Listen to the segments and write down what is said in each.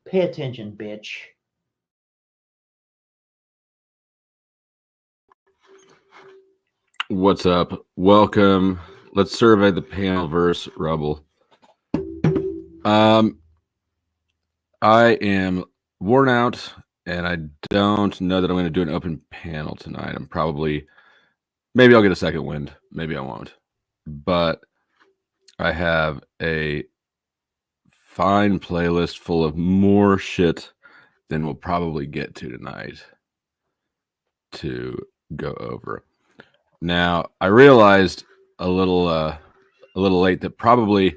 Pay attention, bitch. What's up? Welcome. Let's survey the Panelverse, Rubble. I am worn out, and I don't know that I'm going to do an open panel tonight. Maybe I'll get a second wind. Maybe I won't. But I have a fine playlist full of more shit than we'll probably get to tonight to go over. Now, I realized a little late that probably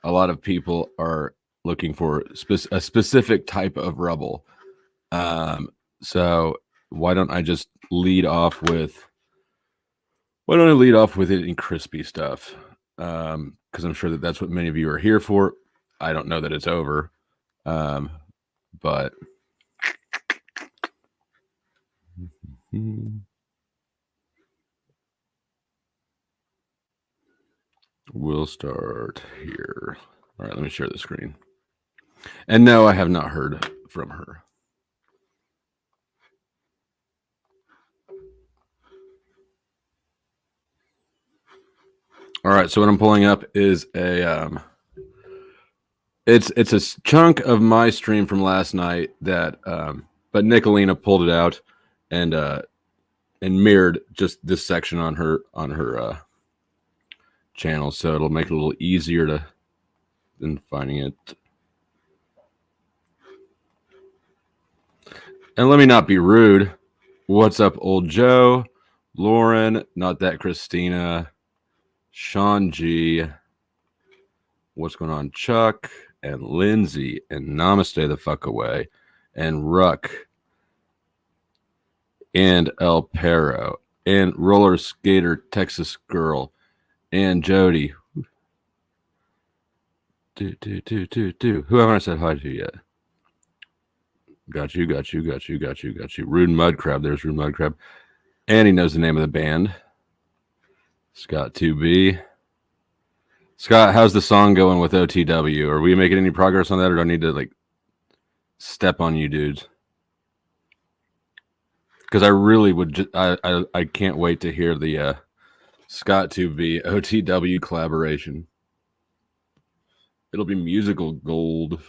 a lot of people are looking for a specific type of Rubble. So why don't I just lead off with it in crispy stuff? Because I'm sure that's what many of you are here for. I don't know that it's over, but we'll start here. All right, let me share the screen. And no, I have not heard from her. All right, so what I'm pulling up is it's a chunk of my stream from last night that but Nicolina pulled it out and mirrored just this section on her channel, so it'll make it a little easier than finding it. And let me not be rude. What's up, old Joe, Lauren, not that Christina, Sean G. What's going on, Chuck and Lindsay and Namaste the fuck away and Ruck and El Perro and Roller Skater Texas Girl and Jody. Who haven't I said hi to yet? Got you. Rude Mud Crab. There's Rude Mud Crab. And he knows the name of the band. Scott 2B. Scott, how's the song going with OTW? Are we making any progress on that, or do I need to step on you dudes? Because I really would. I can't wait to hear the Scott 2B OTW collaboration. It'll be musical gold.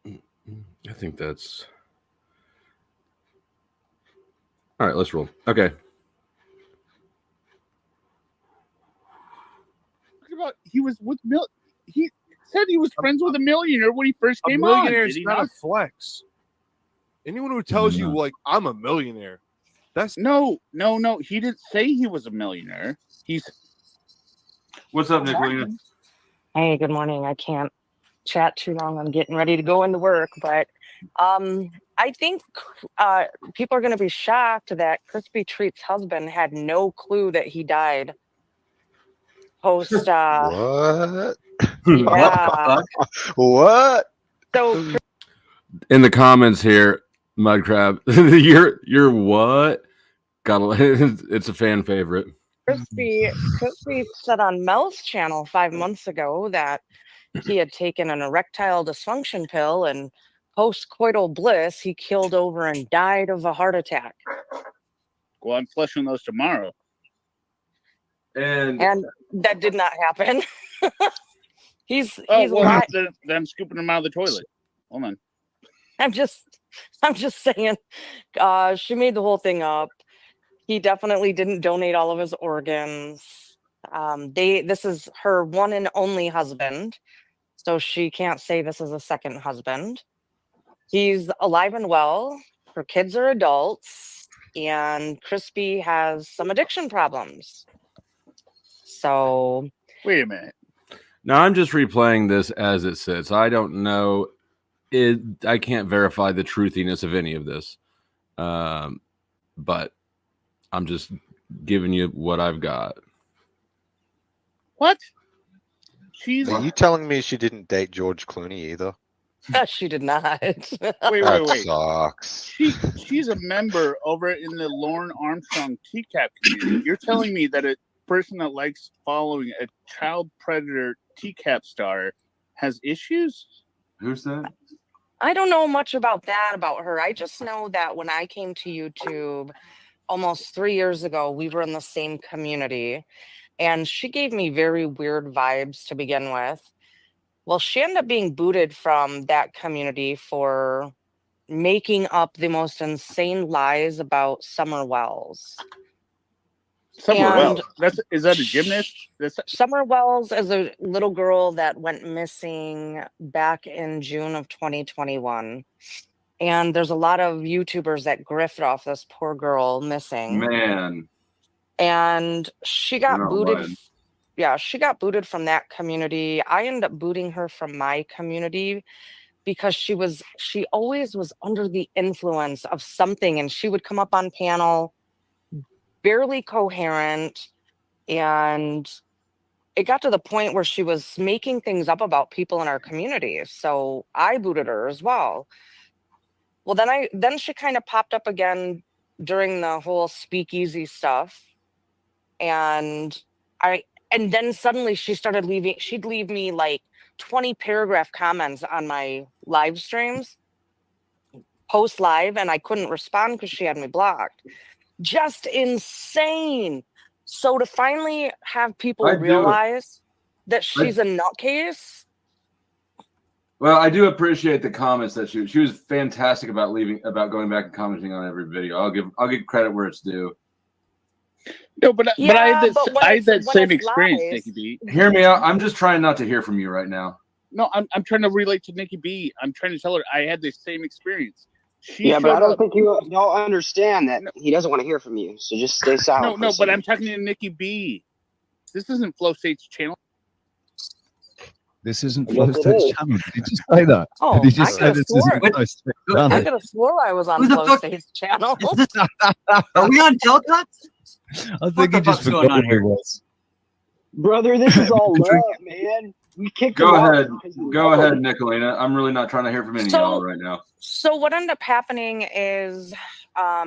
I think that's all right. Let's roll. Okay. He was with he said he was friends with a millionaire when he first came on. A millionaire is not a flex. Anyone who tells you I'm a millionaire, that's no. He didn't say he was a millionaire. What's up, Nicolina? Hey, good morning. I can't chat too long. I'm getting ready to go into work, but I think people are going to be shocked that Krispy Treat's husband had no clue that he died. Post what? Yeah. What? So in the comments here, Mudcrab, you're what? It's a fan favorite. Krispy said on Mel's channel 5 months ago that he had taken an erectile dysfunction pill, and post-coital bliss, he killed over and died of a heart attack. Well, I'm flushing those tomorrow. And that did not happen. he's then I'm scooping him out of the toilet. Hold on. I'm just saying, she made the whole thing up. He definitely didn't donate all of his organs. This is her one and only husband, so she can't say this is a second husband. He's alive and well. Her kids are adults, and Krispy has some addiction problems. So wait a minute. Now I'm just replaying this as it sits. I don't know. I can't verify the truthiness of any of this, but I'm just giving you what I've got. What? Are you telling me she didn't date George Clooney either? She did not. Wait. That sucks. She's a member over in the Lauren Armstrong TCAP community. You're telling me that person that likes following a child predator TCAP star has issues? Who's that? I don't know much about that about her. I just know that when I came to YouTube almost 3 years ago, we were in the same community, and she gave me very weird vibes to begin with. Well, she ended up being booted from that community for making up the most insane lies about Summer Wells. Summer And Wells. Is that a gymnast? Summer Wells is a little girl that went missing back in June of 2021. And there's a lot of YouTubers that grift off this poor girl missing. Man. And she got You're not booted. lying. Yeah, she got booted from that community. I ended up booting her from my community because she always was under the influence of something, and she would come up on panel barely coherent, and it got to the point where she was making things up about people in our community. So I booted her as well. Well, then she kind of popped up again during the whole speakeasy stuff. And then suddenly she started leaving. She'd leave me like 20 paragraph comments on my live streams, post live, and I couldn't respond because she had me blocked. Just insane. So to finally have people realize that she's a nutcase. Well, I do appreciate the comments that she was fantastic about going back and commenting on every video. I'll give credit where it's due. No, but I had that same experience, Nikki B. Hear me out. I'm just trying not to hear from you right now. No, I'm trying to relate to Nikki B. I'm trying to tell her I had the same experience. But I don't think you don't understand that he doesn't want to hear from you. So just stay silent. No, but I'm talking to Nikki B. This isn't Flow State's channel. This isn't Flow State's channel. Did you just say that? Oh, did you say this isn't Flow State's channel? I could have swore I was on Flow State's channel. Are we on Telcuts? I think he just forgot who it was. Brother, this is all love, man. We kicked Go ahead, Nicolina. I'm really not trying to hear from any of y'all right now. So what ended up happening is a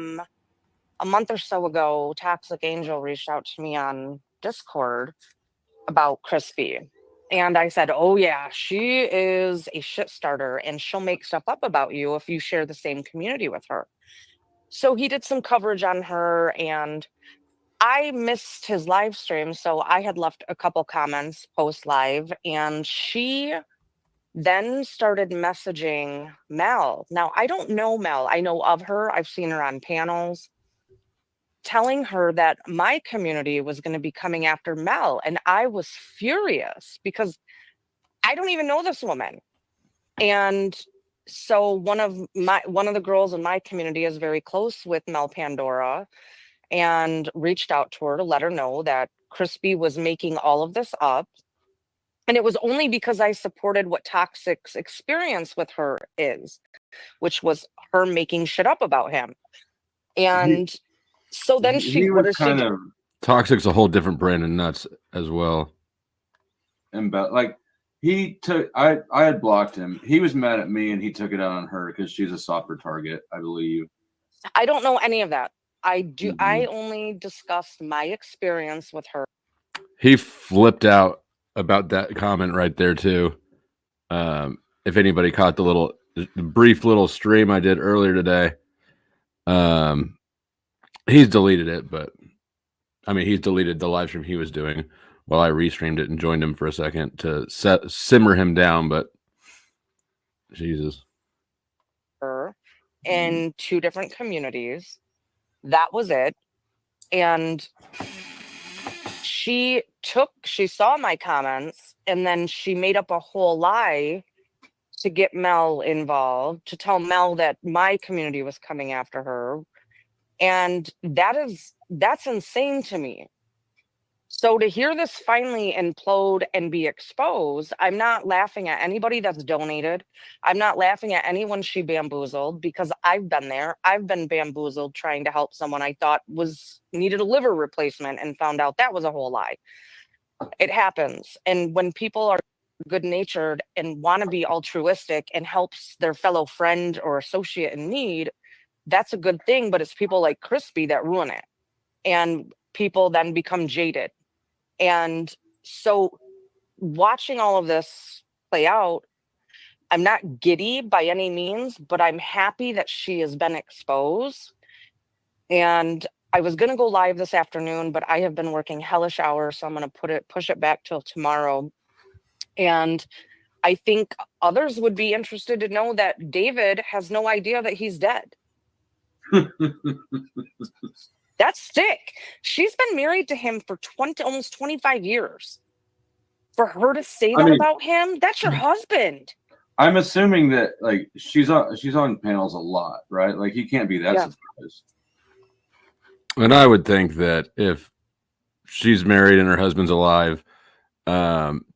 month or so ago, Toxic Angel reached out to me on Discord about Krispy. And I said, oh yeah, she is a shit starter and she'll make stuff up about you if you share the same community with her. So he did some coverage on her, and I missed his live stream. So I had left a couple comments post live, and she then started messaging Mel. Now, I don't know Mel. I know of her. I've seen her on panels, telling her that my community was going to be coming after Mel. And I was furious because I don't even know this woman. And so one of the girls in my community is very close with Mel Pandora, and reached out to her to let her know that Krispy was making all of this up. And it was only because I supported what Toxic's experience with her is, which was her making shit up about him. And so then Toxic's a whole different brand of nuts as well. And like I had blocked him. He was mad at me and he took it out on her because she's a softer target, I believe. I don't know any of that. I only discussed my experience with her. He flipped out about that comment right there too. If anybody caught the brief little stream I did earlier today, he's deleted it, but I mean, he's deleted the live stream he was doing while I restreamed it and joined him for a second to simmer him down. But Jesus, her in two different communities. That was it. And she saw my comments, and then she made up a whole lie to get Mel involved, to tell Mel that my community was coming after her. And that's insane to me. So to hear this finally implode and be exposed, I'm not laughing at anybody that's donated. I'm not laughing at anyone she bamboozled, because I've been there. I've been bamboozled trying to help someone I thought needed a liver replacement and found out that was a whole lie. It happens. And when people are good-natured and want to be altruistic and helps their fellow friend or associate in need, that's a good thing. But it's people like Krispy that ruin it. And people then become jaded. And so watching all of this play out, I'm not giddy by any means, but I'm happy that she has been exposed. And I was going to go live this afternoon, but I have been working hellish hours, so I'm going to push it back till tomorrow. And I think others would be interested to know that David has no idea that he's dead. That's sick. She's been married to him for almost 25 years. For her to say that about him, that's your husband. I'm assuming that like she's on panels a lot, right? Like he can't be that surprised. And I would think that if she's married and her husband's alive,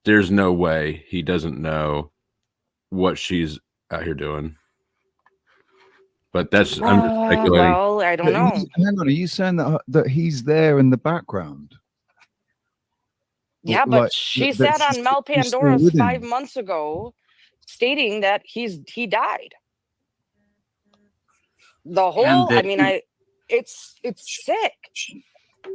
there's no way he doesn't know what she's out here doing. But I'm just speculating. Well, I don't know. Hang on, are you saying that he's there in the background? Yeah, but she said on Mel Pandora's 5 months ago, stating that he died. The whole, it's sick.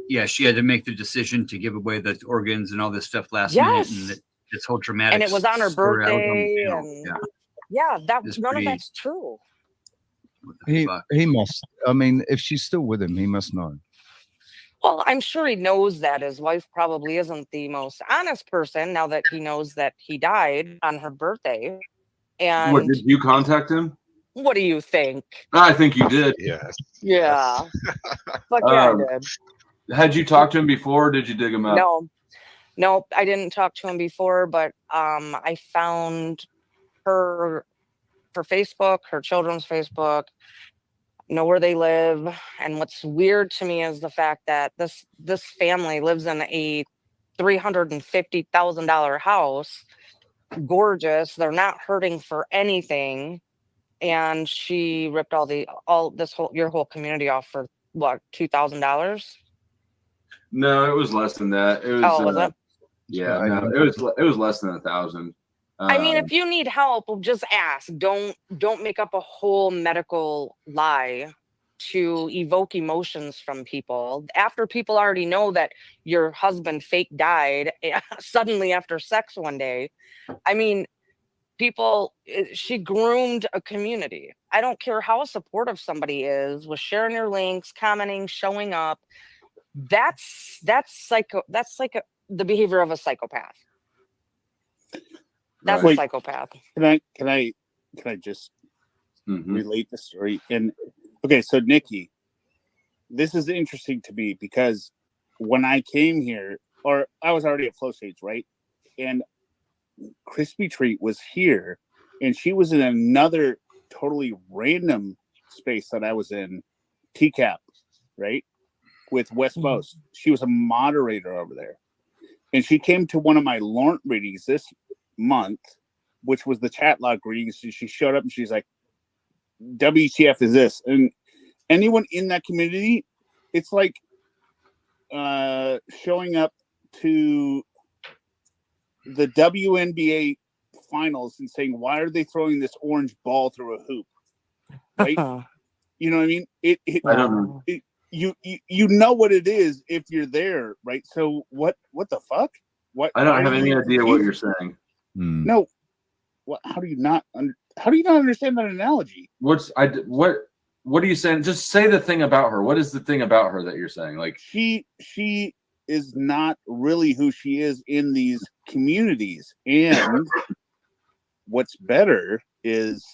Yeah, she had to make the decision to give away the organs and all this stuff last minute, and this whole dramatic. And it was on her birthday. None of that's true. He must. I mean, if she's still with him, he must know. Well, I'm sure he knows that his wife probably isn't the most honest person now that he knows that he died on her birthday. And what, did you contact him? What do you think? I think you did. Yes. Yeah. Fuck yeah, I did. Had you talked to him before, or did you dig him up? No, I didn't talk to him before, but I found her Facebook, her children's Facebook, know where they live. And what's weird to me is the fact that this family lives in a $350,000 house, gorgeous. They're not hurting for anything, and she ripped your whole community off for what, $2,000? No, it was less than that. It was. Was it? Yeah, no, it was less than 1,000. I mean, if you need help, just ask. Don't make up a whole medical lie to evoke emotions from people. After people already know that your husband fake died suddenly after sex one day. I mean, she groomed a community. I don't care how supportive somebody is with sharing your links, commenting, showing up. That's the behavior of a psychopath. That's a psychopath. Can I just relate the story? And okay, so Nikki, this is interesting to me because when I came here, or I was already at Flow Stage, right? And Krispy Treat was here, and she was in another totally random space that I was in, TCAP, right? With West Most. She was a moderator over there. And she came to one of my Lawrence readings this month, which was the chat log readings. She showed up and she's like, WTF is this? And anyone in that community, it's like showing up to the WNBA finals and saying, why are they throwing this orange ball through a hoop? Right? You know what I mean? I don't know. You know what it is if you're there, right? So what the fuck? What? I don't have any idea what you're saying. No. What? How do you not understand that analogy? What are you saying? Just say the thing about her. What is the thing about her that you're saying? Like she is not really who she is in these communities. And what's better is,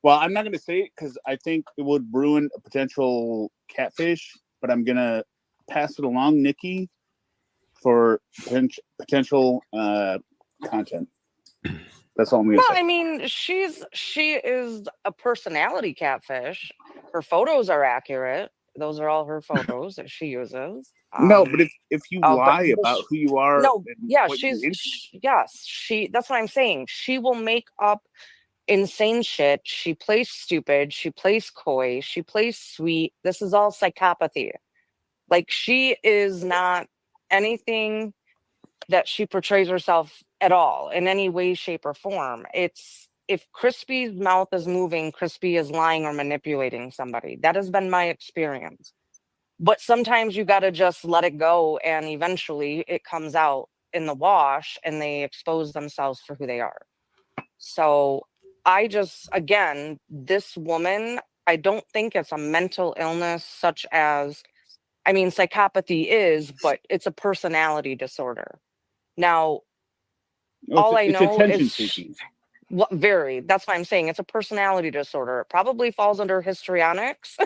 well, I'm not going to say it because I think it would ruin a potential catfish, but I'm going to pass it along, Nikki, for potential content. That's all I'm going to say. I mean, she is a personality catfish. Her photos are accurate. Those are all her photos that she uses. No, but if you lie about who you are, that's what I'm saying. She will make up insane shit. She plays stupid. She plays coy. She plays sweet. This is all psychopathy. Like, she is not anything that she portrays herself at all in any way, shape, or form. It's, if Crispy's mouth is moving, Crispy is lying or manipulating somebody. That has been my experience. But sometimes you got to just let it go, and eventually it comes out in the wash and they expose themselves for who they are. So I just, again, this woman, I don't think it's a mental illness such as, I mean, psychopathy is, but it's a personality disorder. Now, all I know is that's why I'm saying it's a personality disorder. It probably falls under histrionics,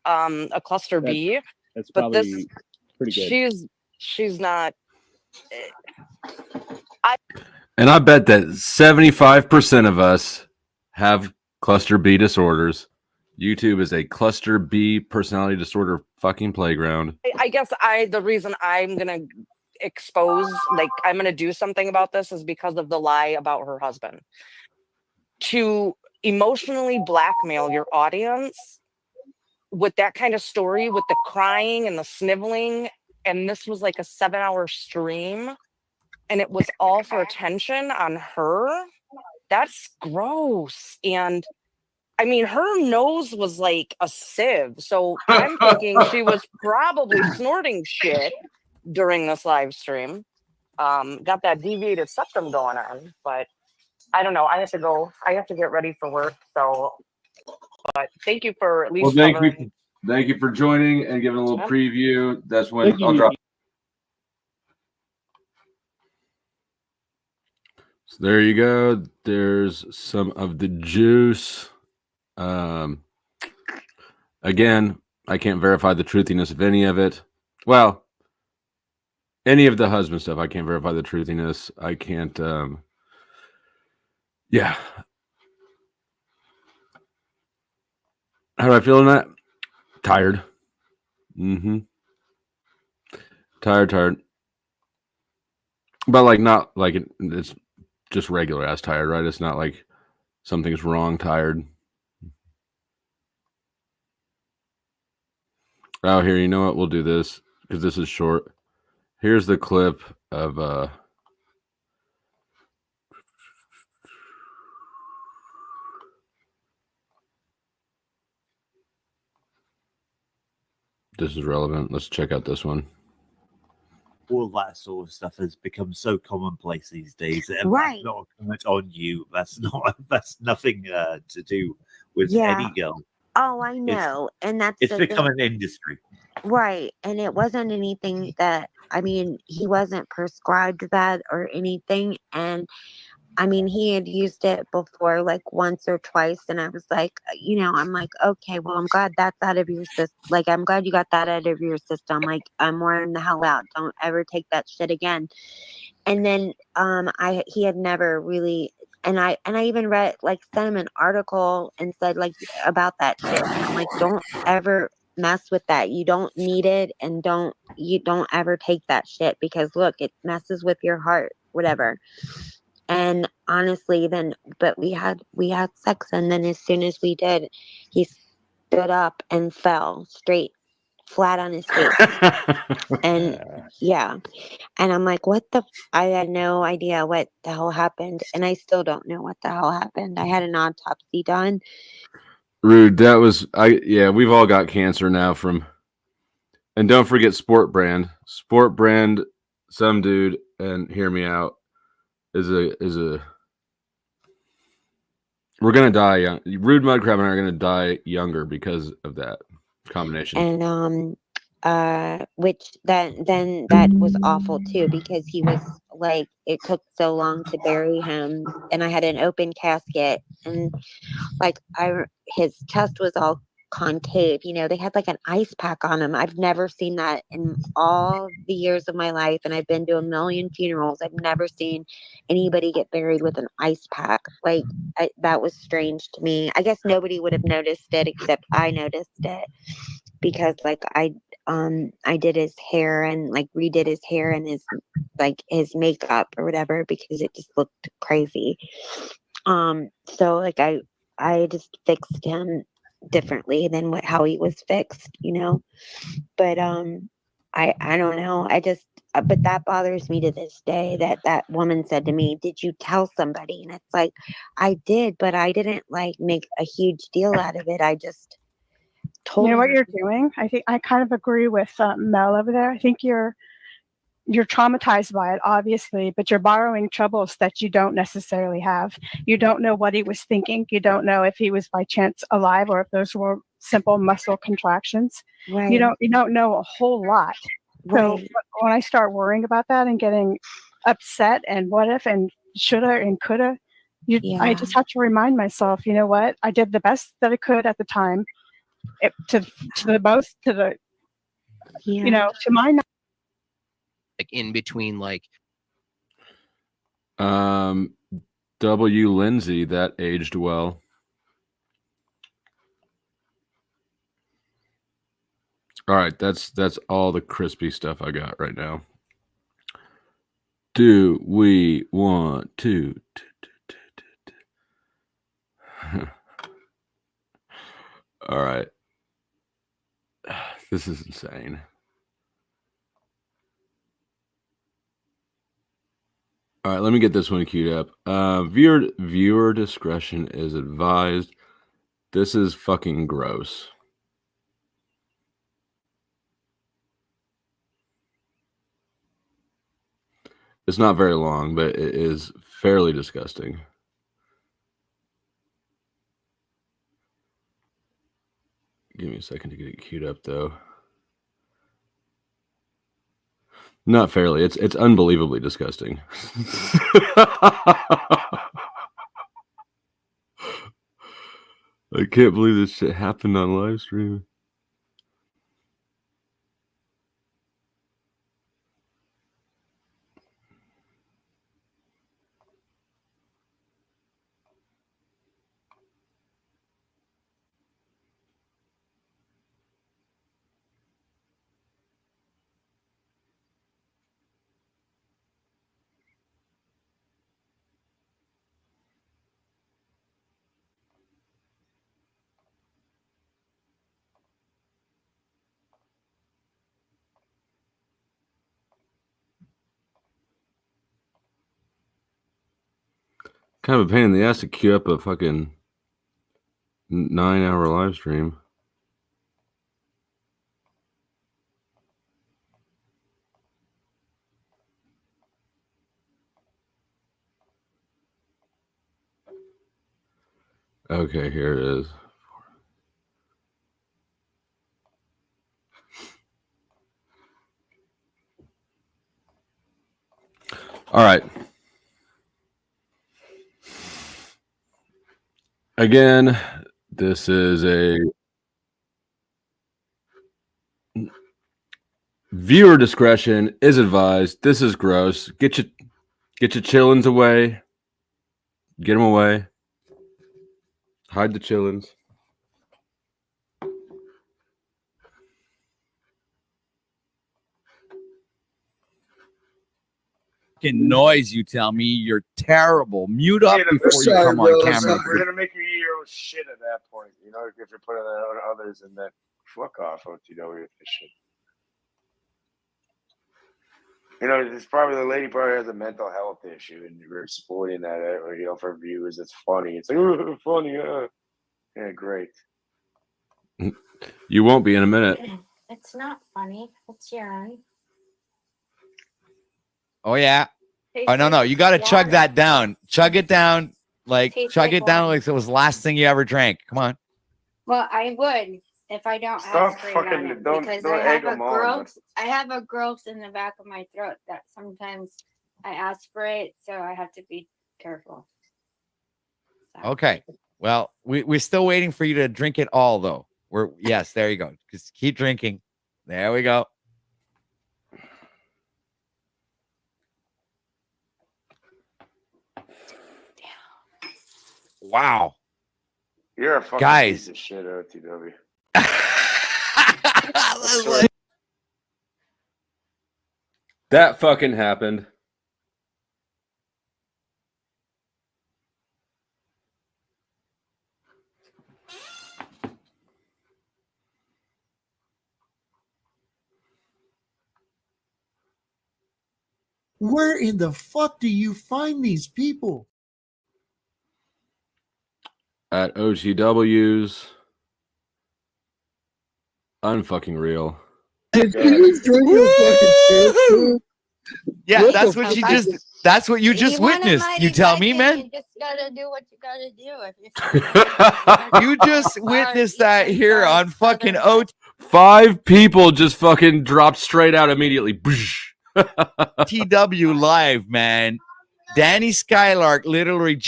a cluster B. That's but probably this, pretty good. She's not. And I bet that 75% of us have cluster B disorders. YouTube is a cluster B personality disorder fucking playground. I guess the reason I'm gonna expose, like, I'm gonna do something about this is because of the lie about her husband. To emotionally blackmail your audience with that kind of story, with the crying and the sniveling, and this was like a 7-hour stream, and it was all for attention on her. That's gross. And I mean, her nose was like a sieve. So I'm thinking she was probably snorting shit during this live stream. Got that deviated septum going on, but I don't know. I have to go. I have to get ready for work. So, but thank you for at least covering. Thank you for joining and giving a little preview. That's when I'll drop. So there you go. There's some of the juice. Again, I can't verify the truthiness of any of it. Well, any of the husband stuff, I can't verify the truthiness. I can't. Yeah. How do I feel in that? Tired. Tired. But like not like it's just regular ass tired, right? It's not like something's wrong tired. Oh, here, you know what? We'll do this because this is short. Here's the clip of this is relevant. Let's check out this one. All that sort of stuff has become so commonplace these days. And Right. That's not a comment on you. That's nothing to do with Yeah. any girl. Oh, I know. And that's It's the become thing. an industry. Right. And it wasn't anything that, I mean, he wasn't prescribed that or anything. And I mean, he had used it before, like once or twice. And I was like, I'm like, okay, well, I'm glad that's out of your system. Like, I'm glad you got that out of your system. Like, I'm wearing the hell out. Don't ever take that shit again. And then he had never really, and I even read, like, sent him an article and said, like, about that shit. And I'm like, don't ever mess with that. You don't need it, and you don't ever take that shit, because look, it messes with your heart, whatever. And honestly, but we had sex, and then as soon as we did, he stood up and fell straight, flat on his face. And yeah. And I'm like, I had no idea what the hell happened. And I still don't know what the hell happened. I had an autopsy done. Rude. That was, we've all got cancer now from, and don't forget Sport Brand, some dude, and hear me out, is a, we're going to die young. Rude Mudcrab and I are going to die younger because of that combination. And, which then that was awful too, because he was like, it took so long to bury him, and I had an open casket, and like his chest was all concave, they had like an ice pack on him. I've never seen that in all the years of my life, and I've been to a million funerals. I've never seen anybody get buried with an ice pack. Like, that was strange to me. I guess nobody would have noticed it except I noticed it, because like I did his hair and like redid his hair and his makeup or whatever, because it just looked crazy. So like I just fixed him differently than how he was fixed, but I don't know. But that bothers me to this day, that woman said to me, "Did you tell somebody?" And it's like, I did, but I didn't like make a huge deal out of it. Told You know what her. you're doing? I think I kind of agree with Mel over there. I think you're traumatized by it, obviously, but you're borrowing troubles that you don't necessarily have. You don't know what he was thinking. You don't know if he was by chance alive or if those were simple muscle contractions. Right. You don't know a whole lot. So Right. when I start worrying about that and getting upset and what if and shoulda and coulda, I just have to remind myself, you know what? I did the best that I could at the time. To my like in between, like W. Lindsay, that aged well. All right, that's all the crispy stuff I got right now. Do we want to? All right. This is insane. All right, let me get this one queued up. Viewer discretion is advised. This is fucking gross. It's not very long, but it is fairly disgusting. Give me a second to get it queued up, though. Not fairly. It's unbelievably disgusting. I can't believe this shit happened on live stream. Kind of a pain in the ass to queue up a fucking 9-hour live stream. Okay, here it is. All right. Again, this is a viewer discretion is advised. This is gross. Get your chillins away. Get them away. Hide the chillins. Noise, you tell me. You're terrible. Mute up before you come on camera. We're gonna make you eat your own shit at that point. You know, if you're putting that on others, and then fuck off, OTW with this shit. You know, it's probably the lady probably has a mental health issue, and you're exploiting that, you know, for viewers. It's funny. It's like, oh, funny. Yeah, great. You won't be in a minute. It's not funny. It's urine. Oh yeah. Oh no, you got to chug that down. Chug it down, like chug it down like it was the last thing you ever drank. Come on. Well, I would if I don't aspirate on it because I have a growth. I have a growth in the back of my throat that sometimes I aspirate, so I have to be careful. So. Okay. Well, we're still waiting for you to drink it all, though. Yes, there you go. Just keep drinking. There we go. Wow. You're a fucking guys. Piece of shit, OTW. That fucking happened. Where in the fuck do you find these people? At OTW's. Unfucking real. Yeah, that's what that's what you just witnessed. You tell me, man. You just gotta do what you gotta do. You just witnessed that here on fucking OT. 5 people just fucking dropped straight out immediately. TW live, man. Danny Skylark literally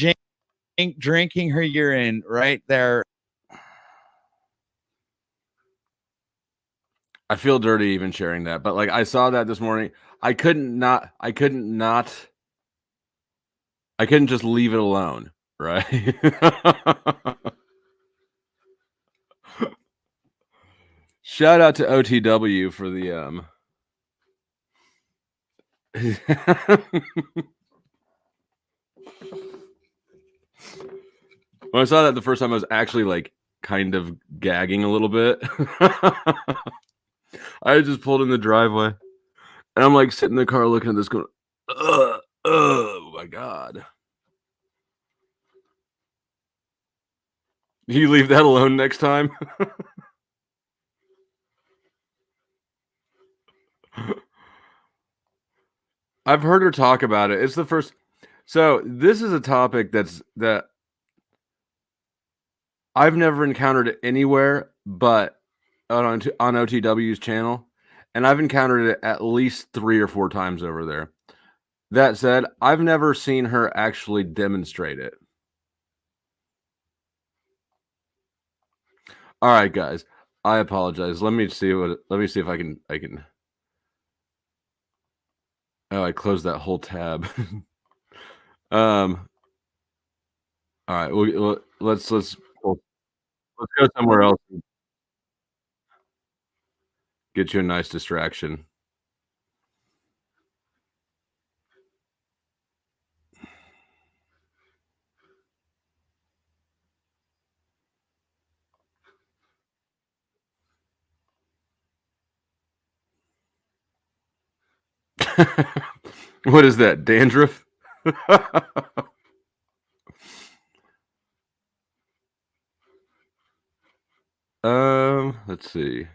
drinking her urine right there. I feel dirty even sharing that, but like I saw that this morning. I couldn't just leave it alone, right? Shout out to OTW for the when I saw that the first time, I was actually like kind of gagging a little bit. I just pulled in the driveway and I'm like sitting in the car looking at this going, oh my God. You leave that alone next time? I've heard her talk about it. It's the first. So this is a topic that I've never encountered it anywhere but on OTW's channel. And I've encountered it at least 3 or 4 times over there. That said, I've never seen her actually demonstrate it. All right, guys. I apologize. Let me see if I can. Oh, I closed that whole tab. All right. Let's go somewhere else. Get you a nice distraction. What is that? Dandruff? Let's see.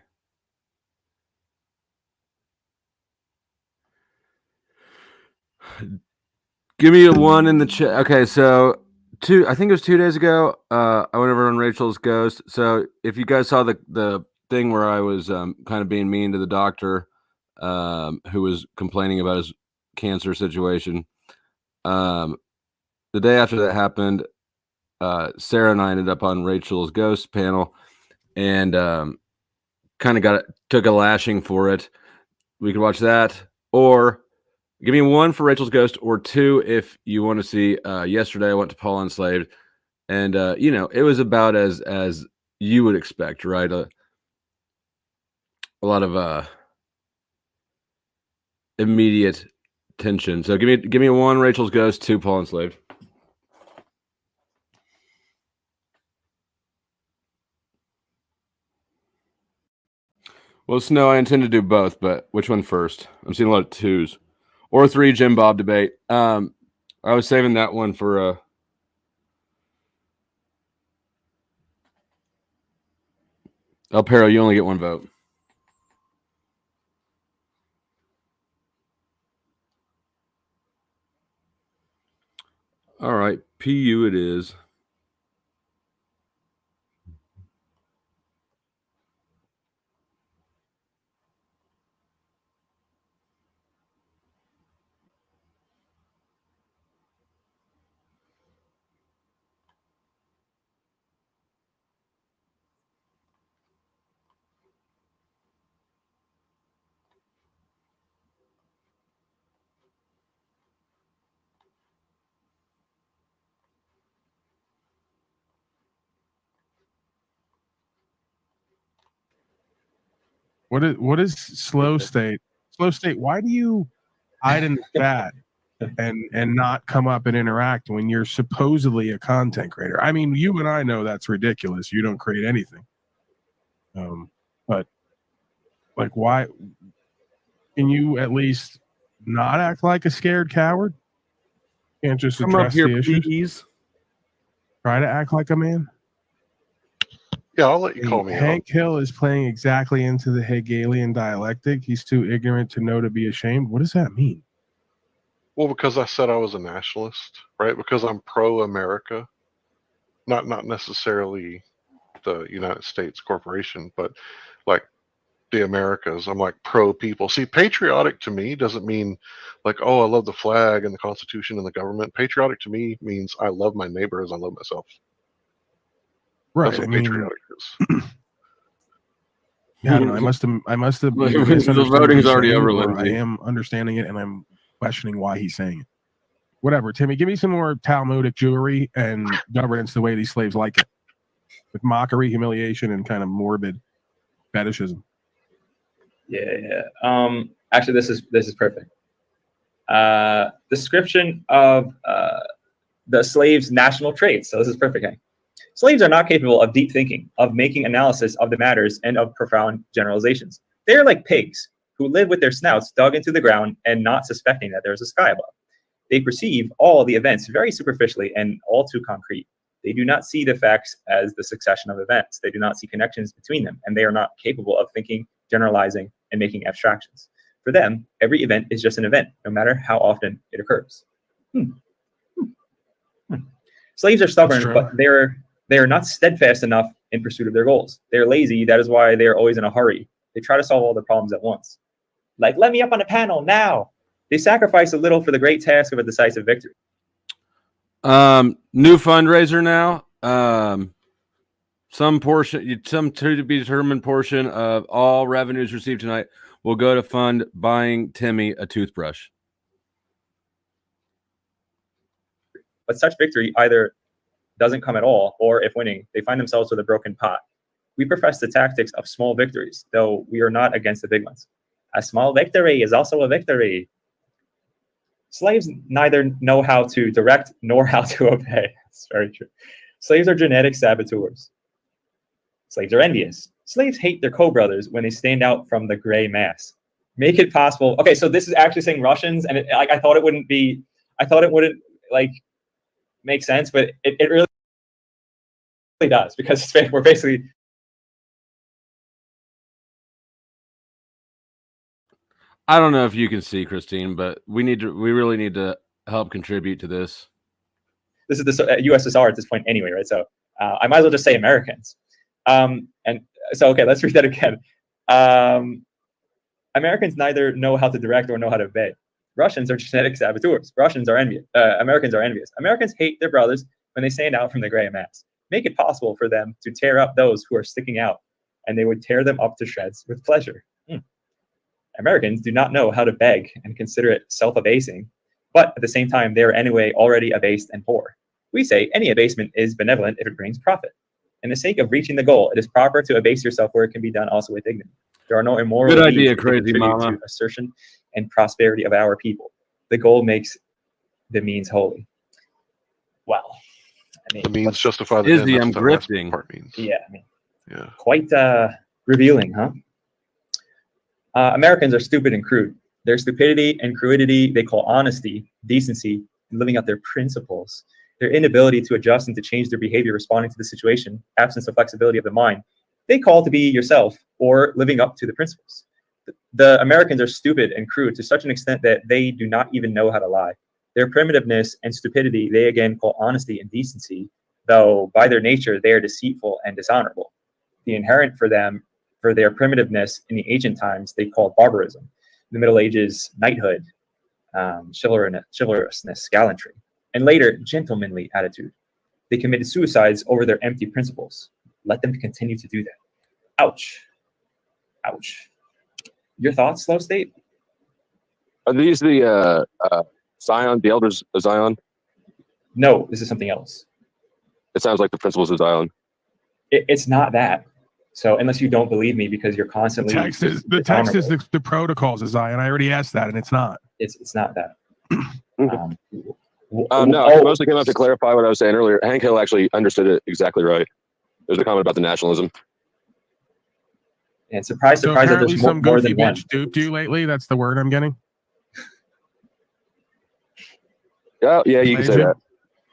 Give me a 1 in the chat. Okay, so I think it was 2 days ago. I went over on Rachel's Ghost. So if you guys saw the thing where I was kind of being mean to the doctor who was complaining about his cancer situation, the day after that happened, Sarah and I ended up on Rachel's Ghost panel and kind of took a lashing for it. We could watch that, or give me 1 for Rachel's Ghost, or 2 if you want to see. Yesterday I went to Paul Enslaved, and it was about as you would expect, right? A lot of immediate tension. So give me 1 Rachel's Ghost, 2 Paul Enslaved. Well, Snow, I intend to do both, but which one first? I'm seeing a lot of 2s. Or 3 Jim Bob debate. I was saving that one for El Pero, you only get 1 vote. All right, PU it is. What is slow state? Slow state, why do you hide in the chat and not come up and interact when you're supposedly a content creator? I mean, you and I know that's ridiculous. You don't create anything. But like, why can you at least not act like a scared coward? Can't just come up address here, the issues? please. Try to act like a man. Yeah, I'll let you call me Hank Hill is playing exactly into the Hegelian dialectic. He's too ignorant to know to be ashamed. What does that mean? Well, because I said I was a nationalist, right? Because I'm pro-America, not necessarily the United States corporation, but like the Americas. I'm like pro-people. See, patriotic to me doesn't mean like, oh, I love the flag and the Constitution and the government. Patriotic to me means I love my neighbor as I love myself. Right. That's what patriotic is. Yeah, I don't know. I must have The misunderstood voting's what he's already saying, over, or I Lindsay. am understanding it and I'm questioning why he's saying it. Whatever, Timmy, give me some more Talmudic Jewry and governance the way these slaves like it. With mockery, humiliation, and kind of morbid fetishism. Yeah. Actually, this is perfect. Description of the slave's national traits. So this is perfect. Hank. Slaves are not capable of deep thinking, of making analysis of the matters, and of profound generalizations. They are like pigs who live with their snouts dug into the ground and not suspecting that there is a sky above. They perceive all the events very superficially and all too concrete. They do not see the facts as the succession of events. They do not see connections between them, and they are not capable of thinking, generalizing, and making abstractions. For them, every event is just an event, no matter how often it occurs. Slaves are stubborn, but they are not steadfast enough in pursuit of their goals. They are lazy. That is why they are always in a hurry. They try to solve all the problems at once. Like, let me up on a panel now. They sacrifice a little for the great task of a decisive victory. New fundraiser now. Some to be determined portion of all revenues received tonight will go to fund buying Timmy a toothbrush. But such victory either doesn't come at all, or if winning, they find themselves with a broken pot. We profess the tactics of small victories, though we are not against the big ones. A small victory is also a victory. Slaves neither know how to direct nor how to obey. That's very true. Slaves are genetic saboteurs. Slaves are envious. Slaves hate their co-brothers when they stand out from the gray mass. Make it possible. Okay, so this is actually saying Russians, and I thought it wouldn't like make sense, but it really does, because we're basically. I don't know if you can see, Christine, but we really need to help contribute to this. This is the USSR at this point anyway, right? So I might as well just say Americans. And so, okay, let's read that again. Americans neither know how to direct or know how to obey. Russians are genetic saboteurs. Americans are envious. Americans hate their brothers when they stand out from the gray mass. Make it possible for them to tear up those who are sticking out, and they would tear them up to shreds with pleasure. Americans do not know how to beg and consider it self-abasing, but at the same time, they are anyway already abased and poor. We say any abasement is benevolent if it brings profit. In the sake of reaching the goal, it is proper to abase yourself where it can be done also with dignity. There are no immoral Good deeds idea, that crazy contribute mama. to assertion and prosperity of our people. The goal makes the means holy. Well, I mean, The means justify the Izzy, end. I'm That's what that last grifting. part means. Yeah, I mean, Yeah. quite revealing, huh? Americans are stupid and crude. Their stupidity and crudity they call honesty, decency, and living out their principles. Their inability to adjust and to change their behavior responding to the situation, absence of flexibility of the mind, they call to be yourself or living up to the principles. The Americans are stupid and crude to such an extent that they do not even know how to lie. Their primitiveness and stupidity they again call honesty and decency, though by their nature they are deceitful and dishonorable. The inherent for them, for their primitiveness in the ancient times, they called barbarism. In the Middle Ages, knighthood, chivalrousness, gallantry, and later, gentlemanly attitude. They committed suicides over their empty principles. Let them continue to do that. Ouch. Ouch. Your thoughts, Slow State? Are these the Zion, the elders of Zion? No, this is something else. It sounds like the principles of Zion. It's not that. So unless you don't believe me because you're constantly The text is the protocols of Zion. I already asked that, and it's not. It's not that. No, I mostly came up to clarify what I was saying earlier. Hank Hill actually understood it exactly right. There's a comment about the nationalism. And surprise, So that apparently there's some more goofy than one. bitch duped you lately. That's the word I'm getting. Yeah, you can say that.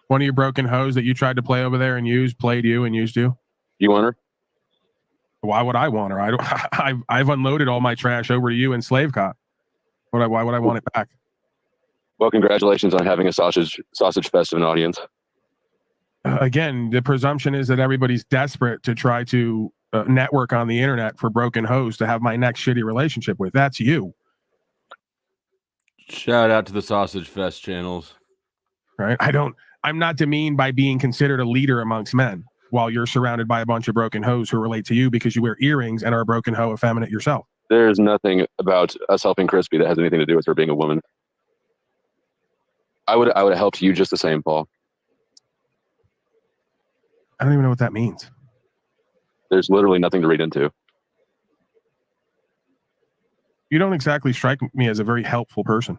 One of your broken hoes that you tried to play over there and played you and used you. You want her? Why would I want her? I don't. I've unloaded all my trash over to you in Slave Cop. Why would I want it back? Well, congratulations on having a sausage fest of an audience. Again, the presumption is that everybody's desperate to try to network on the internet for broken hoes to have my next shitty relationship with. That's you. Shout out to the Sausage Fest channels. Right? I'm not demeaned by being considered a leader amongst men while you're surrounded by a bunch of broken hoes who relate to you because you wear earrings and are a broken hoe effeminate yourself. There's nothing about us helping Crispy that has anything to do with her being a woman. I would have helped you just the same, Paul. I don't even know what that means. There's literally nothing to read into. You don't exactly strike me as a very helpful person.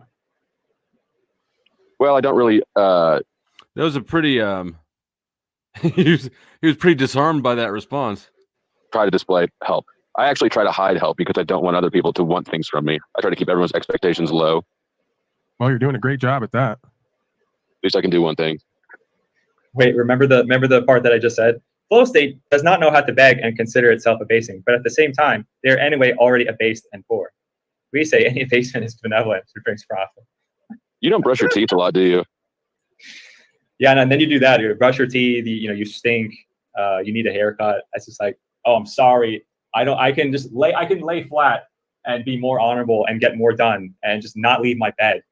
Well, I don't really. That was a pretty. He was pretty disarmed by that response. Try to display help. I actually try to hide help because I don't want other people to want things from me. I try to keep everyone's expectations low. Well, you're doing a great job at that. At least I can do one thing. Wait, remember the part that I just said? Flow state does not know how to beg and consider itself abasing, but at the same time, they are anyway already abased and poor. We say any abasement is benevolent, it brings profit. You don't brush your teeth a lot, do you? Yeah, and then you do that. You brush your teeth. You stink. You need a haircut. It's just like, oh, I'm sorry. I can lay flat and be more honorable and get more done and just not leave my bed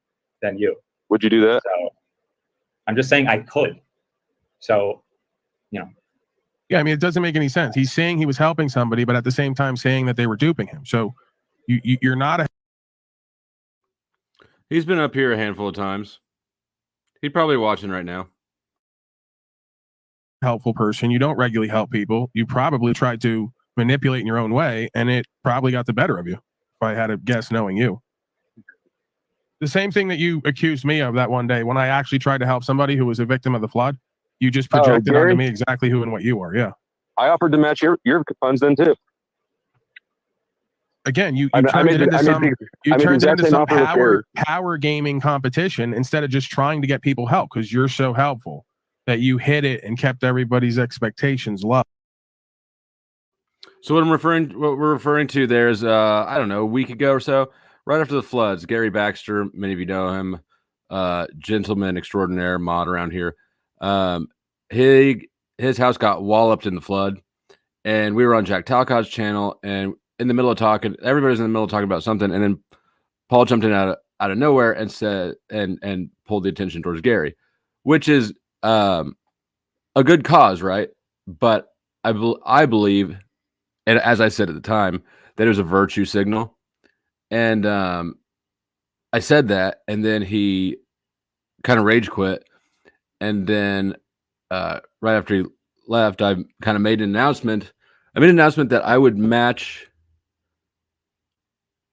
than you. Would you do that? So I'm just saying I could. So, Yeah, I mean, it doesn't make any sense. He's saying he was helping somebody, but at the same time saying that they were duping him. So you're not a. He's been up here a handful of times. He's probably watching right now. Helpful person. You don't regularly help people. You probably tried to manipulate in your own way, and it probably got the better of you. If I had a guess knowing you. The same thing that you accused me of that one day when I actually tried to help somebody who was a victim of the flood. You just projected onto me exactly who and what you are. Yeah. I offered to match your funds then too. Again, you turned it into some power gaming competition instead of just trying to get people help because you're so helpful that you hit it and kept everybody's expectations low. So what we're referring to there is I don't know, a week ago or so, right after the floods, Gary Baxter, many of you know him, gentleman extraordinaire, mod around here. His house got walloped in the flood, and we were on Jack Talcott's channel, and in the middle of talking, everybody's in the middle of talking about something, and then Paul jumped in out of nowhere and said and pulled the attention towards Gary, which is a good cause, right? But I believe, and as I said at the time, that it was a virtue signal, and I said that, and then he kind of rage quit, and then right after he left, I kind of made an announcement. I made an announcement that I would match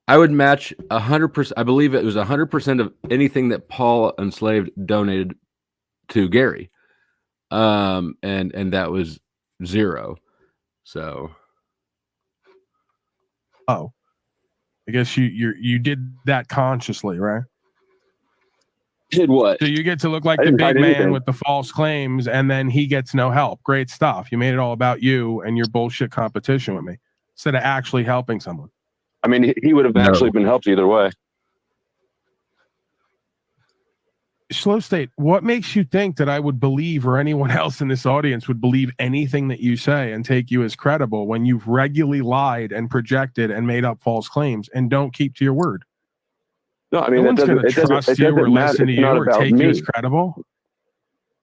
100%. I believe it was 100% of anything that Paul Enslaved donated to Gary. And that was 0. So. Oh, I guess you did that consciously, right? Did what? So you get to look like the big man with the false claims, and then he gets no help. Great stuff. You made it all about you and your bullshit competition with me instead of actually helping someone. I mean, he would have actually been helped either way. Slow State, what makes you think that I would believe or anyone else in this audience would believe anything that you say and take you as credible when you've regularly lied and projected and made up false claims and don't keep to your word? No, I mean, no one's going to trust you or listen to you or take you as credible.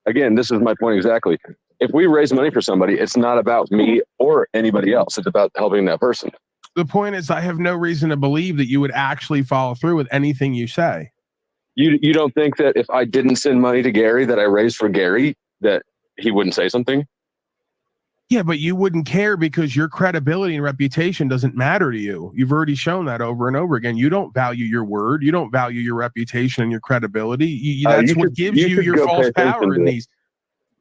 Again, this is my point exactly. If we raise money for somebody, it's not about me or anybody else. It's about helping that person. The point is, I have no reason to believe that you would actually follow through with anything you say. You don't think that if I didn't send money to Gary that I raised for Gary, that he wouldn't say something? Yeah, but you wouldn't care because your credibility and reputation doesn't matter to you. You've already shown that over and over again. You don't value your word. You don't value your reputation and your credibility. That's what gives you your false power in these.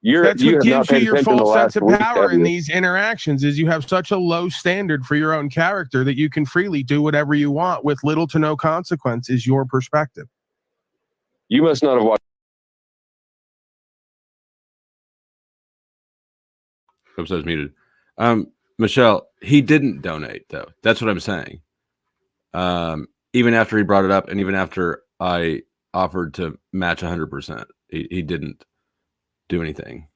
That's what gives you your false sense of power in these interactions is you have such a low standard for your own character that you can freely do whatever you want with little to no consequence is your perspective. You must not have watched. Oops, I was muted. Michelle, he didn't donate though. That's what I'm saying. Even after he brought it up, and even after I offered to match 100%, he didn't do anything.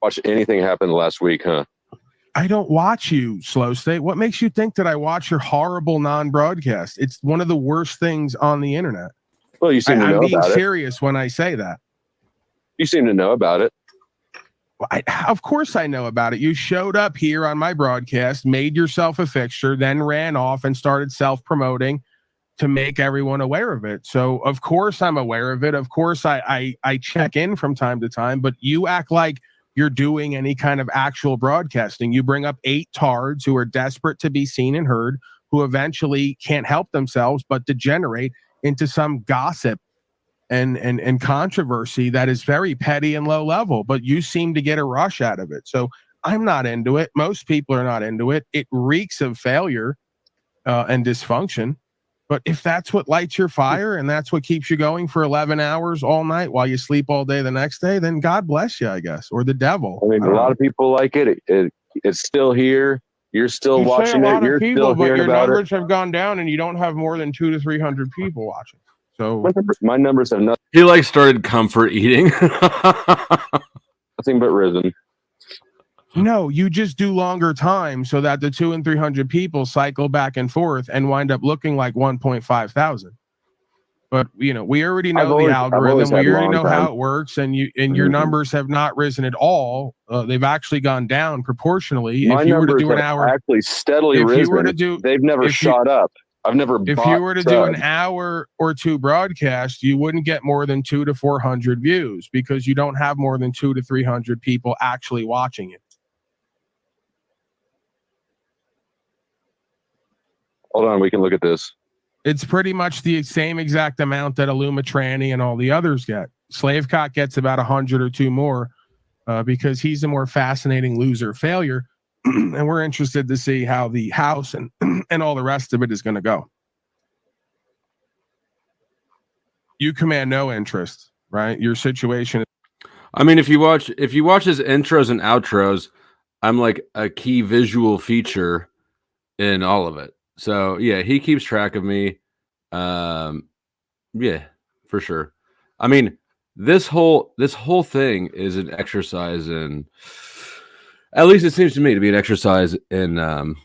Watch anything happen last week, huh? I don't watch you, Slow State. What makes you think that I watch your horrible non-broadcast? It's one of the worst things on the internet. Well, you seem to know I'm being about serious when I say that. You seem to know about it. Well, of course I know about it. You showed up here on my broadcast, made yourself a fixture, then ran off and started self-promoting to make everyone aware of it. So of course I'm aware of it. Of course I check in from time to time, but you act like you're doing any kind of actual broadcasting. You bring up 8 tards who are desperate to be seen and heard, who eventually can't help themselves but degenerate into some gossip and controversy that is very petty and low level, but you seem to get a rush out of it. So I'm not into it. Most people are not into it. It reeks of failure and dysfunction. But if that's what lights your fire and that's what keeps you going for 11 hours all night while you sleep all day the next day, then God bless you, I guess, or the devil. I mean, a lot of people like it. It's still here. You're still You say watching a lot it. of You're people, still but hearing your about numbers it. have gone down and you don't have more than 200 to 300 people watching. So My numbers have nothing He like started comfort eating. but risen. no, you just do longer time so that the 200 and 300 people cycle back and forth and wind up looking like 1.5 thousand. But we already know the algorithm. We already know how it works, and your numbers have not risen at all. They've actually gone down proportionally. My if you were to numbers do an have hour, actually steadily if risen. you were to do, They've never shot up. I've never. If you were to do an hour or two broadcast, you wouldn't get more than 200 to 400 views because you don't have more than 200 to 300 people actually watching it. Hold on, we can look at this. It's pretty much the same exact amount that Illuma Tranny and all the others get. Slavecock gets about 100 or 2 more because he's a more fascinating loser failure. And we're interested to see how the house and all the rest of it is going to go. You command no interest, right? Your situation. I mean, if you watch his intros and outros, I'm like a key visual feature in all of it. So yeah, he keeps track of me. Yeah, for sure. I mean, this whole thing is an exercise in, at least it seems to me to be an exercise in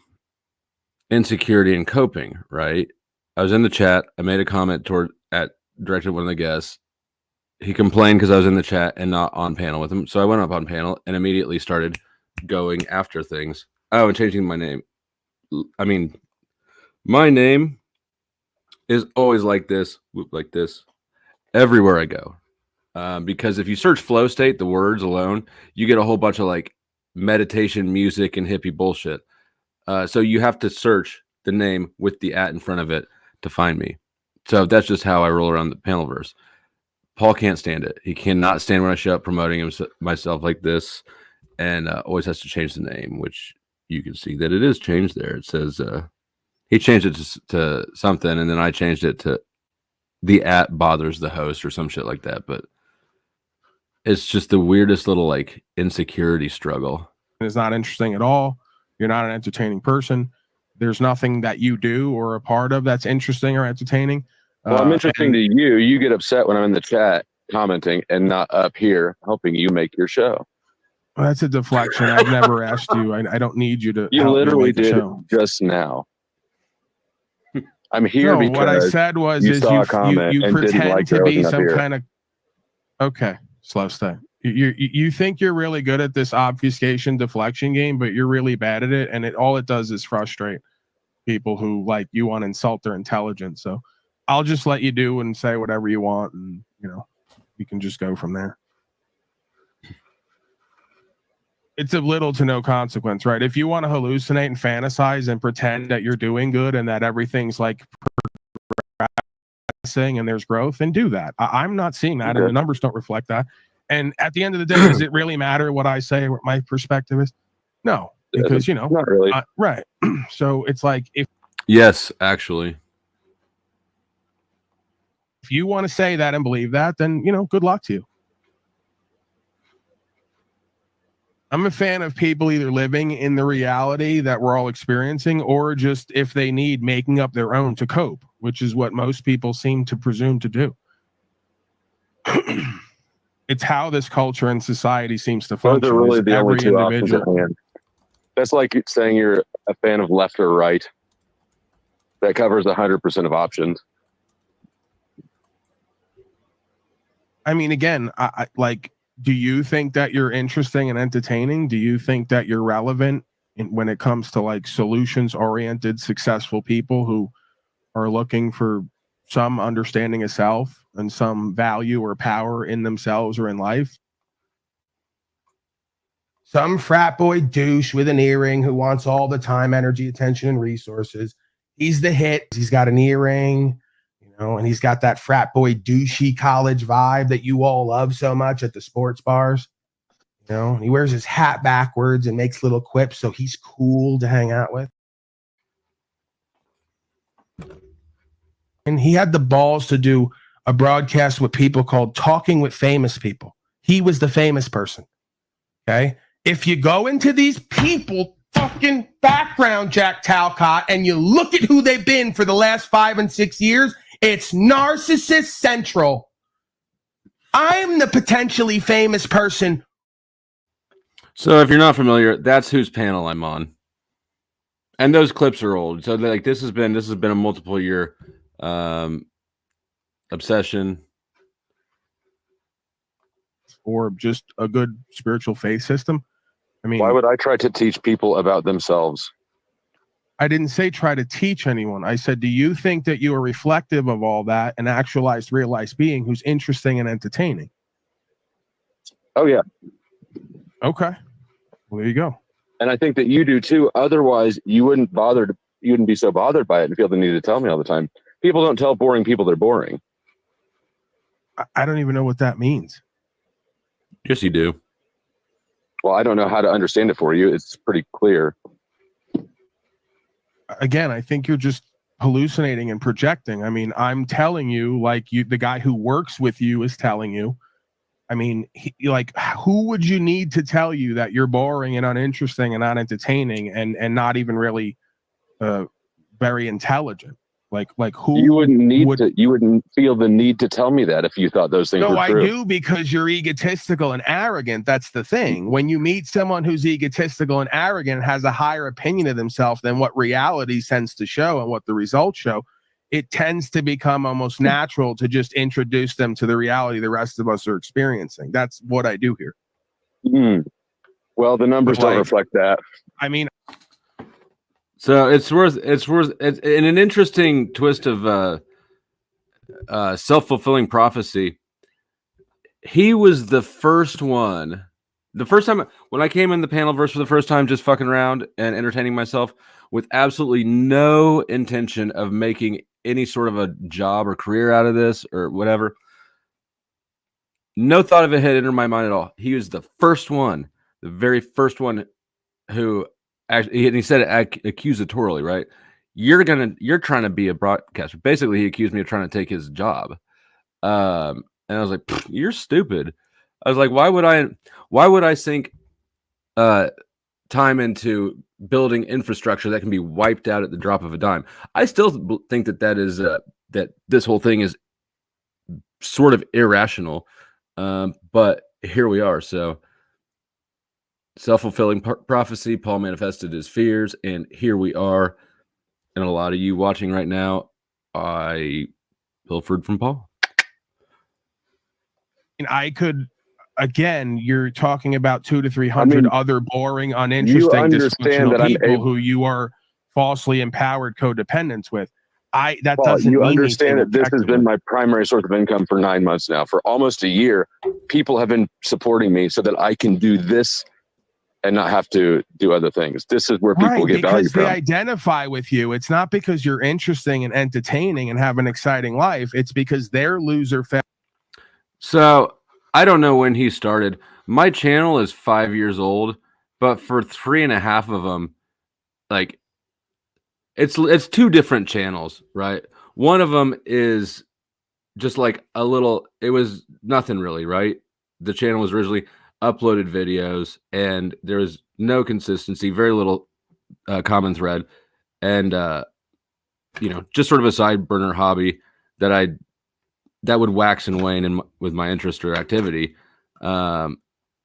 insecurity and coping, right? I was in the chat. I made a comment directed at one of the guests. He complained because I was in the chat and not on panel with him. So I went up on panel and immediately started going after things. Oh, and changing my name. I mean, my name is always like this everywhere I go. Because if you search flow state, the words alone, you get a whole bunch of like meditation music and hippie bullshit. So you have to search the name with the @ in front of it to find me. So that's just how I roll around the Panelverse. Paul can't stand it. He cannot stand when I show up promoting myself like this, and always has to change the name, which you can see that it is changed there. It says he changed it to something, and then I changed it to the @ bothers the host or some shit like that. But it's just the weirdest little like insecurity struggle. It's not interesting at all. You're not an entertaining person. There's nothing that you do or a part of that's interesting or entertaining. Well, I'm interesting to you. You get upset when I'm in the chat commenting and not up here helping you make your show. Well, that's a deflection. I've never asked you. I don't need you to. You help me literally make the did show. just now. I'm here No, because what I said was you saw a comment you and didn't pretend like to that I be wasn't up some here. kind of. Okay, slow stay. You think you're really good at this obfuscation deflection game, but you're really bad at it, and all it does is frustrate people who like you want to insult their intelligence. So I'll just let you do and say whatever you want, and you can just go from there. It's of little to no consequence, right? If you want to hallucinate and fantasize and pretend that you're doing good and that everything's like progressing and there's growth, then do that. I'm not seeing that, and the numbers don't reflect that. And at the end of the day, does it really matter what I say, what my perspective is? No, because not really. Right. So it's like Yes, actually. if you want to say that and believe that, then good luck to you. I'm a fan of people either living in the reality that we're all experiencing, or just, if they need, making up their own to cope, which is what most people seem to presume to do. It's how this culture and society seems to function. Those are really is the only every two options at individual. hand. That's like saying you're a fan of left or right. That covers 100% of options. I mean, again, I like, do you think that you're interesting and entertaining? Do you think that you're relevant when it comes to like solutions-oriented, successful people who are looking for some understanding of self and some value or power in themselves or in life? Some frat boy douche with an earring who wants all the time, energy, attention, and resources. He's the hit. He's got an earring, and he's got that frat boy douchey college vibe that you all love so much at the sports bars. And he wears his hat backwards and makes little quips, so he's cool to hang out with. And he had the balls to do a broadcast with people called Talking with Famous People. He was the famous person. Okay? If you go into these people fucking background, Jack Talcott, and you look at who they've been for the last 5 and 6 years, it's narcissist central. I'm the potentially famous person. So if you're not familiar, that's whose panel I'm on. And those clips are old. So like this has been a multiple year obsession. Or just a good spiritual faith system. I mean, why would I try to teach people about themselves? I didn't say try to teach anyone. I said, do you think that you are reflective of all that, an actualized, realized being who's interesting and entertaining? Oh, yeah. Okay. Well, there you go. And I think that you do too. Otherwise, you wouldn't be so bothered by it and feel the need to tell me all the time. People don't tell boring people they're boring. I don't even know what that means. Yes, you do. Well, I don't know how to understand it for you. It's pretty clear. Again, I think you're just hallucinating and projecting. I mean, I'm telling you, like the guy who works with you is telling you. I mean, who would you need to tell you that you're boring and uninteresting and not entertaining and not even really very intelligent? Like who you wouldn't feel the need to tell me that if you thought those things were true. No, I do, because you're egotistical and arrogant. That's the thing. When you meet someone who's egotistical and arrogant and has a higher opinion of themselves than what reality tends to show and what the results show, it tends to become almost natural to just introduce them to the reality the rest of us are experiencing. That's what I do here. Well, the numbers don't reflect that. I mean, so it's in an interesting twist of self-fulfilling prophecy. He was the first one. The first time when I came in the Panelverse for the first time, just fucking around and entertaining myself with absolutely no intention of making any sort of a job or career out of this or whatever. No thought of it had entered my mind at all. He was the first one, the very first one who actually, and he said it accusatorily, right? You're trying to be a broadcaster. Basically, he accused me of trying to take his job. And I was like, you're stupid. I was like, why would I sink time into building infrastructure that can be wiped out at the drop of a dime? I still think that is that this whole thing is sort of irrational. But here we are. So self-fulfilling prophecy, Paul manifested his fears, and here we are. And a lot of you watching right now, I pilfered from Paul. And I could, again, you're talking about 200 to 300 other boring, uninteresting, dysfunctional people who you are falsely empowered codependents with. That doesn't you mean understand that this has been my primary source of income for 9 months now. For almost a year, people have been supporting me so that I can do this and not have to do other things. This is where people get value from. Because they identify with you. It's not because you're interesting and entertaining and have an exciting life. It's because they're loser. So I don't know when he started. My channel is 5 years old, but for 3.5 of them, like it's two different channels, right? One of them is just like a little, it was nothing really, right? The channel was originally uploaded videos, and there was no consistency, very little common thread, and just sort of a side burner hobby that would wax and wane with my interest or activity.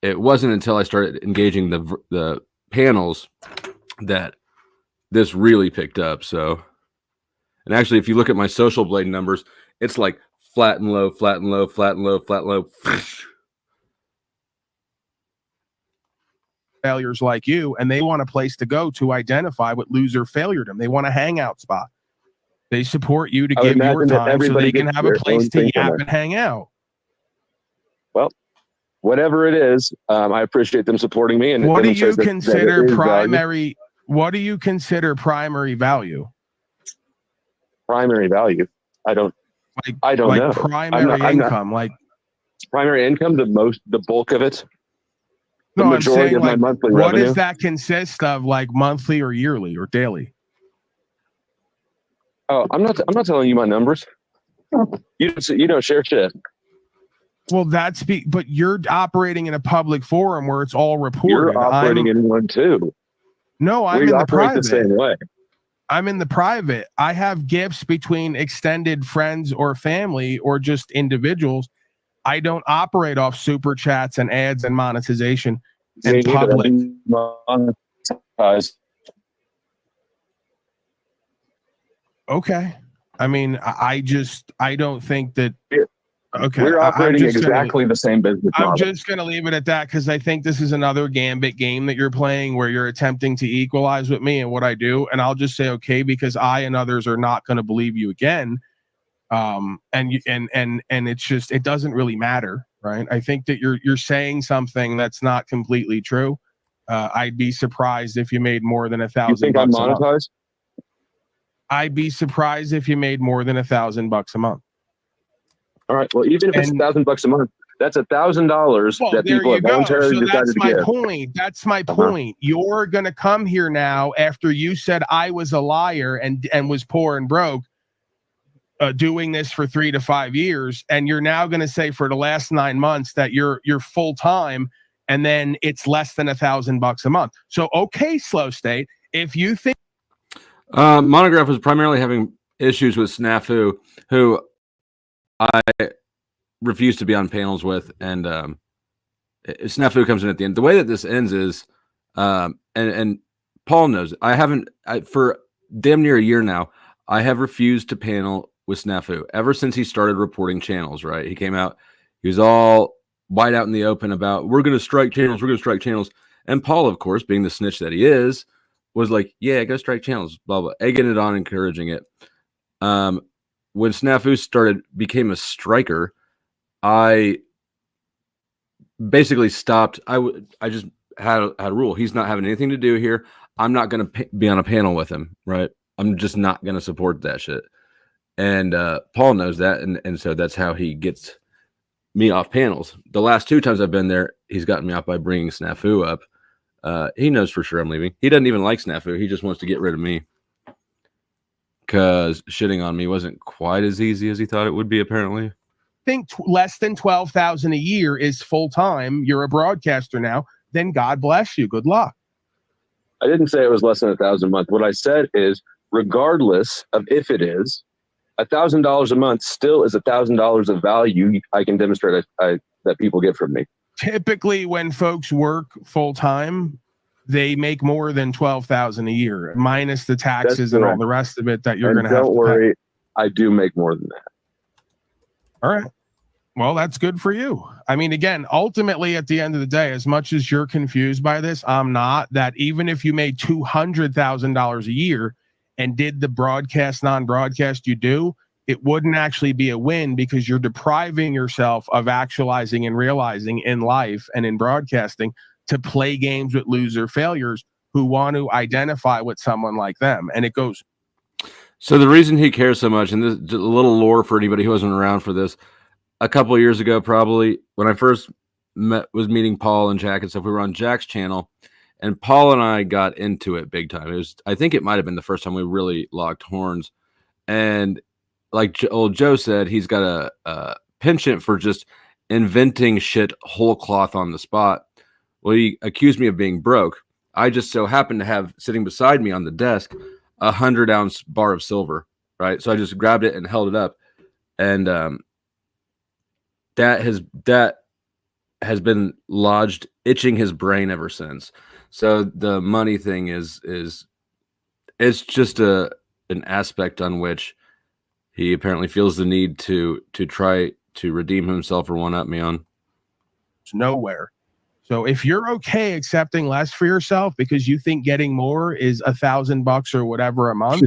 It wasn't until I started engaging the panels that this really picked up. So, and actually, if you look at my Social Blade numbers, it's like flat and low, flat and low, flat and low, flat and low. Failures like you, and they want a place to go to identify what loser failured them. They want a hangout spot. They support you to give your time so they can have a place to yap and hang out. Well, whatever it is, I appreciate them supporting me. And what do you consider primary? What do you consider primary value? Primary value? I don't know. Primary income, like primary income, the bulk of it. The no, majority I'm saying, of my monthly what revenue. Does that consist of, like monthly or yearly or daily? Oh, I'm not telling you my numbers. You don't share shit. Well, but you're operating in a public forum where it's all reported. You're operating in one too. No, I'm in the private. The same way. I'm in the private. I have gifts between extended friends or family or just individuals. I don't operate off super chats and ads and monetization and public. Okay. I mean, I don't think that. Okay. We're operating exactly the same business model. I'm just going to leave it at that because I think this is another gambit game that you're playing where you're attempting to equalize with me and what I do. And I'll just say, okay, because I and others are not going to believe you again. And it's just, it doesn't really matter. Right. I think that you're saying something that's not completely true. I'd be surprised if you made more than $1,000. You think I'm monetized? I'd be surprised if you made more than $1,000 a month. All right. Well, even if it's $1,000 a month, that's $1,000 that people have voluntarily decided to give. Point. That's my point. You're going to come here now after you said I was a liar and was poor and broke, doing this for 3 to 5 years, and you're now going to say for the last 9 months that you're full time, and then it's less than $1,000 a month. So, okay, Slow State, if you think Monograph was primarily having issues with Snafu, who I refuse to be on panels with, and Snafu comes in at the end. The way that this ends is, and Paul knows it. For damn near a year now, I have refused to panel with Snafu ever since he started reporting channels. Right, he came out, he was all wide out in the open about we're going to strike channels, and Paul, of course, being the snitch that he is, was like, yeah, go strike channels, blah blah, egging it on, encouraging it. When Snafu became a striker, I basically stopped. I just had a rule. He's not having anything to do here. I'm not going to be on a panel with him. Right. I'm just not going to support that shit. And Paul knows that. And so that's how he gets me off panels. The last 2 times I've been there, he's gotten me off by bringing Snafu up. He knows for sure I'm leaving. He doesn't even like Snafu. He just wants to get rid of me. Because shitting on me wasn't quite as easy as he thought it would be, apparently. I think less than $12,000 a year is full time. You're a broadcaster now. Then God bless you. Good luck. I didn't say it was less than $1,000 a month. What I said is, regardless of if it is, $1,000 a month still is $1,000 of value I can demonstrate that people get from me. Typically, when folks work full time, they make more than $12,000 a year, minus the taxes and all the rest of it that you're going to have to pay. Don't worry, I do make more than that. All right. Well, that's good for you. I mean, again, ultimately, at the end of the day, as much as you're confused by this, I'm not. That even if you made $200,000 a year and did the broadcast, non-broadcast you do, it wouldn't actually be a win because you're depriving yourself of actualizing and realizing in life and in broadcasting to play games with loser failures who want to identify with someone like them. And it goes. So the reason he cares so much, and this is a little lore for anybody who wasn't around for this, a couple of years ago, probably when I first was meeting Paul and Jack and stuff, we were on Jack's channel, and Paul and I got into it big time. I think it might've been the first time we really locked horns. And like old Joe said, he's got a penchant for just inventing shit whole cloth on the spot. Well, he accused me of being broke. I just so happened to have sitting beside me on the desk 100-ounce bar of silver, right? So I just grabbed it and held it up, and that has been lodged, itching his brain ever since. So the money thing is it's just an aspect on which he apparently feels the need to try to redeem himself or one up me on. It's nowhere. So if you're okay accepting less for yourself because you think getting more is $1,000 or whatever a month,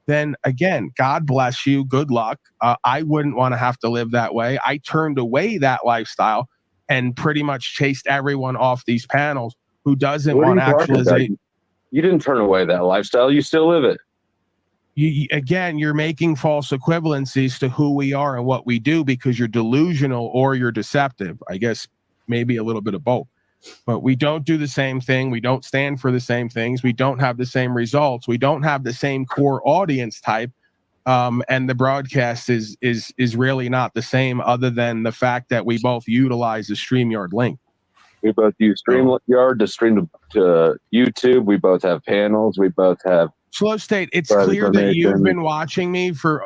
then again, God bless you. Good luck. I wouldn't want to have to live that way. I turned away that lifestyle and pretty much chased everyone off these panels who doesn't want actualization. You didn't turn away that lifestyle. You still live it. Again, you're making false equivalencies to who we are and what we do because you're delusional or you're deceptive. I guess maybe a little bit of both. But we don't do the same thing. We don't stand for the same things. We don't have the same results. We don't have the same core audience type. And the broadcast is really not the same, other than the fact that we both utilize the StreamYard link. We both use StreamYard to stream to YouTube. We both have panels. We both have Slow State. It's clear that you've been watching me for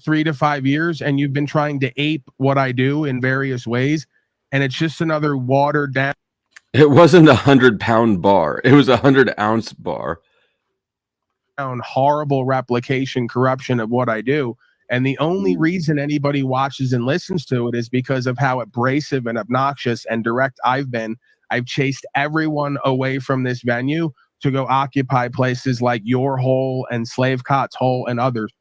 3 to 5 years, and you've been trying to ape what I do in various ways. And it's just another watered down. It wasn't 100-pound bar. It was 100-ounce bar. Horrible replication, corruption of what I do. And the only reason anybody watches and listens to it is because of how abrasive and obnoxious and direct I've been. I've chased everyone away from this venue to go occupy places like your hole and Slave Cot's hole and others.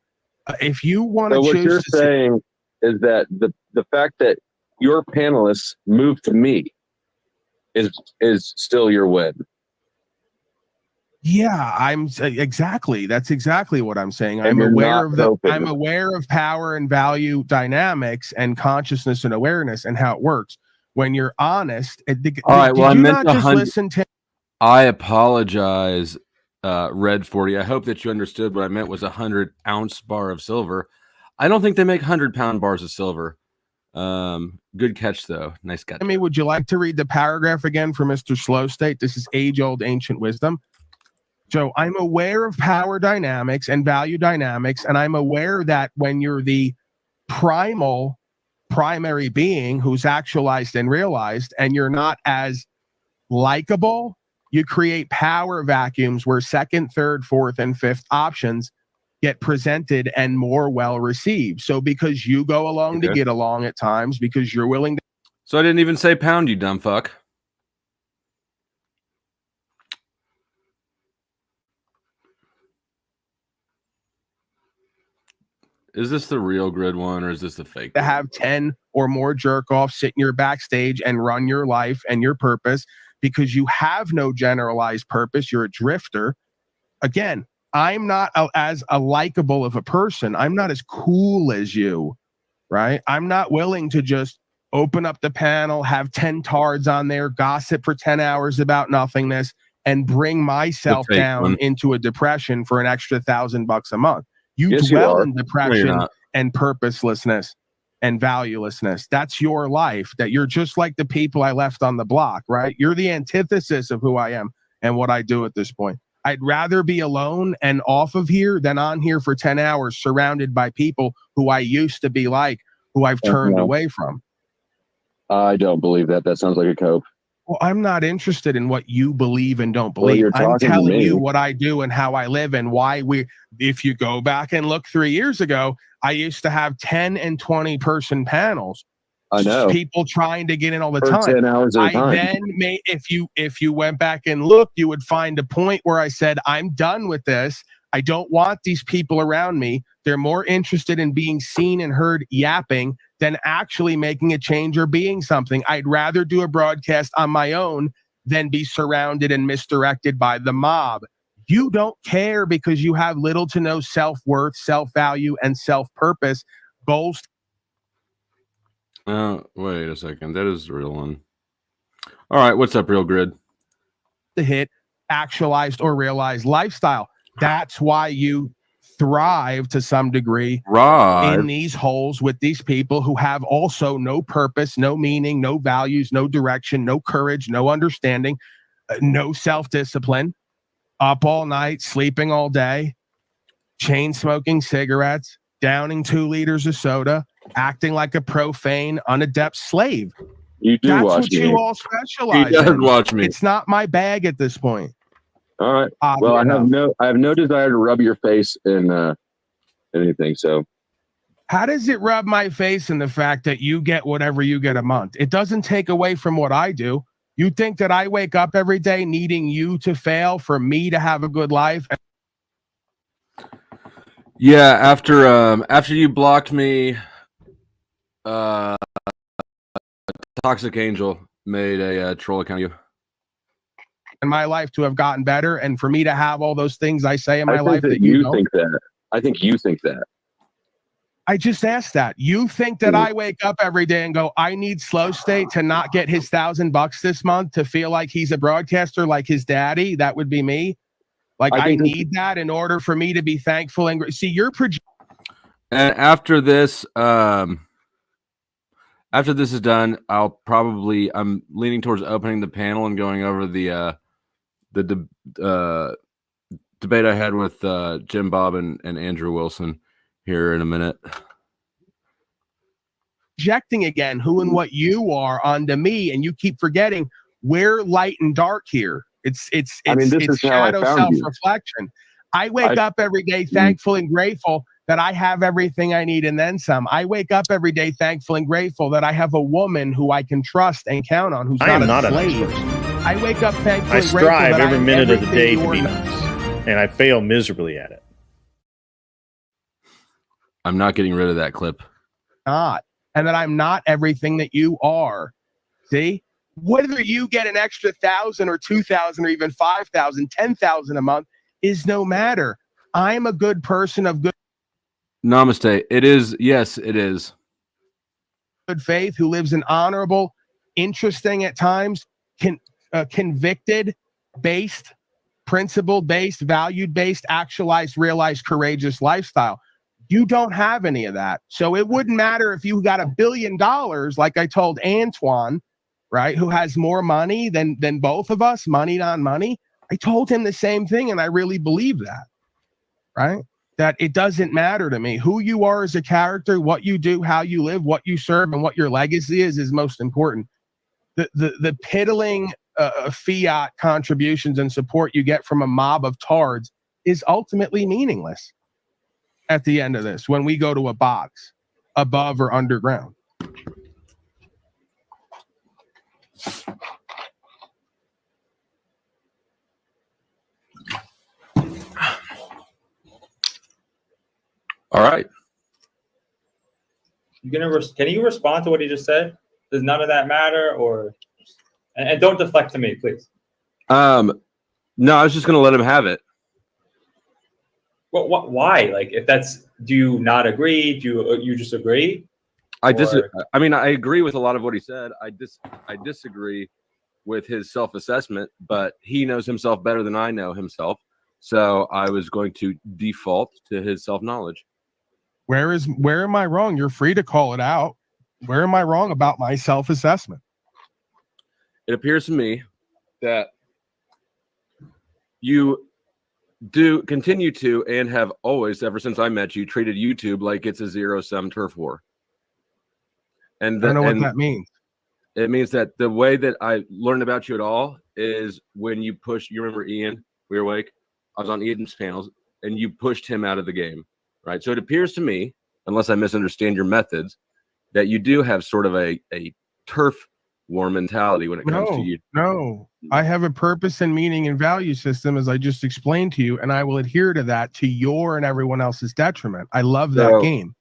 If you want to choose, what you're saying is that the fact that your panelists moved to me is still your win. Yeah, exactly. That's exactly what I'm saying. I'm aware of power and value dynamics and consciousness and awareness and how it works. When you're honest, all right. Well, I meant to listen to. I apologize, Red 40. I hope that you understood what I meant was 100-ounce bar of silver. I don't think they make 100-pound bars of silver. Good catch though. Nice catch. Would you like to read the paragraph again for Mr. Slow State? This is age-old ancient wisdom. So I'm aware of power dynamics and value dynamics, and I'm aware that when you're the primary being who's actualized and realized, and you're not as likable, you create power vacuums where second, third, fourth, and fifth options get presented and more well received. So because you go along to get along at times, because you're willing to. So I didn't even say pound, you dumb fuck. Is this the real grid one or is this the fake? To have 10 or more jerk offs sit in your backstage and run your life and your purpose because you have no generalized purpose. You're a drifter. Again, I'm not as likable of a person. I'm not as cool as you, right? I'm not willing to just open up the panel, have 10 tards on there, gossip for 10 hours about nothingness, and bring myself down into a depression for an extra $1,000 a month. You dwell in depression and purposelessness and valuelessness. That's your life, that you're just like the people I left on the block, right? You're the antithesis of who I am and what I do at this point. I'd rather be alone and off of here than on here for 10 hours surrounded by people who I used to be like, who I've turned away from. I don't believe that. That sounds like a cope. Well, I'm not interested in what you believe and don't believe. I'm telling you what I do and how I live and why if you go back and look 3 years ago, I used to have 10 and 20 person panels. I know. People trying to get in all the time. 10 hours at a time. Then if you went back and looked, you would find a point where I said, I'm done with this. I don't want these people around me. They're more interested in being seen and heard yapping than actually making a change or being something. I'd rather do a broadcast on my own than be surrounded and misdirected by the mob. You don't care because you have little to no self-worth, self-value, and self-purpose goals. Wait a second. That is the real one. All right. What's up, Real Grid? To hit actualized or realized lifestyle. That's why you thrive to some degree in these holes with these people who have also no purpose, no meaning, no values, no direction, no courage, no understanding, no self-discipline, up all night, sleeping all day, chain smoking cigarettes, downing 2 liters of soda, acting like a profane, unadept slave. You do That's watch what me. you all specialize He does in. watch me. It's not my bag at this point. All right. Oddly Well, enough. I have no desire to rub your face in anything. So How does it rub my face in the fact that you get whatever you get a month? It doesn't take away from what I do. You think that I wake up every day needing you to fail for me to have a good life? Yeah, after you blocked me, Toxic Angel made a troll account of you. In my life to have gotten better, and for me to have all those things I say in my life that you you don't. think that. I think you think that. I just asked that. You think that I wake up every day and go, I need Slow State to not get his $1,000 this month to feel like he's a broadcaster like his daddy? That would be me. Like I need that in order for me to be thankful and see you're And after this is done, I'm leaning towards opening the panel and going over the debate I had with Jim Bob and Andrew Wilson here in a minute. projecting again who and what you are onto me, and you keep forgetting we're light and dark here. It's shadow self-reflection. I wake up every day thankful and grateful that I have everything I need and then some. I wake up every day thankful and grateful that I have a woman who I can trust and count on, who's not a slave. I wake up thankful and grateful strive that every minute of the day to you're be nice, and I fail miserably at it. I'm not getting rid of that clip. And that I'm not everything that you are. See? Whether you get an extra 1,000 or 2,000 or even 5,000, 10,000 a month is no matter. I'm a good person of good Namaste. It is. Yes, it is. Good faith who lives an honorable, interesting at times, convicted based, principle based, valued based, actualized, realized, courageous lifestyle. You don't have any of that. So it wouldn't matter if you got $1 billion, like I told Antoine, right, who has more money than both of us, money on money. I told him the same thing, and I really believe that, right? That it doesn't matter to me. Who you are as a character, what you do, how you live, what you serve, and what your legacy is most important. The piddling fiat contributions and support you get from a mob of tards is ultimately meaningless at the end of this when we go to a box above or underground. All right. Can you respond to what he just said? Does none of that matter, or and don't deflect to me, please? No, I was just going to let him have it. Well, why? Like, if that's, do you not agree? Do you just agree? I mean, I agree with a lot of what he said. I disagree with his self-assessment, but he knows himself better than I know himself. So I was going to default to his self-knowledge. Where am I wrong? You're free to call it out. Where am I wrong about my self-assessment? It appears to me that you do continue to, and have always, ever since I met you, treated YouTube like it's a zero-sum turf war. And I don't know what that means. It means that the way that I learned about you at all is when you pushed, you remember Ian, we were awake? I was on Ian's panels, and you pushed him out of the game, right? So it appears to me, unless I misunderstand your methods, that you do have sort of a turf war mentality when it comes to you. No, I have a purpose and meaning and value system, as I just explained to you, and I will adhere to that to your and everyone else's detriment. I love that game.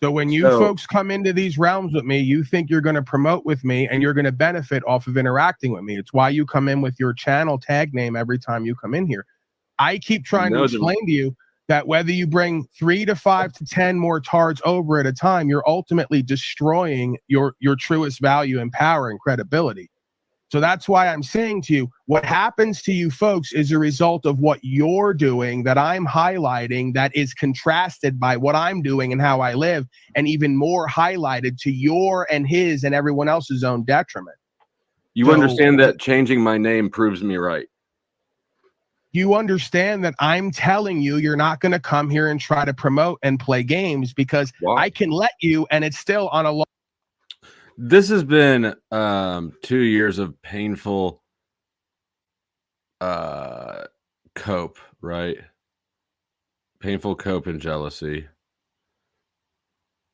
So when you folks come into these realms with me, you think you're going to promote with me and you're going to benefit off of interacting with me. It's why you come in with your channel tag name every time you come in here. I keep trying to explain to you that whether you bring 3 to 5 to 10 more tards over at a time, you're ultimately destroying your truest value and power and credibility. So that's why I'm saying to you, what happens to you folks is a result of what you're doing that I'm highlighting, that is contrasted by what I'm doing and how I live, and even more highlighted to your and his and everyone else's own detriment. You understand that changing my name proves me right. You understand that I'm telling you you're not going to come here and try to promote and play games because I can let you, and it's still on a This has been 2 years of painful cope, right? Painful cope and jealousy.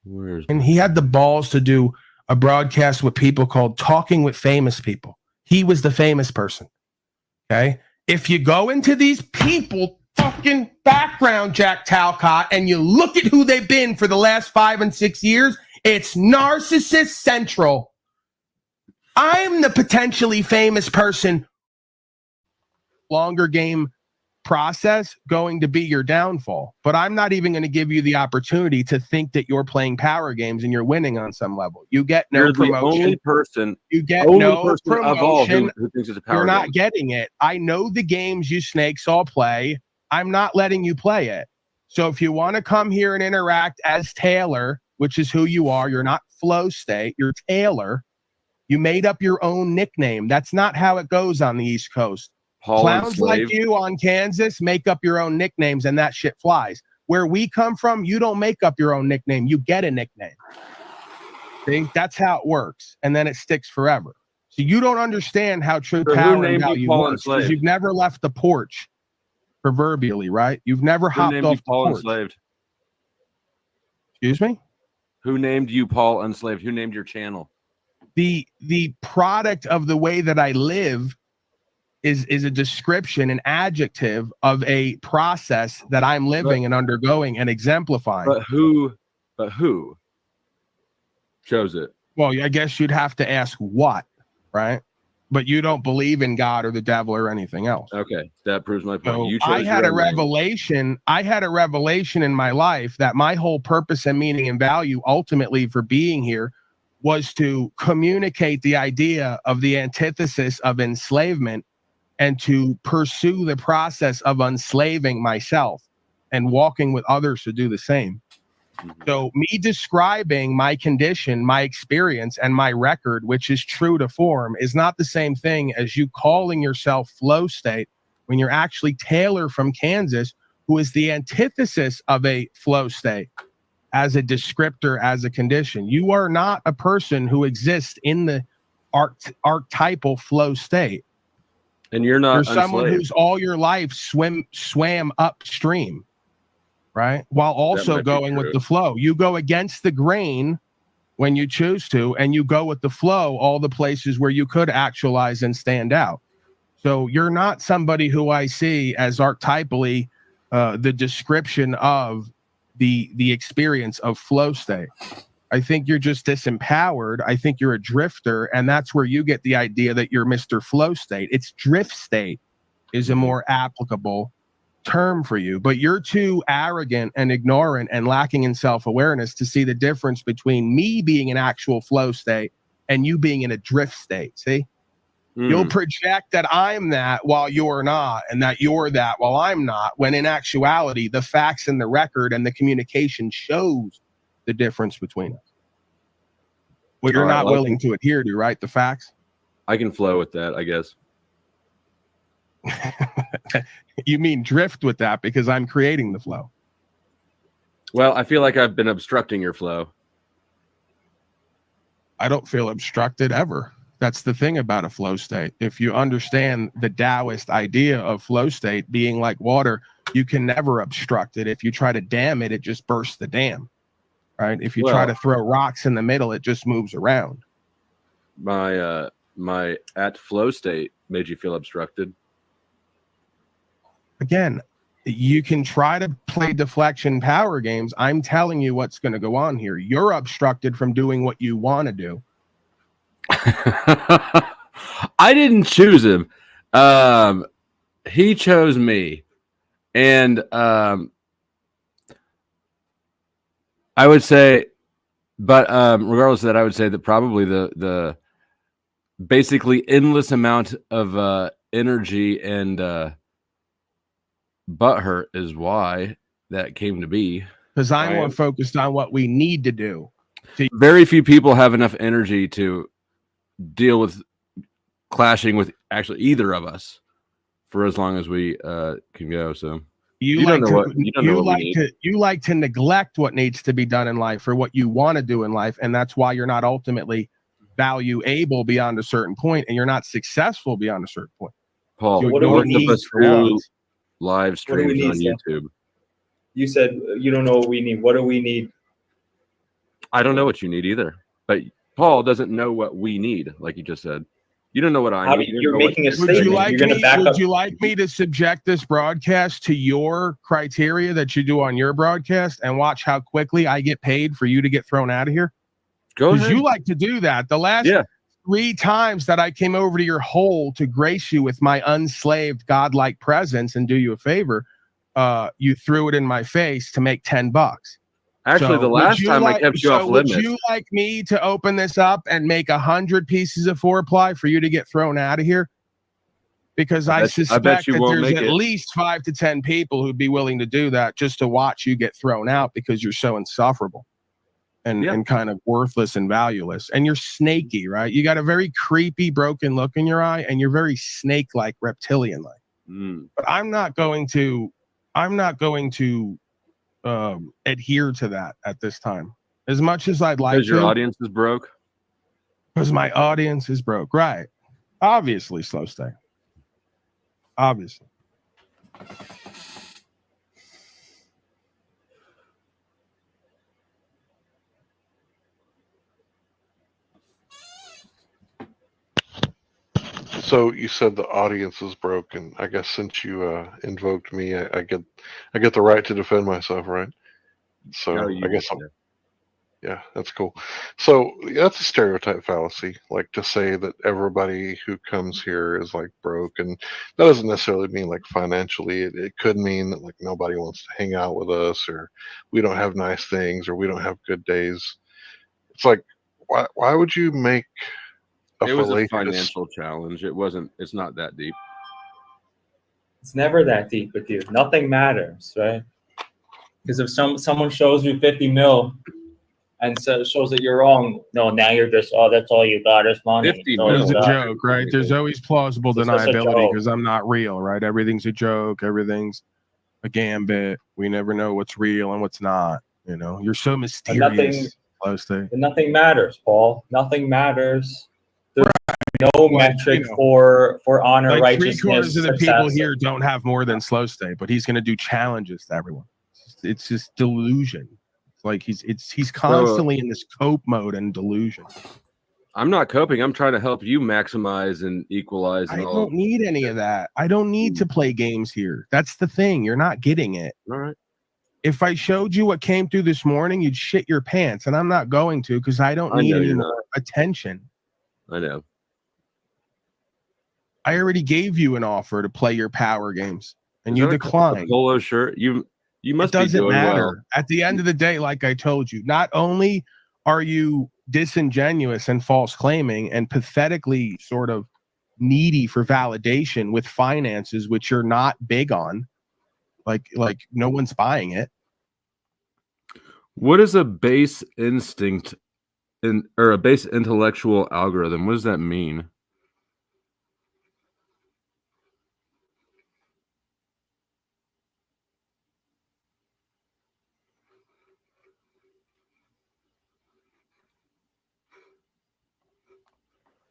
And he had the balls to do a broadcast with people called Talking with Famous People. He was the famous person. Okay? If you go into these people fucking background, Jack Talcott, and you look at who they've been for the last 5 and 6 years, it's narcissist central. I'm the potentially famous person. Longer game process going to be your downfall. But I'm not even going to give you the opportunity to think that you're playing power games and you're winning on some level. You get no promotion. The only person. You get only no person promotion. of all who thinks it's a power You're not game. getting it. I know the games you snakes all play. I'm not letting you play it. So if you want to come here and interact as Taylor, which is who you are, you're not Flow State, you're Taylor. You made up your own nickname. That's not how it goes on the East Coast. Clowns like you on Kansas make up your own nicknames, and that shit flies. Where we come from, you don't make up your own nickname. You get a nickname. See, that's how it works, and then it sticks forever. So you don't understand how true power and value works because you've never left the porch, proverbially, right? You've never hopped off the porch. Enslaved? Excuse me? Who named you Paul Unslaved? Who named your channel? The product of the way that I live is a description, an adjective of a process that I'm living and undergoing and exemplifying. But who chose it? Well, I guess you'd have to ask what, right? But you don't believe in God or the devil or anything else. Okay, that proves my point. So You chose I had your a own name. revelation. I had a revelation in my life that my whole purpose and meaning and value ultimately for being here was to communicate the idea of the antithesis of enslavement and to pursue the process of enslaving myself and walking with others to do the same. So me describing my condition, my experience, and my record, which is true to form, is not the same thing as you calling yourself Flow State when you're actually Taylor from Kansas, who is the antithesis of a flow state as a descriptor, as a condition. You are not a person who exists in the archetypal flow state. And you're not You're someone enslaved. who's all your life swam upstream, right? While also going with the flow. You go against the grain when you choose to, and you go with the flow all the places where you could actualize and stand out. So you're not somebody who I see as archetypally the description of the experience of flow state. I think you're just disempowered. I think you're a drifter, and that's where you get the idea that you're Mr. Flow State. It's drift state is a more applicable term for you, but you're too arrogant and ignorant and lacking in self-awareness to see the difference between me being an actual flow state and you being in a drift state. See? You'll project that I'm that while you're not, and that you're that while I'm not, when in actuality, the facts and the record and the communication shows the difference between us. What you're not willing to adhere to, right? The facts? I can flow with that, I guess. You mean drift with that because I'm creating the flow. Well, I feel like I've been obstructing your flow. I don't feel obstructed ever. That's the thing about a flow state. If you understand the Taoist idea of flow state being like water, you can never obstruct it. If you try to dam it, it just bursts the dam, right? If you try to throw rocks in the middle, it just moves around. My at flow state made you feel obstructed. Again, you can try to play deflection power games. I'm telling you what's going to go on here. You're obstructed from doing what you want to do. I didn't choose him. He chose me. And I would say, but regardless of that, I would say that probably the basically endless amount of energy and butthurt is why that came to be. Because I'm more focused on what we need to do. Very few people have enough energy to deal with clashing with actually either of us for as long as we can go. So You like to neglect what needs to be done in life or what you want to do in life, and that's why you're not ultimately valuable beyond a certain point, and you're not successful beyond a certain point. Paul, You what do ignore we needs need for to wants. live What do we streams need, on Sam? YouTube? You said you don't know what we need. What do we need? I don't know what you need either, but Paul doesn't know what we need, like you just said. You don't know what I need. You're making a Would statement. you like You're going to back would up. you like me to subject this broadcast to your criteria that you do on your broadcast and watch how quickly I get paid for you to get thrown out of here? Go Because ahead. you like to do that. The last 3 times that I came over to your hole to grace you with my unslaved godlike presence and do you a favor, you threw it in my face to make $10. Actually, the last time I kept you off limits. Would you like me to open this up and make 100 pieces of 4-ply for you to get thrown out of here? Because I suspect that there's at least 5 to 10 people who'd be willing to do that just to watch you get thrown out because you're so insufferable and kind of worthless and valueless. And you're snaky, right? You got a very creepy, broken look in your eye, and you're very snake-like, reptilian-like. But I'm not going to adhere to that at this time. As much as I'd like to. Because your audience is broke? Because my audience is broke. Right. Obviously, Slow Stay. Obviously. So you said the audience is broken. I guess since you invoked me, I get the right to defend myself, right? So I guess yeah, that's cool. So that's a stereotype fallacy, like to say that everybody who comes here is like broke, and that doesn't necessarily mean like financially. It could mean that like nobody wants to hang out with us, or we don't have nice things, or we don't have good days. It's like why would you make It was a financial challenge. It's not that deep. It's never that deep with you. Nothing matters, right? Because if someone shows you 50 mil and shows that you're wrong, no, now you're just, that's all you got is money. 50 mil. It's a joke, right? There's always plausible deniability because I'm not real, right? Everything's a joke. Everything's a gambit. We never know what's real and what's not. You know, you're so mysterious. Nothing matters, Paul. Nothing matters. There's no metric for honor, like righteousness. 3/4 of the people here don't have more than Slow Stay, but he's going to do challenges to everyone. It's just delusion. It's like he's constantly in this cope mode and delusion. I'm not coping. I'm trying to help you maximize and equalize. I don't need any of that. I don't need to play games here. That's the thing. You're not getting it. All right. If I showed you what came through this morning, you'd shit your pants, and I'm not going to because I don't need any more attention. I know. I already gave you an offer to play your power games, and you declined. Polo shirt. You must be doing well. At the end of the day, like I told you, not only are you disingenuous and false claiming and pathetically sort of needy for validation with finances, which you're not big on, like no one's buying it. What is a base instinct or a base intellectual algorithm? What does that mean?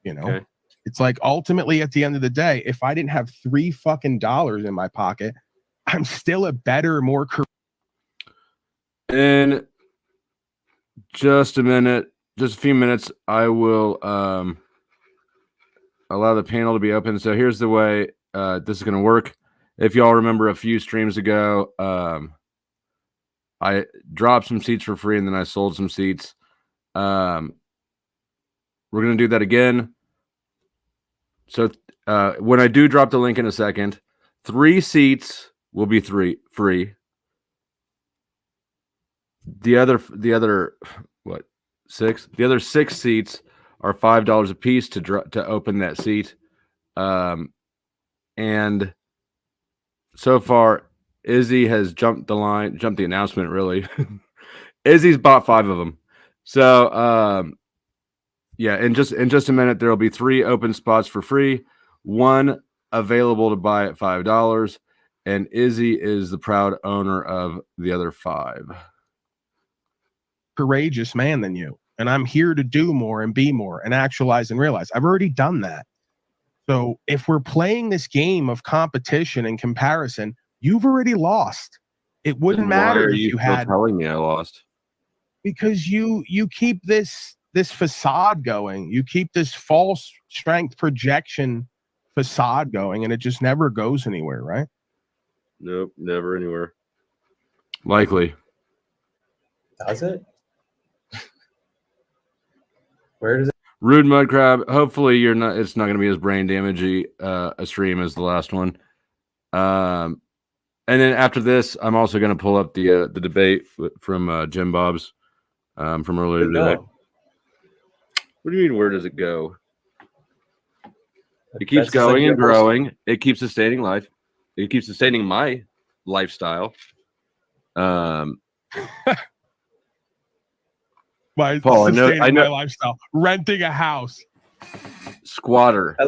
You know, it's like ultimately at the end of the day, if I didn't have $3 fucking in my pocket, I'm still a better, more. In just a few minutes, I will allow the panel to be open. So here's the way this is going to work. If y'all remember a few streams ago, I dropped some seats for free and then I sold some seats. We're going to do that again. So when I do drop the link in a second, 3 seats will be free. The other 6? The other 6 seats are $5 a piece to open that seat. And so far, Izzy has jumped the announcement, really. Izzy's bought 5 of them. So, yeah, in just a minute, there will be 3 open spots for free, 1 available to buy at $5, and Izzy is the proud owner of the other 5. Courageous man than you, and I'm here to do more and be more and actualize and realize. I've already done that. So if we're playing this game of competition and comparison, you've already lost. It wouldn't matter if you had. Telling me I lost because you keep this facade going. You keep this false strength projection facade going, and it just never goes anywhere, right? Nope, never anywhere. Likely. Does it? Where does it? Rude Mud Crab. Hopefully, it's not going to be as brain damagey a stream as the last one. And then after this, I'm also going to pull up the debate from Jim Bob's from earlier today. What do you mean? Where does it go? It keeps going and growing. It keeps sustaining life. It keeps sustaining my lifestyle. Paul, I know my lifestyle. Renting a house. Squatter. I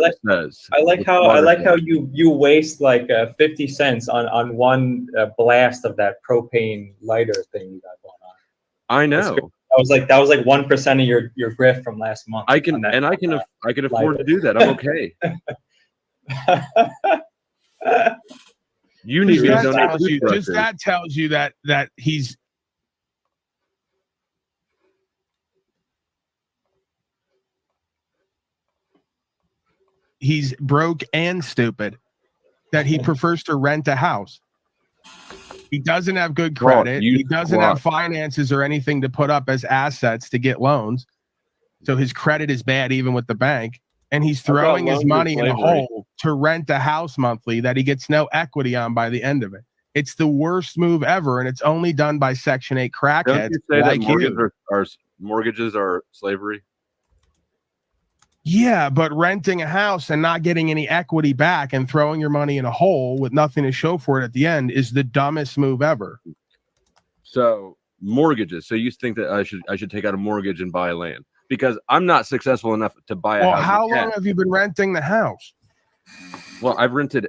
like how you waste like 50 cents on one blast of that propane lighter thing you got going on. I know. That was like 1% of your grift from last month. I can afford to do that. I'm okay. You need to donate. Just that tells you that he's broke and stupid, that he prefers to rent a house. He doesn't have good credit. He doesn't have finances or anything to put up as assets to get loans. So his credit is bad even with the bank. And he's throwing his money in a hole to rent a house monthly that he gets no equity on by the end of it. It's the worst move ever, and it's only done by Section 8 crackheads. Don't you say that mortgages are slavery? Yeah, but renting a house and not getting any equity back and throwing your money in a hole with nothing to show for it at the end is the dumbest move ever. So mortgages. So you think that I should take out a mortgage and buy land because I'm not successful enough to buy a house. Well, how long have you been renting the house? Well, I've rented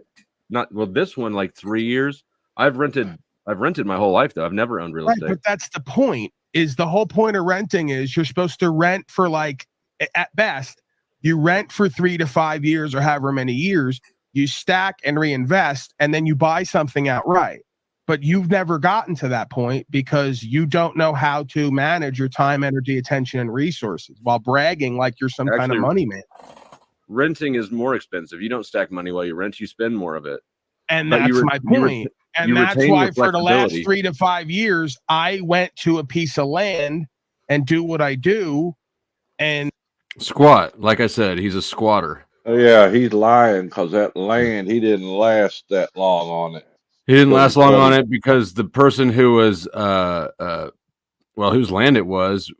this one like 3 years. I've rented my whole life though. I've never owned real estate. But that's the point. Is the whole point of renting is you're supposed to rent for like at best. You rent for 3 to 5 years or however many years, you stack and reinvest, and then you buy something outright. But you've never gotten to that point because you don't know how to manage your time, energy, attention, and resources while bragging like you're some kind of money man. Renting is more expensive. You don't stack money while you rent, you spend more of it. And that's my point. And that's why for the last 3 to 5 years, I went to a piece of land and do what I do and squat. Like I said, he's a squatter. Oh, yeah, he's lying because that land, he didn't last that long on it. He didn't last long on it because the person who was whose land it was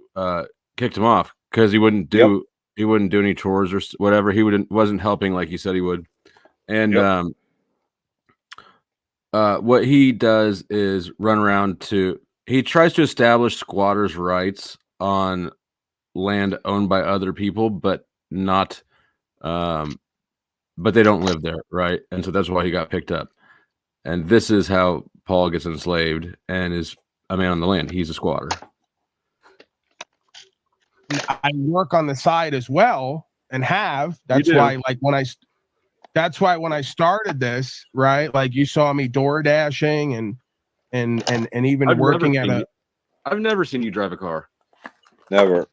kicked him off because he wouldn't do any chores or whatever. He wasn't helping like he said he would. And what he does is run around he tries to establish squatters' rights on land owned by other people, but not but they don't live there, right? And so that's why he got picked up. And this is how Paul gets enslaved and is a man on the land. He's a squatter. I work on the side as well and have. That's why when I started this, right? Like you saw me door dashing and even working at I've never seen you drive a car. Never.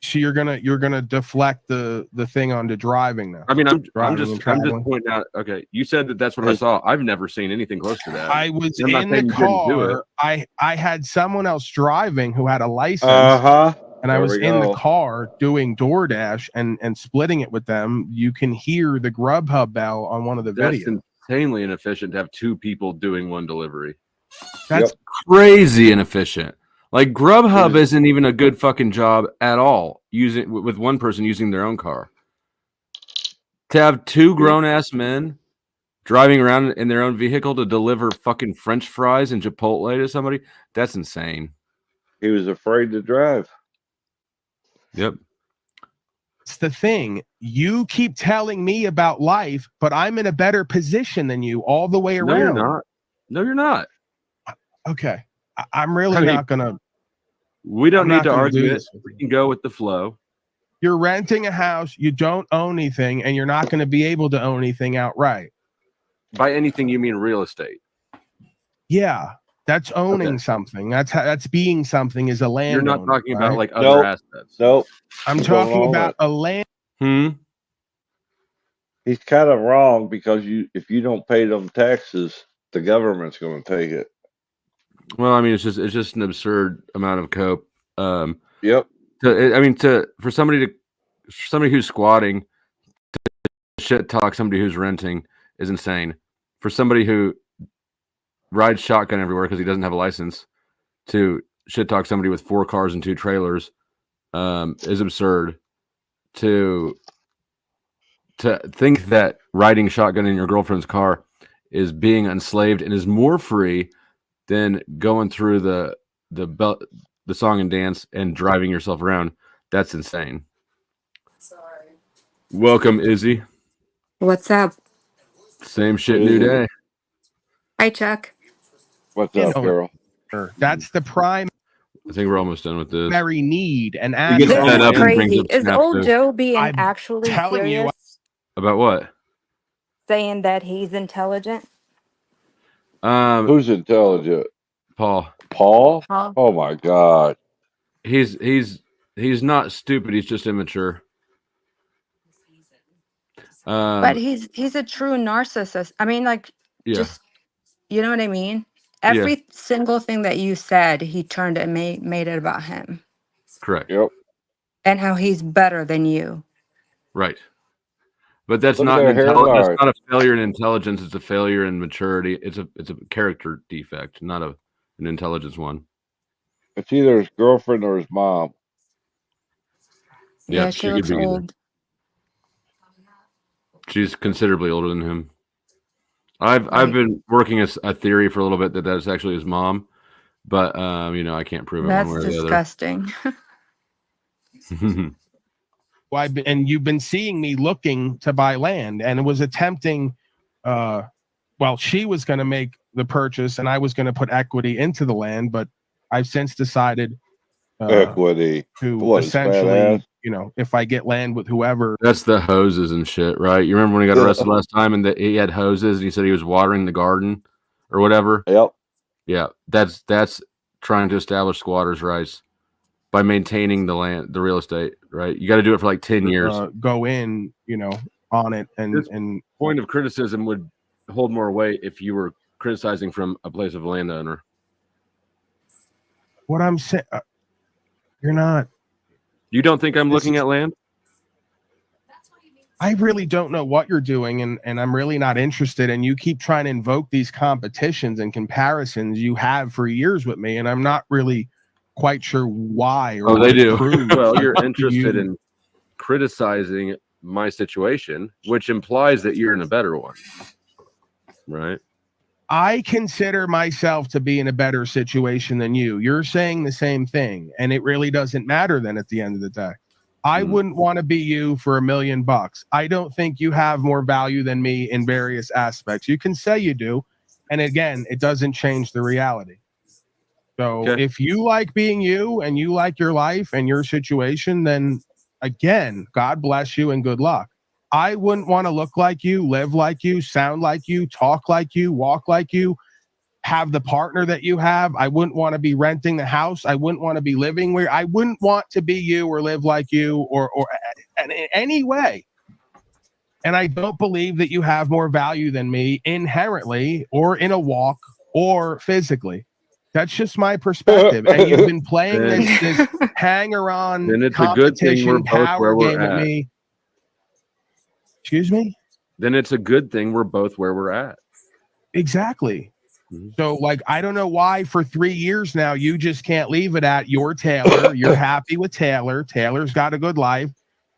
So you're gonna deflect the thing onto driving now. I mean, I'm just pointing out. Okay, you said that's what I saw. I've never seen anything close to that. I was in the car. I had someone else driving who had a license. And I was in the car doing DoorDash and splitting it with them. You can hear the Grubhub bell on one of the videos. That's insanely inefficient to have 2 people doing one delivery. That's crazy inefficient. Like Grubhub isn't even a good fucking job at all. Using with one person using their own car. To have two grown ass men driving around in their own vehicle to deliver fucking French fries and Chipotle to somebody, that's insane. He was afraid to drive. Yep. It's the thing. You keep telling me about life, but I'm in a better position than you all the way around. No, you're not. No, you're not. Okay. I'm really not going to. We don't need to argue it. We can go with the flow. You're renting a house. You don't own anything, and you're not going to be able to own anything outright. By anything, you mean real estate. Yeah. That's owning something. That's being something is a landowner. You're not talking about like other assets. Nope. I'm talking about a land. He's kind of wrong because if you don't pay them taxes, the government's going to take it. Well, I mean, it's just an absurd amount of cope. Yep. For somebody who's squatting to shit talk somebody who's renting is insane. For somebody who rides shotgun everywhere because he doesn't have a license to shit talk somebody with 4 cars and 2 trailers is absurd. To think that riding shotgun in your girlfriend's car is being enslaved and is more free than going through the song and dance and driving yourself around, that's insane. Sorry. Welcome, Izzy. What's up? Same shit, new day. Hi, Chuck. What's up, girl? That's the prime. I think we're almost done with this. Very need and This asset. is crazy. Is old Joe being actually serious? About what? Saying that he's intelligent? Who's intelligent? Paul. Paul? Paul. Oh my God. He's not stupid. He's just immature. But he's a true narcissist. I mean, like, just, you know what I mean? Every single thing that you said, he turned and made it about him. Correct. Yep. And how he's better than you. Right. But that's Look not at an that that's hairline. not a failure in intelligence. It's a failure in maturity. It's a character defect, not an intelligence one. It's either his girlfriend or his mom. Yeah, she looks could be old. She's considerably older than him. I've been working a theory for a little bit that that's actually his mom, but I can't prove it That's one way or the disgusting. other. And you've been seeing me looking to buy land, and it was attempting. She was going to make the purchase, and I was going to put equity into the land, but I've since decided equity to essentially, if I get land with whoever. That's the hoses and shit, right? You remember when he got arrested last time and he had hoses and he said he was watering the garden or whatever? Yep. Yeah, that's trying to establish squatters' rights by maintaining the land, the real estate, right? You got to do it for like 10 years. Go in, on it, and point of criticism would hold more weight if you were criticizing from a place of landowner. What I'm saying, you're not. You don't think I'm looking at land? I really don't know what you're doing, and I'm really not interested. And you keep trying to invoke these competitions and comparisons you have for years with me, and I'm not really quite sure why. Or They do. proves. Well, you're interested in criticizing my situation, which implies that you're in a better one, right? I consider myself to be in a better situation than you. You're saying the same thing, and it really doesn't matter then at the end of the day. I wouldn't want to be you for $1 million. I don't think you have more value than me in various aspects. You can say you do, and again, it doesn't change the reality. So if you like being you and you like your life and your situation, then again, God bless you and good luck. I wouldn't want to look like you, live like you, sound like you, talk like you, walk like you, have the partner that you have. I wouldn't want to be renting the house. I wouldn't want to be living where I wouldn't want to be you or live like you or in any way. And I don't believe that you have more value than me inherently or in a walk or physically. That's just my perspective. And you've been playing this hang-around Then it's a good thing we're both where we're game with at. me. Excuse me? Then it's a good thing we're both where we're at. Exactly. So, like, I don't know why for 3 years now you just can't leave it at you're Taylor. You're happy with Taylor. Taylor's got a good life.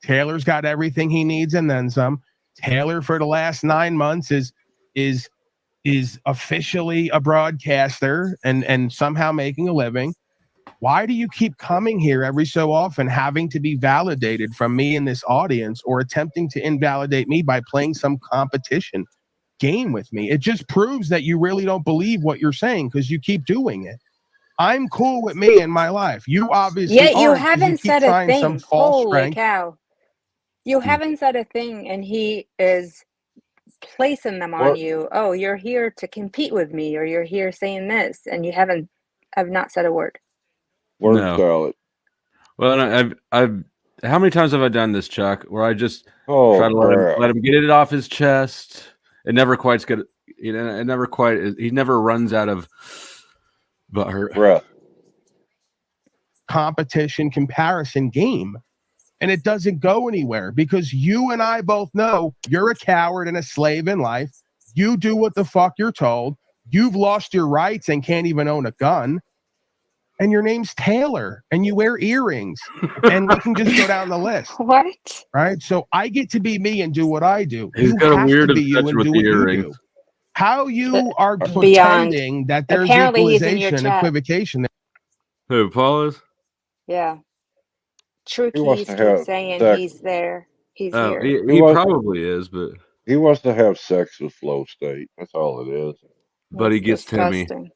Taylor's got everything he needs and then some. Taylor for the last 9 months is officially a broadcaster and somehow making a living. Why do you keep coming here every so often, having to be validated from me in this audience, or attempting to invalidate me by playing some competition game with me? It just proves that you really don't believe what you're saying because you keep doing it. I'm cool with me in my life. You obviously Yet you aren't, 'cause haven't keep said a trying some thing. false Holy strength. cow. You haven't said a thing, and he is placing them on you. Oh, you're here to compete with me, or you're here saying this, and you have not said a word. Word salad. Well, I've how many times have I done this, Chuck? Where I just try to let him get it off his chest. It never quite get, you know. It never quite. He never runs out of breath. Competition comparison game, and it doesn't go anywhere because you and I both know you're a coward and a slave in life. You do what the fuck you're told. You've lost your rights and can't even own a gun. And your name's Taylor, and you wear earrings, and we can just go down the list. What? Right? So I get to be me and do what I do. He's You got a have weird to be you obsession and with do the what you earrings. do. How you are Beyond. pretending that there's Apparently he's in your equalization and chat. equivocation. Who, Paul is? Yeah. True He wants Keys to keeps have saying sex. he's there. He's Oh, here. he probably is, but He wants to have sex with Flow State. That's all it is. But he That's gets Timmy. disgusting.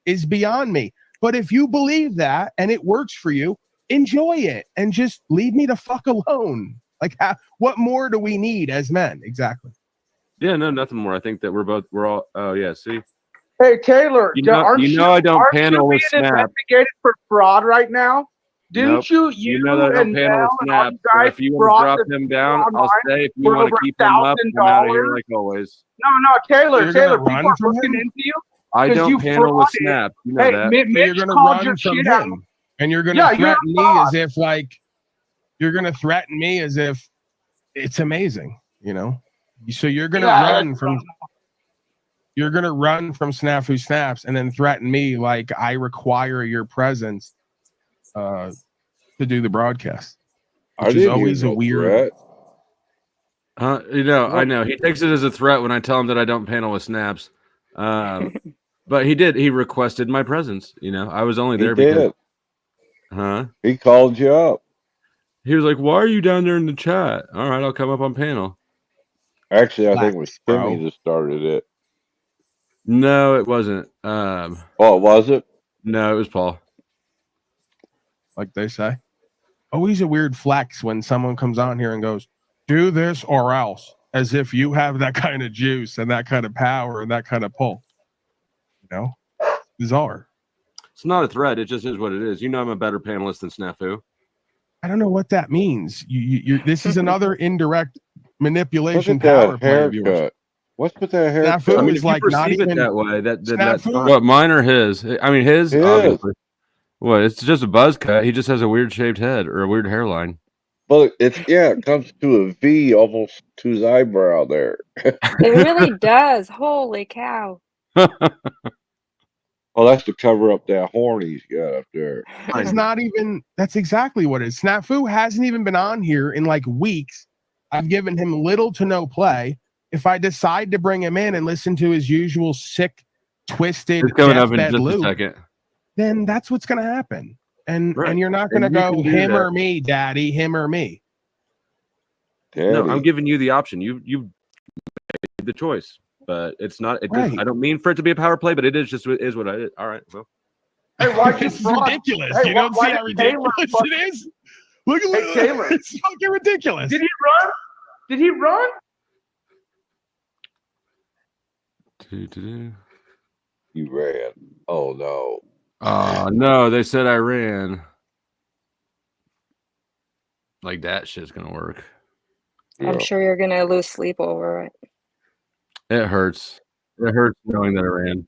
Is beyond me. But if you believe that and it works for you, enjoy it and just leave me the fuck alone. Like, what more do we need as men? Exactly. Yeah, no, nothing more. I think that we're all. Oh yeah, see. Hey Taylor, You know I don't aren't panel you with being Snap. investigated for fraud right now? Nope. Didn't you know that I don't and panel with Mel and all Snap. you So guys if you want to brought drop the him people down, I'll online stay. If you for want to over keep him up, I'm out of here $1,000? like always. No, Taylor, You're gonna Taylor, run people are from looking him? into you. I 'cause don't you panel with frauded. Snap. You know Hey, that. So Mitch you're gonna called run your from shit out. him, and you're gonna Yeah, you're threaten a me fraud. as if like you're gonna threaten me as if it's amazing, you know. So you're gonna run from. You're gonna run from Snap Who Snaps and then threaten me like I require your presence to do the broadcast, which is always a weird. You know, I know he takes it as a threat when I tell him that I don't panel with Snaps. But he did. He requested my presence. You know, I was only there because. He called you up. He was like, "Why are you down there in the chat?" All right, I'll come up on panel. Actually, I think it was Timmy that started it. No, it wasn't. Oh, was it? No, it was Paul. Like they say. Always a weird flex when someone comes on here and goes, "Do this or else," as if you have that kind of juice and that kind of power and that kind of pull. You know, bizarre. It's not a threat. It just is what it is. You know, I'm a better panelist than Snafu. I don't know what that means. This is another indirect manipulation Look at power that play of yours. haircut. What's with that haircut? Snafu I mean, is if like you not perceive even it that way, that's Snafu- what mine or his. I mean, his His. obviously. What? It's just a buzz cut. He just has a weird shaped head or a weird hairline. Well, it comes to a V almost to his eyebrow there. It really does. Holy cow. Oh, that's to cover up that horn he's got up there. It's not even. That's exactly what it is. Snafu hasn't even been on here in like weeks. I've given him little to no play. If I decide to bring him in and listen to his usual sick, twisted, It's coming up in deathbed just loop, a second. then that's what's going to happen. And Right. and you're not going to And you go can do him that. or me, daddy, him or me. No, I'm giving you the option. You've made the choice, but it's not. It does. Right. I don't mean for it to be a power play, but it is just is what I did. All right. Well, Hey, why This is ridiculous. You don't see how ridiculous it is? Look at Hey, Taylor. It's fucking ridiculous. Did he run? Did he run? You ran. Oh no. No, they said I ran. Like that shit's gonna work. I'm sure you're going to lose sleep over it. It hurts. It hurts knowing that I ran.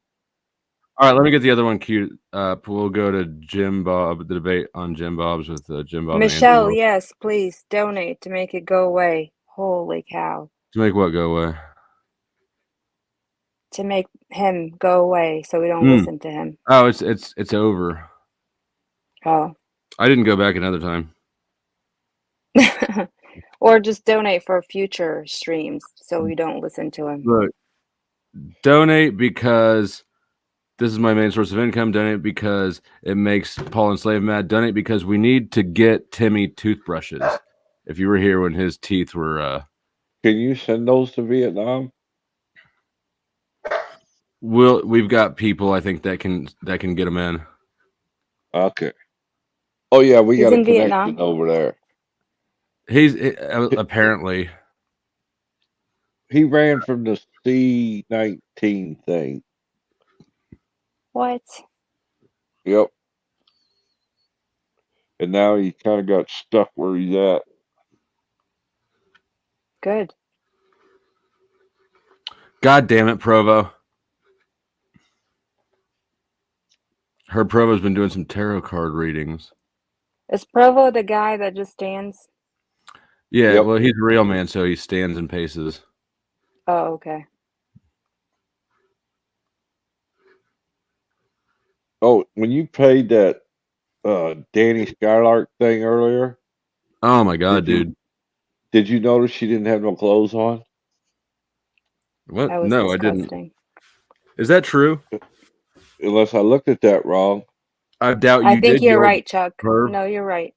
All right, let me get the other one queued up. We'll go to Jim Bob, the debate on Jim Bob's with Jim Bob. Michelle, and Andrew yes, please donate to make it go away. Holy cow. to make what go away? to make him go away so we don't listen to him. Oh, it's over. Oh. I didn't go back another time. Or just donate for future streams so we don't listen to him. Look, donate because this is my main source of income. Donate because it makes Paul and Slave mad. Donate because we need to get Timmy toothbrushes. If you were here when his teeth were... Can you send those to Vietnam? We've got people, I think, that can get them in. Okay. Oh, yeah, we He's got a in connection Vietnam. over there. He's apparently... He ran from the C-19 thing. What? Yep. And now he kind of got stuck where he's at. Good. God damn it, Provo. Her Provo's been doing some tarot card readings. Is Provo the guy that just stands? Yeah, well, he's a real man, so he stands and paces. Oh, okay. Oh, when you paid that Danny Skylark thing earlier. Oh my God, dude. Did you notice she didn't have no clothes on? What? That was No, disgusting. I didn't. Is that true? Unless I looked at that wrong. I doubt you I did. think you're right, Chuck. Herb. No, you're right.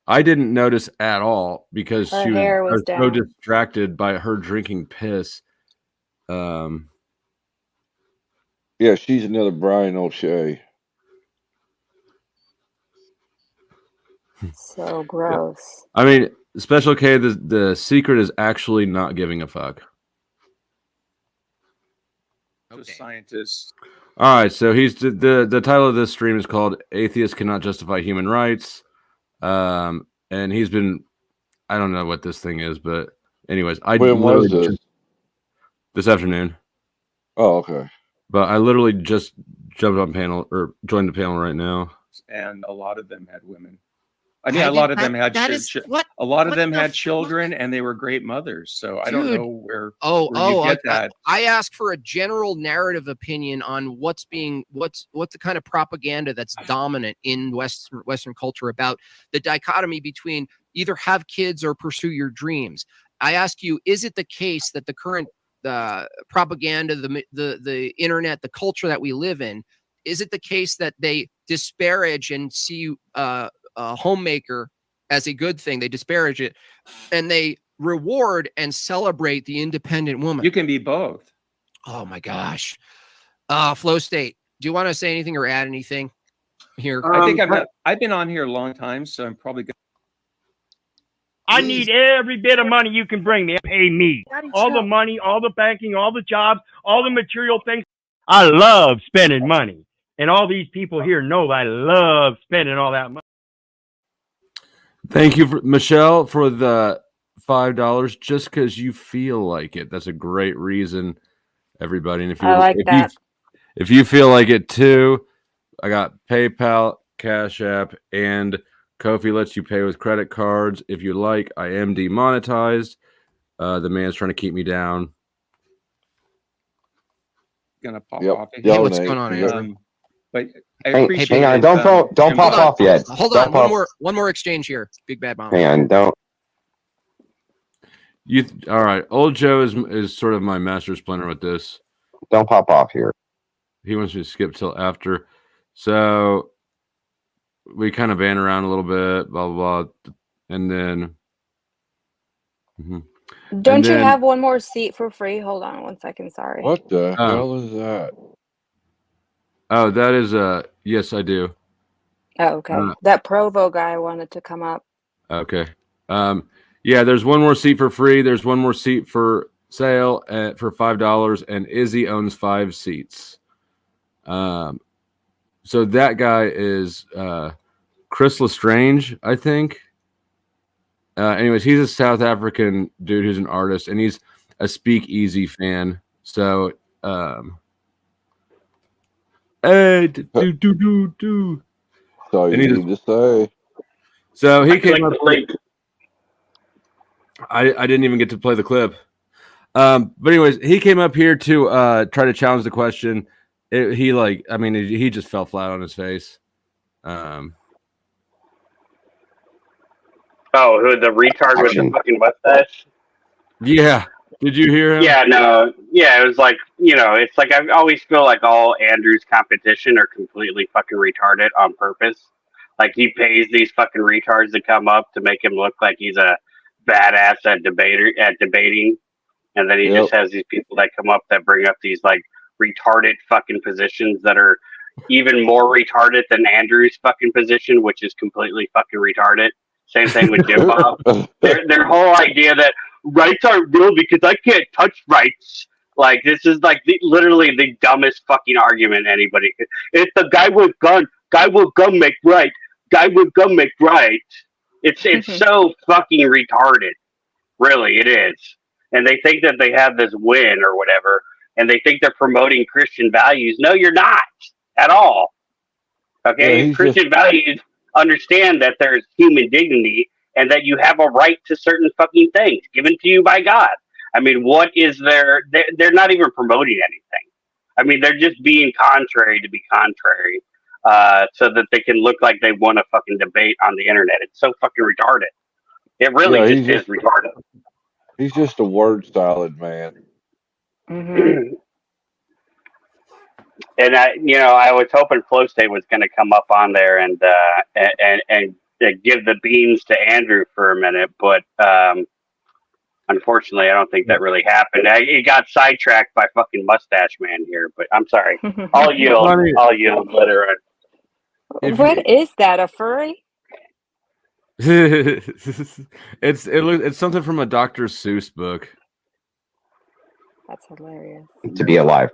I didn't notice at all because Her she hair was so down. distracted by her drinking piss. Yeah, she's another Brian O'Shea. So gross. I mean, Special K, the secret is actually not giving a fuck. Okay. Scientists. All right, so he's the title of this stream is called "Atheists Cannot Justify Human Rights," and he's been, I don't know what this thing is, but anyways, When was this? This afternoon. Oh, okay. But I literally just jumped on panel or joined the panel right now, And a lot of them had women. I mean, a lot of them had a lot of them had children, and they were great mothers. So I don't know where you get that. I asked for a general narrative opinion on what's the kind of propaganda that's dominant in Western culture about the dichotomy between either have kids or pursue your dreams. I ask you, is it the case that the current propaganda, the internet, the culture that we live in, is it the case that they disparage and see a homemaker as a good thing? They disparage it and they reward and celebrate the independent woman. You can be both. Oh my gosh. Flow State, do you want to say anything or add anything here? I think I've been on here a long time, so I'm probably good. I need every bit of money you can bring me. Pay me. All the money, all the banking, all the jobs, all the material things. I love spending money. And all these people here know I love spending all that money. Thank you, Michelle, for the $5. Just because you feel like it, that's a great reason, everybody. And if you feel like it too, I got PayPal, Cash App, and Ko-fi lets you pay with credit cards if you like. I am demonetized. The man's trying to keep me down. Gonna pop off. Hey, what's going on, Andrew? But I appreciate hang on, don't pop off yet. Hold on, one more exchange here. Big Bad Mom. Hang on, don't. All right. Old Joe is sort of my master splinter with this. Don't pop off here. He wants me to skip till after. So we kind of van around a little bit, blah, blah, blah. And then... Don't you have one more seat for free? Hold on 1 second. Sorry. What the hell is that? Oh, that is yes, I do. Oh, okay. That Provo guy wanted to come up. Okay. Yeah, there's one more seat for free. There's one more seat for sale for $5, and Izzy owns 5 seats. So that guy is Chris Lestrange, I think. Anyways, he's a South African dude who's an artist, and he's a Speakeasy fan. So, hey, do. So you need to say. So he came up late. I didn't even get to play the clip. But anyways, he came up here to try to challenge the question. He just fell flat on his face. Oh, who the retard with the fucking mustache? Yeah. Did you hear him? Yeah, no. Yeah, it was like, it's like I always feel like all Andrew's competition are completely fucking retarded on purpose. Like he pays these fucking retards to come up to make him look like he's a badass at debating. And then he just has these people that come up that bring up these like retarded fucking positions that are even more retarded than Andrew's fucking position, which is completely fucking retarded. Same thing with Jim Bob. Their whole idea that rights aren't real because I can't touch rights. Like this is like literally the dumbest fucking argument anybody could. It's the guy with gun make right. Guy with gun make right. It's so fucking retarded. Really, it is. And they think that they have this win or whatever, and they think they're promoting Christian values. No, you're not at all. Okay, Christian values understand that there's human dignity and that you have a right to certain fucking things given to you by God. I mean, what is their? They're not even promoting anything. I mean, they're just being contrary to be contrary, so that they can look like they won a fucking debate on the internet. It's so fucking retarded. It really just is retarded. He's just a word salad man. Mm-hmm. And I was hoping Flow State was going to come up on there and give the beans to Andrew for a minute, but unfortunately, I don't think that really happened. It got sidetracked by fucking Mustache Man here, but I'm sorry. I'll yield later on. What is that? A furry? It's something from a Dr. Seuss book. That's hilarious. To be alive.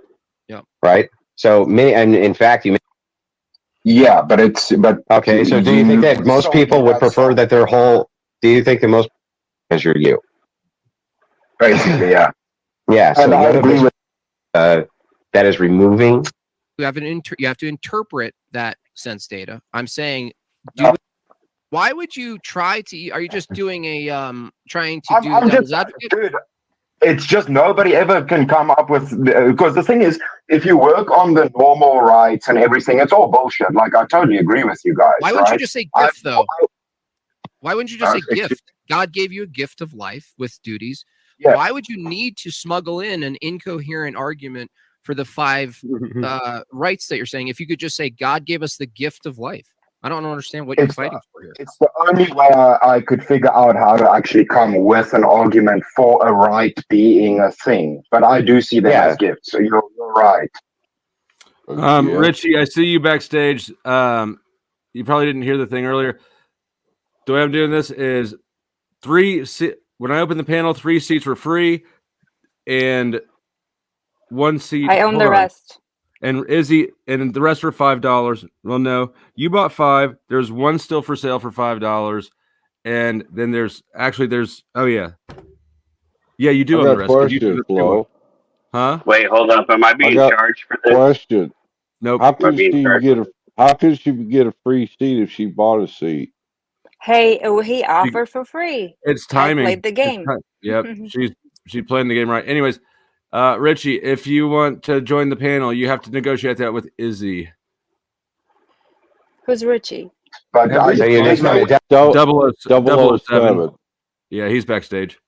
Yeah. Right. So and in fact, yeah, but okay. So do you think that most people would prefer that their whole? Do you think that most measure you? Basically, yeah. Yeah. So I agree with that is removing. You have to interpret that sense data. I'm saying, why would you try to? Are you just doing a trying to do devil's advocate? Dude, it's just nobody ever can come up with, because the thing is, if you work on the normal rights and everything, it's all bullshit. Like I totally agree with you guys. Why wouldn't you just say gift though? Why wouldn't you just say gift? God gave you a gift of life with duties. Yeah. Why would you need to smuggle in an incoherent argument for the 5 rights that you're saying? If you could just say God gave us the gift of life. I don't understand what you're fighting for here. It's the only way I could figure out how to actually come with an argument for a right being a thing. But I do see them as gifts, so you're right. Richie, I see you backstage. You probably didn't hear the thing earlier. The way I'm doing this is when I opened the panel, 3 seats were free, and 1 seat. I own the rest. And Izzy, and the rest were $5. Well, no, you bought 5. There's 1 still for sale for $5, and then there's oh yeah, you do own the rest. Question, you do Flo. Huh? Wait, hold up. Am I being charged for this? Question. Nope. How could she get a free seat if she bought a seat? Hey, he offered for free. It's timing. I played the game. Yep, she's playing the game right. Anyways. Richie, if you want to join the panel, you have to negotiate that with Izzy. Who's Richie? But double 007. Yeah, he's backstage.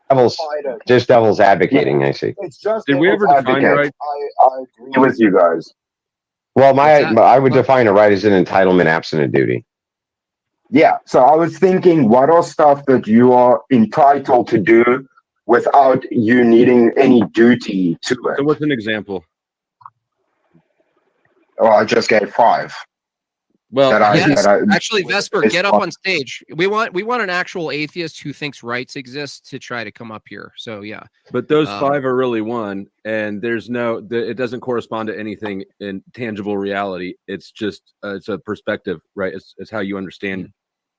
Devil's advocating, I see. It's just Did we ever define right? I agree with you guys. Well, I would define a right as an entitlement absent of duty. Yeah, so I was thinking, what are stuff that you are entitled to do without you needing any duty to it? So what's an example? Oh, I just gave 5. Well, actually, Vesper, get up on stage. We want an actual atheist who thinks rights exist to try to come up here. So yeah, but those 5 are really 1, and it doesn't correspond to anything in tangible reality. It's just it's a perspective, right? It's how you understand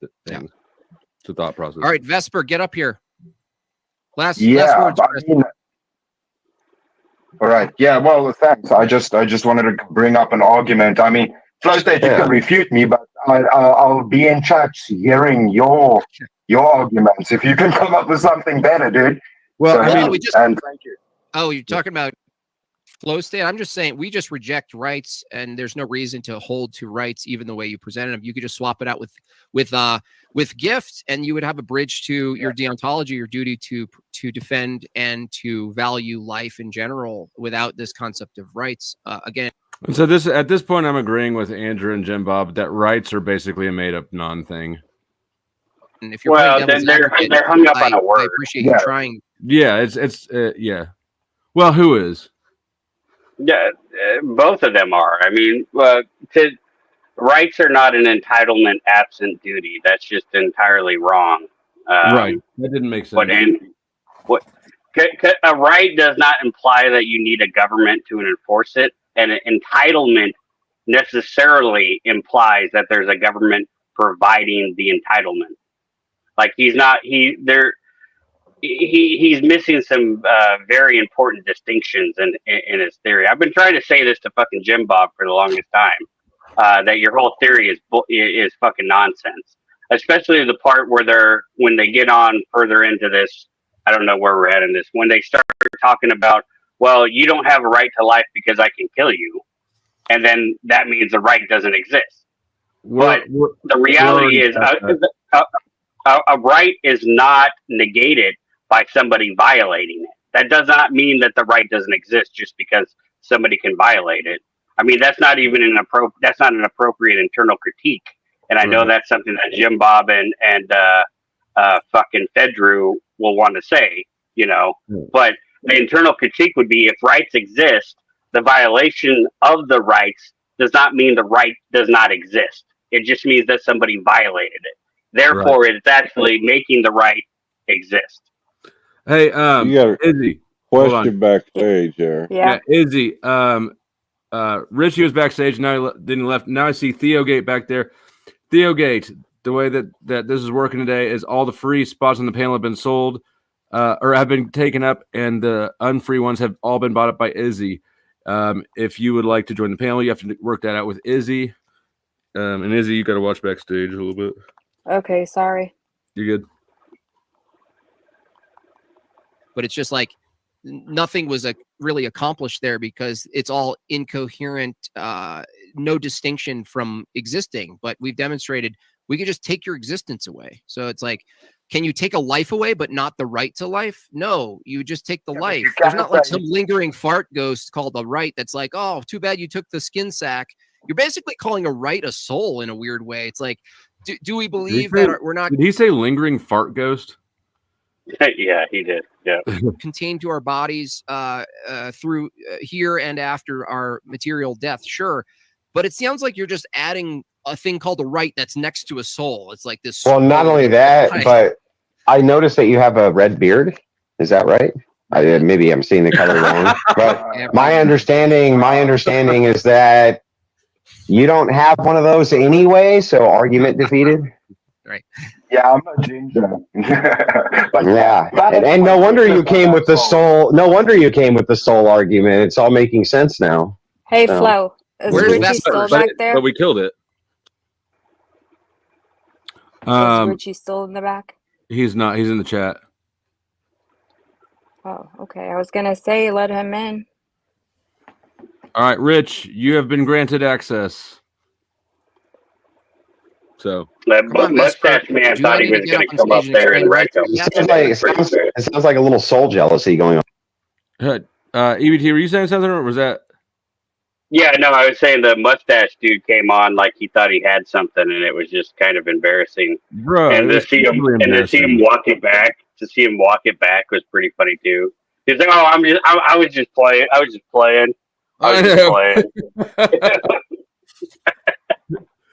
the thing. It's a thought process. All right, Vesper, get up here. Last words. All right. Yeah. Well, thanks. I just wanted to bring up an argument. I mean, Flow State, you can refute me, but I'll be in chat hearing your your arguments if you can come up with something better, dude. Well, So, I mean, thank you. Oh, you're talking about flow state. I'm just saying we just reject rights, and there's no reason to hold to rights even the way you presented them. You could just swap it out with gifts, and you would have a bridge to your deontology, your duty to defend and to value life in general without this concept of rights. Again. And so at this point, I'm agreeing with Andrew and Jim Bob that rights are basically a made up non-thing. And if you're they're hung up on a word. I appreciate you trying. Yeah, it's yeah. Well, who is? Yeah, both of them are. I mean, rights are not an entitlement absent duty. That's just entirely wrong. Right. That didn't make sense. A right does not imply that you need a government to enforce it, and an entitlement necessarily implies that there's a government providing the entitlement. Like he's missing some very important distinctions in his theory. I've been trying to say this to fucking Jim Bob for the longest time, that your whole theory is fucking nonsense. Especially the part where when they get on further into this, I don't know where we're at in this, when they start talking about, well, you don't have a right to life because I can kill you, and then that means the right doesn't exist. But the reality is a right is not negated by somebody violating it. That does not mean that the right doesn't exist just because somebody can violate it. I mean, that's not even an appropriate internal critique. And I know that's something that Jim Bob and fucking Fedrew will want to say, but the internal critique would be if rights exist, the violation of the rights does not mean the right does not exist. It just means that somebody violated it. Therefore, it's actually making the right exist. Hey, you got a Izzy, question backstage there. Yeah, Izzy. Richie was backstage. Now he left. Now I see Theogate back there. Theogate. The way that this is working today is all the free spots on the panel have been sold, or have been taken up, and the unfree ones have all been bought up by Izzy. If you would like to join the panel, you have to work that out with Izzy. And Izzy, you got to watch backstage a little bit. Okay, sorry. You're good. But it's just like nothing was really accomplished there because it's all incoherent, no distinction from existing. But we've demonstrated we could just take your existence away. So it's like, can you take a life away, but not the right to life? No, you just take the life. There's not like some lingering fart ghost called a right that's like, oh, too bad you took the skin sack. You're basically calling a right a soul in a weird way. It's like, do we believe that we're not? Did he say lingering fart ghost? Yeah, he did. Yeah. Contained to our bodies through here and after our material death. Sure. But it sounds like you're just adding a thing called a right that's next to a soul. It's like this. Well, not only that, but I noticed that you have a red beard. Is that right? Maybe I'm seeing the color wrong. But my understanding is that you don't have one of those anyway. So argument defeated. Right. Yeah, I'm a ginger. But yeah, and no wonder you came with the soul. No wonder you came with the soul argument. It's all making sense now. Hey, Flo. Is Richie still back there? But we killed it. Is Richie still in the back? He's not. He's in the chat. Oh, okay. I was gonna say let him in. All right, Rich, you have been granted access. So that mustache man thought he was going to come up there and wreck him. It sounds like a little soul jealousy going on. EBT, were you saying something, or was that? Yeah, no, I was saying the mustache dude came on like he thought he had something, and it was just kind of embarrassing. Bro, and to see him walk it back, was pretty funny too. He's like, "Oh, I was just playing. I was just playing.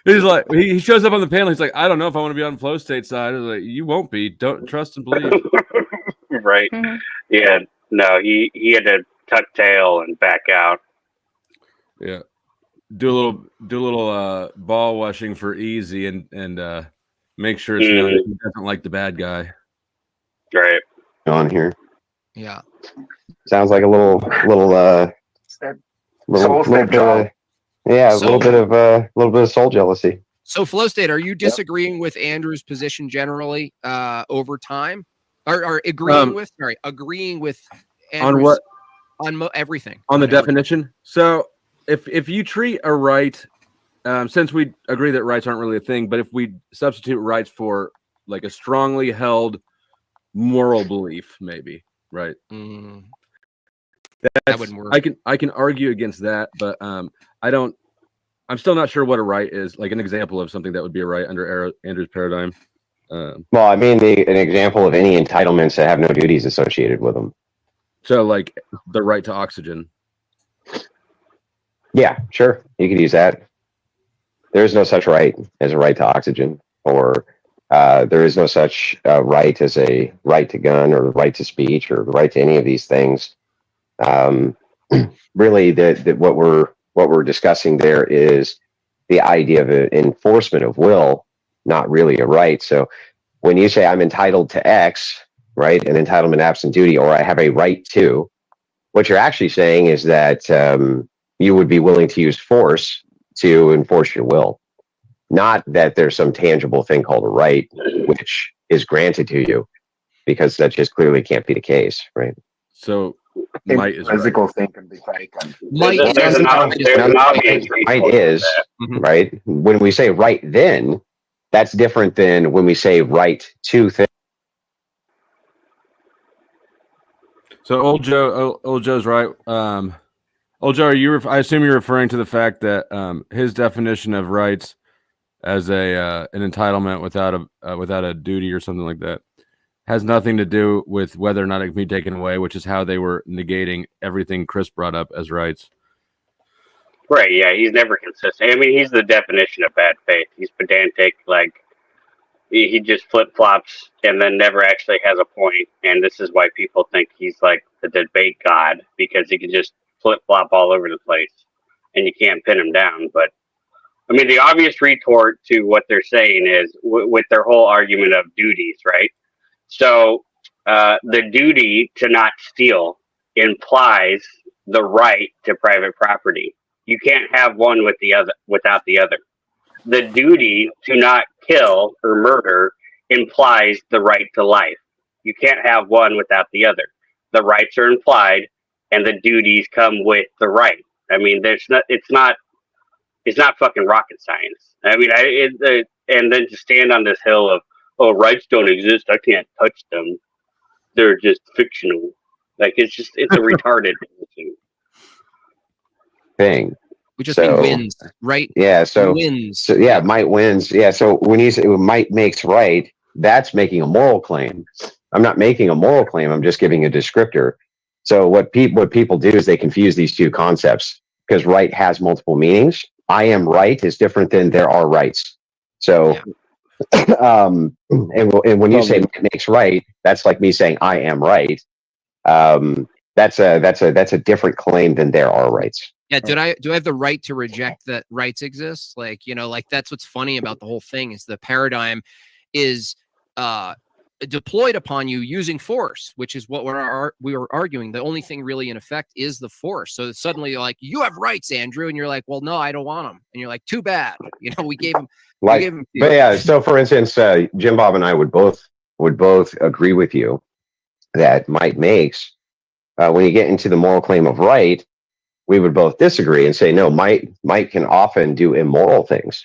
He's like, he shows up on the panel. He's like, I don't know if I want to be on Flow State side. I was like, you won't be. Don't trust and believe. Right? Mm-hmm. Yeah. No, he had to tuck tail and back out. Yeah. Do a little ball washing for Easy and make sure it's known that he doesn't like the bad guy. Right. On here. Yeah. Sounds like a little bit of soul jealousy. So, Flow State, are you disagreeing with Andrew's position generally over time, or agreeing with Andrew's on everything on the definition? So, if you treat a right, since we agree that rights aren't really a thing, but if we substitute rights for like a strongly held moral belief, maybe, right? That wouldn't work. I can argue against that, but I'm still not sure what a right is. Like an example of something that would be a right under Andrew's paradigm. Well, I mean, an example of any entitlements that have no duties associated with them. So, like the right to oxygen. Yeah, sure, you could use that. There is no such right as a right to oxygen, or there is no such right as a right to gun, or the right to speech, or the right to any of these things. Really, what we're discussing there is the idea of an enforcement of will, not really a right. So when you say I'm entitled to X, right, an entitlement absent duty, or I have a right to, what you're actually saying is that you would be willing to use force to enforce your will, not that there's some tangible thing called a right which is granted to you, because that just clearly can't be the case, right? So might is physical right. thing can be fake. Might is right. When we say right, then that's different than when we say right to things. So old Joe's right. Old Joe, I assume you're referring to the fact that his definition of rights as an entitlement without a duty or something like that has nothing to do with whether or not it can be taken away, which is how they were negating everything Chris brought up as rights. Right, yeah, he's never consistent. I mean, he's the definition of bad faith. He's pedantic, like, he just flip-flops and then never actually has a point. And this is why people think he's like the debate god, because he can just flip-flop all over the place and you can't pin him down. But, I mean, the obvious retort to what they're saying is, with their whole argument of duties, right? So the duty to not steal implies the right to private property. You can't have one without the other. The duty to not kill or murder implies the right to life. You can't have one without the other. The rights are implied, and the duties come with the right. I mean, it's not fucking rocket science. I mean, and then to stand on this hill of, oh, rights don't exist, I can't touch them, they're just fictional. Like, it's a retarded thing. We just mean wins, right? Yeah, so wins. So yeah, might wins. Yeah, so when you say might makes right, that's making a moral claim. I'm not making a moral claim. I'm just giving a descriptor. So what people do is they confuse these two concepts, because right has multiple meanings. I am right is different than there are rights. So. Yeah. And when you say makes right, that's like me saying I am right. That's a different claim than there are rights. Yeah, do I have the right to reject that rights exist? Like, like that's what's funny about the whole thing is the paradigm is deployed upon you using force, which is what we were arguing. The only thing really in effect is the force. So it's suddenly like, you have rights, Andrew, and you're like, well, no, I don't want them. And you're like, too bad. We gave him. But yeah, so for instance, Jim Bob and I would both agree with you that might makes. When you get into the moral claim of right, we would both disagree and say no. Might can often do immoral things.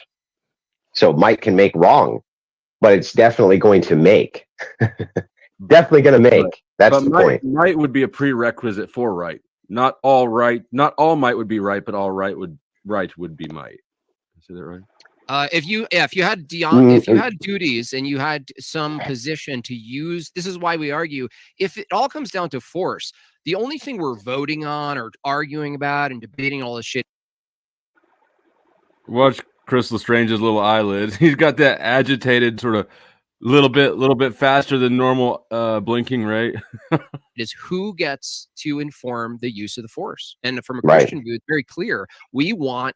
So might can make wrong, but it's definitely going to make. Definitely going to make. That's the point. Might would be a prerequisite for right. Not all might would be right, but all right would be might. Is that right? If you had duties and you had some position to use, this is why we argue. If it all comes down to force, the only thing we're voting on or arguing about and debating all this shit. Watch Chris Lestrange's little eyelids. He's got that agitated sort of little bit faster than normal blinking, right? It is who gets to inform the use of the force, and from a Christian view, it's very clear. We want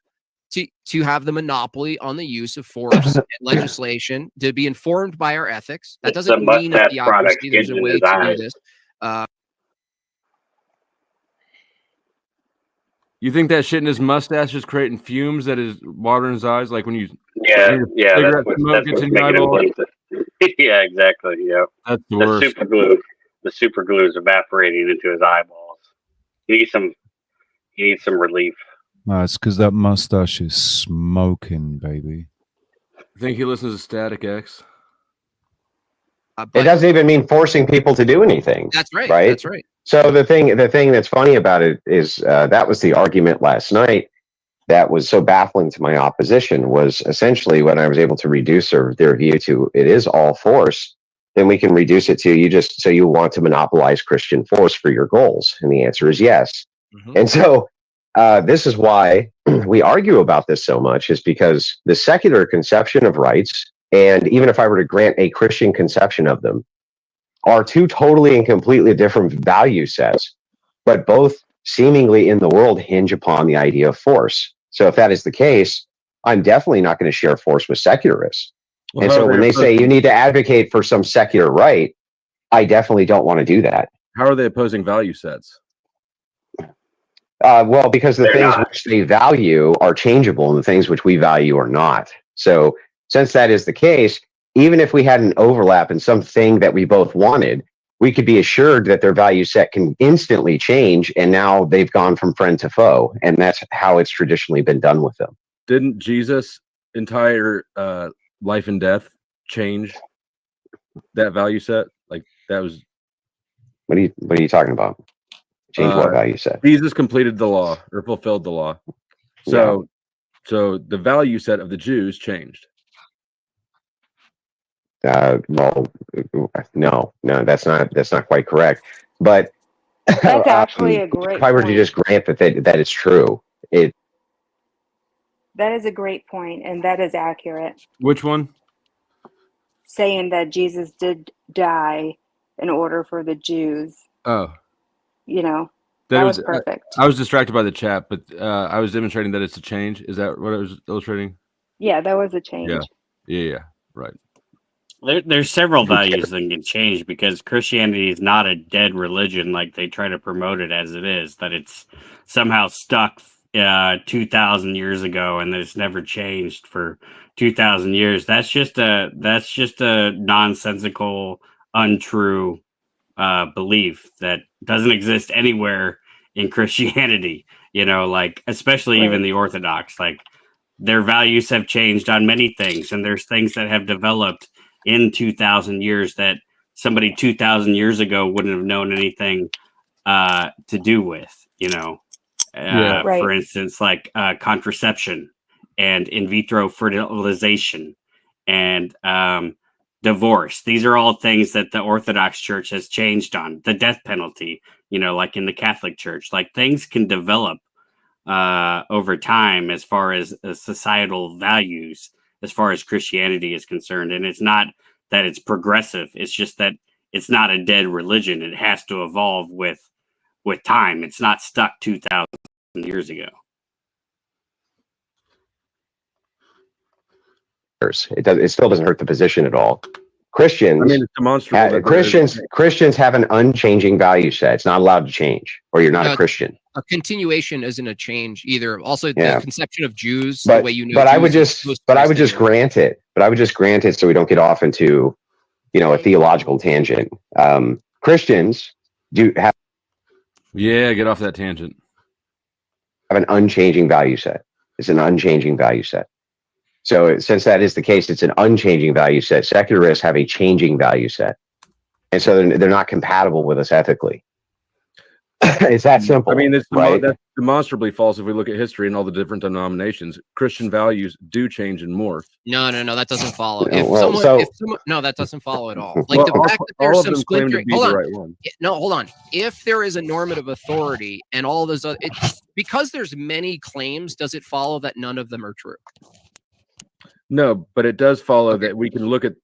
to have the monopoly on the use of force and legislation, to be informed by our ethics. That doesn't mean that there's a way to do this. You think that shit in his mustache is creating fumes that is water in his eyes? Like when you Yeah, yeah, cigarette that's smoke gets what's in your making him eyeball. believe it. Yeah, exactly. Yeah, That's the the worst. super glue is evaporating into his eyeballs. He needs some relief. No, it's because that mustache is smoking, baby. I think he listens to Static X. It doesn't even mean forcing people to do anything. That's right. Right. That's right. So the thing that's funny about it is that was the argument last night that was so baffling to my opposition, was essentially when I was able to reduce their view to it is all force, then we can reduce it to you want to monopolize Christian force for your goals. And the answer is yes. Mm-hmm. And so this is why we argue about this so much, is because the secular conception of rights, and even if I were to grant a Christian conception of them, are two totally and completely different value sets, but both seemingly in the world hinge upon the idea of force. So if that is the case, I'm definitely not going to share force with secularists. Well, and so when they say you need to advocate for some secular right, I definitely don't want to do that. How are they opposing value sets? Well, because the things which they value are changeable and the things which we value are not. So since that is the case, even if we had an overlap in something that we both wanted, we could be assured that their value set can instantly change, and now they've gone from friend to foe, and that's how it's traditionally been done with them. Didn't Jesus' entire life and death change that value set? Like that was. What are you talking about? Change what value set? Jesus completed the law or fulfilled the law, so the value set of the Jews changed. Well, no, that's not quite correct. But that's actually a great. If I were to just grant that it's true, that is a great point, and that is accurate. Which one? Saying that Jesus did die in order for the Jews. Oh, that was perfect. I was distracted by the chat, but I was demonstrating that it's a change. Is that what I was illustrating? Yeah, that was a change. Yeah, right. There's several values that can change, because Christianity is not a dead religion like they try to promote it as it is, that it's somehow stuck 2,000 years ago and that it's never changed for 2,000 years. That's just a nonsensical, untrue belief that doesn't exist anywhere in Christianity. Especially even the Orthodox, like their values have changed on many things, and there's things that have developed in 2,000 years that somebody 2,000 years ago wouldn't have known anything to do with, For instance, like contraception and in vitro fertilization and divorce. These are all things that the Orthodox Church has changed on. The death penalty, like in the Catholic Church. Like things can develop over time as far as societal values, as far as Christianity is concerned. And it's not that it's progressive. It's just that it's not a dead religion. It has to evolve with time. It's not stuck 2,000 years ago. It still doesn't hurt the position at all. Christians, it's demonstrable. Christians have an unchanging value set. It's not allowed to change, or you're not a Christian. A continuation isn't a change either. Also, the conception of Jews, the way you know. But I would just grant it. But I would just grant it so we don't get off into, a theological tangent. Christians do have. Yeah, get off that tangent. Have an unchanging value set. It's an unchanging value set. So since that is the case, it's an unchanging value set. Secularists have a changing value set. And so they're not compatible with us ethically. It's that simple. That's demonstrably false if we look at history and all the different denominations. Christian values do change and morph. No, that doesn't follow. No, that doesn't follow at all. Like the fact that there's some splintering. Hold on. If there is a normative authority and all those other, because there's many claims, does it follow that none of them are true? No, but it does follow that we can look at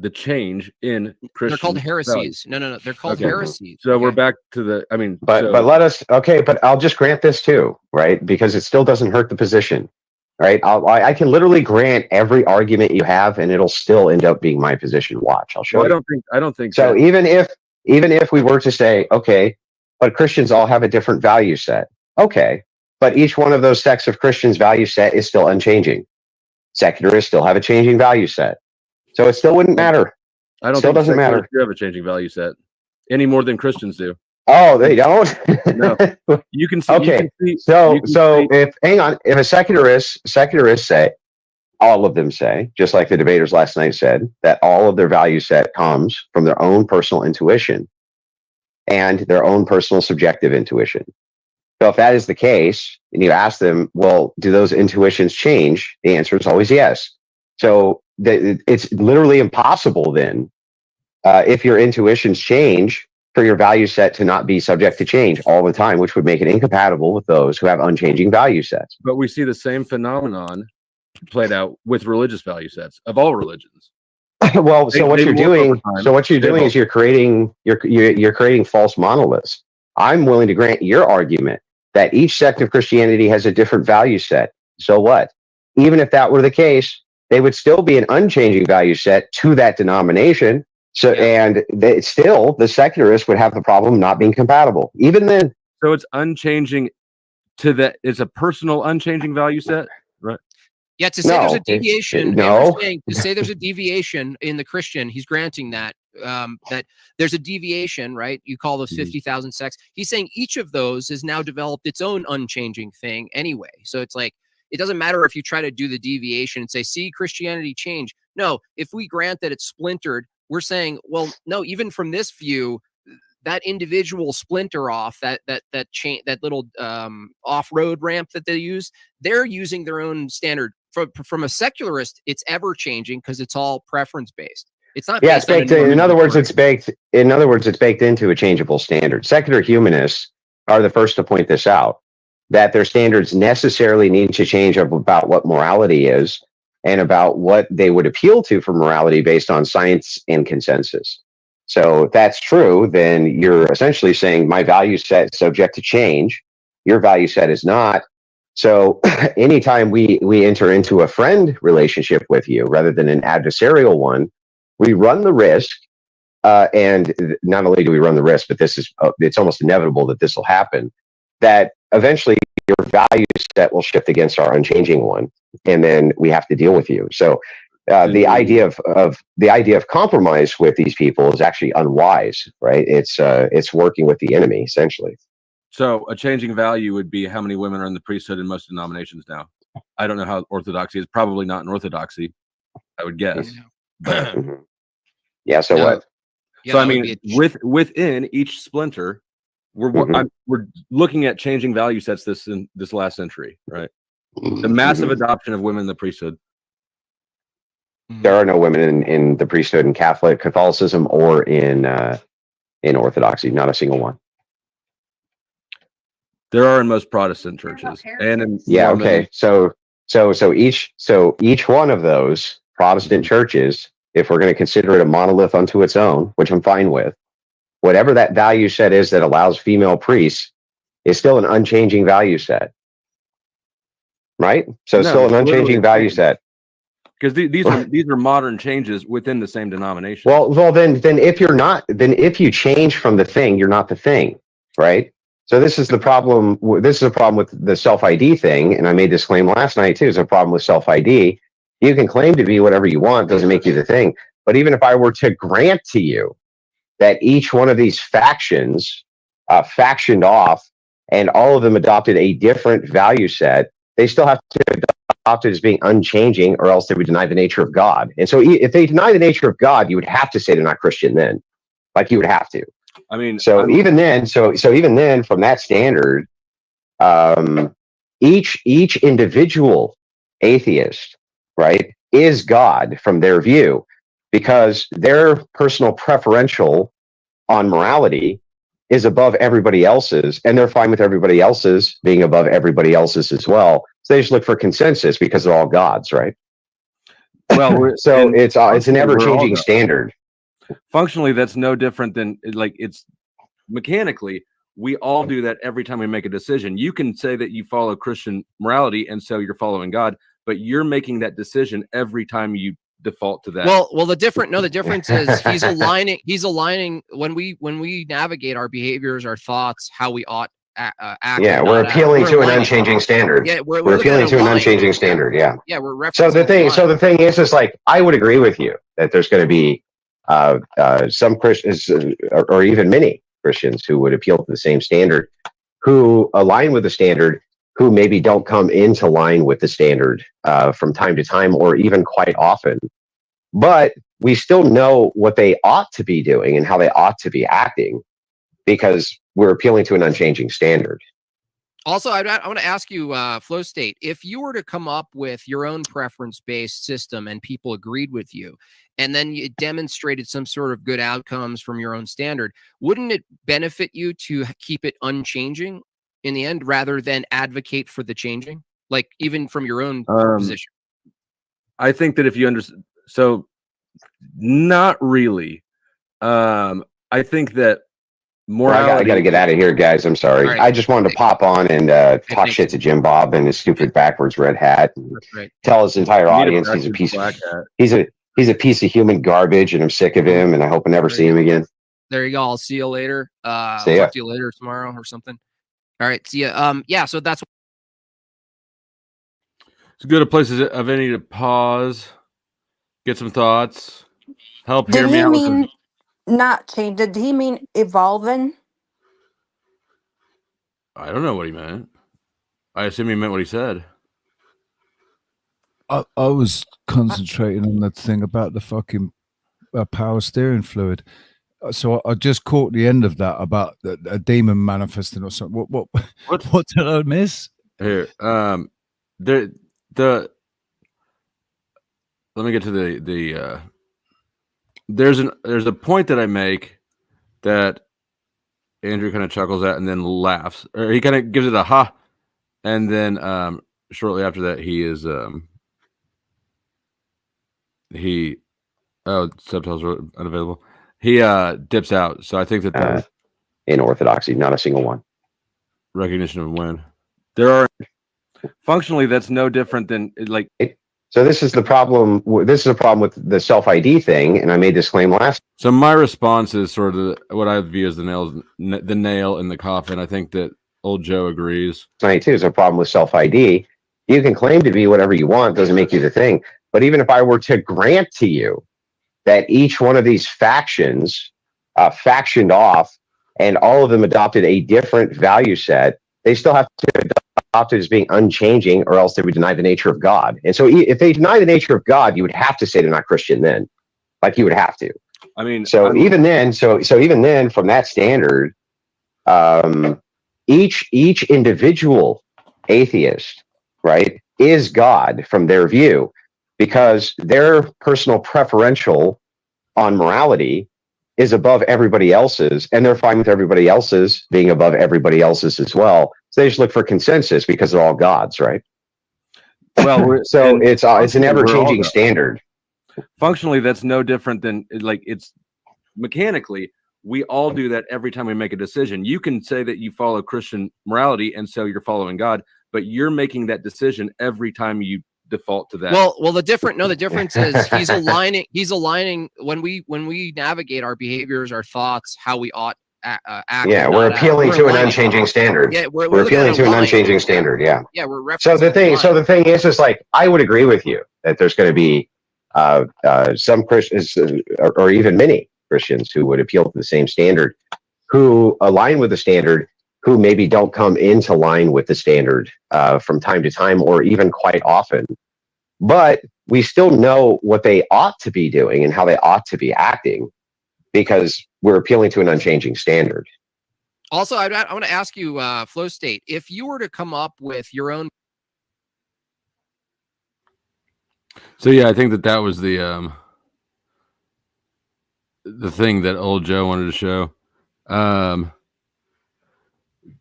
the change in Christian. They're called heresies. No, they're called heresies. So we're back to the. But let us. Okay, but I'll just grant this too, right? Because it still doesn't hurt the position, right? I can literally grant every argument you have, and it'll still end up being my position. Watch, I'll show you. I don't think so. Even if we were to say, okay, but Christians all have a different value set. Okay, but each one of those sects of Christians' value set is still unchanging. Secularists still have a changing value set. So it still wouldn't matter. I don't Still think doesn't matter. You have a changing value set any more than Christians do. Oh, they don't? No. You can see. Okay. You can see, So if a secularists say, all of them say, just like the debaters last night said, that all of their value set comes from their own personal intuition and their own personal subjective intuition. So if that is the case, and you ask them, well, do those intuitions change? The answer is always yes. So it's literally impossible then, if your intuitions change, for your value set to not be subject to change all the time, which would make it incompatible with those who have unchanging value sets. But we see the same phenomenon played out with religious value sets of all religions. Well, so what you're doing is you're creating false monoliths. I'm willing to grant your argument that each sect of Christianity has a different value set. So what? Even if that were the case, they would still be an unchanging value set to that denomination. So, and still, the secularists would have the problem not being compatible. Even then. So it's unchanging to that. It's a personal unchanging value set, right? Yeah, to say there's a deviation. To say there's a deviation in the Christian, he's granting that that there's a deviation, right? You call those 50,000 sects. He's saying each of those has now developed its own unchanging thing anyway. So it's like, it doesn't matter if you try to do the deviation and say, see, Christianity change. No, if we grant that it's splintered, we're saying, well, no, even from this view, that individual splinter off, that little off-road ramp that they use, they're using their own standard. From a secularist, it's ever changing because it's all preference based. It's not. Yeah, it's baked in. In other words, it's baked into a changeable standard. Secular humanists are the first to point this out, that their standards necessarily need to change about what morality is and about what they would appeal to for morality based on science and consensus. So if that's true, then you're essentially saying my value set is subject to change. Your value set is not. So anytime we enter into a friend relationship with you rather than an adversarial one, we run the risk. And not only do we run the risk, but it's almost inevitable that this will happen, that eventually your value set will shift against our unchanging one. And then we have to deal with you. So the idea of compromise with these people is actually unwise, right? It's working with the enemy essentially. So a changing value would be how many women are in the priesthood in most denominations now. I don't know how orthodoxy is. Probably not in orthodoxy, I would guess. But, yeah. So what? Yeah, so I mean, within each splinter, we're looking at changing value sets this last century, right? The massive adoption of women in the priesthood. There are no women in the priesthood in Catholicism or in Orthodoxy. Not a single one. There are in most Protestant churches, and in Mormon. Okay. So each one of those Protestant churches, if we're going to consider it a monolith unto its own, which I'm fine with, whatever that value set is that allows female priests is still an unchanging value set, right? So it's still an unchanging value set. Because these are modern changes within the same denomination. Well, then if you change from the thing, you're not the thing, right? So this is the problem. This is a problem with the self-ID thing, and I made this claim last night too. It's a problem with self-ID. You can claim to be whatever you want; doesn't make you the thing. But even if I were to grant to you that each one of these factions factioned off, and all of them adopted a different value set, they still have to adopt it as being unchanging, or else they would deny the nature of God. And so, if they deny the nature of God, you would have to say they're not Christian. Then, like you would have to. I mean, even then, from that standard, each individual atheist, right, is God from their view, because their personal preferential on morality is above everybody else's, and they're fine with everybody else's being above everybody else's as well. So they just look for consensus because they're all gods, right? Well, so it's an ever-changing standard. Functionally, that's no different than, like, it's mechanically, we all do that every time we make a decision. You can say that you follow Christian morality and so you're following God, but you're making that decision every time you default to that. Well, the difference is he's aligning when we navigate our behaviors, our thoughts, how we ought act. Yeah, we're appealing to an unchanging standard. Yeah, we're appealing to an unchanging standard. Yeah. Yeah, we're referencing So the thing is like I would agree with you that there's going to be some Christians or even many Christians who would appeal to the same standard, who align with the standard, who maybe don't come into line with the standard from time to time or even quite often. But we still know what they ought to be doing and how they ought to be acting because we're appealing to an unchanging standard. Also, I want to ask you, Flow State, if you were to come up with your own preference-based system and people agreed with you, and then you demonstrated some sort of good outcomes from your own standard, wouldn't it benefit you to keep it unchanging in the end rather than advocate for the changing? Like even from your own position? I think that if you understand, so not really. I think that morality. I got to get out of here, guys. I'm sorry. Right. I just wanted to pop on and talk shit to Jim Bob and his stupid backwards red hat. And tell his entire audience he's a piece of he's a piece of human garbage, and I'm sick of him. And I hope I never see him again. There you go. I'll see you later. I'll see ya. Talk to you later tomorrow or something. All right. See ya. Yeah. So that's. It's good a place of any to pause, get some thoughts, help hear me out. Did he mean not change? Did he mean evolving? I don't know what he meant. I assume he meant what he said. I was concentrating on that thing about the fucking power steering fluid. So I just caught the end of that about a demon manifesting or something. What did I miss? Here, let me get to the there's a point that I make that Andrew kind of chuckles at and then laughs, or he kind of gives it a ha, and then shortly after that he is subtitles are unavailable. He dips out. So I think that in orthodoxy, not a single one. Recognition of win. There are functionally that's no different than like. So this is the problem. This is a problem with the self-ID thing, and I made this claim last. So my response is sort of what I view as the nail in the coffin. I think that old Joe agrees. Tonight too is a problem with self-ID. You can claim to be whatever you want; doesn't make you the thing. But even if I were to grant to you that each one of these factions factioned off, and all of them adopted a different value set, they still have to adopt it as being unchanging, or else they would deny the nature of God. And so if they deny the nature of God, you would have to say they're not Christian then. Like you would have to. I mean, even then, from that standard, each individual atheist, right, is God from their view, because their personal preferential on morality is above everybody else's, and they're fine with everybody else's being above everybody else's as well. So they just look for consensus because they're all gods, right? Well, so it's an ever-changing standard. Functionally, that's no different than like it's mechanically. We all do that every time we make a decision. You can say that you follow Christian morality, and so you're following God, but you're making that decision every time you default to that. Well, the difference is he's aligning when we navigate our behaviors, our thoughts, how we ought act. Yeah, we're appealing to an unchanging standard. Yeah, we're appealing to an unchanging standard. Yeah. Yeah, we're referencing. So the thing is like I would agree with you that there's going to be some Christians or even many Christians who would appeal to the same standard, who align with the standard, who maybe don't come into line with the standard from time to time or even quite often. But we still know what they ought to be doing and how they ought to be acting because we're appealing to an unchanging standard. Also, I want to ask you, Flow State, if you were to come up with your own. So, yeah, I think that was the thing that old Joe wanted to show.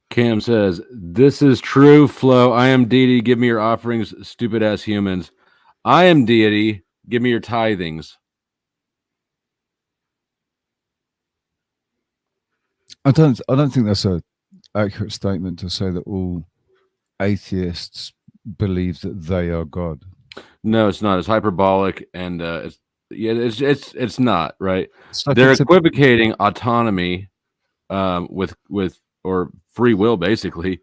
Cam says, "This is true, Flo. I am deity. Give me your offerings, stupid ass humans. I am deity. Give me your tithings." I don't think that's an accurate statement to say that all atheists believe that they are God. No, it's not. It's hyperbolic, and it's not right. Like they're equivocating autonomy with or free will, basically,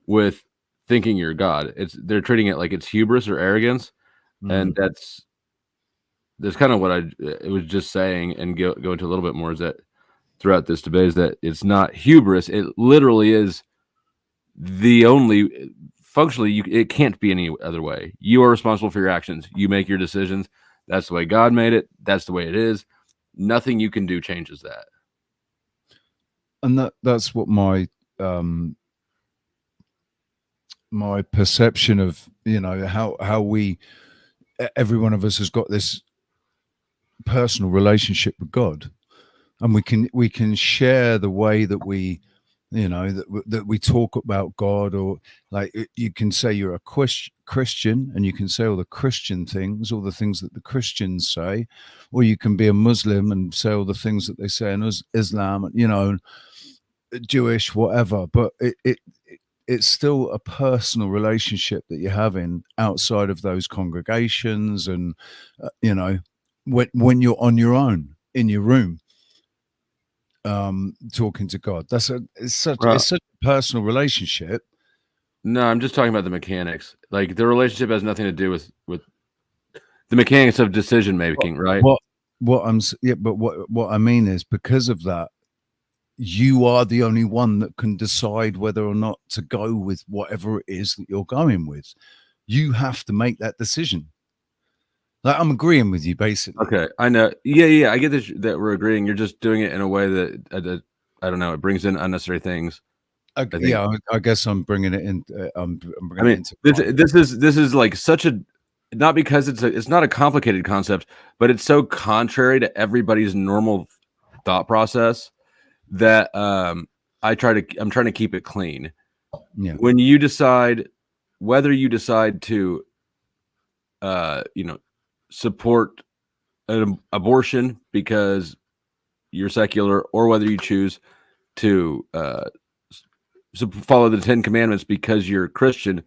with thinking you're God. They're treating it like it's hubris or arrogance, and that's kind of what I was just saying, and go into a little bit more, is that throughout this debate is that it's not hubris. It literally is the only functionally it can't be any other way. You are responsible for your actions. You make your decisions. That's the way God made it. That's the way it is. Nothing you can do changes that. And that's what my my perception of, you know, how we, every one of us has got this personal relationship with God, and we can share the way that we, you know, that we talk about God, or like you can say you're a Christian and you can say all the Christian things, all the things that the Christians say, or you can be a Muslim and say all the things that they say in Islam, you know, Jewish, whatever. But it's still a personal relationship that you're having outside of those congregations, and you know, when you're on your own in your room, talking to God. It's such a personal relationship. No, I'm just talking about the mechanics. Like, the relationship has nothing to do with the mechanics of decision making, right? But what I mean is, because of that, you are the only one that can decide whether or not to go with whatever it is that you're going with. You have to make that decision. Like, I'm agreeing with you, basically. Okay, I know. Yeah, I get that we're agreeing. You're just doing it in a way that I don't know. It brings in unnecessary things. I guess I'm bringing it in. This is like such a, not because it's not a complicated concept, but it's so contrary to everybody's normal thought process that I'm trying to keep it clean. Yeah. When you decide whether you decide to, you know, support an abortion because you're secular, or whether you choose to follow the 10 Commandments because you're Christian,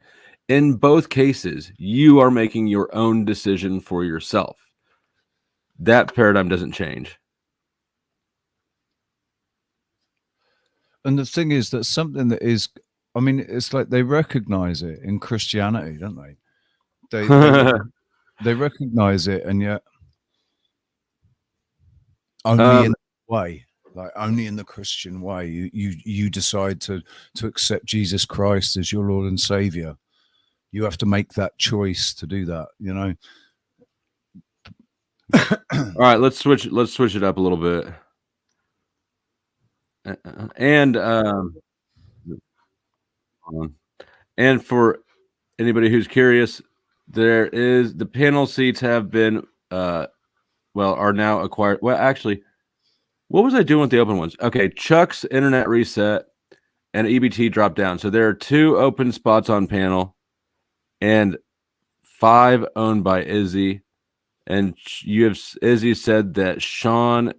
in both cases, you are making your own decision for yourself. That paradigm doesn't change. And the thing is, that something that is, I mean, it's like they recognize it in Christianity, don't they? They recognize it, and yet only in the way, like only in the Christian way, you decide to accept Jesus Christ as your Lord and Savior. You have to make that choice to do that, you know. All right, let's switch it up a little bit. And for anybody who's curious, the panel seats have been are now acquired. Well, actually, what was I doing with the open ones? Okay, Chuck's internet reset and EBT dropped down. So there are 2 open spots on panel and 5 owned by Izzy. And Izzy said that Sean,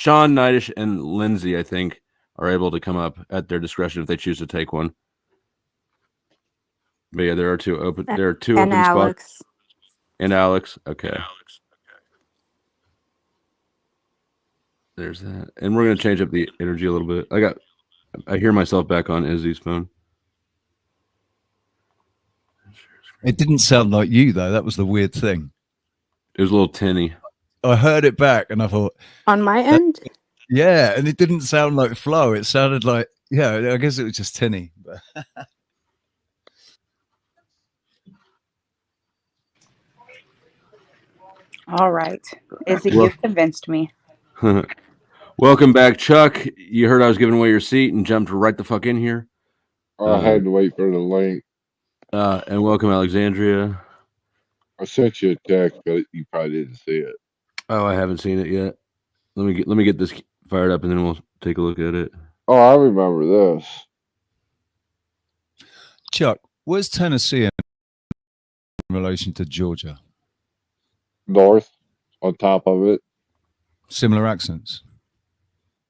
Nightish, and Lindsay, I think, are able to come up at their discretion if they choose to take one. But yeah, there are 2 open. There are 2 open spots. And Alex. Okay. There's that. And we're gonna change up the energy a little bit. I hear myself back on Izzy's phone. It didn't sound like you, though. That was the weird thing. It was a little tinny. I heard it back and I thought, on my end? Yeah, and it didn't sound like Flo. It sounded like, yeah, I guess it was just tinny. All right. Izzy, you've convinced me. Welcome back, Chuck. You heard I was giving away your seat and jumped right the fuck in here. I had to wait for the link. And welcome, Alexandria. I sent you a text, but you probably didn't see it. Oh, I haven't seen it yet. Let me get this fired up, and then we'll take a look at it. Oh, I remember this. Chuck, where's Tennessee in relation to Georgia? North, on top of it. Similar accents.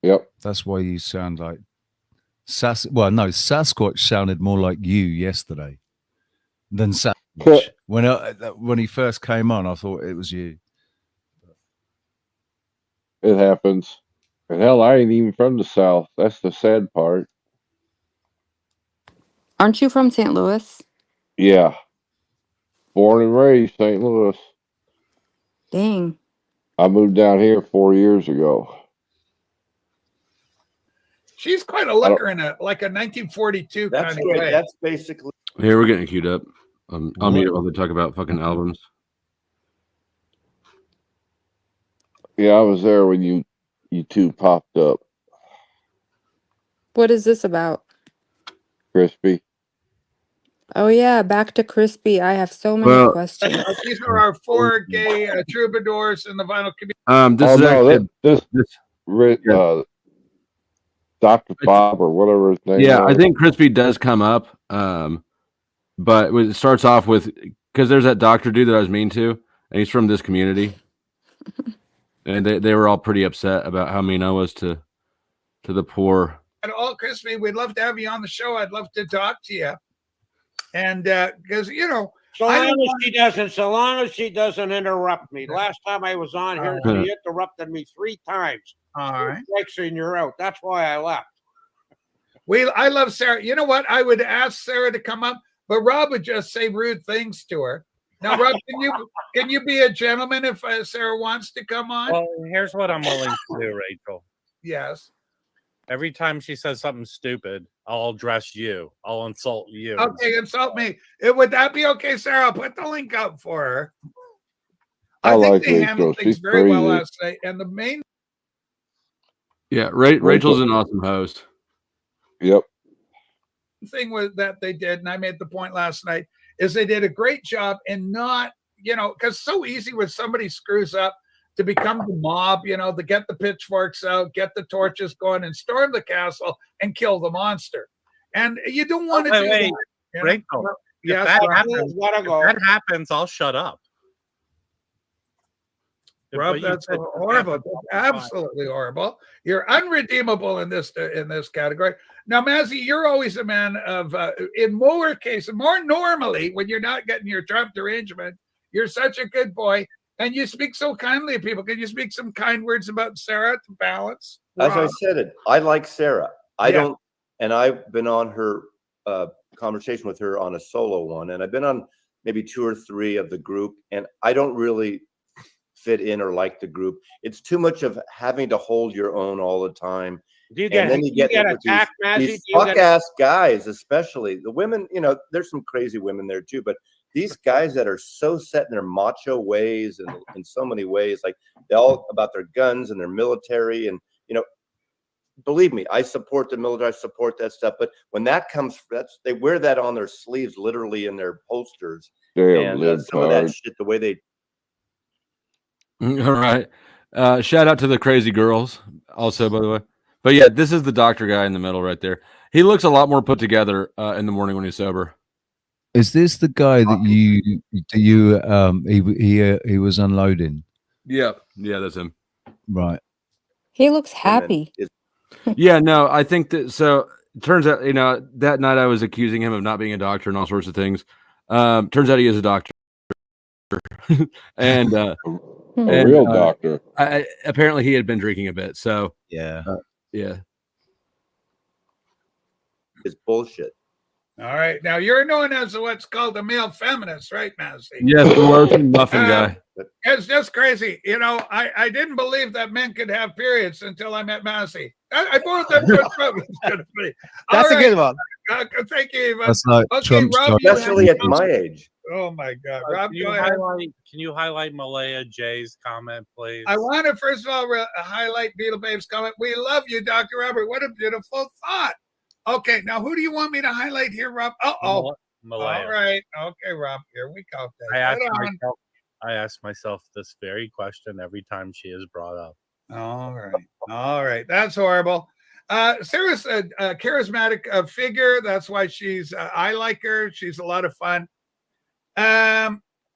Yep. That's why you sound like Sasquatch sounded more like you yesterday than Sasquatch. When he first came on, I thought it was you. It happens. And hell, I ain't even from the South. That's the sad part. Aren't you from St. Louis? Yeah. Born and raised St. Louis. Dang. I moved down here 4 years ago. She's quite a looker in a 1942 kind of way. That's basically. Here we're getting queued up. I'll mute it while they talk about fucking albums. Yeah, I was there when you two popped up. What is this about? Crispy. Oh yeah, back to Crispy. I have so many questions. These are our 4 gay troubadours in the vinyl community. This is actually Dr. Bob or whatever his name Yeah, was. I think Crispy does come up. But it starts off with, because there's that doctor dude that I was mean to, and he's from this community. And they were all pretty upset about how mean I was to the poor. And all Crispy, we'd love to have you on the show. I'd love to talk to you. And because so long as she doesn't interrupt me. Last time I was on here, she interrupted me 3 times. All right. And you're out. That's why I left. I love Sarah. You know what? I would ask Sarah to come up, but Rob would just say rude things to her. Now, Rob, can you be a gentleman if Sarah wants to come on? Well, here's what I'm willing to do, Rachel. Yes. Every time she says something stupid, I'll address you. I'll insult you. Okay, insult me. Would that be okay, Sarah? I'll put the link up for her. I think like they Rachel. handled things She's very well crazy. last night. And the main Yeah, Rachel's an awesome host. Yep. thing was that they did, and I made the point last night, is they did a great job in not, because so easy when somebody screws up to become the mob, to get the pitchforks out, get the torches going, and storm the castle and kill the monster. And you don't want to do that. Rachel, Yes, if that happens, I'll shut up. Rob, that's horrible. That's absolutely horrible. You're unredeemable in this category. Now, Mazzy, you're always a man of, in more cases, more normally, when you're not getting your Trump derangement, you're such a good boy, and you speak so kindly of people. Can you speak some kind words about Sarah to balance? As I Rob? said I like Sarah. I don't, and I've been on her conversation with her on a solo one, and I've been on maybe 2 or 3 of the group, and I don't really fit in or like the group. It's too much of having to hold your own all the time. And then you get attacked, these fuck-ass guys, especially the women. There's some crazy women there too, but these guys that are so set in their macho ways and in so many ways, like they're all about their guns and their military, and believe me, I support the military, I support that stuff. But when that comes, they wear that on their sleeves, literally in their holsters. Damn, and some of that shit, the way they. All right. Shout out to the crazy girls also, by the way. But yeah, this is the doctor guy in the middle right there. He looks a lot more put together in the morning when he's sober. Is this the guy that he was unloading? Yeah, that's him. Right. He looks happy. Yeah, no, I think that. So it turns out, that night I was accusing him of not being a doctor and all sorts of things. Turns out he is a doctor, and a real doctor. Apparently, he had been drinking a bit. So yeah. It's bullshit. All right. Now, you're known as what's called a male feminist, right, Massey? Yes, the lotion muffin guy. It's just crazy. I didn't believe that men could have periods until I met Massey. I brought that to That's a good one. Thank you, Eva. That's like Okay, Trump's Rob, especially at my age. Oh my God, Rob, Can you highlight Malaya J's comment, please? I want to first of all highlight Beetle Babe's comment. We love you, Dr. Robert. What a beautiful thought. Okay, now who do you want me to highlight here, Rob? Malaya. All right. Okay, Rob. Here we go. I ask myself this very question every time she is brought up. All right. That's horrible. Sarah's a charismatic figure. That's why I like her. She's a lot of fun.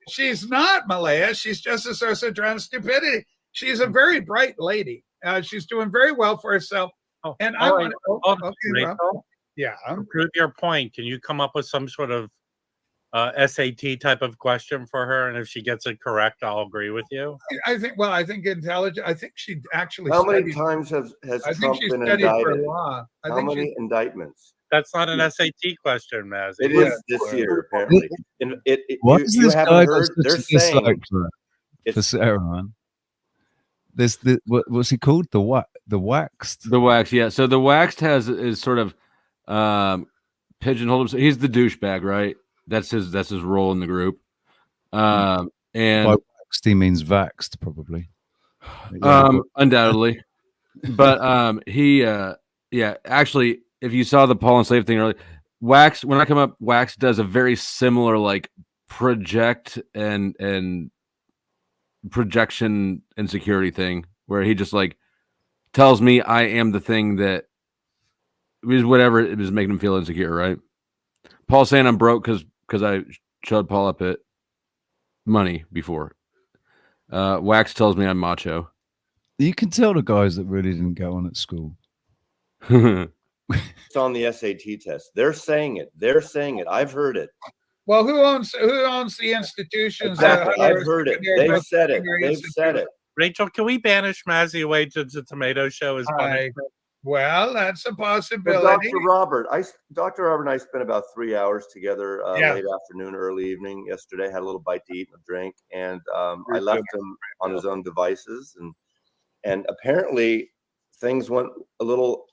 She's not Malaya. She's just a source of drowned stupidity. She's a very bright lady. She's doing very well for herself. And I want to. Rachel, yeah. To prove your point, can you come up with some sort of SAT type of question for her, and if she gets it correct, I'll agree with you. I think intelligent. I think she actually. How many times has Trump been indicted? Law. How many indictments? That's not an SAT question, Mazzy. It is this year, apparently. What is this guy got such they're a dislike saying for Sarah, man? What's he called? The waxed. The waxed, yeah. So the waxed is sort of pigeonholed. He's the douchebag, right? That's his role in the group. And by waxed he means vaxxed, probably. Undoubtedly. But actually, if you saw the Paul and Slave thing earlier, Wax, when I come up, Wax does a very similar like project and projection insecurity thing where he just like tells me I am the thing that is whatever it is making him feel insecure, right? Paul saying I'm broke because I showed Paul up at money before. Wax tells me I'm macho. You can tell the guys that really didn't go on at school. It's on the SAT test. They're saying it. I've heard it. Well, who owns the institutions? Exactly. I've heard it. They've said it. Rachel, can we banish Mazzy away to the tomato show as punishment? Well, that's a possibility. Well, Dr. Robert and I spent about 3 hours together late afternoon, early evening yesterday. Had a little bite to eat and a drink, and I left him on his own devices, and apparently things went a little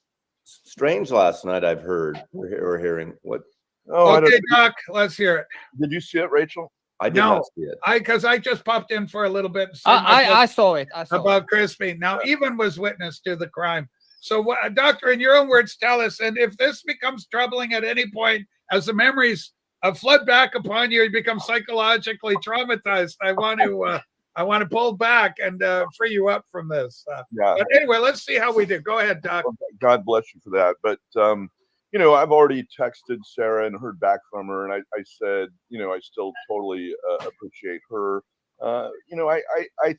strange last night. I've heard or hearing what. Oh, okay, Doc, let's hear it. Did you see it, Rachel? I did not see it. Because I just popped in for a little bit. I saw it. About Crispy. Now, Evan was witness to the crime. So, Doctor, in your own words, tell us, and if this becomes troubling at any point, as the memories flood back upon you, you become psychologically traumatized. I want to pull back and free you up from this. But anyway, let's see how we do. Go ahead, Doc. God bless you for that. But I've already texted Sarah and heard back from her, and I said, I still totally appreciate her. I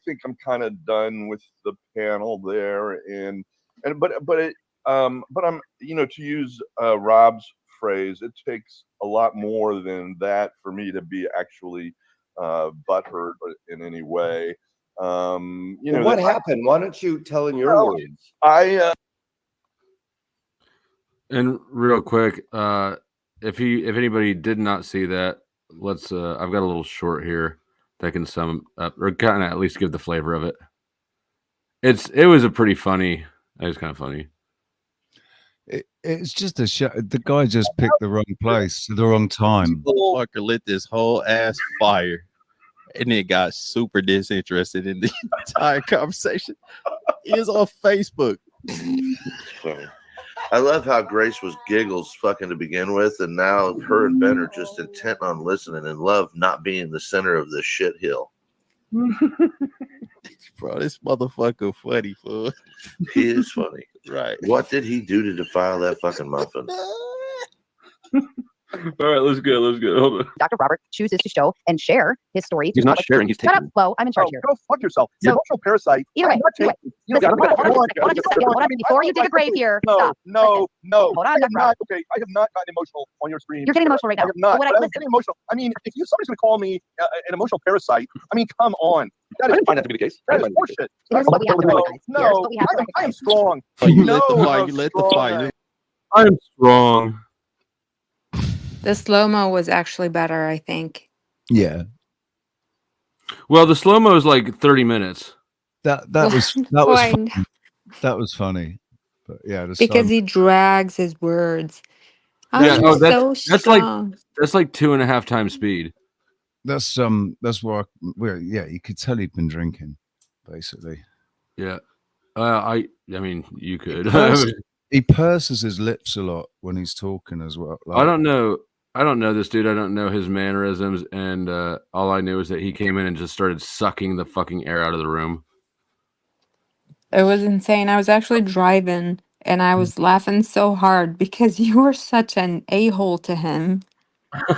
think I'm kind of done with the panel there, but I'm, to use Rob's phrase, it takes a lot more than that for me to be actually butthurt in any way. What happened? Why don't you tell in your words? And real quick, if anybody did not see that, let's I've got a little short here that can sum up or kind of at least give the flavor of it. It was a pretty funny. It was kind of funny. It's just a show. The guy just picked the wrong place at the wrong time. Fucker lit this whole ass fire, and it got super disinterested in the entire conversation. He is on Facebook. I love how Grace was giggles fucking to begin with, and now her and Ben are just intent on listening and love not being the center of this shit hill. Bro, this motherfucker funny, fool. He is funny. Right. What did he do to defile that fucking muffin? All right, let's go. Hold on. Dr. Robert chooses to show and share his story. He's not sharing. He's taking. Shut up, Flo. I'm in charge here. Go fuck yourself. You're an emotional parasite. Either way. Listen, hold on. Before you dig a grave here, stop. No. Hold on, Dr. Robert. Okay, I have not gotten emotional on your stream. You're getting emotional right now. I have not. But I'm getting emotional. I mean, if somebody's going to call me an emotional parasite, I mean, come on. I didn't find that to be the case. That is horseshit. No, I am strong. You let the fire. I'm strong. The slow-mo was actually better, I think. Yeah. Well, the slow-mo is like 30 minutes. That was funny. That was funny. But yeah, because he drags his words. Yeah, that's like 2.5 times speed. That's where you could tell he'd been drinking, basically. Yeah. I mean, you could. He purses his lips a lot when he's talking as well. I don't know this dude. I don't know his mannerisms, and all I knew is that he came in and just started sucking the fucking air out of the room. It was insane. I was actually driving, and I was laughing so hard because you were such an a-hole to him,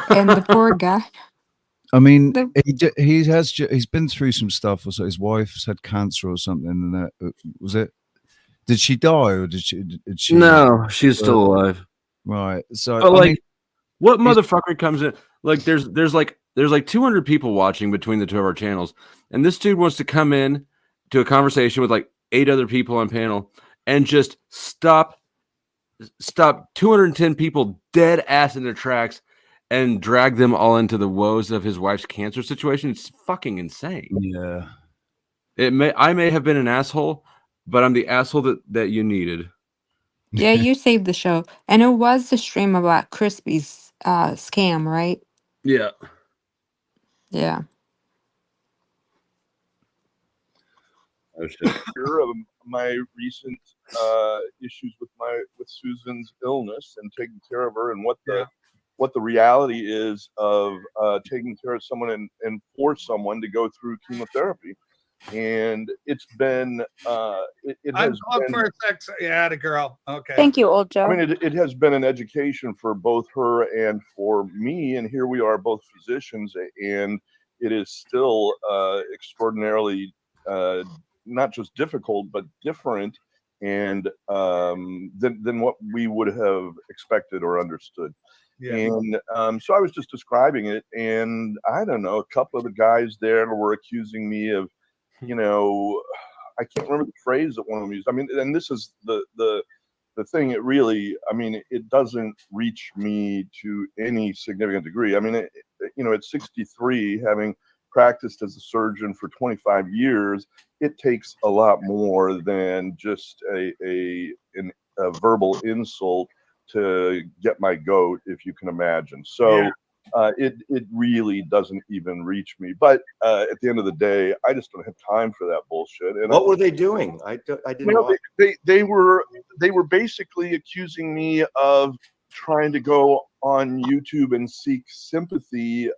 and the poor guy. I mean, he's been through some stuff. Also, his wife's had cancer or something, and was it? Did she die, or did she? No, she's still alive. Right. So, but what motherfucker comes in? Like there's like 200 people watching between the two of our channels, and this dude wants to come in to a conversation with like 8 other people on panel and just stop 210 people dead ass in their tracks and drag them all into the woes of his wife's cancer situation. It's fucking insane. Yeah. I may have been an asshole, but I'm the asshole that you needed. Yeah, you saved the show. And it was the stream about Crispy's scam, right? Yeah. Yeah. Oh shit. My recent issues with Susan's illness and taking care of her, and what the reality is of taking care of someone and for someone to go through chemotherapy. And it's been it I'm has up been, for a sex. Yeah, the girl. Okay. Thank you, old Joe. I mean, it has been an education for both her and for me, and here we are, both physicians, and it is still extraordinarily not just difficult but different, and than what we would have expected or understood. Yeah. And so I was just describing it, and I don't know, a couple of the guys there were accusing me of, I can't remember the phrase that one of them used. I mean, and this is the thing. It really, I mean, it doesn't reach me to any significant degree. I mean, at 63, having practiced as a surgeon for 25 years, it takes a lot more than just a verbal insult to get my goat, if you can imagine. So it really doesn't even reach me. But at the end of the day, I just don't have time for that bullshit. And what were they doing? I didn't know. They were basically accusing me of trying to go on YouTube and seek sympathy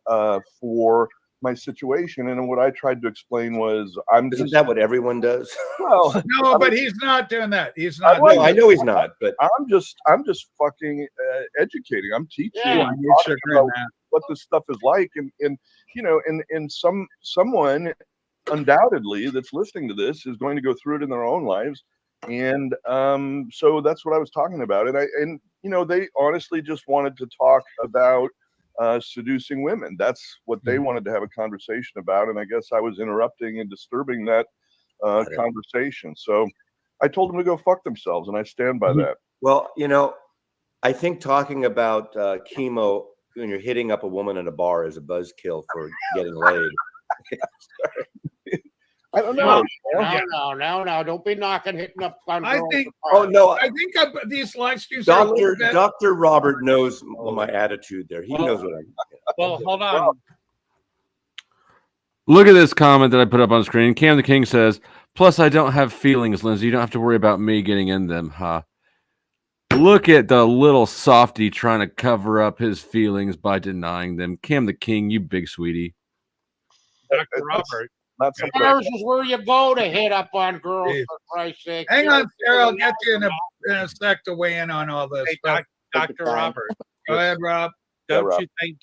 for my situation, and what I tried to explain was, Isn't that what everyone does? Well, no, but he's not doing that. He's not. No, I know he's not. But I'm just fucking educating. I'm teaching. Yeah, I'm talking about what this stuff is like, and someone undoubtedly that's listening to this is going to go through it in their own lives, and so that's what I was talking about. And they honestly just wanted to talk about seducing women. That's what they wanted to have a conversation about, and I guess I was interrupting and disturbing that conversation. So I told them to go fuck themselves, and I stand by that. Well, I think talking about chemo when you're hitting up a woman in a bar is a buzzkill for getting laid. I don't know. No, don't be hitting up on girls. I think. Oh no, I think these live streams are Dr. Robert knows my attitude there. He knows what I'm. Well, hold on. Look at this comment that I put up on screen. Cam the King says, "Plus, I don't have feelings, Lindsay. You don't have to worry about me getting in them, huh?" Look at the little softy trying to cover up his feelings by denying them. Cam the King, you big sweetie. Dr. Robert. There's is where you go to hit up on girls, for Christ's sake. Hang on, Sarah. I'll get you in a sec to weigh in on all this. Hey, Dr. Robert. Go ahead, Rob. Don't you think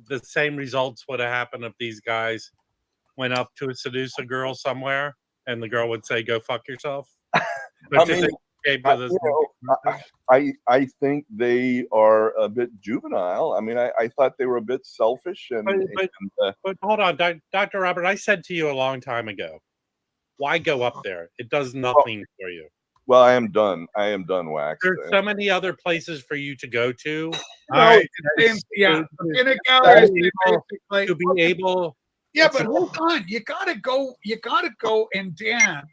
the same results would have happened if these guys went up to seduce a girl somewhere and the girl would say, "Go fuck yourself"? I think they are a bit juvenile. I mean, I thought they were a bit selfish. But hold on, Dr. Robert, I said to you a long time ago, why go up there? It does nothing for you. Well, I am done, Wax. There's so many other places for you to go to. All right. Yeah. In a gallery, to be able. Yeah, but hold on. You gotta go and dance,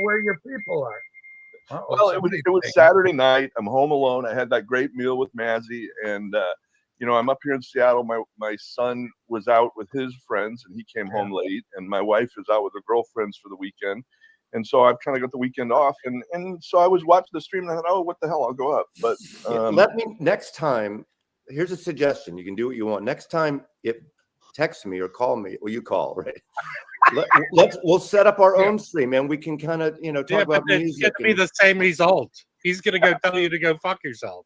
where your people are. Well, it was Saturday night. I'm home alone. I had that great meal with Mazzy, and I'm up here in Seattle. My son was out with his friends, and he came home late. And my wife is out with her girlfriends for the weekend, and so I've kind of got the weekend off. And so I was watching the stream, and I thought, oh, what the hell? I'll go up. But let me next time. Here's a suggestion. You can do what you want. Next time, text me or call me. Well, you call, right? We'll set up our own stream, and we can kind of talk about music. It's gonna be the same result. He's gonna go tell you to go fuck yourself.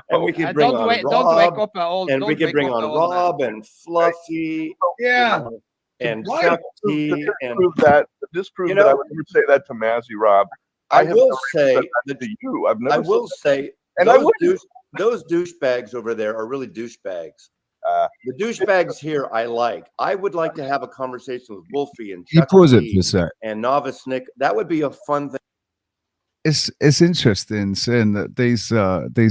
And we can bring on Rob, and we can bring on Rob and Fluffy, and Shakti, and disprove that I would never say that to Mazzy, Rob. I will say that to you. I've never. I will say, and those douchebags over there are really douchebags. The douchebags here I like. I would like to have a conversation with Wolfie and You Chuck pause it D for a sec. and Novice Nick. That would be a fun thing. It's interesting seeing that these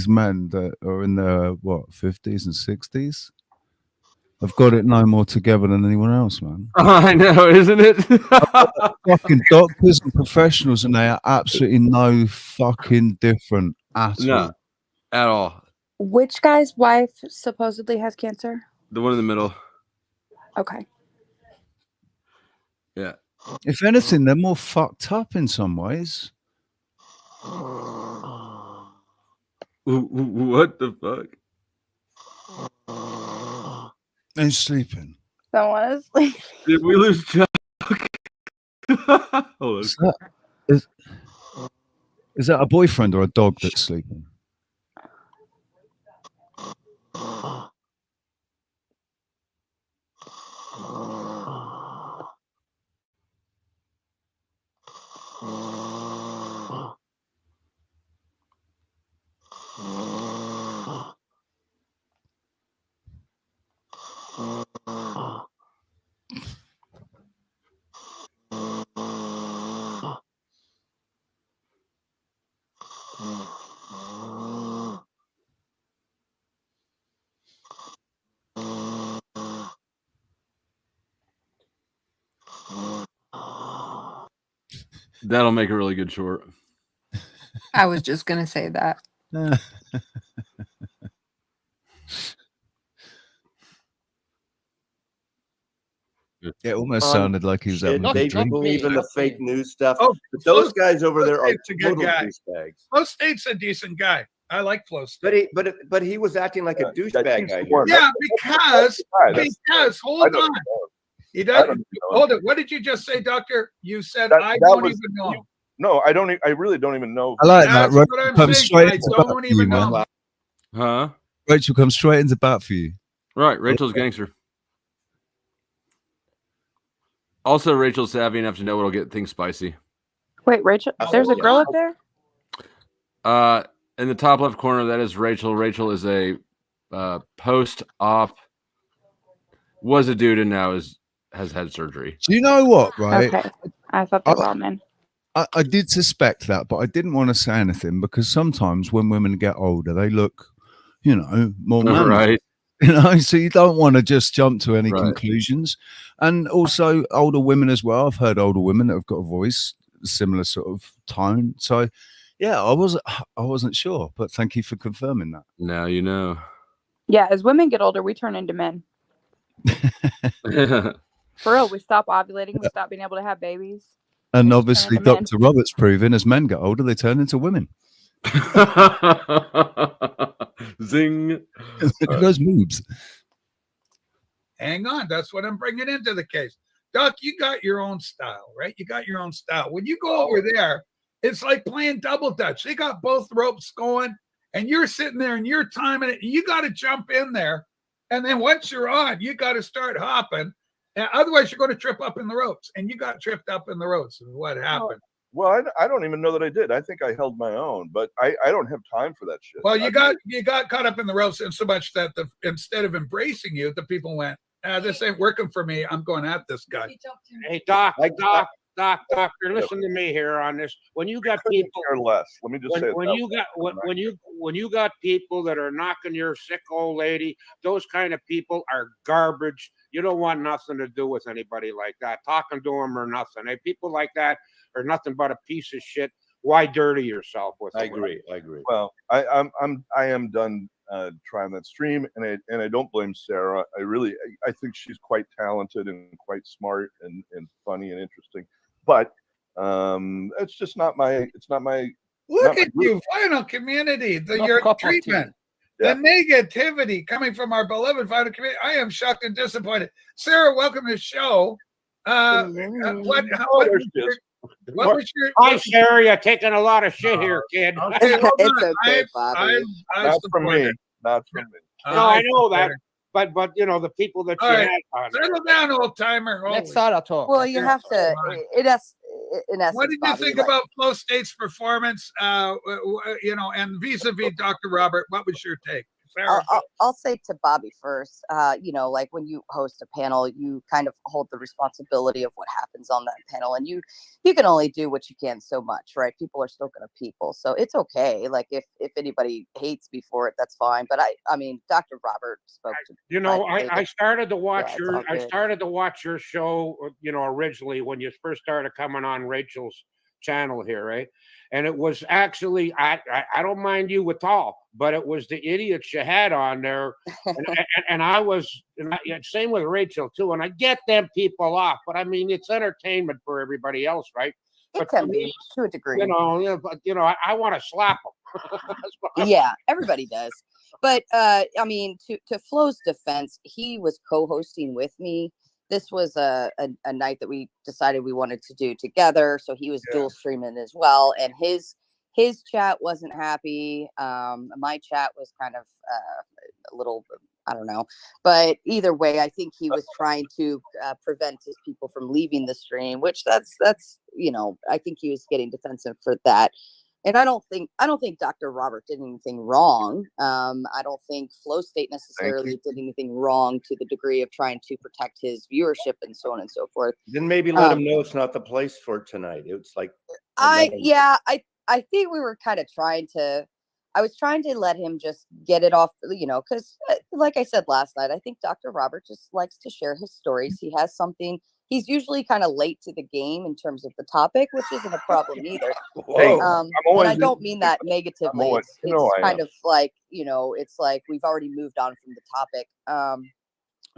men that are in their 50s and 60s have got it no more together than anyone else, man. I know, isn't it? Fucking doctors and professionals, and they are absolutely no fucking different at all. At all. Which guy's wife supposedly has cancer? The one in the middle. Okay. Yeah. If anything, they're more fucked up in some ways. What the fuck? They're sleeping. Someone is sleeping. Did we lose Chuck? Hold on. Is that a boyfriend or a dog that's sleeping? That'll make a really good short. I was just gonna say that. It almost sounded like he was having a They drink. believe in the fake news stuff. Oh, but those guys over there are State's a good total guy. douchebags. Flow State's a decent guy. I like Flow State. But he was acting like a douchebag guy. Yeah, because hold on. He doesn't. Hold it. What did you just say, Doctor? You said I don't even know. No, I don't. I really don't even know. I like that. That's what I'm Come saying. straight I into don't bat for even you, man. know. Huh? Rachel comes straight into bat for you. Right, Rachel's gangster. Also, Rachel's savvy enough to know what'll get things spicy. Wait, Rachel, there's a girl up there? In the top left corner, that is Rachel. Rachel is a post-op, was a dude and now has had surgery. Do you know what, right? Okay. I thought they were all men. I did suspect that, but I didn't want to say anything because sometimes when women get older, they look, more manly. Right. So you don't want to just jump to any conclusions. And also older women as well. I've heard older women that have got a voice, similar sort of tone. So yeah, I wasn't sure, but thank you for confirming that. Now you know. Yeah, as women get older, we turn into men. For real, we stop ovulating, we stop being able to have babies. And obviously Dr. Robert's proving as men get older, they turn into women. Zing. Look at those moves. Hang on. That's what I'm bringing into the case. Doc, you got your own style, right? You got your own style. When you go over there, it's like playing double dutch. They got both ropes going, and you're sitting there and you're timing it. You got to jump in there. And then once you're on, you got to start hopping. And otherwise, you're going to trip up in the ropes. And you got tripped up in the ropes. Is what happened. Well, I don't even know that I did. I think I held my own, but I don't have time for that shit. Well, you got caught up in the ropes, and so much that instead of embracing you, the people went, this ain't working for me. I'm going at this guy. Hey, Doctor, listen to me here on this. When you got people or less, let me just say when you got people that are knocking your sick old lady, those kind of people are garbage. You don't want nothing to do with anybody like that. Talking to them or nothing. Hey, people like that are nothing but a piece of shit. Why dirty yourself with them? I agree. Well, I am done trying that stream, and I don't blame Sarah. I think she's quite talented and quite smart and funny and interesting. But it's just not my. Look at you, final community. Your treatment, the negativity coming from our beloved final community. I am shocked and disappointed. Sarah, welcome to the show. Hi, Sarah. You're taking a lot of shit here, kid. It's okay, Bobby. Not from me. Not from me. No, I know that. But the people that you had on. Settle down, old timer. Next side I'll talk. Well, you have to. In essence, what did you think about Flow State's performance? And vis-a-vis Dr. Robert, what was your take? Sarah. I'll say to Bobby first, you know, like when you host a panel, you kind of hold the responsibility of what happens on that panel, and you can only do what you can so much, right? People are still gonna people, so it's okay. Like if anybody hates me for it, that's fine. But I mean, Dr. Robert spoke to. You know, I started to watch yeah, I started to watch your show, you know, originally when you first started coming on Rachel's channel here, right? And it was actually I don't mind you at all, but it was the idiots you had on there, and I was same with Rachel too. And I get them people off, but I mean it's entertainment for everybody else, right? It can be to a degree. But I want to slap them. Yeah, everybody does. But I mean, to Flo's defense, he was co-hosting with me. This was a night that we decided we wanted to do together. So he was dual streaming as well. And his chat wasn't happy. My chat was kind of a little, I don't know. But either way, I think he was trying to prevent his people from leaving the stream, which that's, you know, I think he was getting defensive for that. And I don't think Dr. Robert did anything wrong. I don't think Flow State necessarily did anything wrong to the degree of trying to protect his viewership and so on and so forth. Then maybe let him know it's not the place for tonight. It's like I think we were kind of I was trying to let him just get it off, you know, because like I said last night, I think Dr. Robert just likes to share his stories. He has something. He's usually kind of late to the game in terms of the topic, which isn't a problem either. And I don't mean that negatively. It's kind of like, you know, it's like we've already moved on from the topic.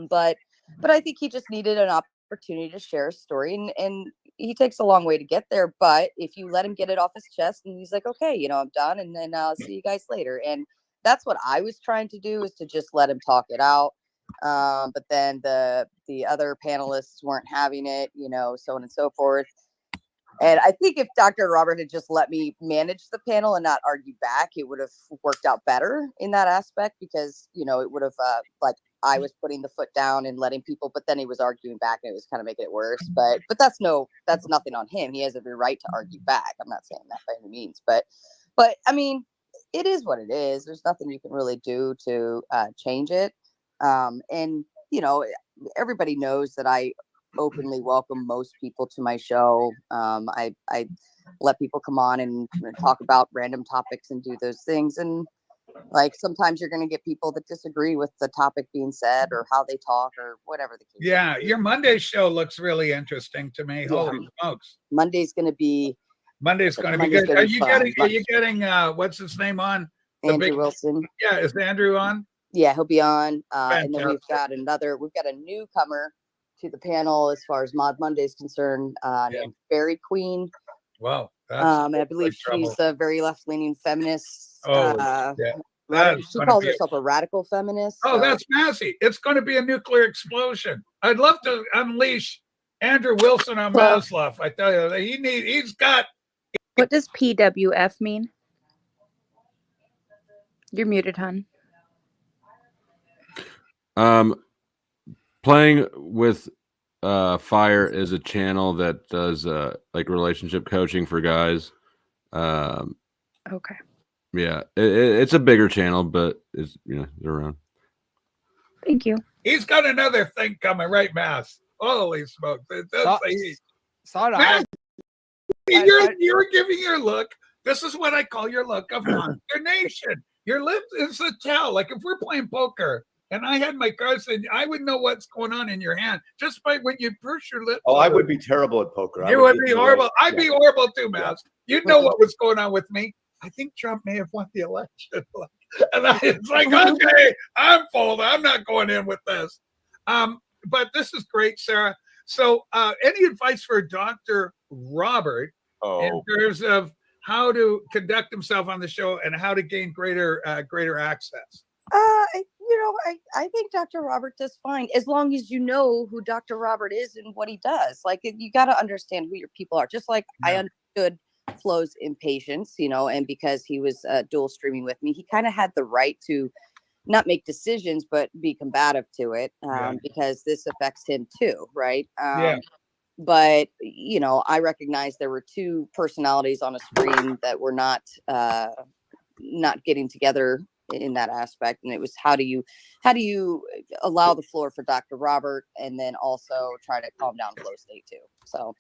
But I think he just needed an opportunity to share a story, and he takes a long way to get there. But if you let him get it off his chest, and he's like, okay, you know, I'm done, and then I'll see you guys later. And that's what I was trying to do, is to just let him talk it out. But then the other panelists weren't having it, you know, so on and so forth. And I think if Dr. Robert had just let me manage the panel and not argue back, it would have worked out better in that aspect, because, you know, it would have like I was putting the foot down and letting people, but then he was arguing back, and it was kind of making it worse. But that's nothing on him. He has every right to argue back. I'm not saying that by any means, but I mean, it is what it is. There's nothing you can really do to change it. And, you know, everybody knows that I openly welcome most people to my show. I let people come on and talk about random topics and do those things. And like, sometimes you're going to get people that disagree with the topic being said or how they talk or whatever the case. Yeah. Your Monday show looks really interesting to me. Holy smokes. Monday's going to be good. Are you getting what's his name on? Andrew Wilson. Yeah. Is Andrew on? Yeah, he'll be on. And then we've got a newcomer to the panel as far as Mod Monday is concerned, named Fairy Queen. Wow. And I believe she's a very left-leaning feminist. Oh, she calls herself a radical feminist. Oh, that's Massey. It's going to be a nuclear explosion. I'd love to unleash Andrew Wilson on Maslow. I tell you, he's got. What does PWF mean? You're muted, hon. Playing with Fire is a channel that does like relationship coaching for guys. Okay. Yeah, it's a bigger channel, but it's, you know, they're around. Thank you. He's got another thing coming, right, Mass? Holy smokes! You're giving your look. This is what I call your look of consternation. Your lip is a tell. Like if we're playing poker and I had my cards, and I would know what's going on in your hand just by when you purse your lips. Oh, I would be terrible at poker. You would be horrible. I'd be horrible too, Mass. You'd know what was going on with me. I think Trump may have won the election. And it's like, okay, I'm full. I'm not going in with this. But this is great, Sarah. So any advice for Dr. Robert in terms of how to conduct himself on the show and how to gain greater access? I think Dr. Robert does fine, as long as you know who Dr. Robert is and what he does. Like, you got to understand who your people are. Just like I understood Flo's impatience, you know, and because he was dual streaming with me, he kind of had the right to not make decisions, but be combative to it, because this affects him too, right? But, you know, I recognize there were two personalities on a screen that were not getting together in that aspect. And it was how do you allow the floor for Dr. Robert and then also try to calm down flow state too. So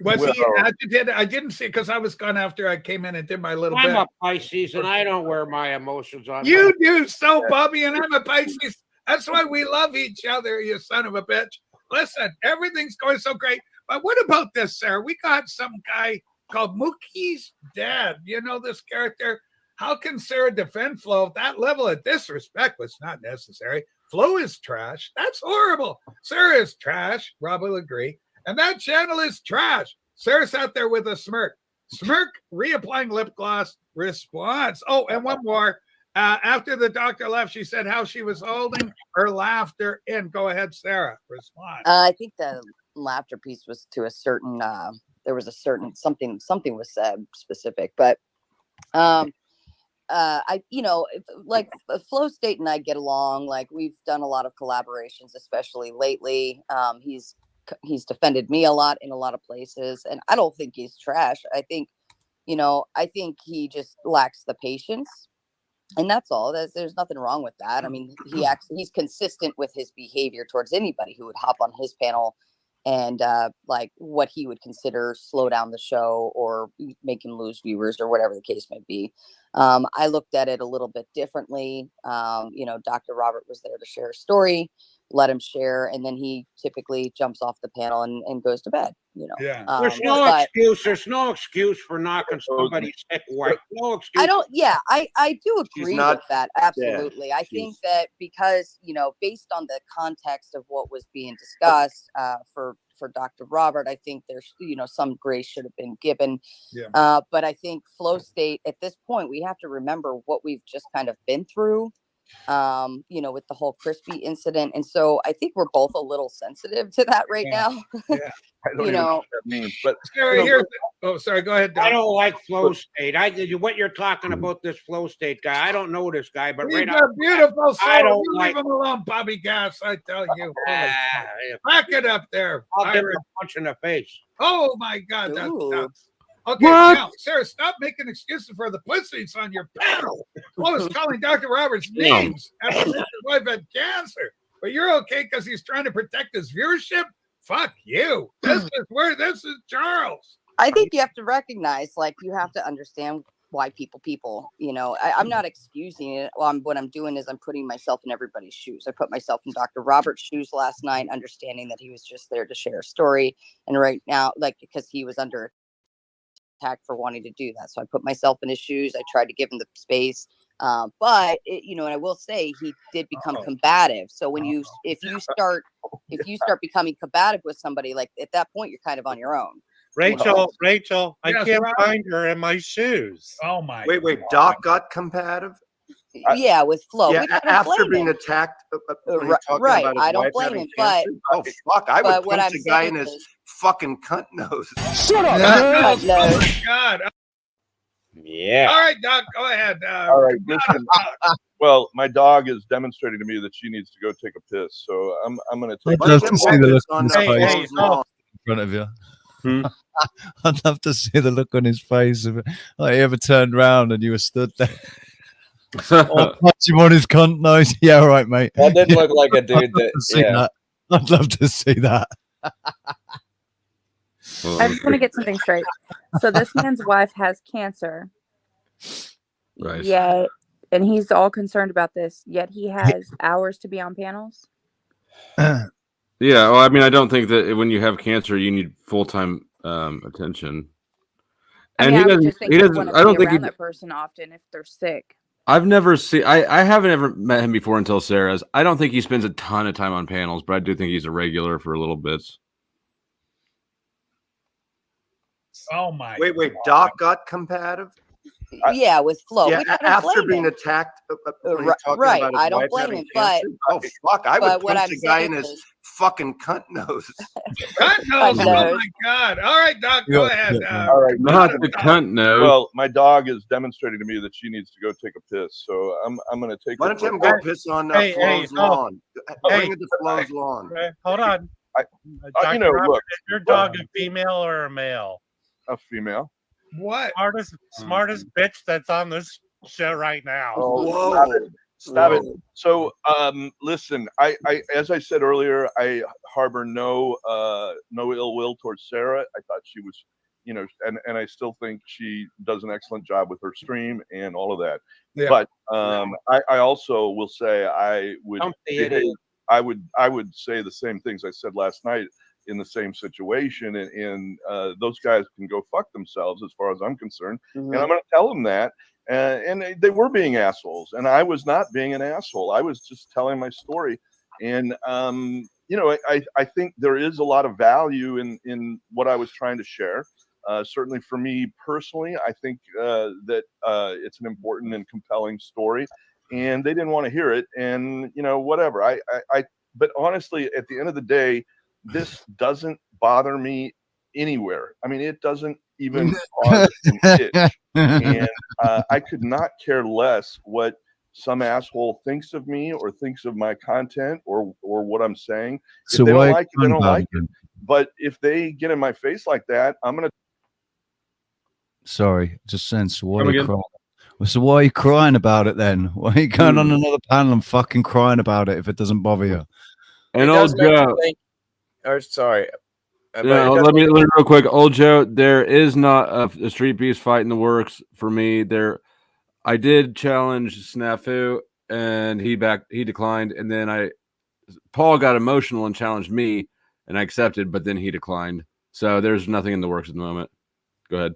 was he agitated? I didn't see, because I was gone after I came in and did my little bit. I'm a Pisces and I don't wear my emotions on. You do so, Bobby, and I'm a Pisces. That's why we love each other, you son of a bitch. Listen, everything's going so great. But what about this, Sarah? We got some guy called Mookie's dad. You know this character? How can Sarah defend Flo? That level of disrespect was not necessary. Flo is trash. That's horrible. Sarah is trash. Rob will agree. And that channel is trash. Sarah sat there with a smirk. Smirk, reapplying lip gloss, response. Oh, and one more. After the doctor left, she said how she was holding her laughter in. Go ahead, Sarah. Respond. I think the laughter piece was to a certain, there was a certain, something was said specific, but I, you know, like Flow State and I get along. Like we've done a lot of collaborations, especially lately. He's defended me a lot in a lot of places, and I don't think he's trash. I think, you know, I think he just lacks the patience, and that's all. There's nothing wrong with that. I mean, he's consistent with his behavior towards anybody who would hop on his panel and like what he would consider slow down the show or make him lose viewers or whatever the case may be. I looked at it a little bit differently. You know, Dr. Robert was there to share a story, let him share, and then he typically jumps off the panel and goes to bed. You know, there's no excuse. There's no excuse for knocking somebody's sick wife. No excuse. I don't. Yeah, I do agree with that. Absolutely. I think that because, you know, based on the context of what was being discussed for Dr. Robert, I think there's, you know, some grace should have been given. Yeah. But I think Flow State at this point, we have to remember what we've just kind of been through. You know, with the whole Crispy incident, and so I think we're both a little sensitive to that right now. Yeah, I don't you know know what that means, but Sarah, here's oh, sorry, go ahead, Doc. I don't like Flow State. What you're talking about, this Flow State guy, I don't know this guy, but He's right a now, beautiful soul. I don't You like. leave him alone, Bobby Gas. I tell you. Back it up there. I'll give him a punch in the face. Oh my God, that's tough. Okay, What? now, Sarah, stop making excuses for the pussies on your panel. Flo is calling Dr. Roberts names after his wife had cancer. But you're okay because he's trying to protect his viewership? Fuck you. This is Charles. I think you have to recognize, like, you have to understand why people, you know, I'm not excusing it. What I'm doing is I'm putting myself in everybody's shoes. I put myself in Dr. Robert's shoes last night, understanding that he was just there to share a story. And right now, like, because he was under attack for wanting to do that. So I put myself in his shoes. I tried to give him the space. But you know, and I will say he did become combative. So when if you start becoming combative with somebody, like at that point, you're kind of on your own. Rachel, I Yes, can't Rob? find her in my shoes. Oh my. Wait, Doc got combative? Yeah, with Flo. Yeah, Which I don't after blame being him. attacked, when he's talking right. about his I don't wife blame having him, but cancer. Oh fuck! I but would what punch I'm a guy in saying his is- fucking cunt nose. Shut up! Oh No. my God. Yeah. All right, Doc, go ahead. All right, listen. Well, my dog is demonstrating to me that she needs to go take a piss, so I'm going to take. I'd love to see the look on his Hey, face in front of you. I'd love to see the look on his face if like, he ever turned round and you were stood there. Or punch him on his cunt nose. Yeah, all right, mate. That did look like a dude that. I'd love to see that. I just want to get something straight. So this man's wife has cancer. Right. Yet, and he's all concerned about this, yet he has hours to be on panels. Yeah, well, I mean, I don't think that when you have cancer, you need full-time attention. And I he would just doesn't. think He you'd doesn't. want I to don't be think around he. that person often if they're sick. I've never seen. I haven't ever met him before until Sarah's. I don't think he spends a ton of time on panels, but I do think he's a regular for a little bits. Oh my. Wait, Doc got combative? Yeah, with Flo. Yeah, Which I don't after blame being him. attacked, when he's talking right. about his I don't wife blame having him, but cancer. Oh fuck! I but would what punch I'm a guy in saying his is- fucking cunt nose. Cunt nose. Oh my God. All right, Doc, go ahead. All right, Not the cunt nose. Well, my dog is demonstrating to me that she needs to go take a piss, so I'm going to take. Why don't you have him go piss on Flo's lawn? Bring it to Flo's lawn. Hold on. you know, Robert, look, is your dog a female or a male? A female. What? Smartest bitch that's on this shit right now. Oh, stop it. Stop it. So, listen, I, as I said earlier, I harbor no ill will towards Sarah. I thought she was, you know, and I still think she does an excellent job with her stream and all of that. Yeah. But I also will say I would I would say the same things I said last night in the same situation, and those guys can go fuck themselves as far as I'm concerned. Mm-hmm. And I'm going to tell them that. And they were being assholes, and I was not being an asshole. I was just telling my story. And you know, I think there is a lot of value in what I was trying to share. Certainly for me personally, I think that it's an important and compelling story, and they didn't want to hear it. And you know, whatever. But honestly, at the end of the day, this doesn't bother me anywhere. I mean, it doesn't even cause an itch. And I could not care less what some asshole thinks of me or thinks of my content or what I'm saying. If they don't like it, they don't like it. But if they get in my face like that, I'm gonna. Sorry, just saying. So why are you crying? So why are you crying about it then? Why are you going on another panel and fucking crying about it if it doesn't bother you? And old Joe. Or sorry. Yeah, let me real quick. Old Joe, there is not a Street Beast fight in the works for me. I did challenge Snafu, and he declined, and then Paul got emotional and challenged me, and I accepted, but then he declined. So there's nothing in the works at the moment. Go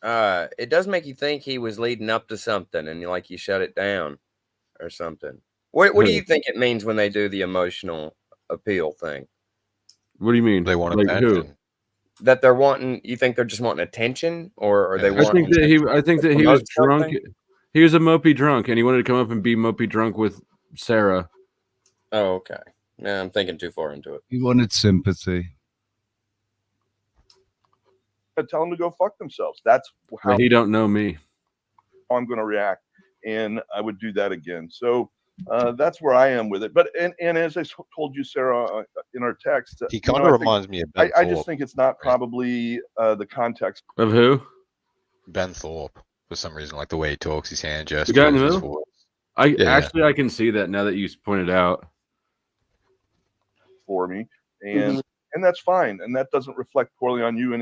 ahead. It does make you think he was leading up to something, and like you shut it down or something. What do you think it means when they do the emotional appeal thing? What do you mean? They want like attention. Who? That they're wanting. You think they're just wanting attention, or are they? I think that he was drunk. Something? He was a mopey drunk, and he wanted to come up and be mopey drunk with Sarah. Oh, okay. Yeah, I'm thinking too far into it. He wanted sympathy. Tell them to go fuck themselves. That's how he don't know me. How I'm going to react, and I would do that again. So. That's where I am with it. But and as I told you, Sarah, in our text, he kind of reminds me of Ben I just think it's not probably the context of who Ben Thorpe for some reason, like the way he talks, his hand gestures, the guy in the his middle. voice. I can see that now that you pointed out for me, and that's fine, and that doesn't reflect poorly on you in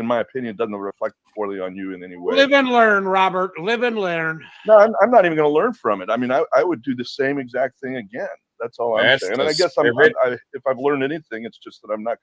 my opinion, it doesn't reflect poorly on you in any way. Live and learn, Robert. Live and learn. No, I'm not even going to learn from it. I mean, I would do the same exact thing again. That's all I'm saying. And I guess if I've learned anything, it's just that I'm not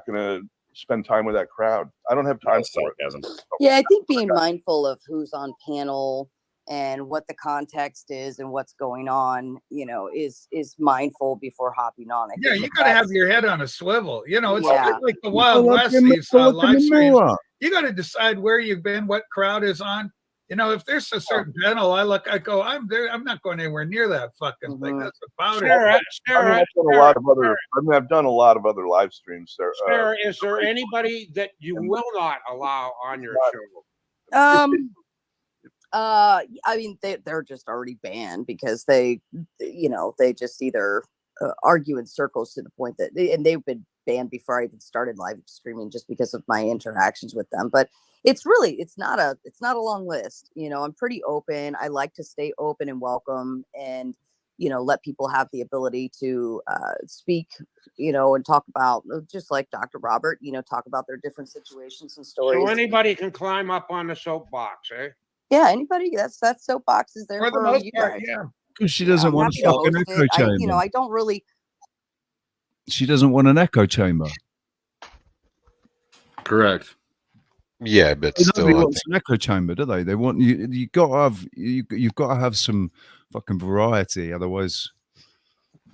going to spend time with that crowd. I don't have time for it. Yeah, I think being mindful of who's on panel and what the context is and what's going on, you know, is mindful before hopping on. Yeah, you got to have your head on a swivel. You know, it's like the Wild West, these live streams. You got to decide where you've been, what crowd is on. You know, if there's a certain panel, I go, I'm there. I'm not going anywhere near that fucking thing. That's about it. I've done a lot of other live streams. Sarah, is there anybody that you will not allow on your show? I mean, they're just already banned because they just either argue in circles to the point that, and they've been banned before I even started live streaming just because of my interactions with them. But it's not a long list. You know, I'm pretty open. I like to stay open and welcome, and you know, let people have the ability to speak, you know, and talk about, just like Dr. Robert, you know, talk about their different situations and stories. So anybody can climb up on the soapbox, eh? Yeah, anybody. That soapbox is there for for the most you part, guys. yeah. Because she doesn't want a fucking echo chamber. You know, I don't really. She doesn't want an echo chamber. Correct. Yeah, but they still, don't want an echo chamber, do they? They want you. You got to have you've got to have some fucking variety, otherwise.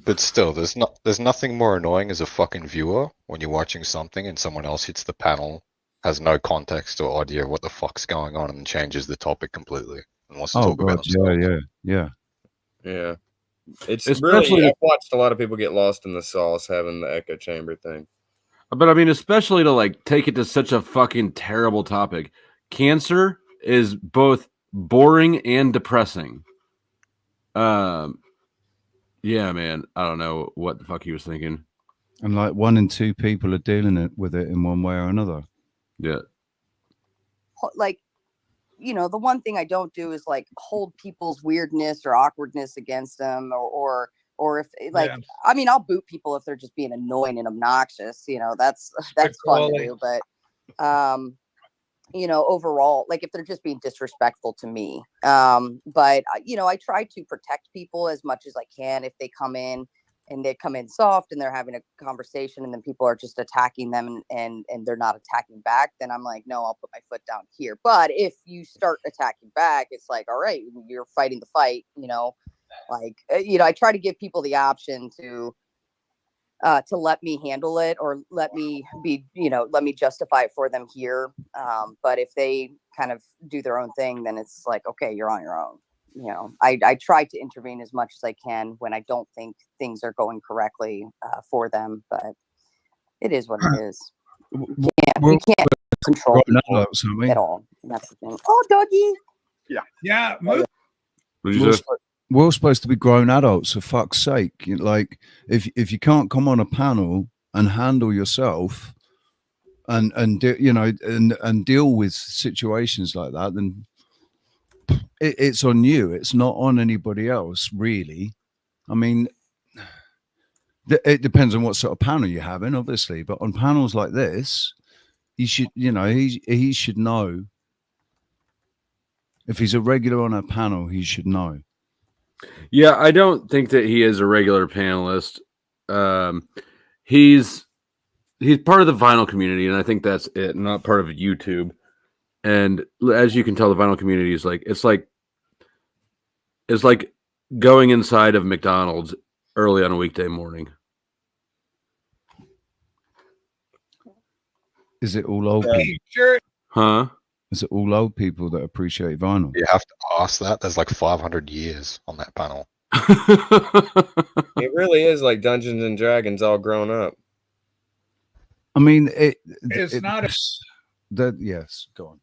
But still, there's nothing more annoying as a fucking viewer when you're watching something and someone else hits the panel, has no context or idea of what the fuck's going on, and changes the topic completely and wants to talk about themselves. Yeah. It's really, I've watched a lot of people get lost in the sauce having the echo chamber thing. But I mean, especially to like take it to such a fucking terrible topic. Cancer is both boring and depressing. Yeah, man. I don't know what the fuck he was thinking. And like 1 in 2 people are dealing with it in one way or another. Yeah. like, the one thing I don't do is like hold people's weirdness or awkwardness against them, or if like, I mean, I'll boot people if they're just being annoying and obnoxious, that's fun to do. But, overall, like if they're just being disrespectful to me, but I try to protect people as much as I can. If they come in and they come in soft and they're having a conversation and then people are just attacking them and they're not attacking back, then I'm like, no, I'll put my foot down here. But if you start attacking back, it's like, all right, you're fighting the fight, I try to give people the option to let me handle it or let me justify it for them here. But if they kind of do their own thing, then it's like, okay, you're on your own. I try to intervene as much as I can when I don't think things are going correctly for them, but it is what it is. We can't control people at all. That's the thing. Oh, doggy. Yeah. We're all supposed to be grown adults, for fuck's sake. Like, if you can't come on a panel and handle yourself and deal with situations like that, then it's on you. It's not on anybody else, really. I mean, it depends on what sort of panel you're having, obviously. But on panels like this, he should know. If he's a regular on a panel, he should know. Yeah, I don't think that he is a regular panelist. He's part of the vinyl community, and I think that's it. Not part of YouTube. And as you can tell, the vinyl community is it's like going inside of McDonald's early on a weekday morning. Is it all old people? Huh? Is it all old people that appreciate vinyl? You have to ask that. There's like 500 years on that panel. It really is like Dungeons and Dragons all grown up. I mean, it's not yes, go on.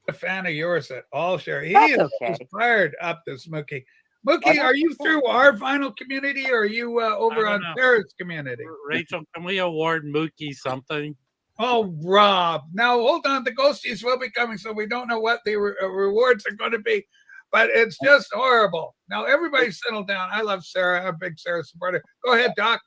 A fan of yours at all, Sherry. He is fired up, this Mookie. Mookie, are you through our vinyl community or are you over on Sarah's community? Rachel, can we award Mookie something? Oh, Rob. Now, hold on. The ghosties will be coming, so we don't know what the rewards are going to be. But it's just horrible. Now, everybody settle down. I love Sarah. I'm a big Sarah supporter. Go ahead, Doc.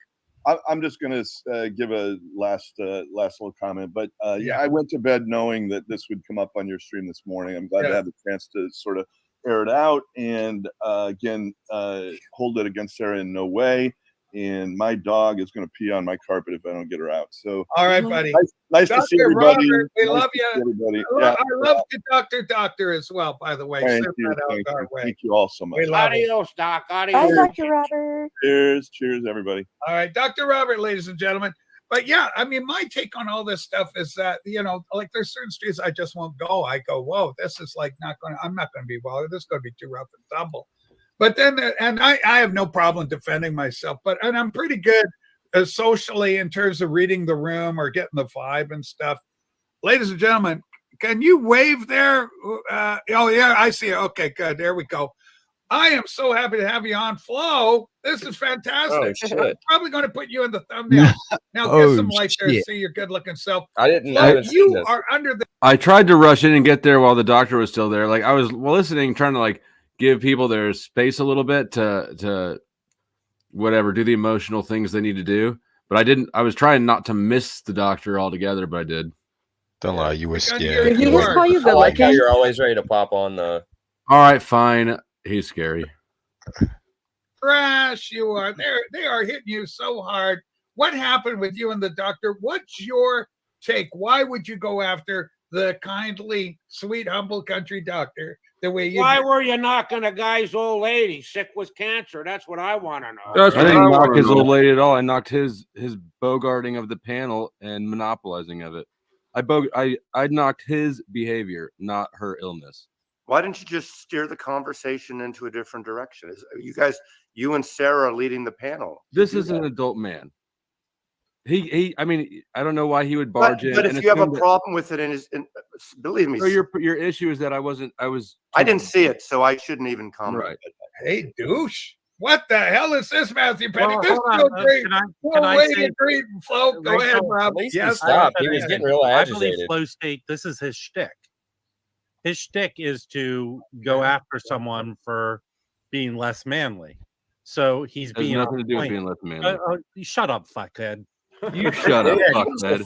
I'm just going to give a last little comment. But I went to bed knowing that this would come up on your stream this morning. I'm glad to have the chance to sort of air it out. And again, hold it against Sarah in no way. And my dog is going to pee on my carpet if I don't get her out. So, all right, buddy. Nice to see everybody. Robert, we love you. Everybody. I love the doctor as well, by the way. Thank you all so much. Adios, Doc. Adios. Bye, Dr. Robert. Cheers, everybody. All right, Dr. Robert, ladies and gentlemen. But yeah, I mean, my take on all this stuff is that, like there's certain streets I just won't go. I go, whoa, this is like I'm not going to be well. This is going to be too rough and tumble. But then, and I have no problem defending myself, and I'm pretty good socially in terms of reading the room or getting the vibe and stuff. Ladies and gentlemen, can you wave there? Oh, yeah, I see it. Okay, good. There we go. I am so happy to have you on, Flo. This is fantastic. Oh, I'm probably going to put you in the thumbnail. Now get some light there to see your good-looking self. I haven't you seen this. are under the. I tried to rush in and get there while the doctor was still there. Like I was listening, trying to give people their space a little bit to whatever, do the emotional things they need to do. But I didn't. I was trying not to miss the doctor altogether, but I did. Don't lie, you were scared. Did he just call you good Like how looking? you're always ready to pop on the. All right, fine. He's scary. Crash, you are. They are hitting you so hard. What happened with you and the doctor? What's your take? Why would you go after the kindly, sweet, humble country doctor the way you Why did? were you knocking a guy's old lady sick with cancer? That's what I want to know. I didn't knock his old lady at all. I knocked his bogarting of the panel and monopolizing of it. I knocked his behavior, not her illness. Why didn't you just steer the conversation into a different direction? You and Sarah are leading the panel. This is an adult man. I mean, I don't know why he would barge in. But if you have a problem with it, and believe me, so your issue is that I was. I didn't see it, so I shouldn't even comment. Right. Hey, douche. What the hell is this, Matthew Penny? Well, This is hold so on. great. Can I way say- to greet and Flo. Go ahead, Rachel, Rob. At least he Yes, stopped. He was getting real I believe agitated. Flow State, this is his shtick. His shtick is to go after someone for being less manly. So he's Has being nothing to do with on being less manly. point. Shut up, fuckhead. You shut up, fuckhead.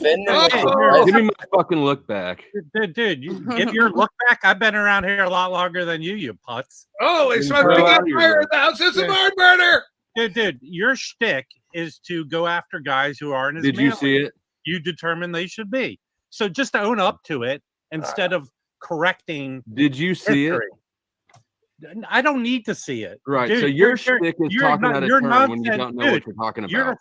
Give me my fucking look back. Dude, you give your look back. I've been around here a lot longer than you putz. Holy smokes, we got fire at the house. This is a barn burner. Dude, your shtick is to go after guys who aren't as Did you manly see it? you determine they should be. So just own up to it instead of correcting. Did you see history. I don't need to see it. Right. Dude, so your shtick is talking out of turn when you don't know what you're talking about.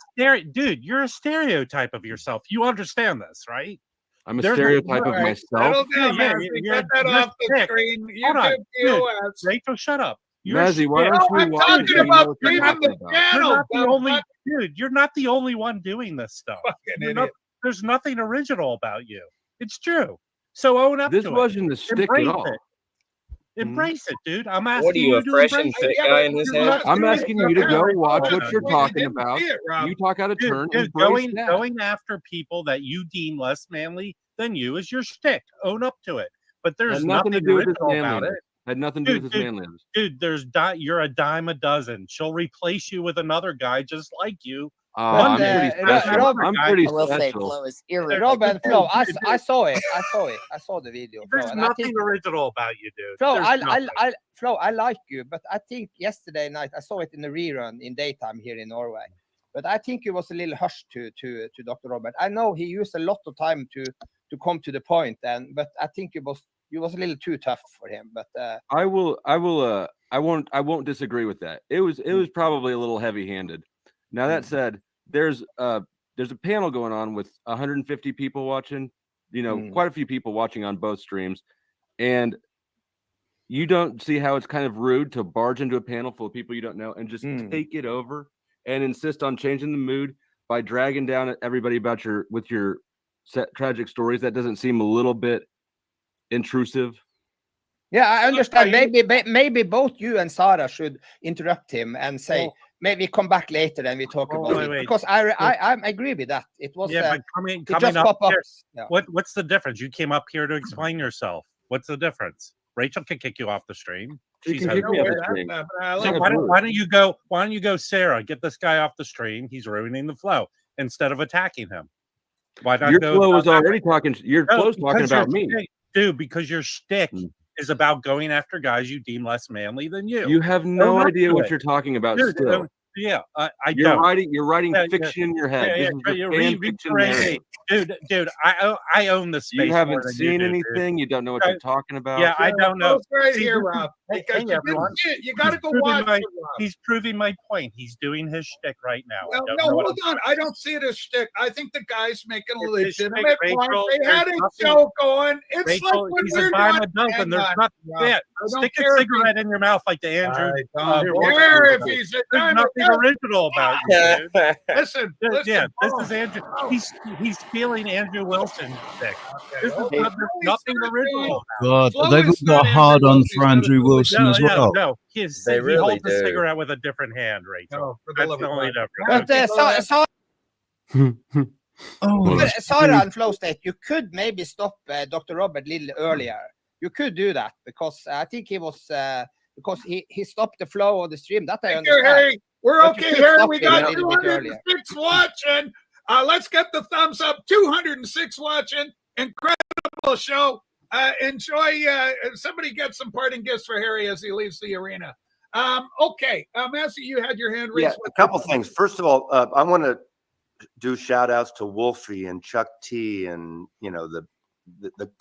You're a stereotype of yourself. You understand this, right? I'm a stereotype of myself. Settle down, Yeah, Mazzy. you're- Get that you're off the sick. screen. You Hold on, can POS. Rachel, shut up. You're Mazzy, why shit. don't you I'm watch talking it? You know about what you're leaving talking the about. channel. You're not the only dude. You're not the only one doing this stuff. Idiot. There's nothing original about you. It's true. So own up This to it. wasn't a shtick at Embrace all. it. Embrace it, dude. I'm asking What are you, a to fresh embrace and fit it. guy in his head? I'm asking you to go watch what you're You talking didn't about. see it, Rob. You talk out of turn. Dude, Embrace that. going after people that you deem less manly than you is your shtick. Own up to it. But there's Had nothing to nothing do with his original about manliness. it. Had nothing to do with his manliness. Dude, you're a dime a dozen. She'll replace you with another guy just like you. I'm pretty special. I'm pretty I will say special. Flo is Rob and Flo, I Dude, saw it. I saw the video. Flo, There's and I nothing think, original about you, dude. Flo, There's nothing. Flo, I like you, but I think yesterday night I saw it in the rerun in daytime here in Norway. But I think it was a little hushed to Dr. Robert. I know he used a lot of time to come to the point, but I think you was a little too tough for him. But I won't disagree with that. It was probably a little heavy-handed. Now that said, there's a panel going on with 150 people watching, quite a few people watching on both streams, and you don't see how it's kind of rude to barge into a panel full of people you don't know and just take it over and insist on changing the mood by dragging down everybody with your tragic stories. That doesn't seem a little bit intrusive. yeah, I understand. Maybe both you and Sarah should interrupt him and say, maybe come back later and we talk about it. wait. Because I agree with that. It was but it coming just up pop up. here, Yeah. what's the difference? You came up here to explain yourself. What's the difference? Rachel can kick you off the stream. She can kick me off the stream. So why don't you go, Sarah? Get this guy off the stream. He's ruining the flow instead of attacking him. Why not Your go? flow was already talking. Your flow's talking about me, dude. Because your shtick is about going after guys you deem less manly than you. You have no Own up idea to what it. you're talking about. Dude, Still, yeah, you're don't. writing Yeah, fiction in your head. Yeah, This is you're a fan fiction narrative. dude. I own this space. You haven't more than seen do, anything. Dude. You don't know what you're talking about. Yeah, I don't know. Right See, here, this is- Rob. Because you everyone. didn't see it. You got to go Proving watch my- it, Rob. He's proving my point. He's doing his shtick right now. I No, don't no, know what hold on. I don't see it as shtick. I think the guy's making a It's his legitimate shtick, point. Rachel. They had There's a nothing- show going. It's Rachel, like when he's we're a dime not. a dozen. Hang There's on, not. Rob. Yeah, I don't stick care a if cigarette in your mouth like the Andrew. I don't care if he's a There's dime a nothing dozen. original about you, dude. Listen, Yeah, this hold is on. Andrew. He's stealing Andrew Wilson's stick. This is okay. there's nothing original. God, Flow they've is got not hard on Andrew for Andrew Wilson as well. No, They he really holds the do. cigarette with a different hand, Rachel. No, for the That's love the of only God. difference. But Oh, Sarah and Flo State, you could maybe stop Dr. Robert a little earlier. You could do that because I think he was because he stopped the flow of the stream. That I Thank you, understand. Harry. We're But you okay, could Harry. stop We him a got little bit earlier. 206 watching. Let's get the thumbs up. 206 watching. Incredible show. Enjoy. Somebody get some parting gifts for Harry as he leaves the arena. Okay. Massey, you had your hand raised. Yeah, a couple things. First of all, I want to do shout outs to Wolfie and Chuck T and the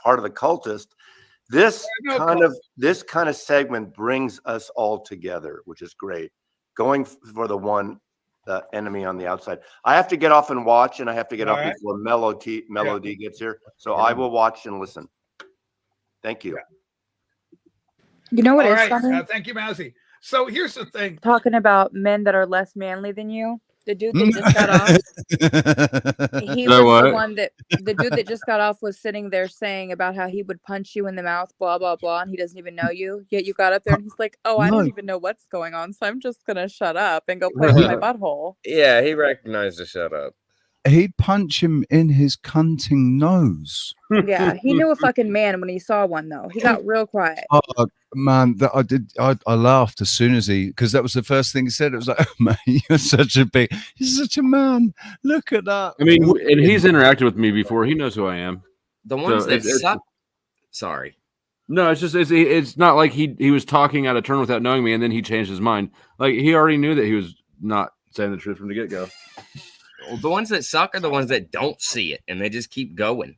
part of the cultist. This kind of segment brings us all together, which is great. Going for the one enemy on the outside. I have to get off and watch, and I have to get All off right. before Melody gets here. So I will watch and listen. Thank you. You know what All is right. funny? Thank you, Massey. So here's the thing. Talking about men that are less manly than you. The dude that just got off. He was the one that the dude that just got off was sitting there saying about how he would punch you in the mouth, blah blah blah, and he doesn't even know you. Yet you got up there and he's like, "Oh, I don't even know what's going on, so I'm just gonna shut up and go play with my butthole." Yeah, he recognized the shut up. He'd punch him in his cunting nose. Yeah, he knew a fucking man when he saw one though. He got real quiet. Oh man, that I laughed as soon as because that was the first thing he said. It was like, oh, man, you're such a man. Look at that. I mean, and he's interacted with me before. He knows who I am. The ones that suck. Sorry. No, it's not like he was talking out of turn without knowing me, and then he changed his mind. Like he already knew that he was not saying the truth from the get-go. Well, the ones that suck are the ones that don't see it and they just keep going.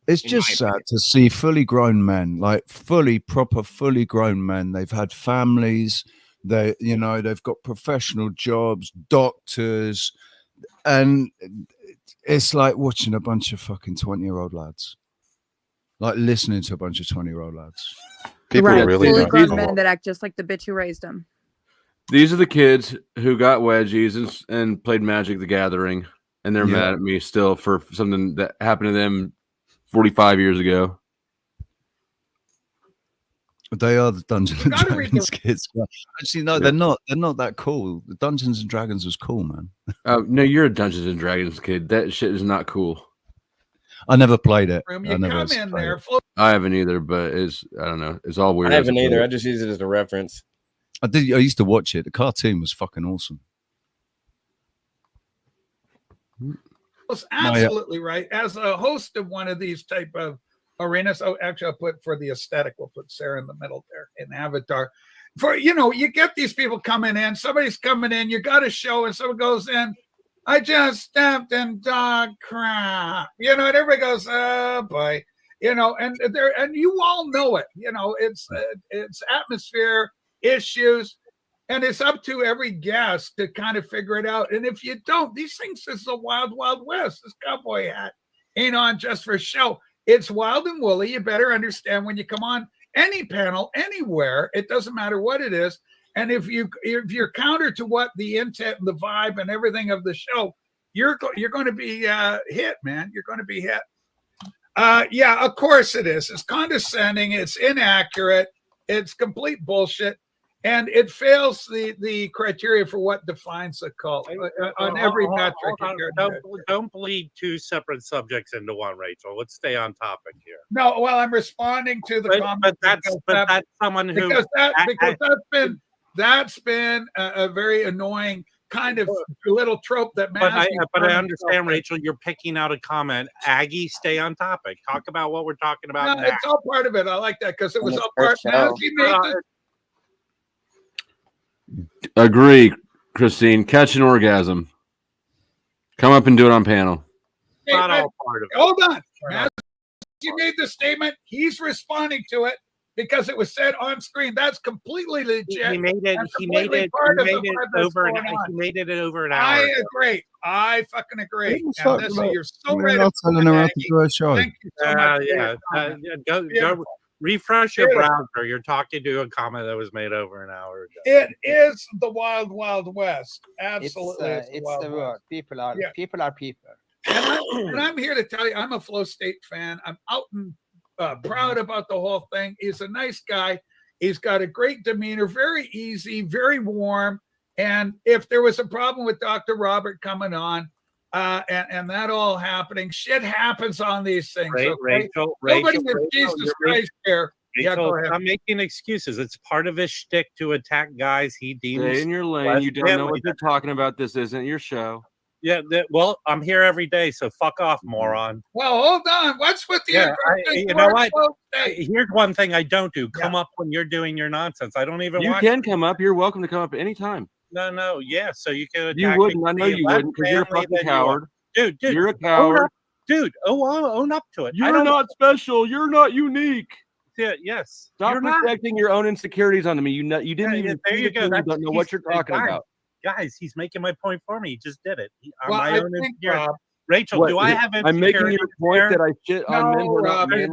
It's just sad to see fully grown men, like fully grown men. They've had families. They've got professional jobs, doctors, and it's like watching a bunch of fucking 20-year-old lads, like listening to a bunch of 20-year-old lads. People really fully grown men that act just like the bitch who raised them. These are the kids who got wedgies and played Magic the Gathering, and they're mad at me still for something that happened to them 45 years ago. They are the Dungeons and Dragons kids. Actually, no, they're not. They're not that cool. The Dungeons and Dragons was cool, man. No, you're a Dungeons and Dragons kid. That shit is not cool. I never played it. I haven't either, but I don't know. It's all weird. I haven't either. I just use it as a reference. I used to watch it. The cartoon was fucking awesome. Was absolutely right. As a host of one of these type of arenas, actually, I'll put for the aesthetic, we'll put Sarah in the middle there in Avatar. You get these people coming in, somebody's coming in, you got a show, and someone goes in, I just stepped in dog crap, and everybody goes, oh boy, and you all know it, it's atmosphere, issues, and it's up to every guest to kind of figure it out. And if you don't, these things is the wild, wild west. This cowboy hat ain't on just for show. It's wild and woolly. You better understand when you come on any panel, anywhere, it doesn't matter what it is. And if you're counter to what the intent and the vibe and everything of the show, you're going to be hit, man. You're going to be hit. Yeah, of course it is. It's condescending. It's inaccurate. It's complete bullshit. And it fails the criteria for what defines a cult on every metric. Don't bleed two separate subjects into one, Rachel. Let's stay on topic here. No, well, I'm responding to the comment. But that's someone who that's been a very annoying kind of little trope that. But I understand, Rachel. You're picking out a comment. Aggie, stay on topic. Talk about what we're talking about. No, now. it's all part of it. I like that because it was all part. Agree, Christine. Catch an orgasm. Come up and do it on panel. Not all part of it. Hold on. He made the statement. He's responding to it because it was said on screen. That's completely legit. He made it. He made it over an hour. I agree. I fucking agree. And you're so ready. Thank you so much. Go. Refresh your browser. You're talking to a comment that was made over an hour ago. It is the wild, wild west. Absolutely, it's the word. People are people. And I'm here to tell you, I'm a Flow State fan. I'm out and proud about the whole thing. He's a nice guy. He's got a great demeanor, very easy, very warm. And if there was a problem with Dr. Robert coming on, and that all happening, shit happens on these things. Rachel, nobody with Jesus Christ here. Yeah, go ahead. I'm making excuses. It's part of his shtick to attack guys he deems. Stay in your lane. You don't know what you're talking about. This isn't your show. Yeah, well, I'm here every day, so fuck off, moron. Well, hold on. What's with the you know what? Here's one thing I don't do. Come up when you're doing your nonsense. I don't even watch. You can come up. You're welcome to come up anytime. No, yeah. So you can attack. You wouldn't. I know you wouldn't because you're a fucking coward. Dude, you're a coward. Own up to it. You're not special. You're not unique. Yeah, yes. Stop projecting your own insecurities onto me. You didn't even. There you go. You don't know what you're talking about. Guys, he's making my point for me. He just did it. Rachel, what, do I have I'm making your point that I shit on men who are not men.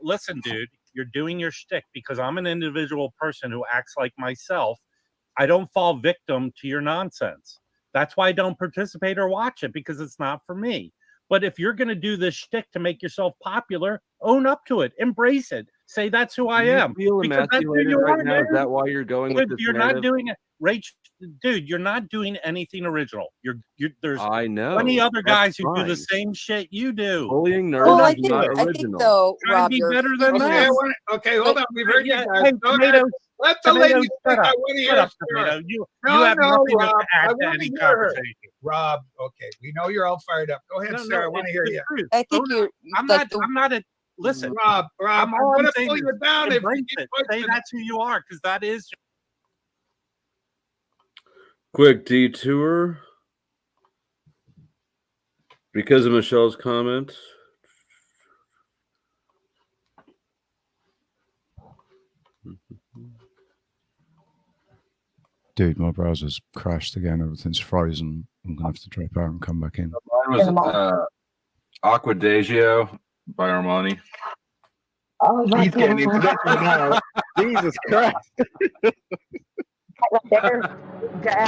Listen, dude, you're doing your shtick because I'm an individual person who acts like myself. I don't fall victim to your nonsense. That's why I don't participate or watch it, because it's not for me. But if you're going to do this shtick to make yourself popular, own up to it, embrace it, say that's who I am. Feel Because that's who emasculated you right are, now? man. Is that why you're going Dude, with this you're narrative? not doing it, Rach. Dude, you're not doing anything original. There's I know. plenty other That's guys who do fine. the same shit you do. Bullying nerds Well, is not I think original. though, Try to Rob, be you're better than Okay, that. okay, hold on. We've heard you Yeah, guys. hey, Go ahead. Tomatoes, Let the lady Tomatoes, speak. shut I up. want to Shut hear up, Sarah. Tomato. You No, have no, nothing Rob. to add I to want any to hear her. conversation. Rob, okay. We know you're all fired up. Go ahead, No, Sarah. I no, want to it's hear the you. truth. I think Don't- you're. I'm like not a listen. Rob, I'm all going to saying pull you is down if you embrace keep it. pushing Say it. that's who you are, because that is. Quick detour because of Michelle's comment. Dude, my browser's crashed again. Everything's frozen. I'm gonna have to drop out and come back in. Mine was Aquadagio by Armani. He's getting into this one now. Jesus Christ.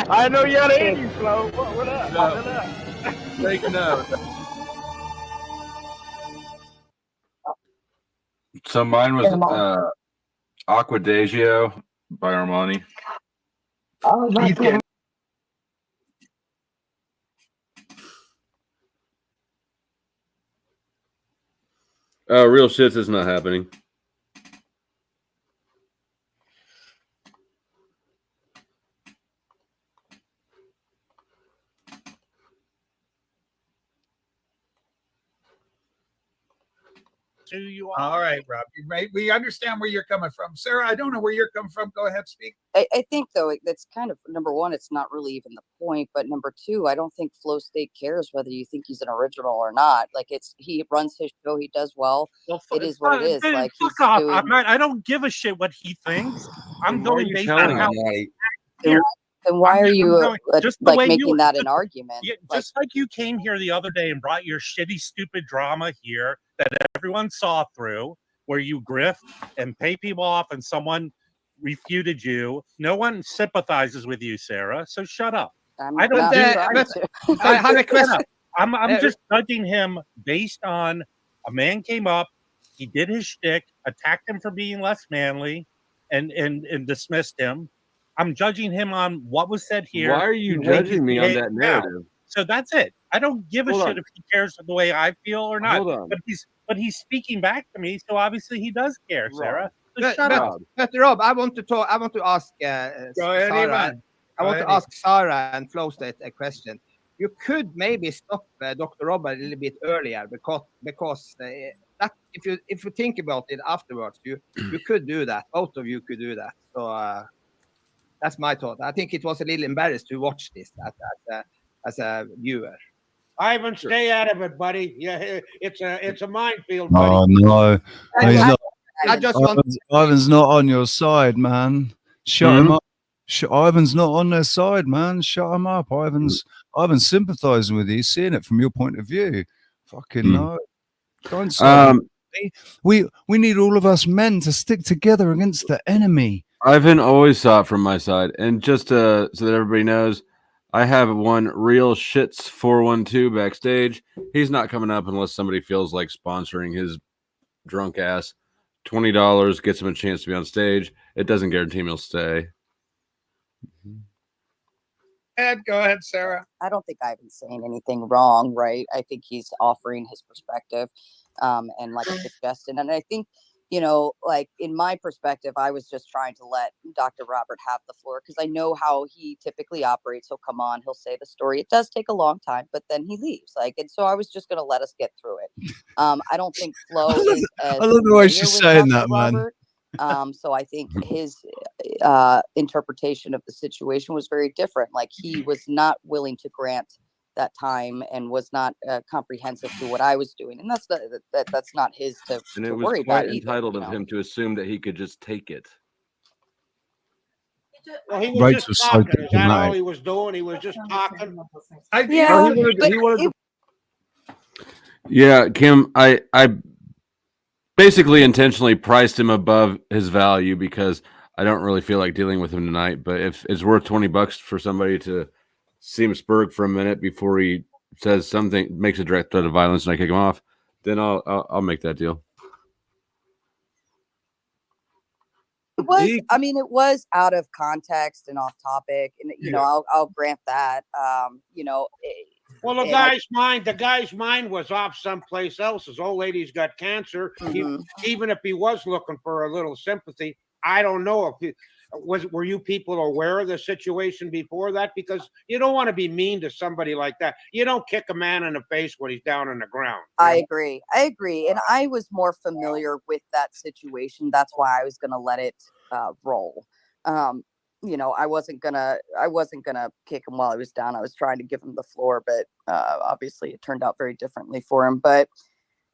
I know you had an 80s flow. What up? No. What up? Take note. So mine was Aquadagio by Armani. He's getting Real shit is not happening. Who you are. All right, Rob. We understand where you're coming from. Sarah, I don't know where you're coming from. Go ahead, speak. I think though that's kind of number one. It's not really even the point, but number two, I don't think Flow State cares whether you think he's an original or not. Like he runs his show, he does well. It is what it is. Dude, Like he's fuck off. doing. I don't give a shit what he thinks. I'm Then why are going you based telling on how. him? Then why are you just the like way making you, that an argument? Yeah, just like you came here the other day and brought your shitty, stupid drama here that everyone saw through, where you grift and pay people off and someone refuted you. No one sympathizes with you, Sarah. So shut up. I don't do that. I have a question. I'm just judging him based on a man came up, he did his shtick, attacked him for being less manly, and dismissed him. I'm judging him on what was said here. Why are you judging me on that narrative? So that's it. I don't give a Hold shit on. if he cares the way I feel or not. Hold on. But he's speaking back to me, so obviously he does care, Sarah. So But, shut up. but Rob, I want to talk. I want to ask Go ahead, Sarah. Ivan. I want Go to ahead. ask Sarah and Flow State a question. You could maybe stop Dr. Robert a little bit earlier because that if you think about it afterwards, you could do that. Both of you could do that. So that's my thought. I think it was a little embarrassed to watch this as a viewer. Ivan, stay out of it, buddy. Yeah, it's a minefield, buddy. Oh no, he's not. I just want. Ivan's not on your side, man. Shut him up. Ivan's not on their side, man. Shut him up. Ivan's sympathizing with you, seeing it from your point of view. Fucking no. Don't say we need all of us men to stick together against the enemy. Ivan always saw it from my side, and just so that everybody knows, I have one real shits 412 backstage. He's not coming up unless somebody feels like sponsoring his drunk ass. $20 gets him a chance to be on stage. It doesn't guarantee him he'll stay. Go ahead, Sarah. I don't think Ivan's saying anything wrong, right? I think he's offering his perspective, and like a suggestion. And I think, like in my perspective, I was just trying to let Dr. Robert have the floor because I know how he typically operates. He'll come on, he'll say the story. It does take a long time, but then he leaves. And so I was just going to let us get through it. I don't think Flo is as I love the way she's saying Dr. that, man. Robert. So I think his interpretation of the situation was very different. Like he was not willing to grant that time and was not comprehensive to what I was doing, and that's not his to And it was worry quite about either, entitled of him to assume that he could just take it. Well, he was Right, just was so talking. Is that all diplomatic. he was doing? He was just talking. Yeah, Yeah, Kim, I basically intentionally priced him above his value because I don't really feel like dealing with him tonight. But if it's worth $20 for somebody to see him spurg for a minute before he says something, makes a direct threat of violence, and I kick him off, then I'll make that deal. It was, I mean, it was out of context and off topic, and I'll grant that. Well, the guy's mind was off someplace else. His old lady's got cancer. Even if he was looking for a little sympathy, I don't know if were you people aware of the situation before that? Because you don't want to be mean to somebody like that. You don't kick a man in the face when he's down on the ground. I agree, and I was more familiar with that situation. That's why I was going to let it roll. I wasn't gonna kick him while he was down. I was trying to give him the floor, but obviously it turned out very differently for him. But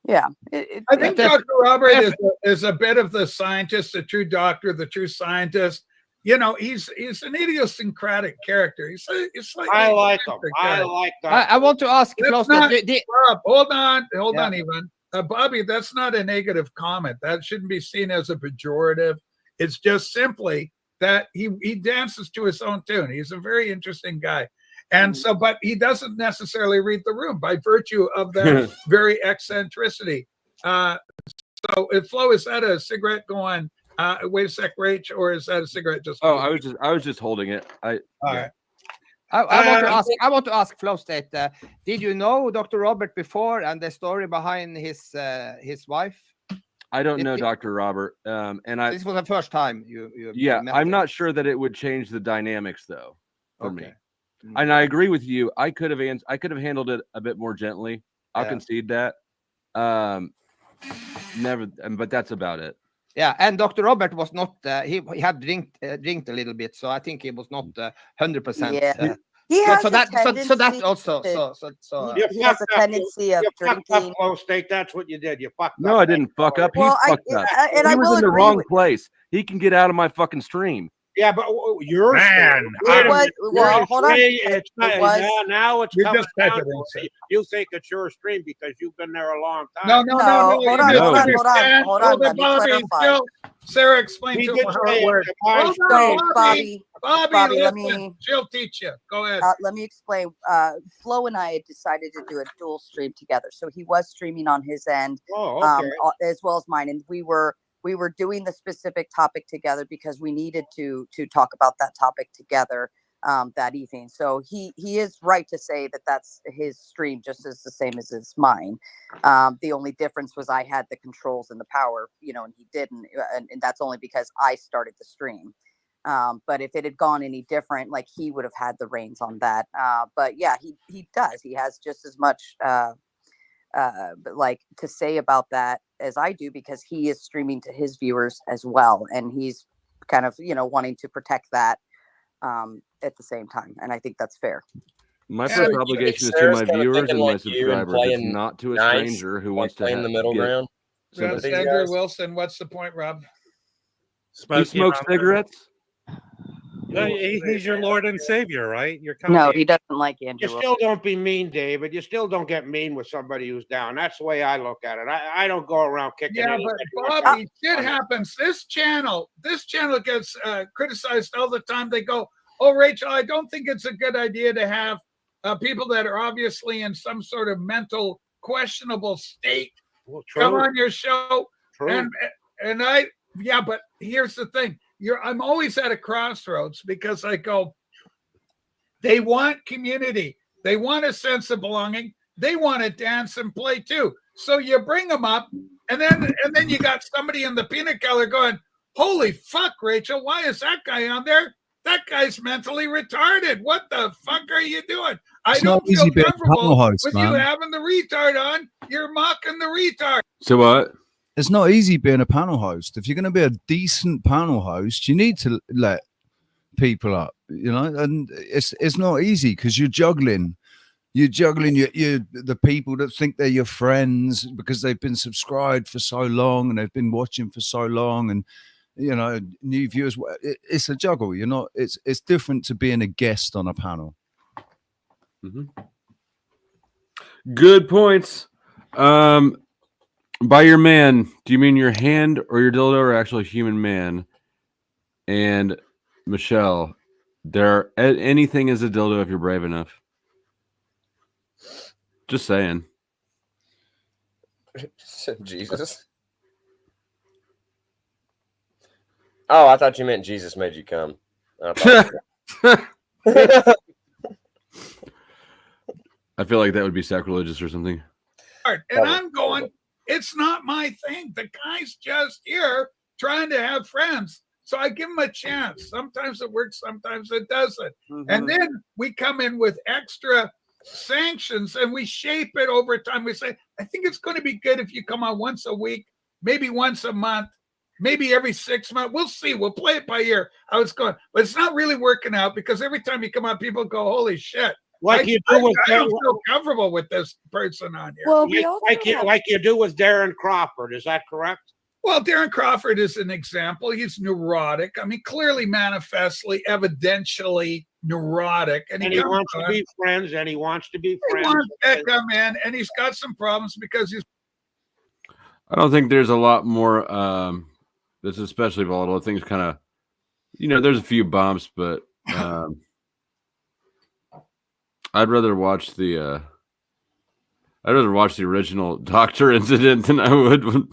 yeah, I think Dr. Robert is a bit of the scientist, the true doctor, the true scientist. He's an idiosyncratic character. He's like I like him. I like that. I want to ask Bob, hold on, Ivan. Bobby, that's not a negative comment. That shouldn't be seen as a pejorative. It's just simply that he dances to his own tune. He's a very interesting guy. And so, but he doesn't necessarily read the room by virtue of that very eccentricity. So, Flo, is that a cigarette going, wait a sec, Rach, or is that a cigarette just? Oh, I was just holding it. All right. I want to ask Flo State, did you know Dr. Robert before and the story behind his wife? I don't know Dr. Robert. And this was the first time you met I'm him. not sure that it would change the dynamics though for me. And I agree with you. I could have handled it a bit more gently. I'll concede that. But that's about it. Yeah, and Dr. Robert was not. He had drinked a little bit, so I think he was not 100%. Yeah. He has so that also. He has a tendency of drinking. State, that's what you did. You fucked up. No, I didn't fuck up. He fucked up. And he I was will in the agree wrong with- place. He can get out of my fucking stream. Yeah, but yours. Man, hold on. It's not, now it's You coming just type down it in, to sir. you think it's your stream because you've been there a long time. No. Hold on. Let me clarify. Sarah, explain He to did him how say it works. it, my Hold stream. on, Bobby, let listen. me. She'll teach you. Go ahead. Let me explain. Flo and I had decided to do a dual stream together, so he was streaming on his end, as well as mine, and we were doing the specific topic together because we needed to talk about that topic together that evening. So he is right to say that that's his stream, just as the same as his mine. The only difference was I had the controls and the power, and he didn't, and that's only because I started the stream. But if it had gone any different, like he would have had the reins on that. But yeah, he does. He has just as much like to say about that as I do, because he is streaming to his viewers as well, and he's kind of wanting to protect that at the same time, and I think that's fair. My first obligation is to my viewers and my subscribers. It's not to a stranger who wants to in the middle ground. Andrew Wilson, what's the point, Rob? He smokes cigarettes. No, he's your Lord and Savior, right? No, he doesn't like Andrew. You still don't be mean, David. You still don't get mean with somebody who's down. That's the way I look at it. I don't go around kicking. Yeah, but Bobby, shit happens. This channel gets criticized all the time. They go, "Oh, Rachel, I don't think it's a good idea to have people that are obviously in some sort of mental questionable state come on your show." True. But here's the thing. I'm always at a crossroads because I go, they want community. They want a sense of belonging. They want to dance and play too. So you bring them up, and then you got somebody in the peanut gallery going, "Holy fuck, Rachel, why is that guy on there? That guy's mentally retarded. What the fuck are you doing?" I don't feel comfortable with you having the retard on. You're mocking the retard. So what? It's not easy being a panel host. If you're going to be a decent panel host, you need to let people up, and it's not easy because you're juggling the people that think they're your friends because they've been subscribed for so long and they've been watching for so long, and new viewers. It's a juggle. It's different to being a guest on a panel. Good points. By your man, do you mean your hand or your dildo or actual human man? And Michelle, anything is a dildo if you're brave enough. Just saying. Jesus. Oh, I thought you meant Jesus made you come. I feel like that would be sacrilegious or something. And I'm going, it's not my thing. The guy's just here trying to have friends. So I give him a chance. Sometimes it works, sometimes it doesn't. And then we come in with extra sanctions and we shape it over time. We say, I think it's going to be good if you come on once a week, maybe once a month, maybe every 6 months. We'll see. We'll play it by ear how it's going. But it's not really working out because every time you come on, people go, holy shit. Like I don't feel comfortable with this person on here. Well, like you do with Darren Crawford. Is that correct? Well, Darren Crawford is an example. He's neurotic. I mean, clearly, manifestly, evidentially neurotic. And he wants to be friends, and he wants to be friends. He wants to come in, and he's got some problems because he's... I don't think there's a lot more that's especially volatile. Things kind of, there's a few bumps, but I'd rather watch the original Doctor incident than I would.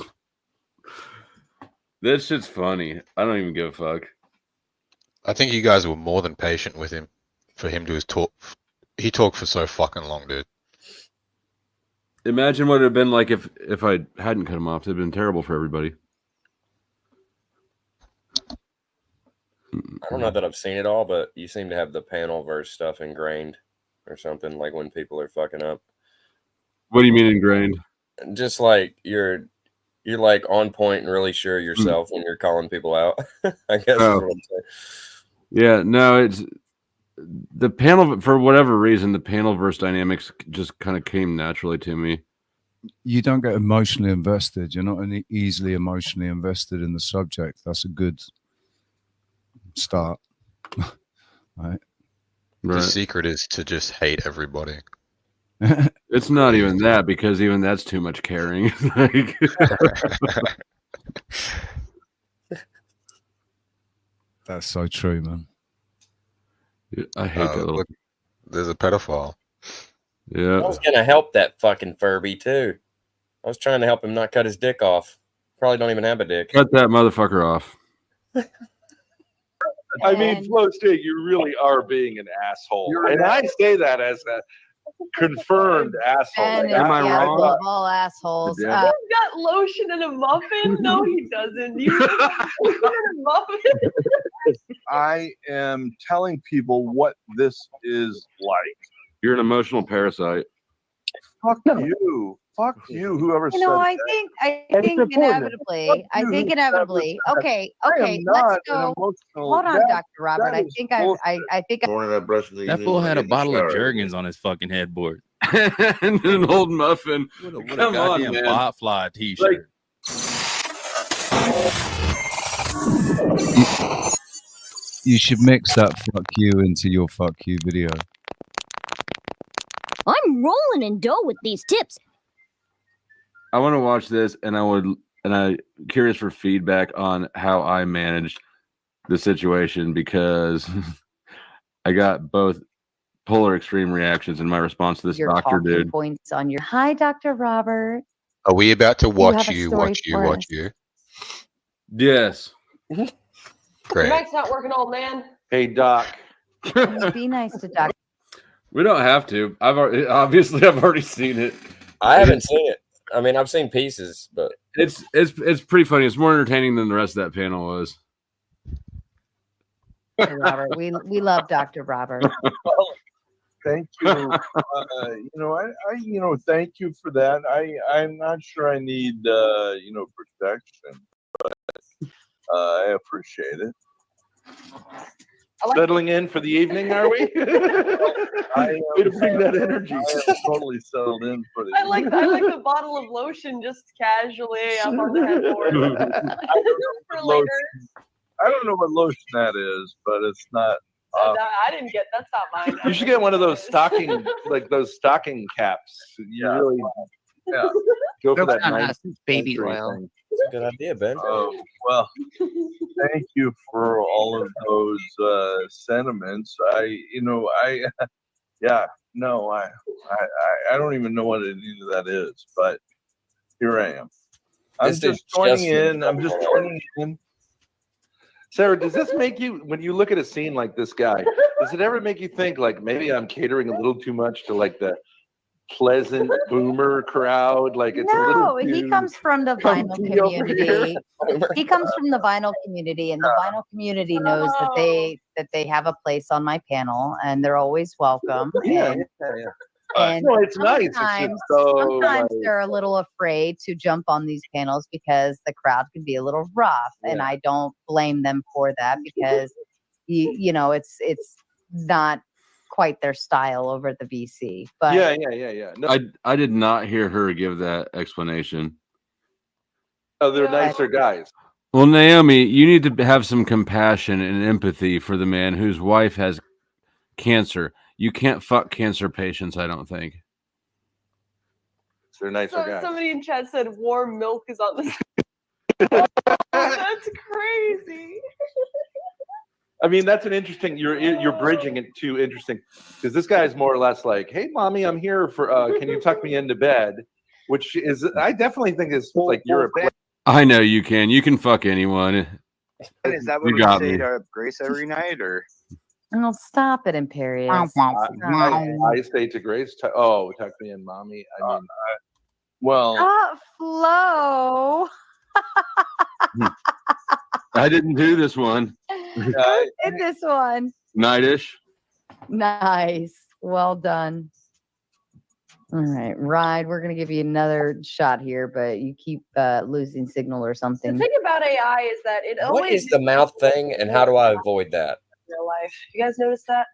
This shit's funny. I don't even give a fuck. I think you guys were more than patient with him for him to talk. He talked for so fucking long, dude. Imagine what it would have been like if I hadn't cut him off. It'd been terrible for everybody. I don't know that I've seen it all, but you seem to have the Panelverse stuff ingrained or something, like when people are fucking up. What do you mean ingrained? Just like you're like on point and really sure yourself when you're calling people out. I guess is what I'm saying. Yeah, no, it's the panel, for whatever reason, the Panelverse dynamics just kind of came naturally to me. You don't get emotionally invested. You're not easily emotionally invested in the subject. That's a good start. Right. The secret is to just hate everybody. It's not even that, because even that's too much caring. That's so true, man. I hate that. Look, there's a pedophile. Yeah. I was gonna help that fucking Furby too. I was trying to help him not cut his dick off. Probably don't even have a dick. Cut that motherfucker off. I mean, Flow State, you really are being an asshole. And I say that as a confirmed asshole. And Am I asshole wrong? of all assholes. He's got lotion in a muffin? No, he doesn't. You got lotion in a muffin? I am telling people what this is like. You're an emotional parasite. Fuck you. Fuck you, whoever said I that. think And it's important. inevitably. Okay, let's go. Hold on, Dr. Robert. I think That fool had a bottle of Jergens on his fucking headboard. And an old muffin. What a Come on, goddamn man. Botfly t-shirt. You should mix that fuck you into your fuck you video. I'm rolling in dough with these tips. I want to watch this, and I'm curious for feedback on how I managed the situation, because I got both polar extreme reactions in my response to this your doctor talking dude. points on your. Hi, Dr. Robert. Are we about to have watch a you, story watch you, for watch us. you? Yes. Great. Mike's not working, old man. Hey, Doc. Be nice to Dr. We don't have to. I've already seen it. I haven't seen it. I mean, I've seen pieces, but It's pretty funny. It's more entertaining than the rest of that panel was. Robert. We love Dr. Robert. Thank you. Thank you for that. I'm not sure I need, protection, but I appreciate it. Settling in for the evening, are we? Way to bring that energy. I am totally settled in for the I like the bottle of lotion just casually up on the headboard. For later. I don't know what lotion that is, but it's not. I didn't get. That's not mine. You should get one of those stocking caps. You really, yeah. go for That's that not nice us, it's baby century oil. thing. It's a good idea, Ben. Well, thank you for all of those sentiments. Yeah, no, I don't even know what any of that is, but here I am. I'm just joining in. Sarah, does this make you, when you look at a scene like this guy, does it ever make you think like maybe I'm catering a little too much to like the pleasant boomer crowd? Like it's a little he too comes from the vinyl comfy over community. here. He comes from the vinyl community, and the vinyl community knows that they have a place on my panel, and they're always welcome. Yeah. And No, it's nice. It's sometimes, just so, like, they're a little afraid to jump on these panels because the crowd can be a little rough, and I don't blame them for that because you know it's not quite their style over the VC. But yeah. No, I did not hear her give that explanation. oh, they're nicer guys. Well, Naomi, you need to have some compassion and empathy for the man whose wife has cancer. You can't fuck cancer patients, I don't think. They're nicer guys. Somebody in chat said warm milk is on the. That's crazy. I mean, that's an interesting. You're bridging it to interesting because this guy's more or less like, "Hey, mommy, I'm here for. Can you tuck me into bed?" Which is, I definitely think is like you're a. I know you can. You can fuck anyone. Is that what You we got say me. to Grace every night, or? Oh, stop it, Imperious. I say to Grace, tuck me in, mommy. I mean, Flo. I didn't do this one. In this one. Nightish. Nice. Well done. All right, Ride, we're going to give you another shot here, but you keep losing signal or The something. thing about AI is that it always. What is the mouth thing, and how do I avoid that? Real life. You guys notice that?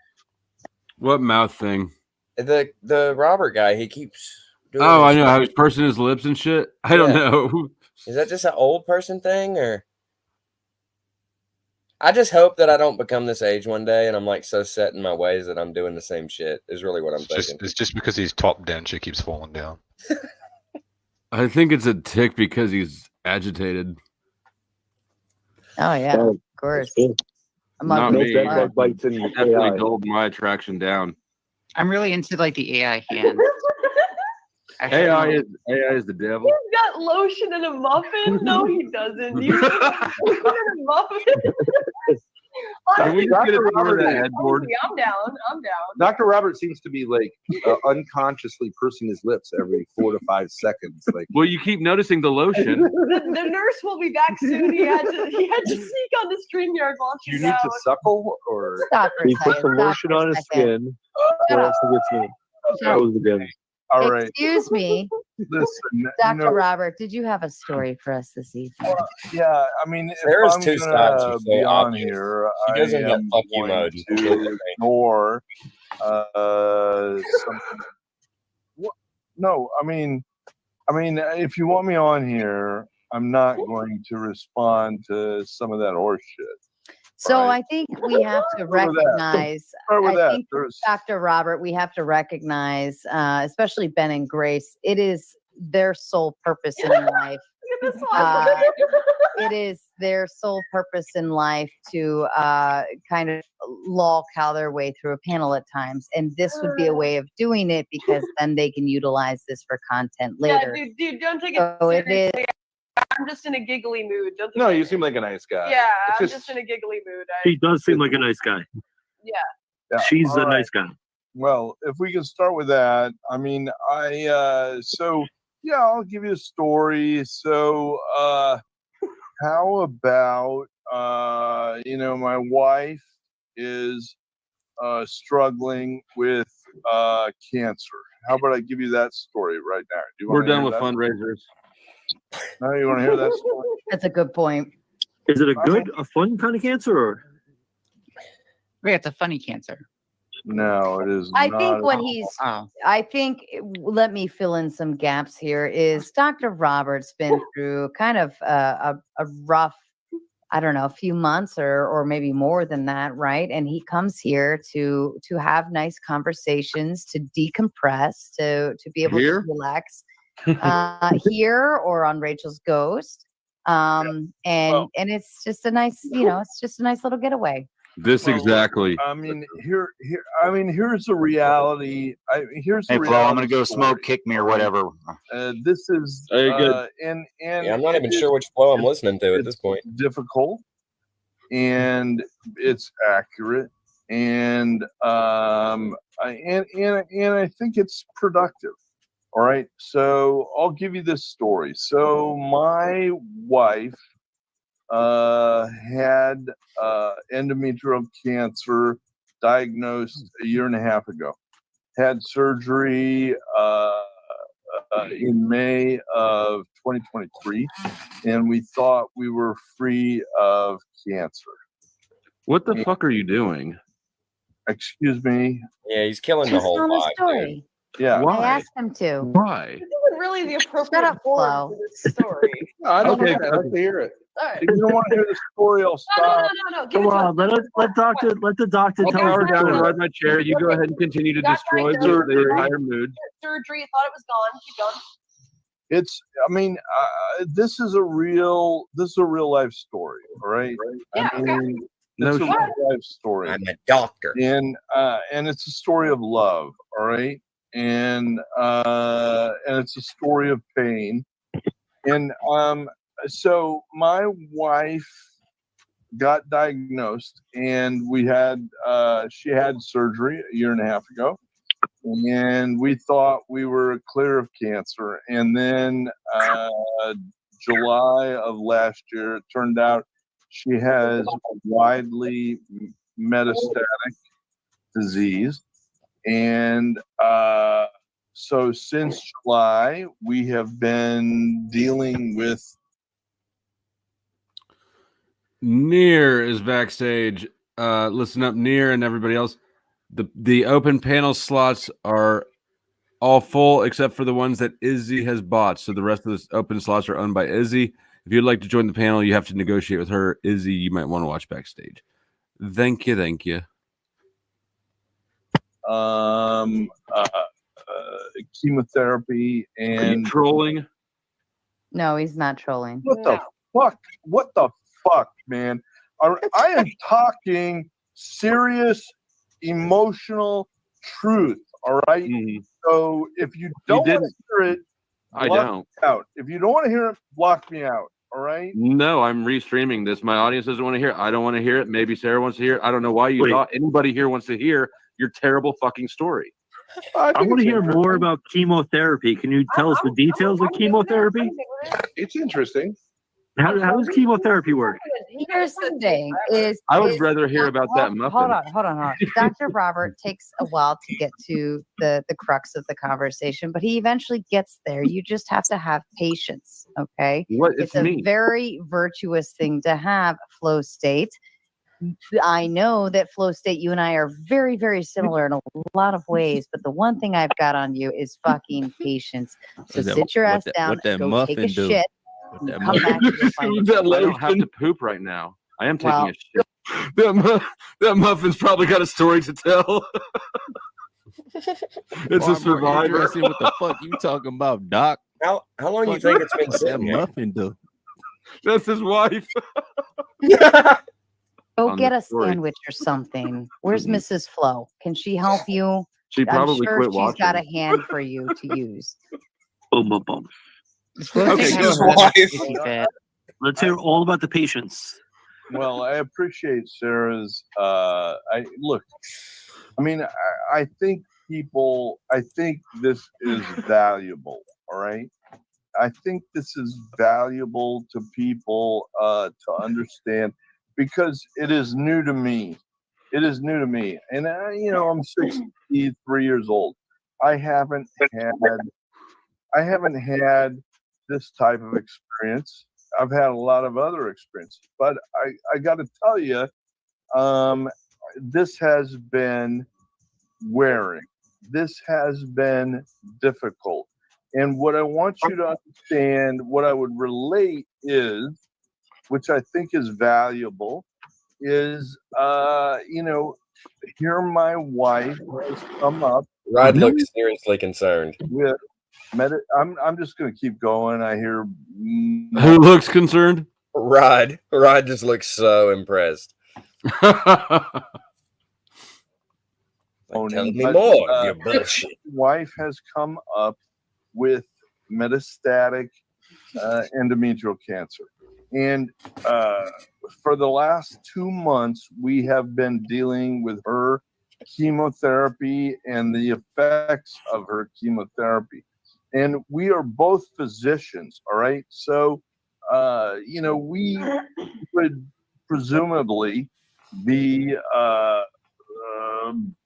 What mouth thing? The Robert guy, he keeps doing Oh, I this know shit. how he's pursing his lips and shit. I don't know. Is that just an old person thing, or? I just hope that I don't become this age one day, and I'm like so set in my ways that I'm doing the same shit. Is really what I'm thinking. It's just because he's top down, shit keeps falling down. I think it's a tick because he's agitated. Oh, yeah, of course. Not me. Definitely AI. dulled my attraction down. I'm really into like the AI hand. AI is the devil. He's got lotion in a muffin. No, he doesn't. He's got lotion in a muffin. Can we just get a tour of that headboard? I'm down. Dr. Robert seems to be like unconsciously pursing his lips every 4 to 5 seconds. Like, well, you keep noticing the lotion. The nurse will be back soon. He had to sneak on the StreamYard while do you she's need out. to suckle or? Stop for a He put second. some Stop lotion for a on his second. skin. What else to get to? That was good. All right. Excuse me, Listen, Dr. Robert, did you have a story for us this evening? Yeah, I mean, if Sarah's I'm two sides are gonna so be on obvious. here, She I goes into am fuck you going mode. to ignore something. No, I mean, if you want me on here, I'm not going to respond to some of that horse shit. So I think we have to recognize, I think, Dr. Robert, we have to recognize, especially Ben and Grace, it is their sole purpose in life. It is their sole purpose in life to kind of lolcow their way through a panel at times. And this would be a way of doing it because then they can utilize this for content later. Yeah, dude, don't take it So it seriously. is. I'm just in a giggly mood. Don't take No, it you seem like a nice guy. Yeah, It's I'm just in a giggly mood. He does seem like a nice guy. Yeah. She's all a right. nice guy. Well, if we can start with that, I mean, so yeah, I'll give you a story. So, how about, my wife is struggling with cancer. How about I give you that story right now? Do you We're wanna done hear with that? fundraisers. No, you want to hear that story? That's a good point. Is it a fun kind of cancer or? Wait, it's a funny cancer. No, it is I not. think what he's, I think, let me fill in some gaps here, is Dr. Robert's been through kind of a rough, I don't know, a few months or maybe more than that, right? And he comes here to have nice conversations, to decompress, to be able Here? to relax here or on Rachel's Ghost. And it's just a nice, it's just a nice little getaway. This exactly. I mean, here's the reality. Here's the Hey, reality. Flo, I'm gonna go story. smoke, kick me or whatever. This is Very good. and Yeah, I'm not even sure which flow I'm listening to at this point. Difficult, and it's accurate, and I think it's productive. All right, so I'll give you this story. So my wife had endometrial cancer diagnosed a year and a half ago. Had surgery in May of 2023, and we thought we were free of cancer. What the fuck are you doing? Excuse me? Yeah, he's killing the Just whole tell the vibe, story. dude. Yeah. I asked him to. Why? This isn't really the appropriate form for this story. I don't Okay, think I'd like to hear it. All right. If you don't want to hear the story, I'll stop. No. Give Come it to on, us. let the doctor I'll tell power us the down and story. ride my chair. You go ahead and continue to Got destroy diagnosed. the entire mood. Surgery, thought it was gone. Keep going. It's. I mean, this is a real life story. All right. Yeah, I mean, it's a real life story. I'm a doctor. And it's a story of love. All right. And it's a story of pain. And so my wife got diagnosed, and she had surgery a year and a half ago, and we thought we were clear of cancer. And then July of last year, it turned out she has widely metastatic disease. And so since July, we have been dealing with. Near is backstage. Listen up, Near and everybody else. The open panel slots are all full except for the ones that Izzy has bought. So the rest of the open slots are owned by Izzy. If you'd like to join the panel, you have to negotiate with her. Izzy, you might want to watch backstage. Thank you. Chemotherapy and. Are you trolling? No, he's not trolling. What the fuck? What the fuck, man? I am talking serious, emotional truth. All right. So if you don't want to hear it, I block don't. me out. If you don't want to hear it, block me out. All right. No, I'm restreaming this. My audience doesn't want to hear it. I don't want to hear it. Maybe Sarah wants to hear it. I don't know why you thought anybody here wants to hear your terrible fucking story. I want to hear more about chemotherapy. Can you tell us the details of chemotherapy? It's interesting. How does chemotherapy work? Here's the thing: I would rather hear about that muffin. Hold on. Dr. Robert takes a while to get to the crux of the conversation, but he eventually gets there. You just have to have patience, okay? It's a very virtuous thing to have, flow state. I know that flow state, you and I are very, very similar in a lot of ways, but the one thing I've got on you is fucking patience. So sit your ass down, go take a shit. Come back to I don't have to poop right now. I am taking a shit. That muffin's probably got a story to tell. It's a survivor. What the fuck you talking about, Doc? How long do you think it's been that sitting here? muffin do? That's his wife. Go On get the a story. sandwich or something. Where's Mrs. Flo? Can she help you? She probably I'm sure quit she's watching. got a hand for you to use. Boom, boom, boom. Okay, go ahead. Let's hear all about the patients. Well, I appreciate Sarah's. I mean, I think this is valuable. All right. I think this is valuable to people to understand because it is new to me. It is new to me, and I'm 63 years old. I haven't had this type of experience. I've had a lot of other experiences, but I got to tell you, this has been wearing. This has been difficult. And what I want you to understand, what I would relate is, which I think is valuable, is, here my wife has come up. Rod looks seriously concerned. With I'm just going to keep going. I hear. Who looks concerned? Rod just looks so impressed. Tell me more of your bullshit. Wife has come up with metastatic endometrial cancer, and for the last 2 months, we have been dealing with her chemotherapy and the effects of her chemotherapy. And we are both physicians, all right? So, we would presumably be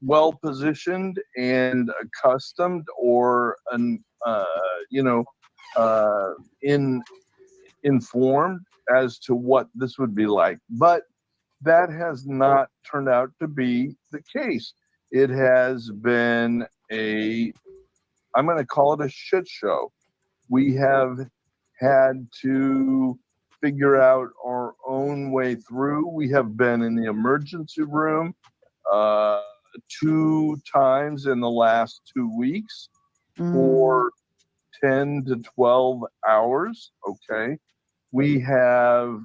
well positioned and accustomed or informed as to what this would be like, but that has not turned out to be the case. It has been I'm going to call it a shit show. We have had to figure out our own way through. We have been in the emergency room 2 times in the last 2 weeks for 10 to 12 hours. Okay. We have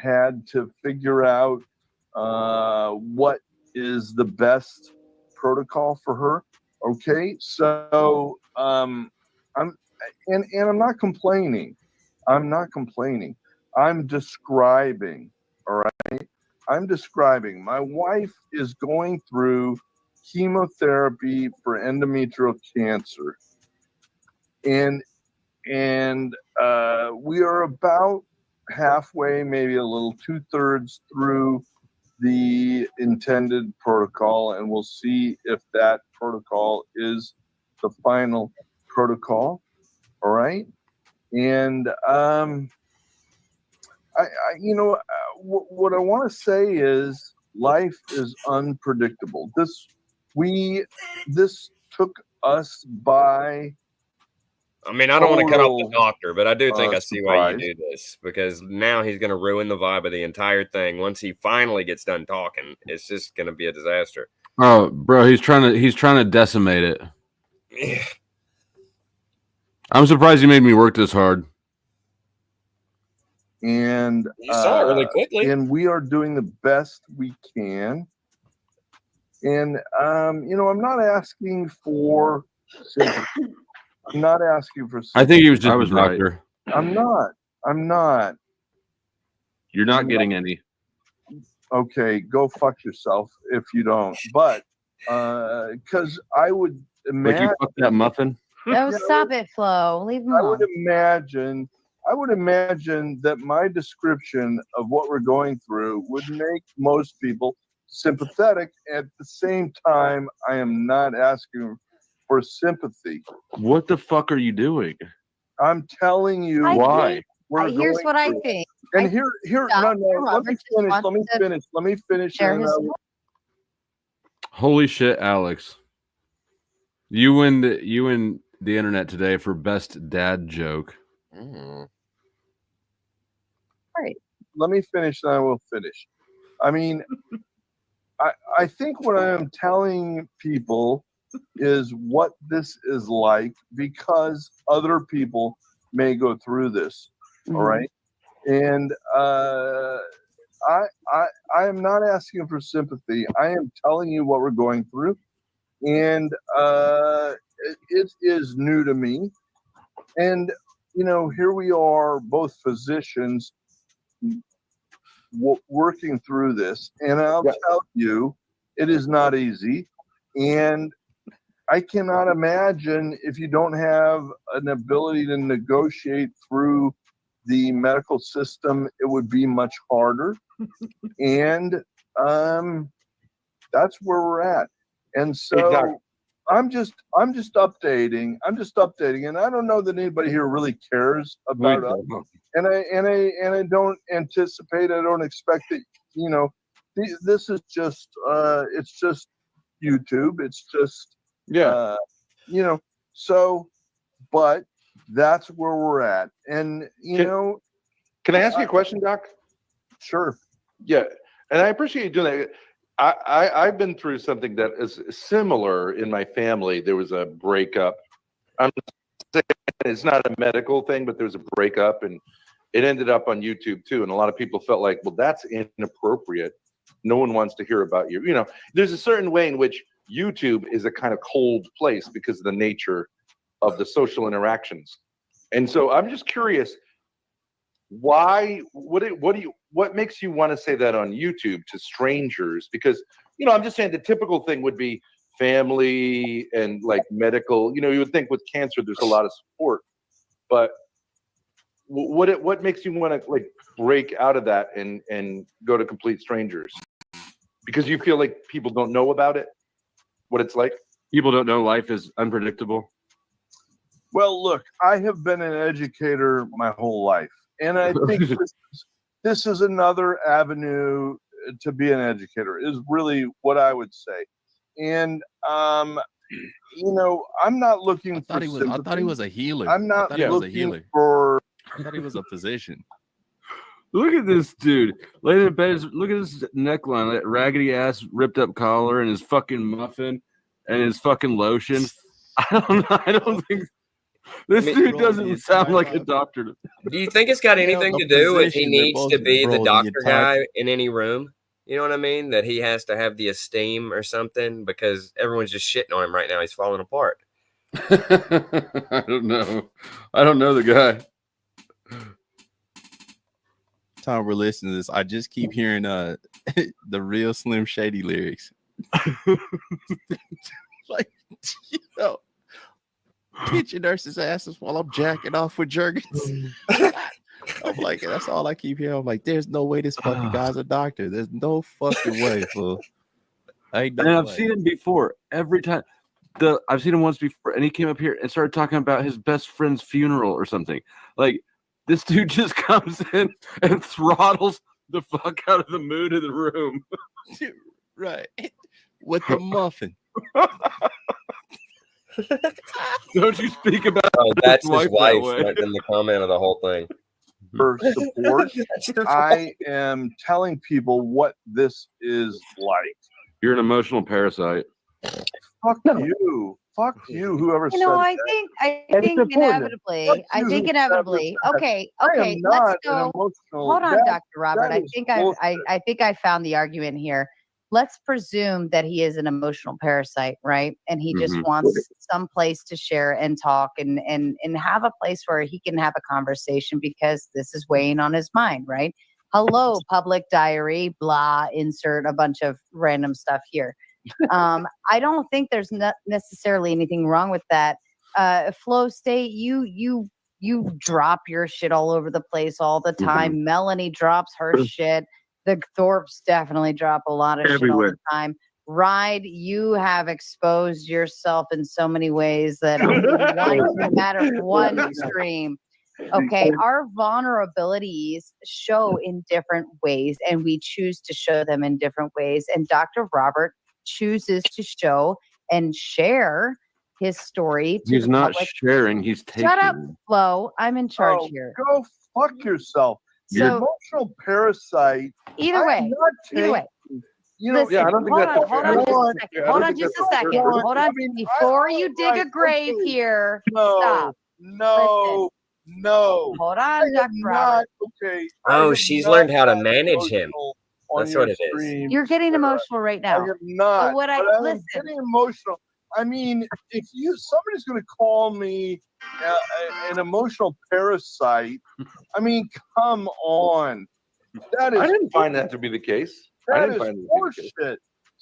had to figure out what is the best protocol for her. Okay. So I'm not complaining. I'm describing. All right. I'm describing. My wife is going through chemotherapy for endometrial cancer. And we are about halfway, maybe a little 2/3 through the intended protocol, and we'll see if that protocol is the final protocol. All right. And what I want to say is life is unpredictable. This took us by. I mean, I don't want to cut off the doctor, but I do think I see why you surprise. do this, because now he's going to ruin the vibe of the entire thing. Once he finally gets done talking, it's just going to be a disaster. Oh, bro, he's trying to decimate it. Yeah. I'm surprised you made me work this hard. And you saw it really quickly. And we are doing the best we can. And I'm not asking for sympathy. I'm not asking for sympathy. I think he was just a doctor. I'm not. You're not getting any. Okay, go fuck yourself if you don't. But because I would imagine. Like you fucked that muffin? No, stop it, Flo. Leave him I alone. would imagine that my description of what we're going through would make most people sympathetic. At the same time, I am not asking for sympathy. What the fuck are you doing? I'm telling you why. Here's what I think. And here, no, let me finish. And Holy shit, Alex. You win the internet today for best dad joke. Right. Let me finish and I will finish. I mean, I think what I am telling people is what this is like, because other people may go through this. All right. And I am not asking for sympathy. I am telling you what we're going through. And it is new to me. And, here we are, both physicians working through this. And I'll tell you, it is not easy. And I cannot imagine, if you don't have an ability to negotiate through the medical system, it would be much harder. And that's where we're at. And so Exactly. I'm just updating. And I don't know that anybody here really cares about us. And I don't anticipate, I don't expect that, this is just it's just YouTube. It's just so, but that's where we're at. And can I ask you a question, Doc? Sure. Yeah, and I appreciate you doing that. I've been through something that is similar in my family. There was a breakup. I'm it's not a medical thing, but there was a breakup and it ended up on YouTube too. And a lot of people felt like, well, that's inappropriate. No one wants to hear about you. You know, there's a certain way in which YouTube is a kind of cold place because of the nature of the social interactions. And so I'm just curious, why, what makes you want to say that on YouTube to strangers? Because, you know, I'm just saying the typical thing would be family and like medical, you know, you would think with cancer, there's a lot of support, but what makes you want to like break out of that and go to complete strangers? Because you feel like people don't know about it, what it's like? People don't know life is unpredictable. Well, look, I have been an educator my whole life, and I think this is another avenue to be an educator, is really what I would say. And you know, I'm not looking I thought he was a healer. I'm not looking for. I thought he was a physician. Look at this dude laying in bed. Look at his neckline, that raggedy ass, ripped up collar, and his fucking muffin, and his fucking lotion. I don't think this dude doesn't sound like a doctor. Do you think it's got anything to do with he needs to be the doctor guy in any room? You know what I mean? That he has to have the esteem or something because everyone's just shitting on him right now. He's falling apart. I don't know. I don't know the guy. Time we're listening to this, I just keep hearing the real Slim Shady lyrics. Like, you know, get your nurse's asses while I'm jacking off with Jergens. I'm like, that's all I keep hearing. I'm like, there's no way this fucking guy's a doctor. There's no fucking way, fool. And I've seen him before. Every time. I've seen him once before, and he came up here and started talking about his best friend's funeral or something. Like, this dude just comes in and throttles the fuck out of the mood of the room. Right. With the muffin. Don't you speak about that's his his wife wife, that way. not in the comment of the whole thing. For support, I am telling people what this is like. You're an emotional parasite. Fuck you. Fuck you, whoever said You know, I that. think inevitably. Okay, let's go. Hold on, Dr. Robert. I think I found the argument here. Let's presume that he is an emotional parasite, right? And he just wants some place to share and talk and have a place where he can have a conversation because this is weighing on his mind, right? Hello, public diary, blah, insert a bunch of random stuff here. I don't think there's not necessarily anything wrong with that. Flow State, you drop your shit all over the place all the time. Melanie drops her shit. The Thorpes definitely drop a lot of shit all the time. Ride, you have exposed yourself in so many ways that no matter one stream. Okay, our vulnerabilities show in different ways, and we choose to show them in different ways. And Dr. Robert chooses to show and share his story. He's not sharing, he's taking. Shut up, Flo. I'm in charge here. Go fuck yourself. The emotional parasite. Either way. You know, Listen, I don't think that's hold on just a second. Hold on. Before you dig a grave here, stop. No. Hold on, Dr. Robert. Okay. Oh, she's learned how to manage him. That's what it is. You're getting emotional right now. I am not. So I'm getting emotional. I mean, if somebody's going to call me an emotional parasite, I mean, come on. That is. I didn't find that to be the case. That is horseshit.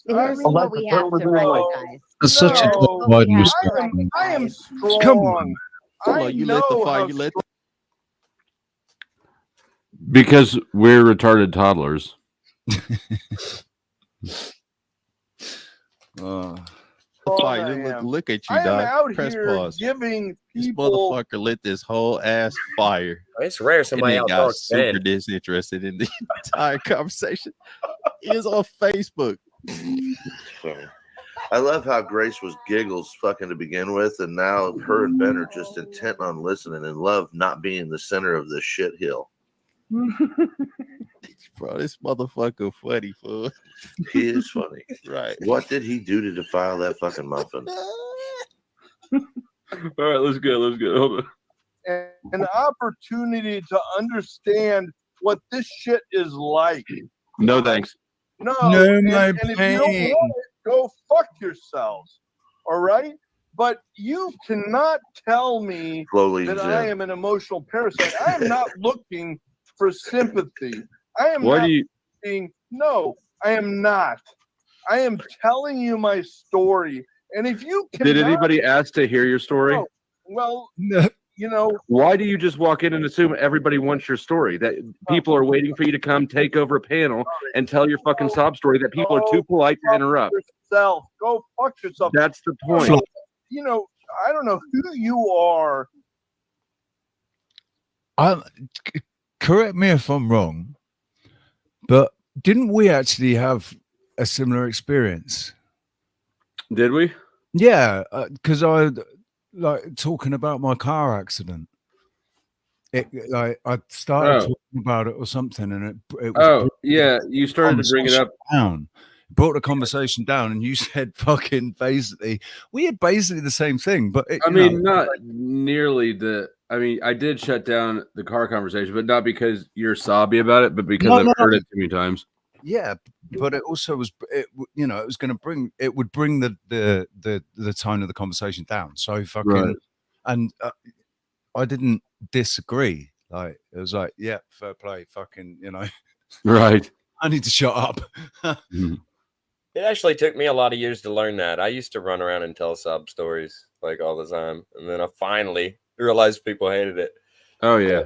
Here's what we have to recognize. That's such a wide response. I am strong. Come on. You lit the fire. You lit. Because we're retarded toddlers. Fire. Look at you, dog. Press pause. Giving this people. motherfucker lit this whole ass fire. It's rare somebody else got talks super bad. disinterested in the entire conversation. He is on Facebook. I love how Grace was giggles fucking to begin with, and now her and Ben are just intent on listening and love not being the center of this shit hill. Bro, this motherfucker funny, fool. He is funny. Right. What did he do to defile that fucking muffin? All right, let's go. Hold on. An opportunity to understand what this shit is like. No thanks. No, No, and my if you don't pain. want it, go fuck yourselves. All right? But you cannot tell me Slowly that Zen. I am an emotional parasite. I am not looking for sympathy. I am Why not do you- being, no, I am not. I am telling you my story. And if you Did cannot, anybody ask to hear your story? no, well, No. you know, Why do you just walk in and assume everybody wants your story? That people are waiting for you to come take over a panel and tell your fucking sob story that people are too polite to interrupt. yourself. Go fuck yourself. That's the point. You know, I don't know who you are. Correct me if I'm wrong, but didn't we actually have a similar experience? Did we? Yeah, because I like talking about my car accident. I started talking about it or something, and it was yeah, you started to bring it up. Down. Brought the conversation down, and you said fucking basically we had basically the same thing, but I mean, not nearly the. I mean, I did shut down the car conversation, but not because you're sobby about it, but because I've heard it too many times. Yeah, but it also was, it was going to bring, it would bring the tone of the conversation down. So fucking, Right. and I didn't disagree. Like it was like, yeah, fair play, fucking, Right. I need to shut up. It actually took me a lot of years to learn that. I used to run around and tell sob stories like all the time, and then I finally realized people hated it. Oh yeah,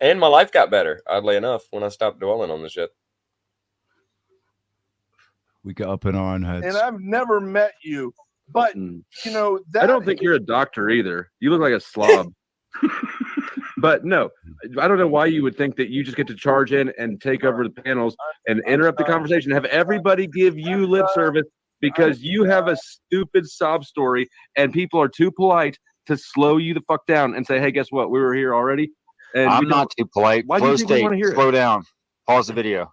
and my life got better. Oddly enough, when I stopped dwelling on the shit. We get up in our own heads. And I've never met you, but that I don't think you're a doctor either. You look like a slob. But no, I don't know why you would think that you just get to charge in and take over the panels and interrupt the conversation, have everybody give you lip service because you have a stupid sob story and people are too polite to slow you the fuck down and say, hey, guess what? We were here already. And I'm not too polite. Why do Flow you think we want to state, hear slow it? down. Pause the video.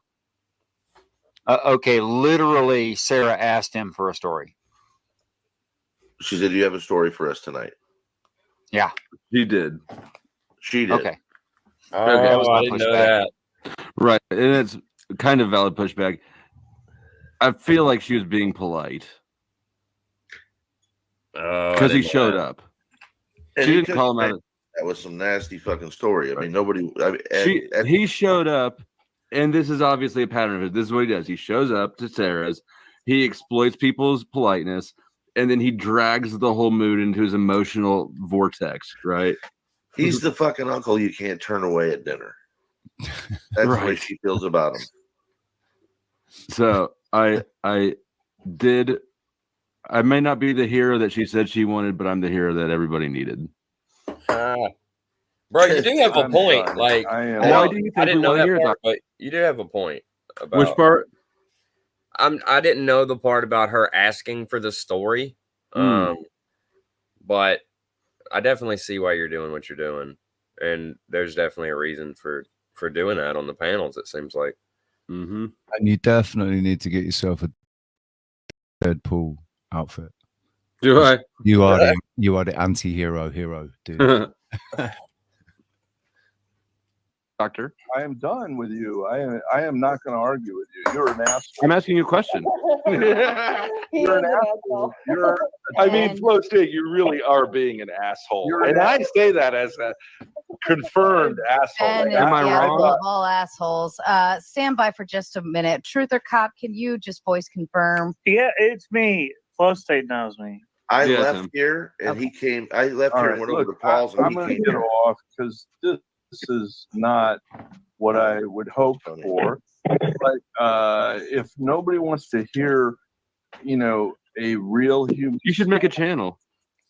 Okay, literally, Sarah asked him for a story. She said, "You have a story for us tonight." Yeah, she did. She did. Okay. Oh, that was my I didn't know pushback. that. Right, and it's kind of valid pushback. I feel like she was being polite because he showed up. And She he didn't call him could've out. That was some nasty fucking story. I mean, nobody. I mean, He showed up, and this is obviously a pattern of it. This is what he does. He shows up to Sarah's, he exploits people's politeness, and then he drags the whole mood into his emotional vortex, right? He's the fucking uncle you can't turn away at dinner. That's the way Right. she feels about him. So I may not be the hero that she said she wanted, but I'm the hero that everybody needed. Bro, you do have a point. done. Like, I am- I Why don't- do you I think didn't we know wanna that hear part, that? but you do have a point about Which part? I didn't know the part about her asking for the story. But I definitely see why you're doing what you're doing, and there's definitely a reason for doing that on the panels. It seems like. Mm-hmm. And you definitely need to get yourself a Deadpool outfit. Do I? You are the anti-hero hero, dude. Doctor, I am done with you. I am not going to argue with you. You're an asshole. I'm asking you a question. You're an asshole. I mean, Flow State, you really are being an asshole. You're And an I say that as a confirmed asshole. Ben Like, is am I the wrong? asshole of all assholes. Stand by for just a minute. Truth or Cop, can you just voice confirm? Yeah, it's me. Flow State knows me. I Yeah, left Tim. here and he came. I left All here right, and went over to look, Paul's and I'm he going came to get here. off because this is not what I would hope for. But if nobody wants to hear, a real human, you should make a channel.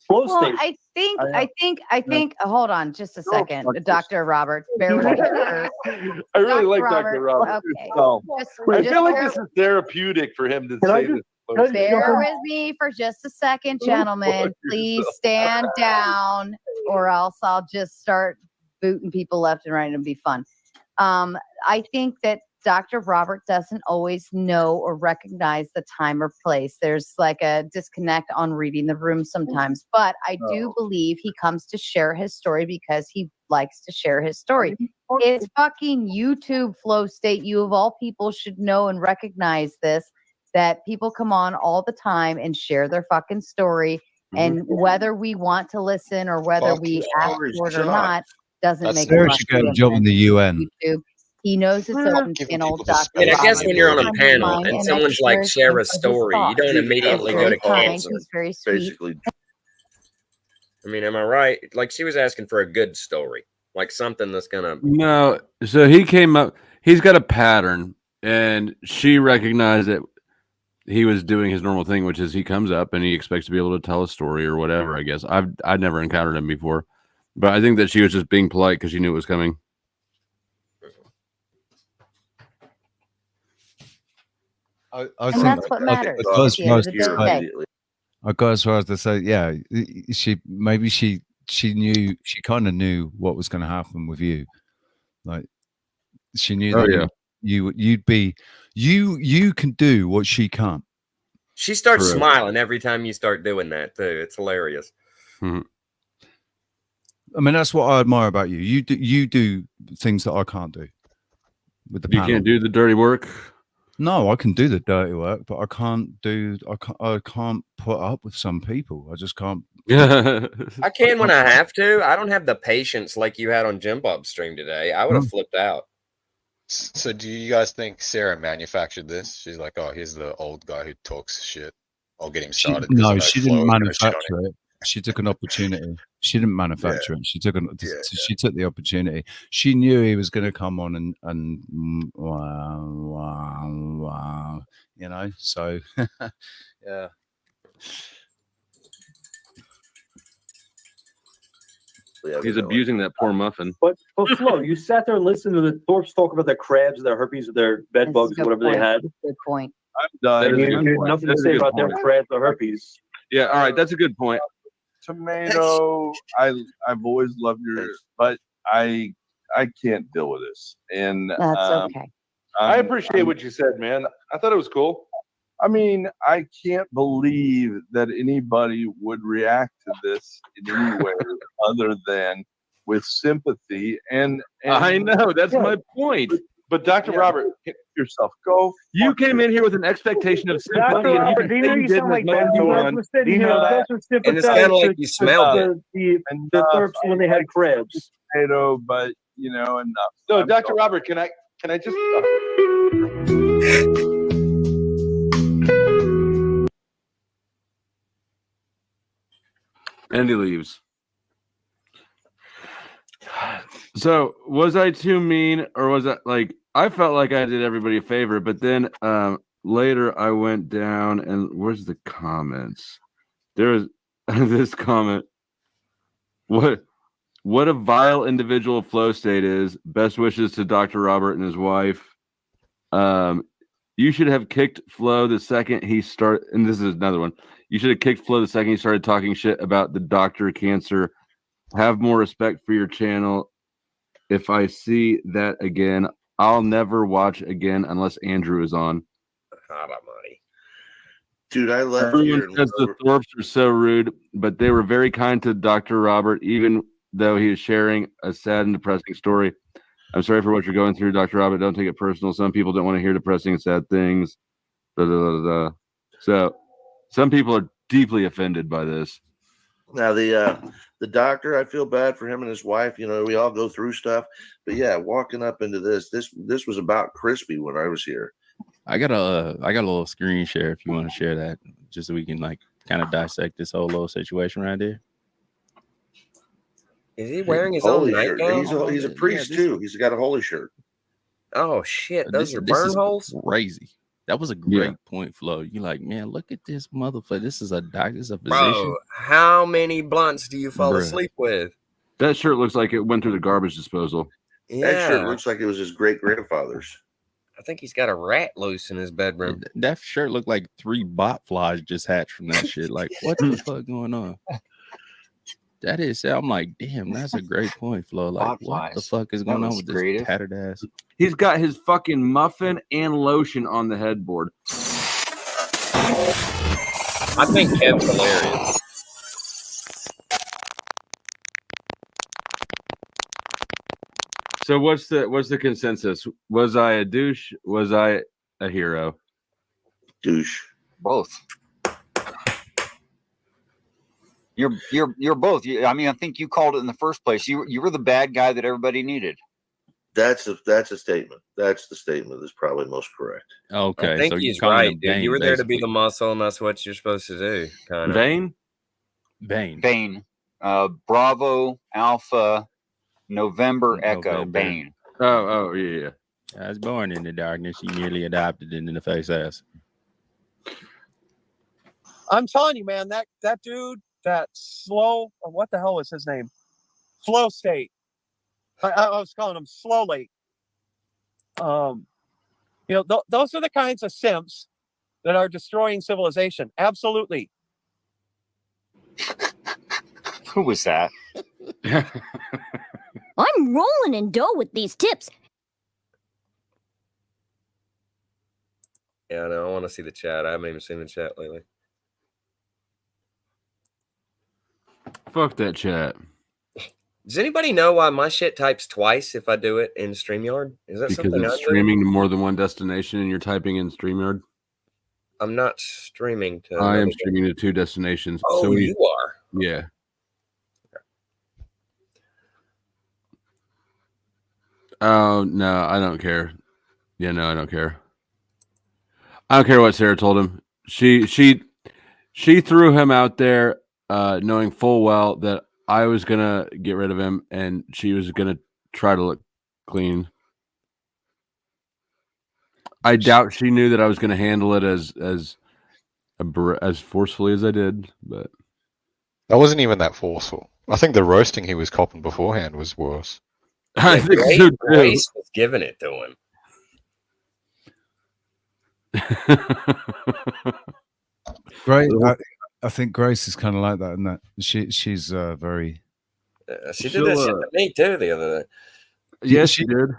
Well, I think. Hold on, just a second, Dr. Roberts. Bear with me. I really like Robert, Dr. Roberts. okay. So, Just I feel like bear- this is therapeutic for him to Can I say just- this. Bear with me for just a second, gentlemen. Please stand down, or else I'll just start booting people left and right and it'll be fun. I think that Dr. Robert doesn't always know or recognize the time or place. There's like a disconnect on reading the room sometimes, but I do believe he comes to share his story because he likes to share his story. It's fucking YouTube flow state. You of all people should know and recognize this, that people come on all the time and share their fucking story. And whether we want to listen or whether we ask for it or not doesn't make Sarah much should get a difference. job in the UN. YouTube. He knows it's open panel. I mean, I guess when you're on a panel and someone's like share a story, you don't immediately go to cancel. He's very sweet. Basically, I mean, am I right? Like she was asking for a good story, like something that's gonna. No, so he came up. He's got a pattern, and she recognized that he was doing his normal thing, which is he comes up and he expects to be able to tell a story or whatever. I guess I'd never encountered him before, but I think that she was just being polite because she knew it was coming. I And that's what matters. I got as at the far end as of to the say- day. I got as far as to say, yeah, she knew, she kind of knew what was going to happen with you. Like she knew Oh, that yeah. you can do what she can't. She starts Correct. smiling every time you start doing that too. It's hilarious. I mean, that's what I admire about you. You do things that I can't do with the You panel. can't do the dirty work. No, I can do the dirty work, but I can't put up with some people. I just can't. I can when I have to. I don't have the patience like you had on Jim Bob's stream today. I would have flipped out. So do you guys think Sarah manufactured this? She's like, oh, here's the old guy who talks shit. I'll get him started. 'cause I No, know she Flo didn't is gonna shit on manufacture him." it. She took an opportunity. She didn't manufacture it. She took she took the opportunity. She knew he was going to come on and wow, you know. So yeah. He's abusing that poor muffin. But Flo, you sat there and listened to the Thorpes talk about their crabs, their herpes, their bed bugs, That's a good whatever they point. had. Good point. That is a You good had point. nothing That's to a say good about their point. crabs or herpes. Yeah, all right, that's a good point. Tomato, I've always loved your, but I can't deal with this. And That's okay. I appreciate what you said, man. I thought it was cool. I mean, I can't believe that anybody would react to this in any way other than with sympathy. And I know, that's my point. But Dr. Robert, yourself, go. You came in here with an expectation of sympathy, and Robert, you Dino, you did sound like Ben. You guys were sitting here so And it's sympathetic kinda like to- you smelled to the Thorpes when they had crabs. Potato, but you know, enough. No, Dr. Robert, can I just And he leaves. So was I too mean, or was that like I felt like I did everybody a favor, but then later I went down and where's the comments? There was this comment. What a vile individual flow state is. Best wishes to Dr. Robert and his wife. You should have kicked Flo the second he started, and this is another one. You should have kicked Flo the second he started talking shit about the doctor cancer. Have more respect for your channel. If I see that again, I'll never watch again unless Andrew is on. Dude, I left Everyone here. says the Thorpes are so rude, but they were very kind to Dr. Robert, even though he is sharing a sad and depressing story. I'm sorry for what you're going through, Dr. Robert. Don't take it personal. Some people don't want to hear depressing and sad things. Da, da, da, da. So some people are deeply offended by this. Now the doctor, I feel bad for him and his wife. You know, we all go through stuff, but yeah, walking up into this was about Crispy when I was here. I got a little screen share if you want to share that, just so we can like kind of dissect this whole little situation right there. Is he wearing his Holy own shirt. nightgown? He's a priest too. He's got a holy shirt. Oh shit, those are This burn is holes. crazy. That was a great point, Flo. You're like, man, look at this motherfucker. This is a doctor, this is a physician. Bro, how many blunts do you fall Bruh. asleep with? That shirt looks like it went through the garbage disposal. That shirt Yeah. looks like it was his great grandfather's. I think he's got a rat loose in his bedroom. That shirt looked like 3 bot flies just hatched from that shit. Like, what the fuck going on? That is, I'm like, damn, that's a great point, Flo. Like, what the fuck is going on with this tattered ass? He's got his fucking muffin and lotion on the headboard. I think Kev's hilarious. So what's the consensus? Was I a douche? Was I a hero? Douche. Both. You're both. I mean, I think you called it in the first place. You were the bad guy that everybody needed. That's a statement. That's the statement that's probably most correct. Okay, I think so he's calling right, him dude. Bane, You were there to be basically. the muscle, and that's what you're supposed to do. Kind of. Bane? Bane. Bravo, Alpha, November, Echo, November. Bane. Oh, yeah. I was born in the darkness. You nearly adopted it in the face ass. I'm telling you, man, that dude, that slow, or what the hell was his name? Flow State. I was calling him Slowly. You know, those are the kinds of simps that are destroying civilization. Absolutely. Who was that? I'm rolling in dough with these tips. Yeah, no, I want to see the chat. I haven't even seen the chat lately. Fuck that chat. Does anybody know why my shit types twice if I do it in StreamYard? Is that Because something it's I do? streaming to more than one destination and you're typing in StreamYard. I'm not streaming to. I am another- streaming to 2 destinations. Oh, so you are. Yeah. Oh, no, I don't care. Yeah, no, I don't care. I don't care what Sarah told him. She threw him out there knowing full well that I was going to get rid of him and she was going to try to look clean. I doubt she knew that I was going to handle it as forcefully as I did, but That wasn't even that forceful. I think the roasting he was copping beforehand was worse. I think so too. Grace was giving it to him. Great. I think Grace is kind of like that, isn't that? She's very. She did that shit to me too the other day. Yes, she did.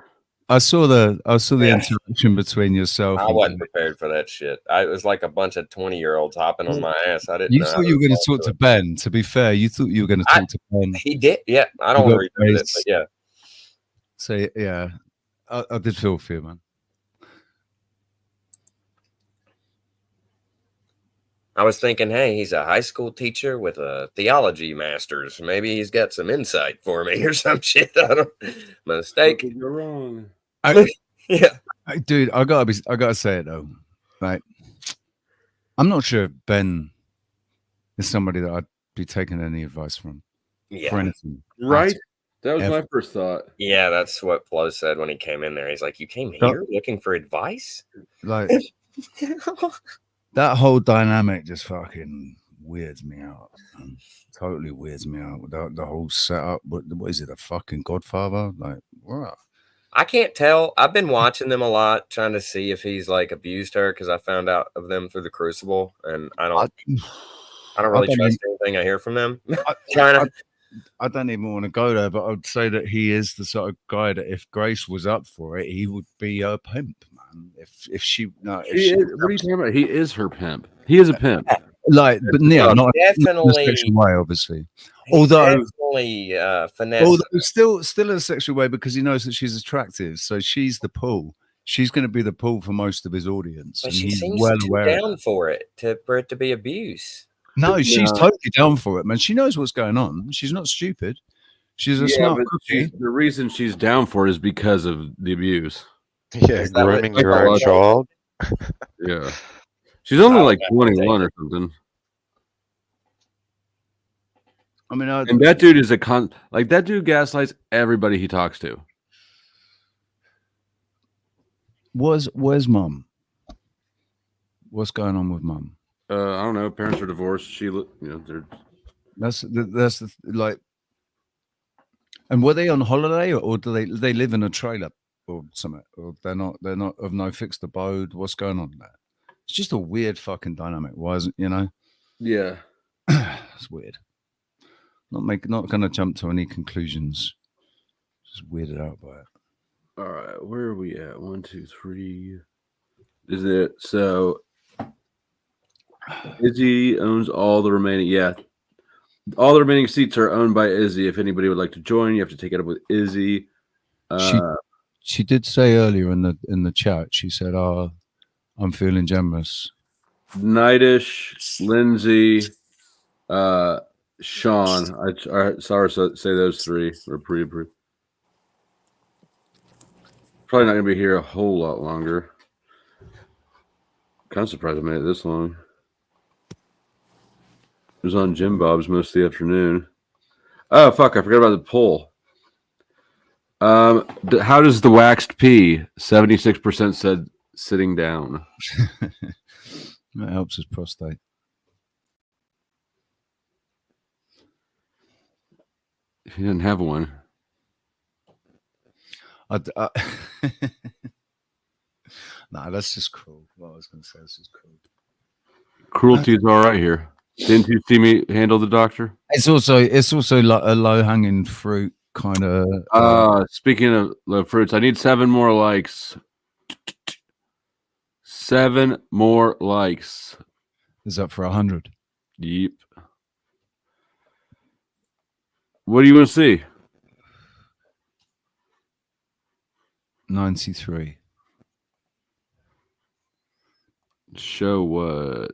I saw the interaction between yourself. I wasn't prepared for that shit. It was like a bunch of 20-year-olds hopping on my ass. I didn't. You know thought how you were going to respond talk to Ben. To be fair, you thought you were going to talk to Ben. He did. Yeah, I don't want to repeat it, but yeah. So yeah, I did feel for you, man. I was thinking, hey, he's a high school teacher with a theology master's. Maybe he's got some insight for me or some shit. I don't. Mistake. You're wrong. Yeah, Dude, I gotta say it though. Like, I'm not sure if Ben is somebody that I'd be taking any advice from. Yeah. For anything. Right? That was Ever. my first thought. Yeah, that's what Flo said when he came in there. He's like, "You came here looking for advice?" Like, that whole dynamic just fucking weirds me out. Totally weirds me out. The whole setup. What is it? A fucking Godfather? Like, what? I can't tell. I've been watching them a lot, trying to see if he's like abused her because I found out of them through the Crucible, and I don't really trust anything I hear from them. I don't even want to go there, but I'd say that he is the sort of guy that if Grace was up for it, he would be a pimp, man. If she, no, if she, What are you talking about? He is her pimp. He is a pimp. Like, but yeah, not in a definitely sexual way, obviously. Although definitely finesse. still in a sexual way because he knows that she's attractive, so she's the pull. She's going to be the pull for most of his audience, But and she he's seems well too aware of down that. for it to be abuse. No, she's totally down for it, man. She knows what's going on. She's not stupid. She's a smart but cookie. the reason she's down for it is because of the abuse. Yeah, grooming your own child. Yeah. She's only like 21 or something. I mean, and that dude is that dude gaslights everybody he talks to. Where's mom? What's going on with mom? I don't know. Parents are divorced. They're. That's like. And were they on holiday, or do they live in a trailer or something? Or they're not of no fixed abode? What's going on there? It's just a weird fucking dynamic. Why isn't Yeah. It's weird. Not going to jump to any conclusions. Just weirded out by it. All right, where are we at? 1, 2, 3. Is it so? Izzy owns all the remaining. Yeah, all the remaining seats are owned by Izzy. If anybody would like to join, you have to take it up with Izzy. She did say earlier in the chat. She said, "Oh, I'm feeling generous." Nightish, Lindsay, Sean. I saw her say those three were pre-approved. Probably not going to be here a whole lot longer. Kind of surprised I made it this long. It was on Jim Bob's most of the afternoon. Oh, fuck. I forgot about the poll. How does the waxed pee? 76% said sitting down. That helps his prostate. He didn't have one. Nah, that's just cruel. What I was going to say, this is cruel. Cruelty is all right here. Didn't you see me handle the doctor? It's also like a low hanging fruit kind of. Speaking of low fruits, I need 7 more likes. 7 more likes. Is that for 100? Yep. What do you want to see? 93. Show what?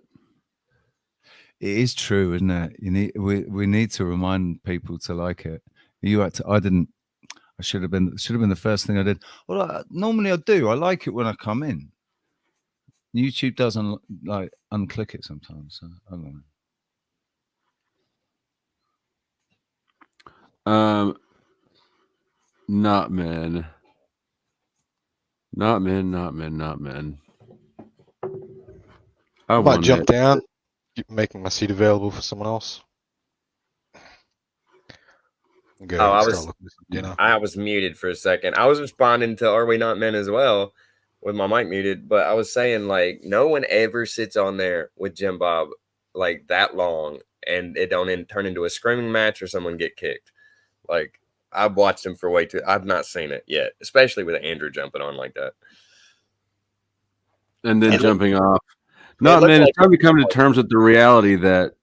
It is true, isn't it? We need to remind people to like it. I didn't. I should have been the first thing I did. Well, normally I do. I like it when I come in. YouTube doesn't like unclick it sometimes. So I don't know. Not men. Not men. Not men. Not men. I might jump down, making my seat available for someone else. Go Oh, ahead and start looking at some dinner. I was muted for a second. I was responding to "Are We Not Men" as well with my mic muted, but I was saying like no one ever sits on there with Jim Bob like that long, and it don't turn into a screaming match or someone get kicked. Like I've watched him for way too. I've not seen it yet, especially with Andrew jumping on like that and then jumping off. No, man, it's time to come to terms with the reality that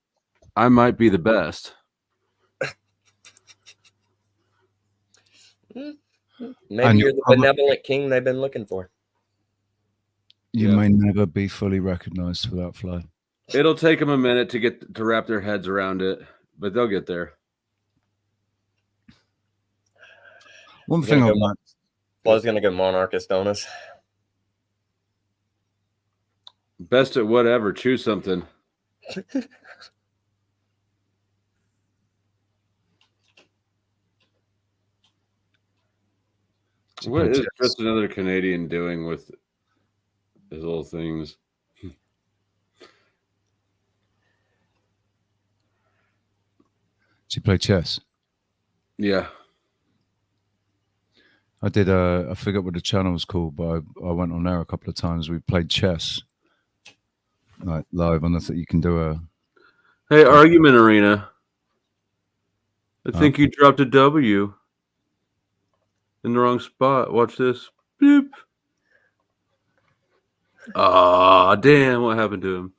I might be the best. Maybe you're the benevolent king they've been looking for. You may never be fully recognized for that flow. It'll take them a minute to wrap their heads around it, but they'll get there. One thing I was gonna go monarchist on us. Best at whatever. Choose something. What is just another Canadian doing with his little things? Did you play chess? Yeah. I did. I forget what the channel was called, but I went on there a couple of times. We played chess, like live on the. You can do a. Hey, Argument Arena. I think you dropped a W in the wrong spot. Watch this. Boop. Ah, damn! What happened to him?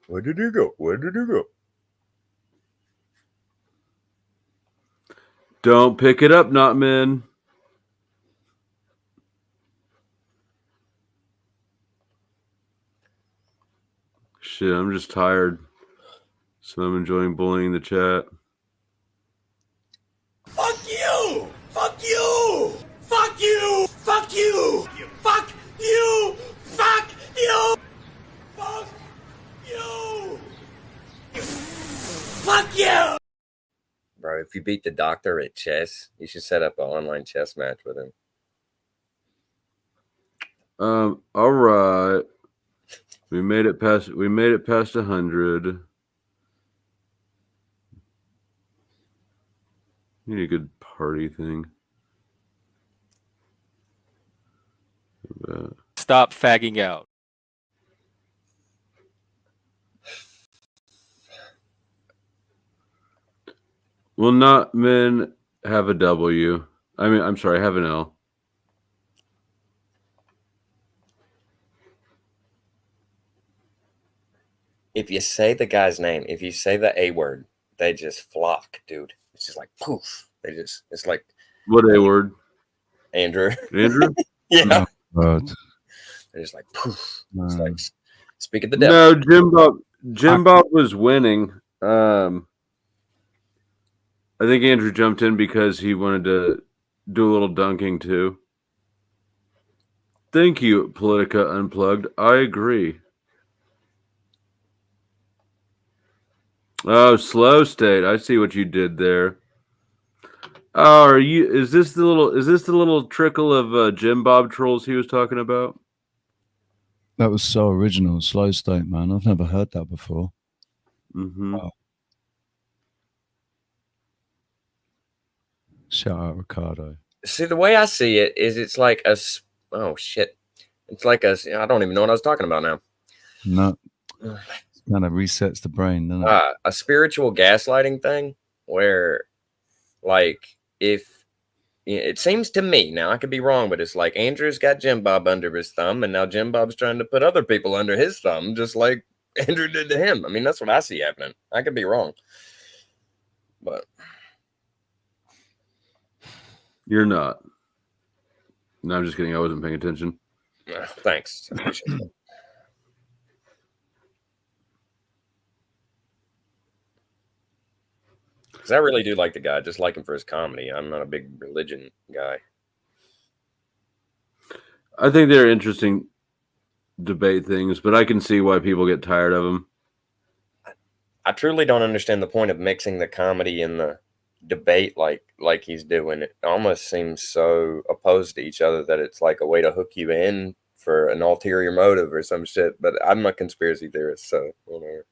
Where did he go? Where did he go? Don't pick it up, not men. Shit, I'm just tired. So I'm enjoying bullying the chat. Fuck you! Fuck you! Fuck you! Fuck you! Fuck you! Fuck you! Fuck you! Fuck you! Bro, if you beat the doctor at chess, you should set up an online chess match with him. All right. We made it past 100. Need a good party thing. Stop fagging out. Will not men have a W? I mean, I'm sorry, have an L. If you say the guy's name, if you say the A word, they just flock, dude. It's just like poof. It's like What A word? Andrew. Andrew? Yeah. God. They're just like poof. It's No. like speak of the devil. No, Jim Bob was winning. I think Andrew jumped in because he wanted to do a little dunking too. Thank you, Politica Unplugged. I agree. Oh, slow state. I see what you did there. Oh, is this the little trickle of Jim Bob trolls he was talking about? That was so original, slow state, man. I've never heard that before. Mm-hmm. Wow. Shout out Ricardo. See, the way I see it is it's like oh shit. It's like I don't even know what I was talking about now. No. Kind of resets the brain, doesn't it? A spiritual gaslighting thing where, like, if it seems to me, now I could be wrong, but it's like Andrew's got Jim Bob under his thumb, and now Jim Bob's trying to put other people under his thumb, just like Andrew did to him. I mean, that's what I see happening. I could be wrong, but You're not. No, I'm just kidding. I wasn't paying attention. Thanks. I appreciate that. Because I really do like the guy. I just like him for his comedy. I'm not a big religion guy. I think they're interesting debate things, but I can see why people get tired of them. I truly don't understand the point of mixing the comedy and the debate like he's doing. It almost seems so opposed to each other that it's like a way to hook you in for an ulterior motive or some shit. But I'm a conspiracy theorist, so whatever.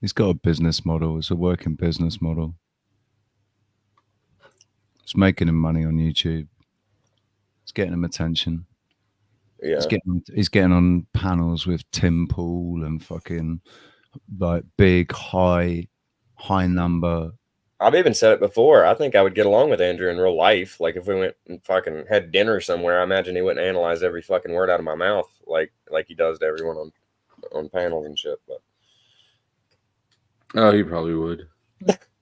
He's got a business model. It's a working business model. It's making him money on YouTube. It's getting him attention. Yeah. He's getting on panels with Tim Pool and fucking like big high number. I've even said it before. I think I would get along with Andrew in real life. Like if we went and fucking had dinner somewhere, I imagine he wouldn't analyze every fucking word out of my mouth like he does to everyone on panels and shit. But oh, he probably would.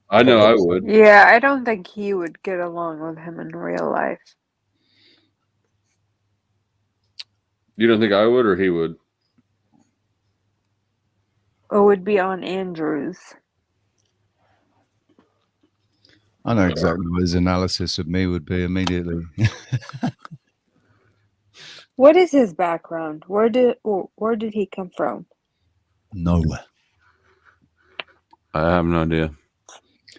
I know I would. Yeah, I don't think he would get along with him in real life. You don't think I would or he would? It would be on Andrews. I know exactly what his analysis of me would be immediately. What is his background? Where did he come from? Nowhere. I have no idea.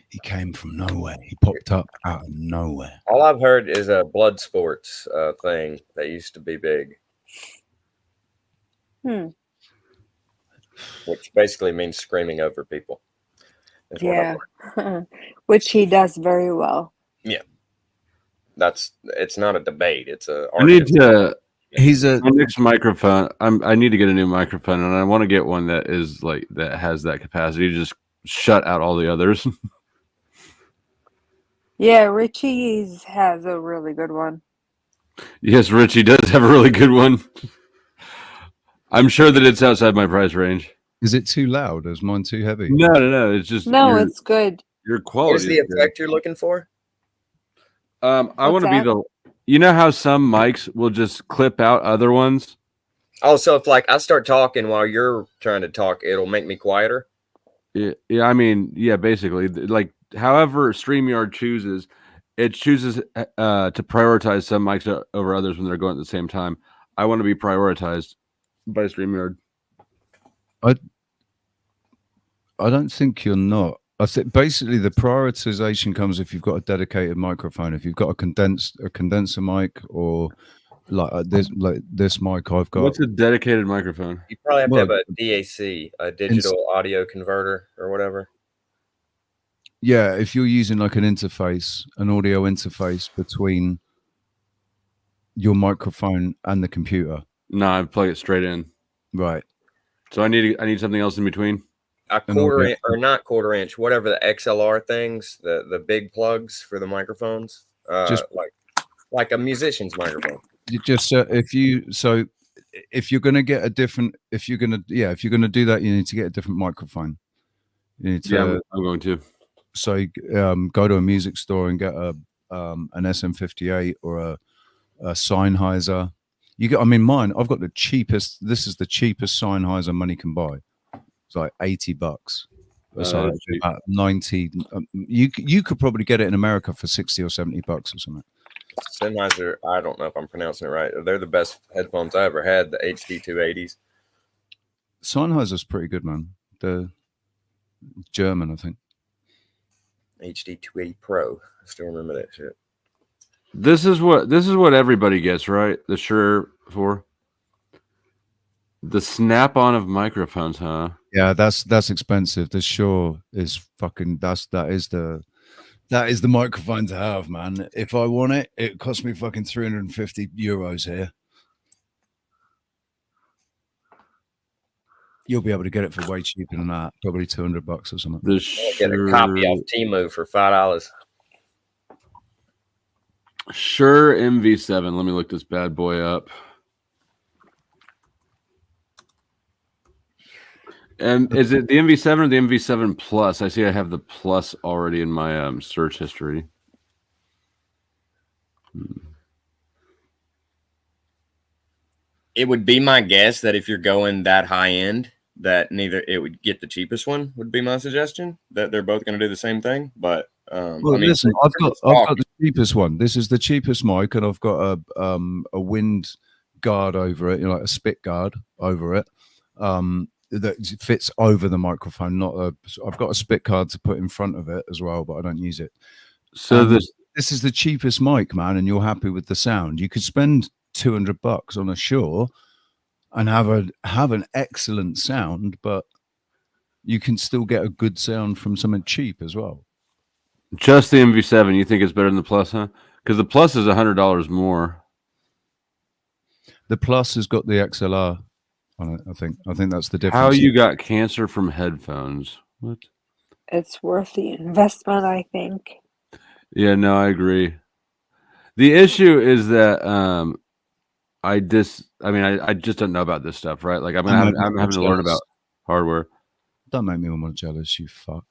He came from nowhere. He popped up out of nowhere. all I've heard is a blood sports thing that used to be big, which basically means screaming over people. is what I've Yeah. heard. Which he does very well. Yeah. It's not a debate. It's a I need to. He's a my next microphone. I need to get a new microphone, and I want to get one that is like that has that capacity to just shut out all the others. Yeah, Richie has a really good one. Yes, Richie does have a really good one. I'm sure that it's outside my price range. Is it too loud? Is mine too heavy? No. It's just it's good. Your quality. Here's the is good. effect you're looking for. I want to be the. You know how some mics will just clip out other ones. Oh, so if like I start talking while you're trying to talk, it'll make me quieter. Yeah. I mean, yeah. Basically, like however StreamYard chooses, it chooses to prioritize some mics over others when they're going at the same time. I want to be prioritized by StreamYard. I don't think you're not. I think basically the prioritization comes if you've got a dedicated microphone. If you've got a condenser mic, or like this mic I've got. What's a dedicated microphone? You probably have to have a DAC, a digital audio converter, or whatever. Yeah, if you're using like an interface, an audio interface between your microphone and the computer. No, I plug it straight in. Right. So I need something else in between. A quarter inch, or not quarter inch, whatever the XLR things, the big plugs for the microphones, Just- like a musician's microphone. You just if you're going to get a different, if you're going to do that, you need to get a different microphone. You need to. Yeah, I'm going to. So go to a music store and get an SM58 or a Sennheiser. You get, I mean, mine. I've got the cheapest. This is the cheapest Sennheiser money can buy. It's like $80. So about 90. You could probably get it in America for $60 or $70 or something. Sennheiser, I don't know if I'm pronouncing it right. They're the best headphones I ever had, the HD 280s. Sennheiser's pretty good, man. The German, I think. HD 280 Pro. I still remember that shit. This is what everybody gets, right? The Shure 4. The snap-on of microphones, huh? Yeah, that's expensive. The Shure is fucking. That is the microphone to have, man. If I want it, it costs me fucking 350 euros here. You'll be able to get it for way cheaper than that, probably $200 or something. Get a copy off Temu for $5. Shure MV7. Let me look this bad boy up. And is it the MV7 or the MV7 Plus? I see I have the Plus already in my search history. It would be my guess that if you're going that high end, that neither it would get the cheapest one, would be my suggestion. That they're both going to do the same thing. But Well, I mean, listen, I've got the cheapest one. This is the cheapest mic, and I've got a wind guard over it, like a spit guard over it, that fits over the microphone. I've got a spit guard to put in front of it as well, but I don't use it. So this is the cheapest mic, man, and you're happy with the sound. You could spend $200 on a Shure and have an excellent sound, but you can still get a good sound from something cheap as well. Just the MV7. You think it's better than the Plus, huh? Because the Plus is $100 more. The Plus has got the XLR on it. I think that's the difference. How you got cancer from headphones? What? It's worth the investment, I think. Yeah, no, I agree. The issue is that I just don't know about this stuff, right? Like I'm having to learn about hardware. Don't make me more jealous, you fuck.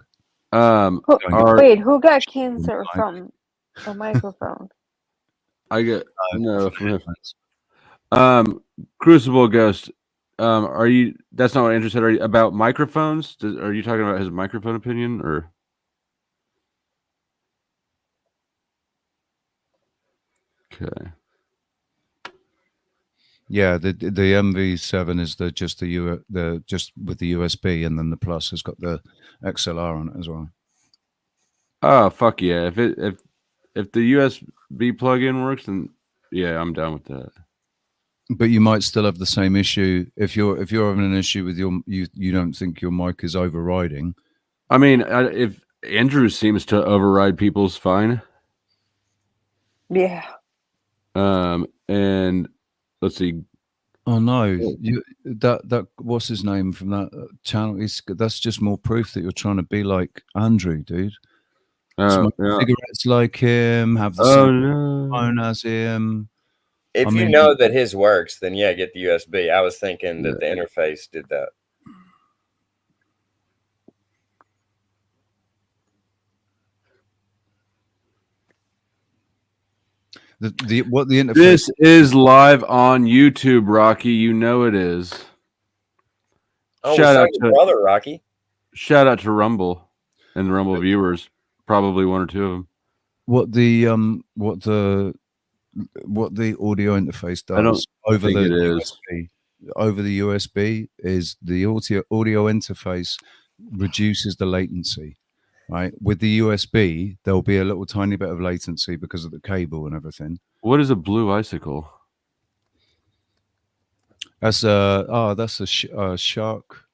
Wait, who got cancer from a microphone? I get no from Crucible Ghost. Are you? That's not what I'm interested. Are you about microphones? Are you talking about his microphone opinion or? Okay. Yeah, the MV7 is just with the USB, and then the Plus has got the XLR on it as well. Oh fuck yeah! If the USB plug-in works, then yeah, I'm down with that. But you might still have the same issue if you're having an issue with you don't think your mic is overriding. I mean, if Andrew seems to override people's fine. Yeah. And let's see. Oh no, that what's his name from that channel? That's just more proof that you're trying to be like Andrew, dude. Smoke cigarettes like him, have the same phone as him. If you know that his works, then yeah, get the USB. I was thinking that the interface did that. The interface. This is live on YouTube, Rocky. You know it is. Oh, shout out to brother Rocky. Shout out to Rumble and the Rumble viewers. Probably one or two of them. What the audio interface does over the USB is the audio interface reduces the latency. Right, with the USB, there'll be a little tiny bit of latency because of the cable and everything. What is a blue icicle? That's a shark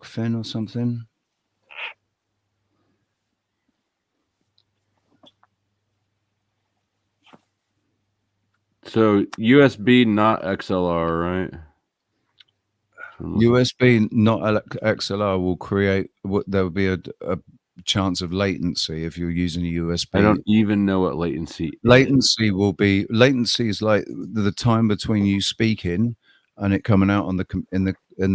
fin or something. So USB, not XLR, right? USB, not XLR, will create what there will be a chance of latency if you're using a USB. I don't even know what latency is. Latency is like the time between you speaking and it coming out on the in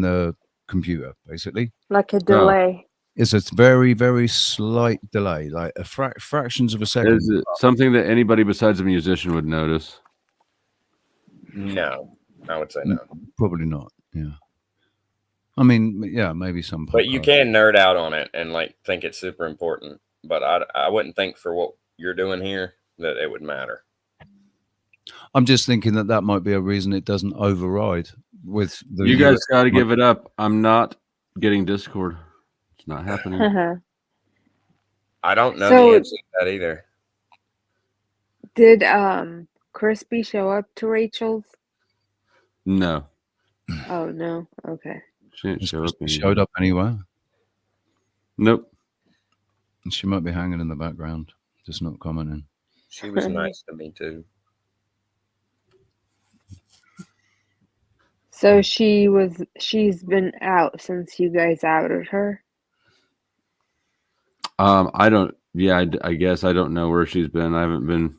the computer, basically. Like a delay. It's a very, very slight delay, like a fractions of a second. Is it something that anybody besides a musician would notice? No, I would say no. Probably not. Yeah. I mean, yeah, maybe some. But you can nerd out on it and like think it's super important. But I wouldn't think for what you're doing here that it would matter. I'm just thinking that might be a reason it doesn't override with the. You guys got to give it up. I'm not getting Discord. It's not happening. I don't know So- the answer to that either. Did Crispy show up to Rachel's? No, Oh no. Okay. she didn't show up. Showed up anywhere. Nope. She might be hanging in the background, just not commenting. She was nice to me too. So she's been out since you guys outed her. I don't. Yeah, I guess I don't know where she's been. I haven't been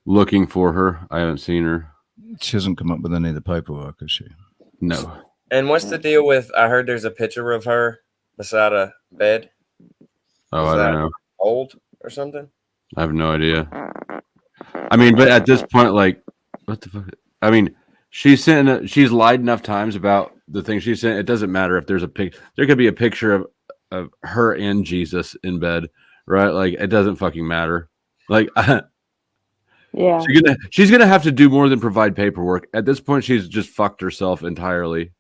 looking for her. I haven't seen her. She hasn't come up with any of the paperwork, has she? No. And what's the deal with? I heard there's a picture of her beside a bed. Oh, Is I that don't know. Old or something? I have no idea. I mean, but at this point, like, what the fuck? I mean, she's lied enough times about the thing she sent. It doesn't matter if there's a pic. There could be a picture of her and Jesus in bed, right? Like, it doesn't fucking matter. Like, Yeah. she's gonna have to do more than provide paperwork. At this point, she's just fucked herself entirely.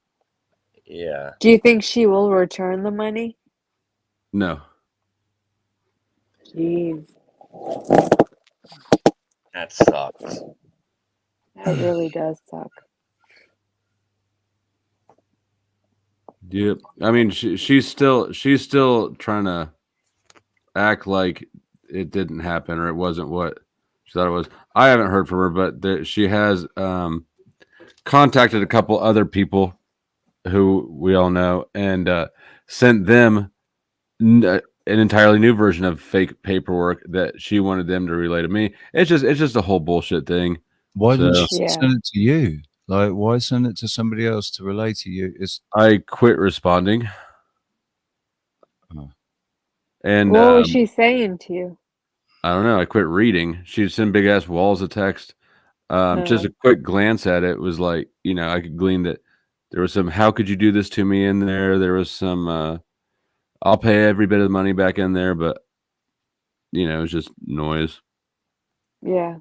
Yeah. Do you think she will return the money? No. Jeez. That sucks. That really does suck. Yep. I mean, she's still trying to act like it didn't happen or it wasn't what she thought it was. I haven't heard from her, but she has contacted a couple other people who we all know and sent them an entirely new version of fake paperwork that she wanted them to relay to me. It's just a whole bullshit thing. Why didn't So- she send it to you? Like, why send it to somebody else to relay to you? I quit responding. And What was she saying to you? I don't know. I quit reading. She'd send big ass walls of text. Just a quick glance at it was like, I could glean that there was some, how could you do this to me in there? There was some, I'll pay every bit of the money back in there, but it was just noise. Yeah.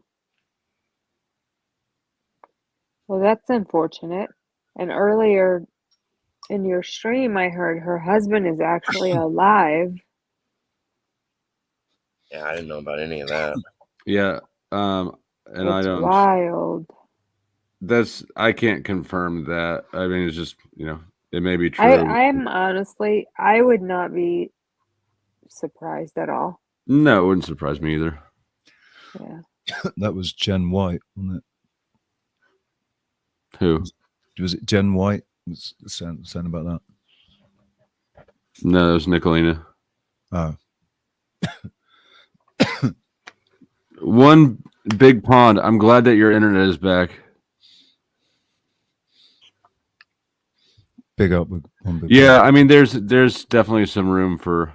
Well, that's unfortunate. And earlier in your stream, I heard her husband is actually alive. Yeah, I didn't know about any of that. Yeah. And I It's don't, wild. I can't confirm that. I mean, it's just, it may be true. I'm honestly, I would not be surprised at all. No, it wouldn't surprise me either. Yeah. That was Jen White, wasn't it? Who? Was it Jen White? Was saying about that? No, it was Nicolina. Oh. One big pond. I'm glad that your internet is back. Big up. One big Yeah, I mean, there's definitely some room for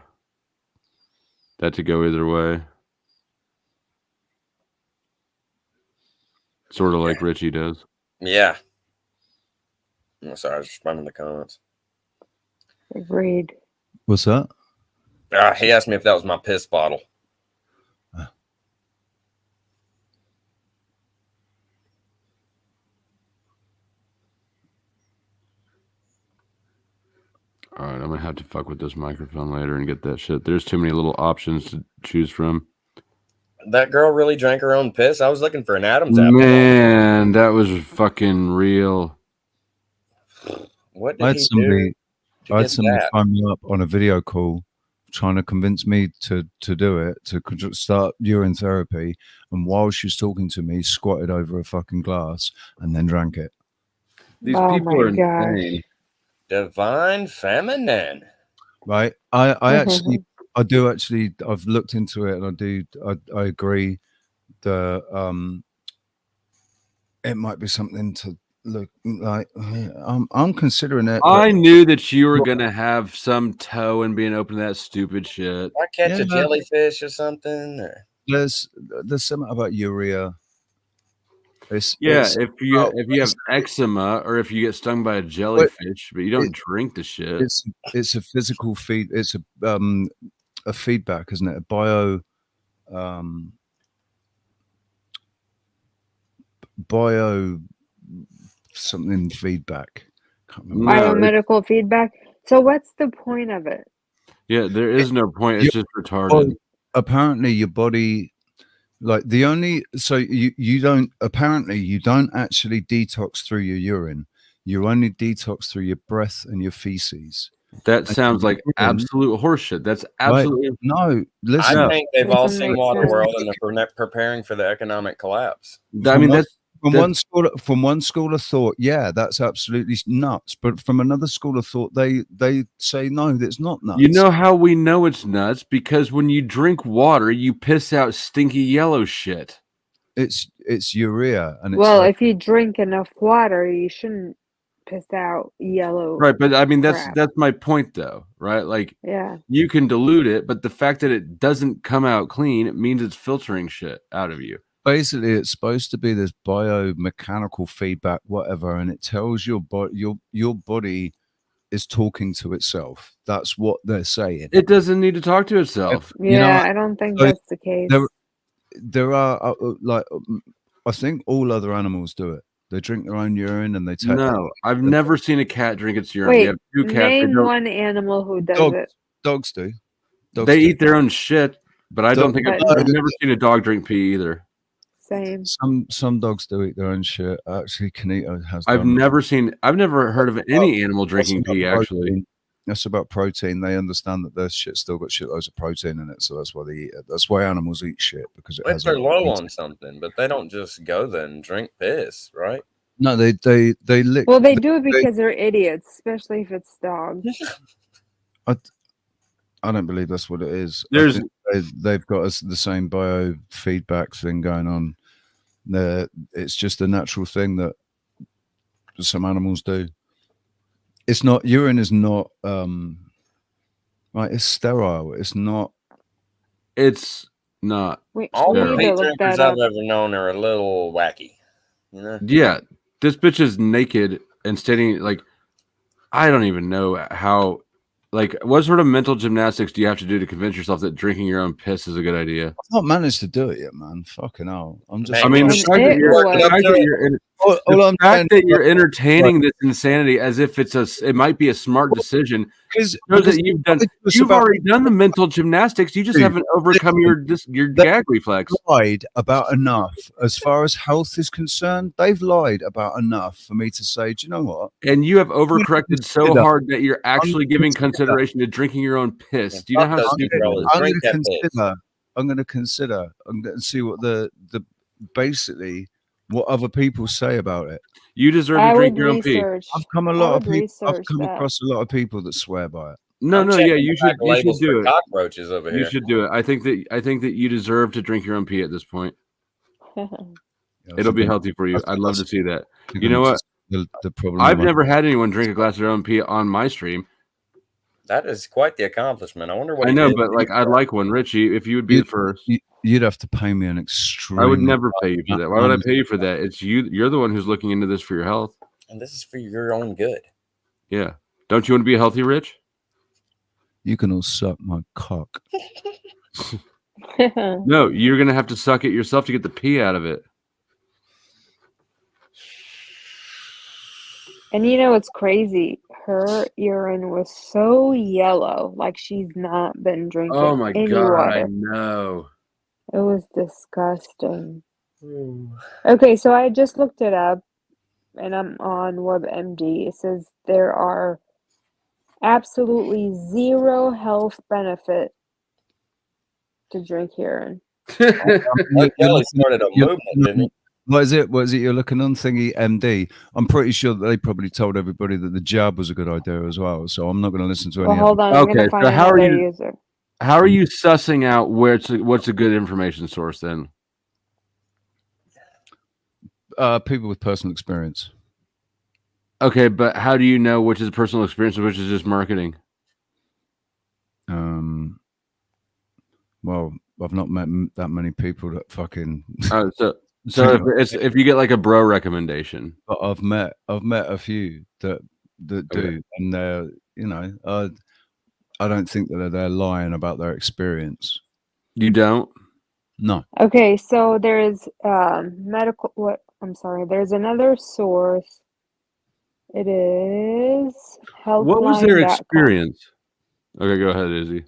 that to go either way. Sort of like Richie does. Yeah. I'm sorry, I was responding to the comments. Agreed. What's that? He asked me if that was my piss bottle. All right, I'm gonna have to fuck with this microphone later and get that shit. There's too many little options to choose from. That girl really drank her own piss. I was looking for an Adam's apple. Man, that was fucking real. What I did had he somebody, do? I had get somebody that? phone me up on a video call trying to convince me to do it, to start urine therapy. And while she was talking to me, squatted over a fucking glass and then drank it. These Oh people my are gosh. insane. Divine feminine. Right. I actually, I do actually, I've looked into it, and I agree that it might be something to look like. I'm considering it. I knew that you were gonna have some toe in being open to that stupid shit. I catch Yeah. a jellyfish or something. Or... There's something about urea. It's if you have eczema or if you get stung by a jellyfish, but you don't drink the shit. It's a physical feed. It's a feedback, isn't it? A bio something feedback. Can't remember. Biomedical feedback. So what's the point of it? Yeah, there is no point. It's just retarded. Well, apparently your body, like you don't actually detox through your urine. You only detox through your breath and your feces. That sounds like absolute horseshit. That's absolutely no. Listen, I think they've all seen make Waterworld and they're preparing for the economic collapse. I mean, that's from one school of thought, yeah, that's absolutely nuts. But from another school of thought, they say no, that's not nuts. You know how we know it's nuts? Because when you drink water, you piss out stinky yellow shit. It's urea, and it's Well, if you drink enough water, you shouldn't piss out yellow. Right, but I mean crap. that's my point, though, right? Like, Yeah. you can dilute it, but the fact that it doesn't come out clean, it means it's filtering shit out of you. Basically, it's supposed to be this biomechanical feedback, whatever, and it tells your body is talking to itself. That's what they're saying. It doesn't need to talk to itself. Yeah, I don't think that's the case. There are I think all other animals do it. They drink their own urine and they take. No, I've never seen a cat drink its urine. Wait, We have 2 cats. name one animal who does it. Dogs do. They eat their own shit, but I don't think I've never seen a dog drink pee either. Same. Some dogs do eat their own shit. Actually, Kanito has. I've never heard of any animal drinking pee. Actually, that's about protein. They understand that their shit still got shitloads of protein in it, so that's why they eat it. That's why animals eat shit, because it If has. they're low on something, but they don't just go there and drink piss, right? No, they lick. Well, they do it because they're idiots, especially if it's dogs. I don't believe that's what it is. There's they've got the same biofeedback thing going on. It's just a natural thing that some animals do. It's not, urine is not right, it's sterile. It's not. Wait, all we the need to pee look drinkers that I've up. ever known are a little wacky. You know? yeah, this bitch is naked and standing like, I don't even know how. Like, what sort of mental gymnastics do you have to do to convince yourself that drinking your own piss is a good idea? I've not managed to do it yet, man. Fucking hell. I'm just. I mean, the fact that you're entertaining this insanity as if it might be a smart decision shows that you've already done the mental gymnastics. You just haven't overcome your gag reflex. Lied about enough as far as health is concerned. They've lied about enough for me to say, do you know what? And you have overcorrected so hard that you're actually giving consideration to drinking your own piss. Do you know how stupid it is? I'm going to consider. I'm going to see what the basically what other people say about it. You deserve to drink your own pee. I've come across a lot of people that swear by it. No, yeah, you should do it. Cockroaches over here. You should do it. I think that you deserve to drink your own pee at this point. It'll be healthy for you. I'd love to see that. You know what? The problem. I've never had anyone drink a glass of their own pee on my stream. That is quite the accomplishment. I wonder what I know, but like, I'd like one, Richie. If you would be the first, you'd have to pay me an extreme. I would never pay you for that. Why would I pay you for that? It's you. You're the one who's looking into this for your health, and this is for your own good. Yeah. Don't you want to be healthy, Rich? You can all suck my cock. No, you're gonna have to suck it yourself to get the pee out of it. And you know what's crazy? Her urine was so yellow, like she's not been drinking Oh my any god, water. I know. It was disgusting. Okay, so I just looked it up, and I'm on WebMD. It says there are absolutely zero health benefit to drink urine. Kelly started a movement, didn't he? What is it? What is it? You're looking on thingy MD. I'm pretty sure that they probably told everybody that the jab was a good idea as well. So I'm not going to listen to any. Well, hold on. I'm going to find another user. How are you sussing out what's a good information source then? People with personal experience. Okay, but how do you know which is personal experience and which is just marketing? Well, I've not met that many people that fucking. So if you get like a bro recommendation, but I've met a few that do, and they're I don't think that they're lying about their experience. You don't? No. Okay, so there's medical. I'm sorry. There's another source. It is healthline.com. What was their experience? Okay, go ahead, Izzy.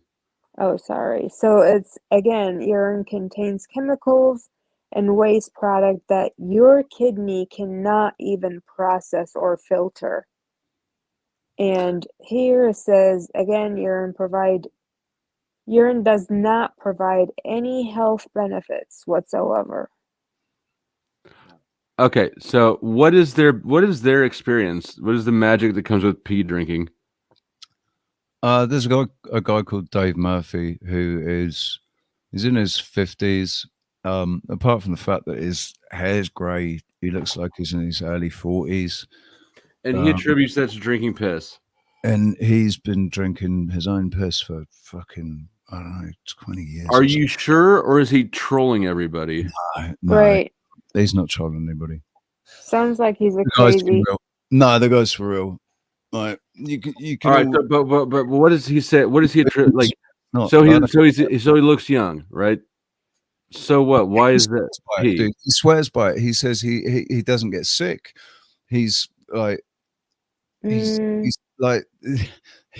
Oh, sorry. So it's again, urine contains chemicals and waste product that your kidney cannot even process or filter. And here it says again, urine does not provide any health benefits whatsoever. Okay, so what is their experience? What is the magic that comes with pee drinking? There's a guy called Dave Murphy he's in his 50s. Apart from the fact that his hair's grey, he looks like he's in his early 40s. And he attributes that to drinking piss. And he's been drinking his own piss for fucking, I don't know, 20 years. Are you sure, or is he trolling everybody? No, Right. He's not trolling anybody. Sounds like he's a The guy's for crazy. real. No, the guy's for real. Like you can. All right, so, but what does he say? What does he like? Not- So I he don't- so he looks young, right? So what? Why is that? Dude, he swears by it. He says he doesn't get sick. He's like he's like he's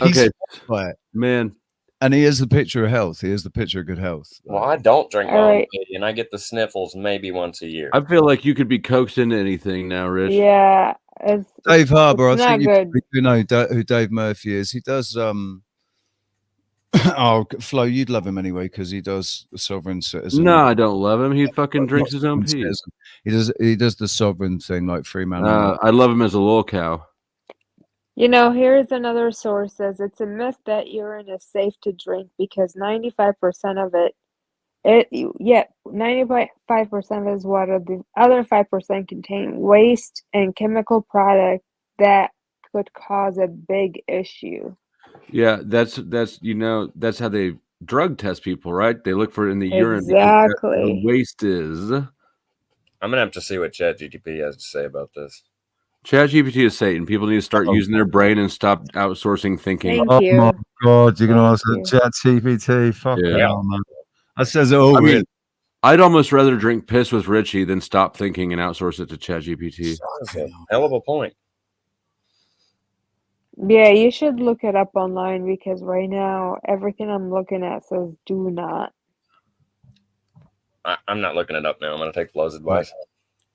Okay, swears by it, man. And he is the picture of health. He is the picture of good health. Well, I don't drink my All own right. pee, and I get the sniffles maybe once a year. I feel like you could be coaxed into anything now, Rich. Yeah, it's Dave Harbour. I it's think not you good. probably do know who Dave Murphy is. He does oh, Flo, you'd love him anyway because he does the sovereign citizen. No, I don't love him. He fucking drinks his own pee. He does the sovereign thing like free man. I love him as a little cow. You know, here's another source says it's a myth that urine is safe to drink because 95% of it 95% is water. The other 5% contain waste and chemical product that could cause a big issue. Yeah, that's how they drug test people, right? They look for it in the urine. Exactly. The waste is. I'm gonna have to see what ChatGPT has to say about this. ChatGPT is Satan. People need to start using their brain and stop outsourcing thinking. Thank Oh you. my god, you're gonna ask Thank the ChatGPT. Fucking Yeah. hell, man. That says it all. I mean, Rich. I'd almost rather drink piss with Richie than stop thinking and outsource it to ChatGPT. That's a hell of a point. Yeah, you should look it up online because right now everything I'm looking at says do not. I'm not looking it up now. I'm gonna take Flo's advice.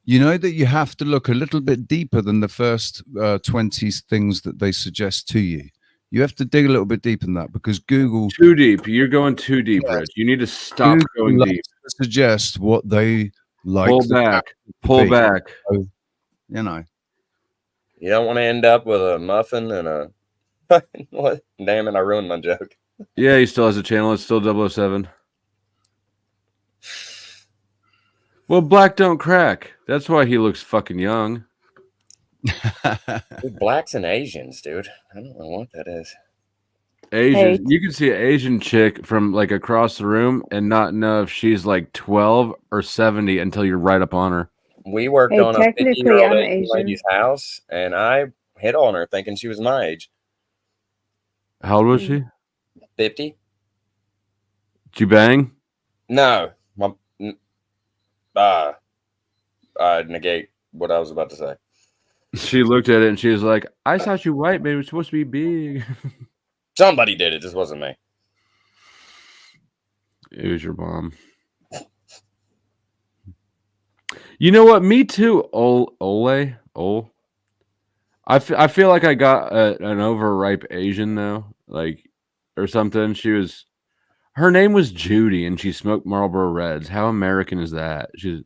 You know that you have to look a little bit deeper than the first 20 things that they suggest to you. You have to dig a little bit deeper than that because Google Too deep. You're going too deep, Rich. You need to stop Google going loves deep. to suggest what they like. Pull the back. fact to Pull be. back. So, you know. You don't want to end up with a muffin and a what? Damn it! I ruined my joke. Yeah, he still has a channel. It's still 007. Well, black don't crack. That's why he looks fucking young. Dude, blacks and Asians, dude. I don't know what that is. Asian. Hey. You can see an Asian chick from like across the room and not know if she's like 12 or 70 until you're right up on her. We worked Hey, on a technically, 50-year-old I'm Asian Asian. lady's house, and I hit on her thinking she was my age. How old was she? 50? Did you bang? No. Negate what I was about to say. She looked at it and she was like, I thought you white, baby. It's supposed to be big. Somebody did it. This wasn't me. It was your mom. You know what? Me too. Ole. I feel like I got an overripe Asian though, like or something. Her name was Judy, and she smoked Marlboro Reds. How American is that? She's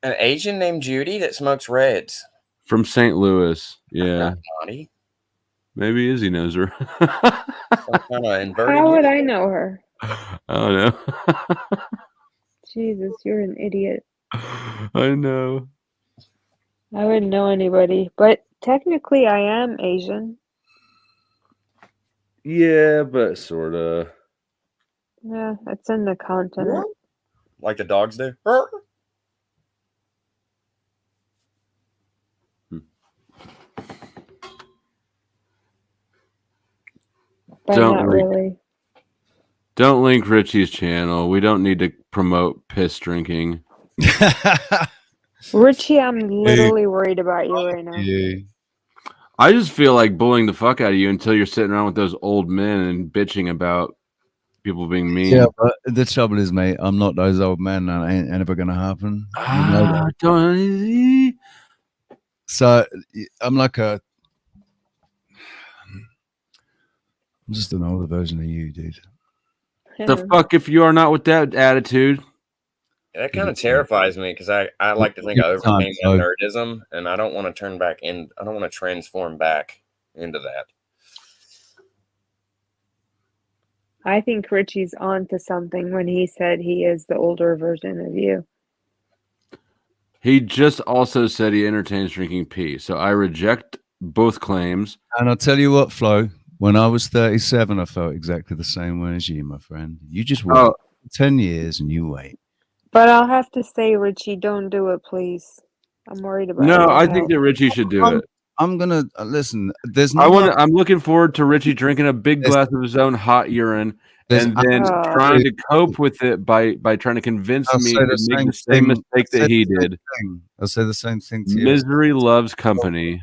An Asian named Judy that smokes Reds. from St. Louis. Yeah, Not naughty. maybe Izzy knows her. Some kind of inverted. How would I know her? I don't know. Jesus, you're an idiot. I know. I wouldn't know anybody, but technically I am Asian. Yeah, but sorta. Yeah, it's in the continent. Like the dogs do. But not really. Don't link Richie's channel. We don't need to promote piss drinking. Richie, I'm literally worried about you right now. I just feel like bullying the fuck out of you until you're sitting around with those old men and bitching about people being mean. Yeah, but the trouble is, mate, I'm not those old men, and it ain't ever gonna happen. You know that. So I'm like I'm just an older version of you, dude. The fuck if you are not with that attitude. That kind of terrifies me because I like to think I overcame that nerdism, and I don't want to turn back in. I don't want to transform back into that. I think Richie's on to something when he said he is the older version of you. He just also said he entertains drinking pee. So I reject both claims. And I'll tell you what, Flo, when I was 37, I felt exactly the same way as you, my friend. You just wait 10 years and you wait. But I'll have to say, Richie, don't do it, please. I'm worried about No, your I think health. that Richie should do it. I'm gonna listen. There's I'm looking forward to Richie drinking a big glass of his own hot urine and then trying to cope with it by trying to convince me to make the same mistake that he did. I'll say the same thing to you. Misery loves company.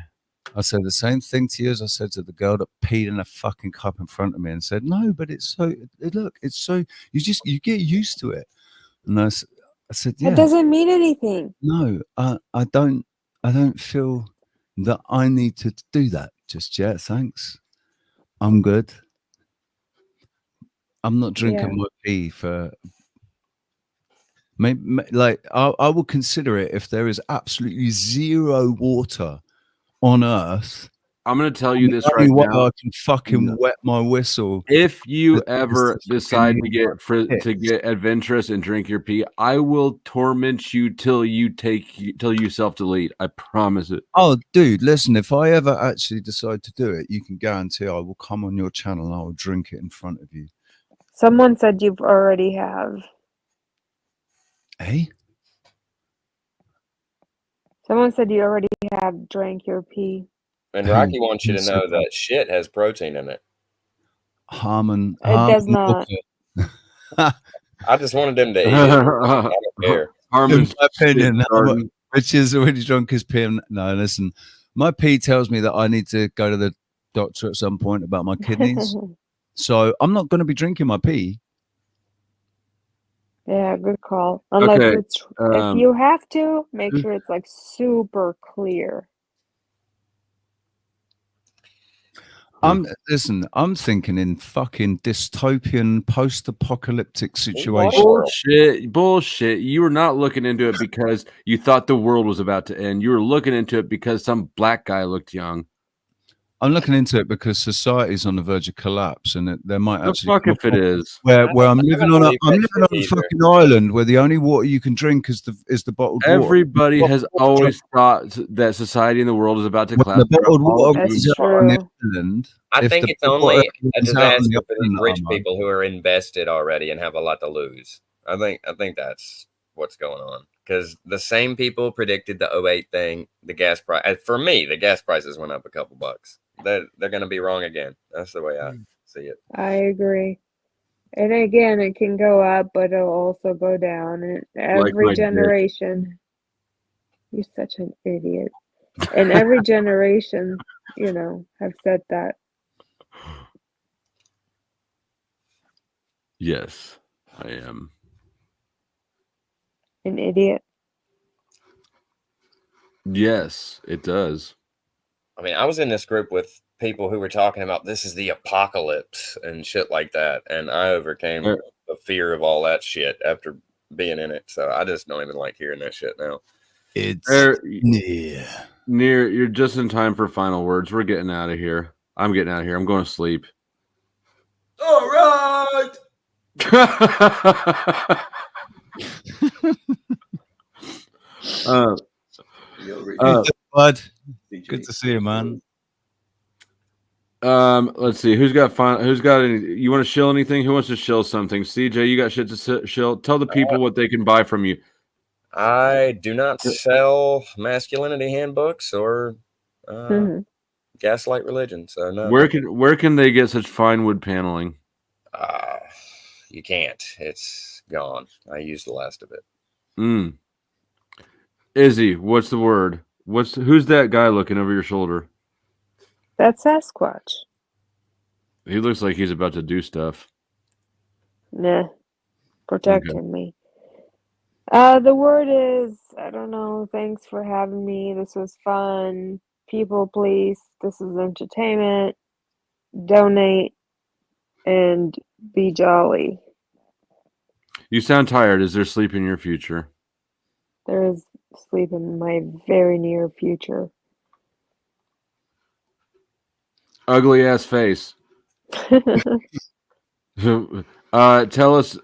I said the same thing to you as I said to the girl that peed in a fucking cup in front of me and said, no, but it's so, look, it's so, you get used to it. And I said, yeah. That doesn't mean anything. No, I don't feel that I need to do that just yet. Thanks. I'm good. I'm not drinking my pee for, maybe, like, I will consider it if there is absolutely zero water on earth. I'm going to tell you this right now. I can fucking wet my whistle. If you ever decide to get adventurous and drink your pee, I will torment you till you self-delete. I promise it. Oh, dude, listen, if I ever actually decide to do it, you can guarantee I will come on your channel and I will drink it in front of you. Someone said you've already have. Hey? Someone said you already have drank your pee. And Rocky wants you to know that shit has protein in it. Harmon. It does not. I just wanted them to eat it. I don't care. In my opinion, Rich is already drunk his pee. No, listen, my pee tells me that I need to go to the doctor at some point about my kidneys. So I'm not going to be drinking my pee. Yeah, good call. Unless it's if you have to, make sure it's like super clear. Listen, I'm thinking in fucking dystopian post-apocalyptic situation. Bullshit. You were not looking into it because you thought the world was about to end. You were looking into it because some black guy looked young. I'm looking into it because society's on the verge of collapse, and there might actually. Fuck if it is. Where I'm living on a fucking island where the only water you can drink is the bottled water. Everybody has always thought that society in the world is about to collapse. The bottled water That's true. I think it's only a disaster for these rich people who are invested already and have a lot to lose. I think that's what's going on. Because the same people predicted the 2008 thing, the gas price. For me, the gas prices went up a couple bucks. They're going to be wrong again. That's the way I see it. I agree. And again, it can go up, but it'll also go down. And every generation, you're such an idiot. And every generation, have said that. Yes, I am. An idiot. Yes, it does. I mean, I was in this group with people who were talking about this is the apocalypse and shit like that, and I overcame the fear of all that shit after being in it. So I just don't even like hearing that shit now. It's near. You're just in time for final words. We're getting out of here. I'm getting out of here. I'm going to sleep. All right. Bud, good to see you, man. Let's see who's got any. You want to shill anything? Who wants to shill something? CJ, you got shit to shill. Tell the people what they can buy from you. I do not sell masculinity handbooks or gaslight religion. So no. Where can they get such fine wood paneling? You can't. It's gone. I used the last of it. Izzy, what's the word? Who's that guy looking over your shoulder? That's Sasquatch. He looks like he's about to do stuff. Nah, protecting me. The word is, I don't know, thanks for having me. This was fun. People, please. This is entertainment. Donate and be jolly. You sound tired. Is there sleep in your future? There is sleep in my very near future. Ugly ass face. Tell us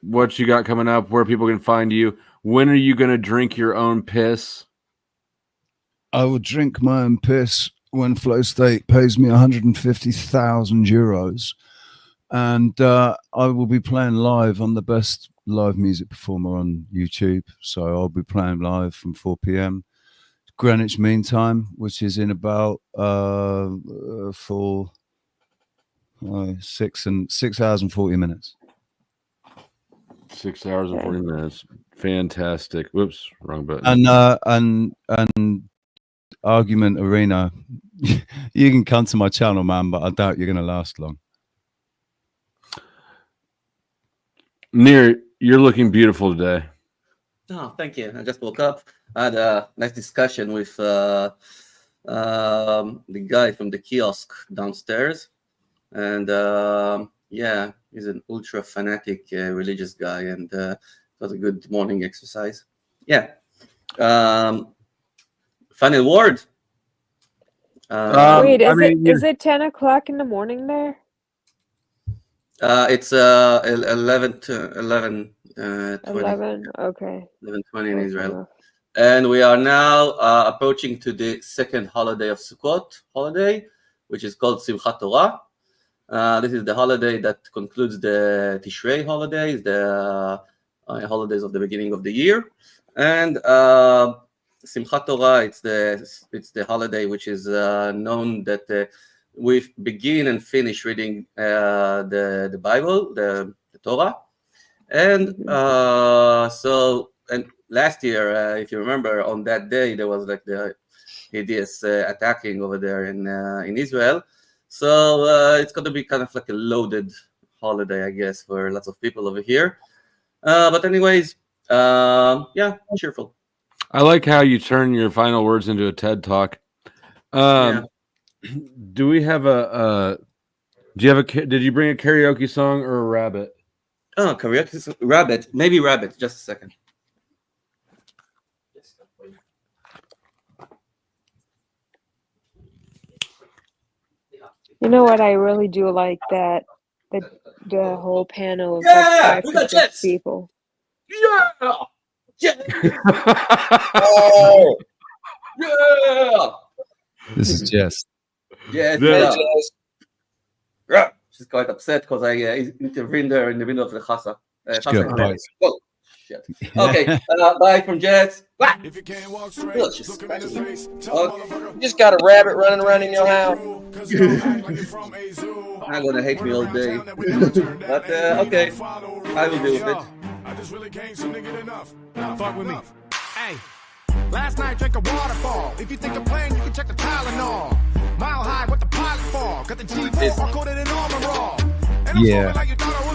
what you got coming up, where people can find you. When are you going to drink your own piss? I will drink my own piss when Flow State pays me 150,000 euros. And I will be playing live on the best live music performer on YouTube. So I'll be playing live from 4 p.m. Greenwich Mean Time, which is in about 6 hours and 40 minutes. 6 hours and 40 minutes. Fantastic. Whoops, wrong button. And Argument Arena. You can come to my channel, man, but I doubt you're going to last long. Nir, you're looking beautiful today. Oh, thank you. I just woke up. I had a nice discussion with the guy from the kiosk downstairs. And yeah, he's an ultra fanatic religious guy, and it was a good morning exercise. Yeah. Final word. Wait, is it 10 o'clock in the morning there? It's 11 to 11. 11. Okay. 11:20 in Israel. And we are now approaching to the second holiday of Sukkot holiday, which is called Simchat Torah. This is the holiday that concludes the Tishrei holidays, the holidays of the beginning of the year. And Simchat Torah, it's the holiday which is known that we begin and finish reading the Bible, the Torah. And and last year, if you remember, on that day, there was like the hideous attacking over there in Israel. So it's going to be kind of like a loaded holiday, I guess, for lots of people over here. But anyways, yeah, cheerful. I like how you turn your final words into a TED Talk. Do we have did you bring a karaoke song or a rabbit? Oh, karaoke, rabbit. Maybe rabbit. Just a second. You know what? I really do like that the whole panel of Yeah, we like got Jets. people. Yeah. Oh, yeah. This is Jess. Yeah, Yeah. yeah. She's quite upset because I intervened there in the middle of the chasa. Good, right. Oh, shit. Okay, bye from Jets. If you can't walk straight, Delicious. look 'em in the face. You just got a rabbit running around in your house. I'm gonna hate me all day. But okay, I will deal with it. I just really can't seem to get enough. Fuck with me. Hey, last night drank a waterfall. If you think I'm playing, you can check the Tylenol. Mile high, what the pilot for? Got the G4 coated in armor raw. Yeah.